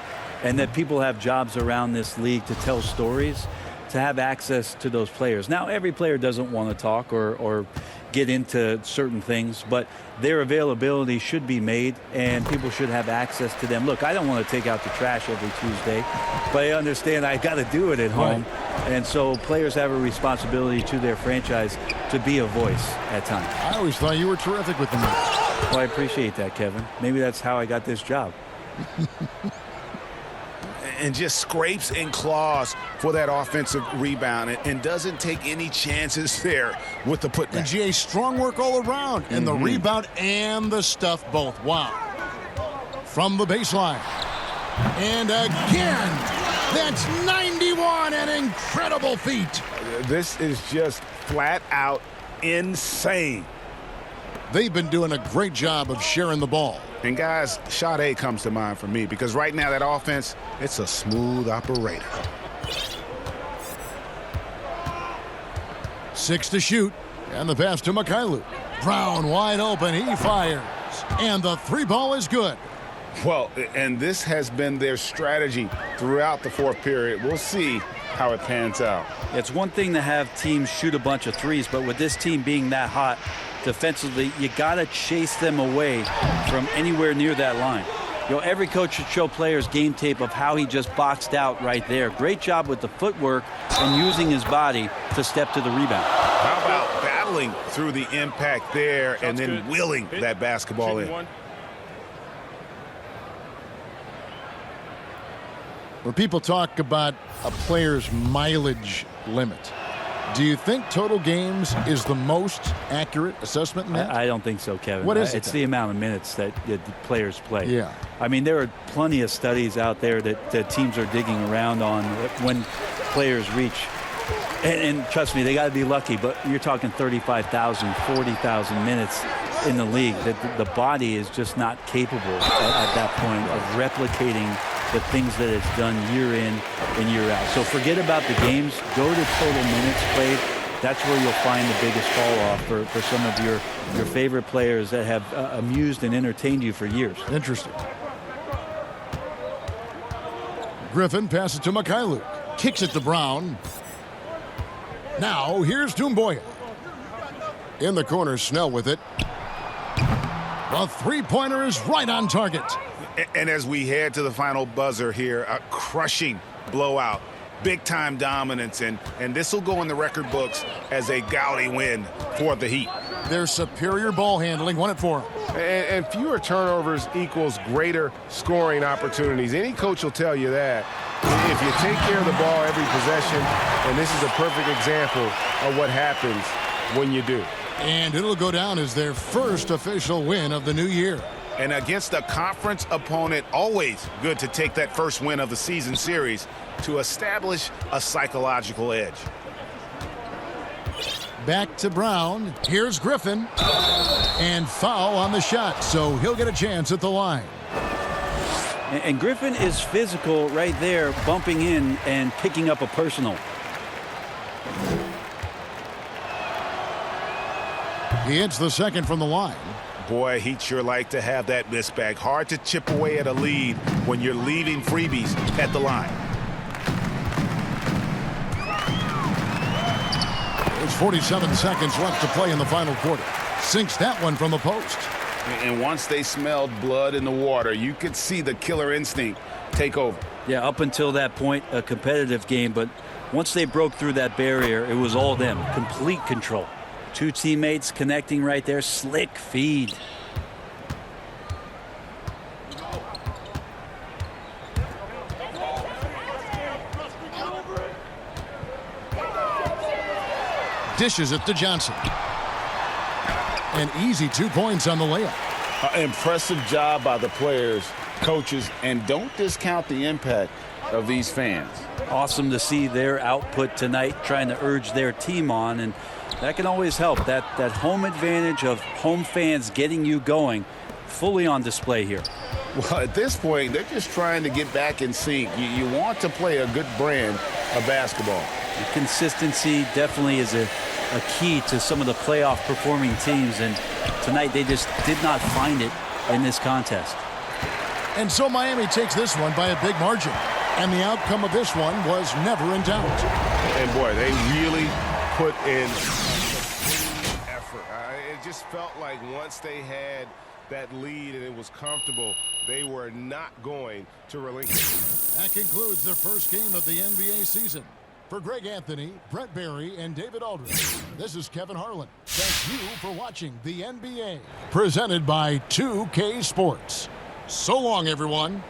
and that people have jobs around this league to tell stories, to have access to those players. Now, every player doesn't want to talk or get into certain things, but their availability should be made and people should have access to them. Look, I don't want to take out the trash every Tuesday, but I understand I got to do it at home. Right. And so players have a responsibility to their franchise to be a voice at times. I always thought you were terrific with the Knicks. Well, I appreciate that, Kevin. Maybe that's how I got this job. And just scrapes and claws for that offensive rebound and doesn't take any chances there with the putback. And GA, strong work all around. And the rebound and the stuff both. Wow. From the baseline. And again, that's 91, an incredible feat. This is just flat out insane. They've been doing a great job of sharing the ball. And guys, Sade comes to mind for me because right now that offense, it's a smooth operator. 6 to shoot. And the pass to Mikhailuk. Brown wide open. He fires. And the 3 ball is good. Well, and this has been their strategy throughout the fourth period. We'll see how it pans out. It's one thing to have teams shoot a bunch of threes, but with this team being that hot defensively, you got to chase them away from anywhere near that line. You know, every coach should show players game tape of how he just boxed out right there. Great job with the footwork and using his body to step to the rebound. How about battling through the impact there and then wheeling that basketball in? When people talk about a player's mileage limit, do you think total games is the most accurate assessment in that? I don't think so, Kevin. What is it? It's the amount of minutes that the players play. Yeah. I mean, there are plenty of studies out there that teams are digging around on when players reach. And trust me, they got to be lucky, but you're talking 35,000, 40,000 minutes in the league. The body is just not capable at that point of replicating the things that it's done year in and year out. So forget about the games. Go to total minutes played. That's where you'll find the biggest fall off for some of your favorite players that have amused and entertained you for years. Interesting. Griffin passes to Mikhailuk. Kicks it to Brown. Now here's Doumbouya. In the corner, Snell with it. The three-pointer is right on target. And as we head to the final buzzer here, a crushing blowout, big-time dominance, and this will go in the record books as a gaudy win for the Heat. Their superior ball handling won it for them. And fewer turnovers equals greater scoring opportunities. Any coach will tell you that. If you take care of the ball every possession, and this is a perfect example of what happens when you do. And it'll go down as their first official win of the new year. And against a conference opponent, always good to take that first win of the season series to establish a psychological edge. Back to Brown. Here's Griffin. And foul on the shot, so he'll get a chance at the line. And Griffin is physical right there, bumping in and picking up a personal. He hits the second from the line. Boy, he'd sure like to have that miss back. Hard to chip away at a lead when you're leaving freebies at the line. There's 47 seconds left to play in the final quarter. Sinks that one from the post. And once they smelled blood in the water, you could see the killer instinct take over. Yeah, up until that point, a competitive game, but once they broke through that barrier, it was all them. Complete control. Two teammates connecting right there. Slick feed. Dishes it to Johnson. An easy 2 points on the layup. Impressive job by the players, coaches, and don't discount the impact of these fans. Awesome to see their output tonight, trying to urge their team on, and that can always help. That home advantage of home fans getting you going, fully on display here. Well, at this point, they're just trying to get back in sync. You want to play a good brand of basketball. The consistency definitely is a key to some of the playoff performing teams, and tonight they just did not find it in this contest. And so Miami takes this one by a big margin. And the outcome of this one was never in doubt. And boy, they really put in effort. It just felt like once they had that lead and it was comfortable, they were not going to relinquish. That concludes the first game of the NBA season. For Greg Anthony, Brett Barry, and David Aldridge, this is Kevin Harlan. Thank you for watching the NBA. Presented by 2K Sports. So long, everyone.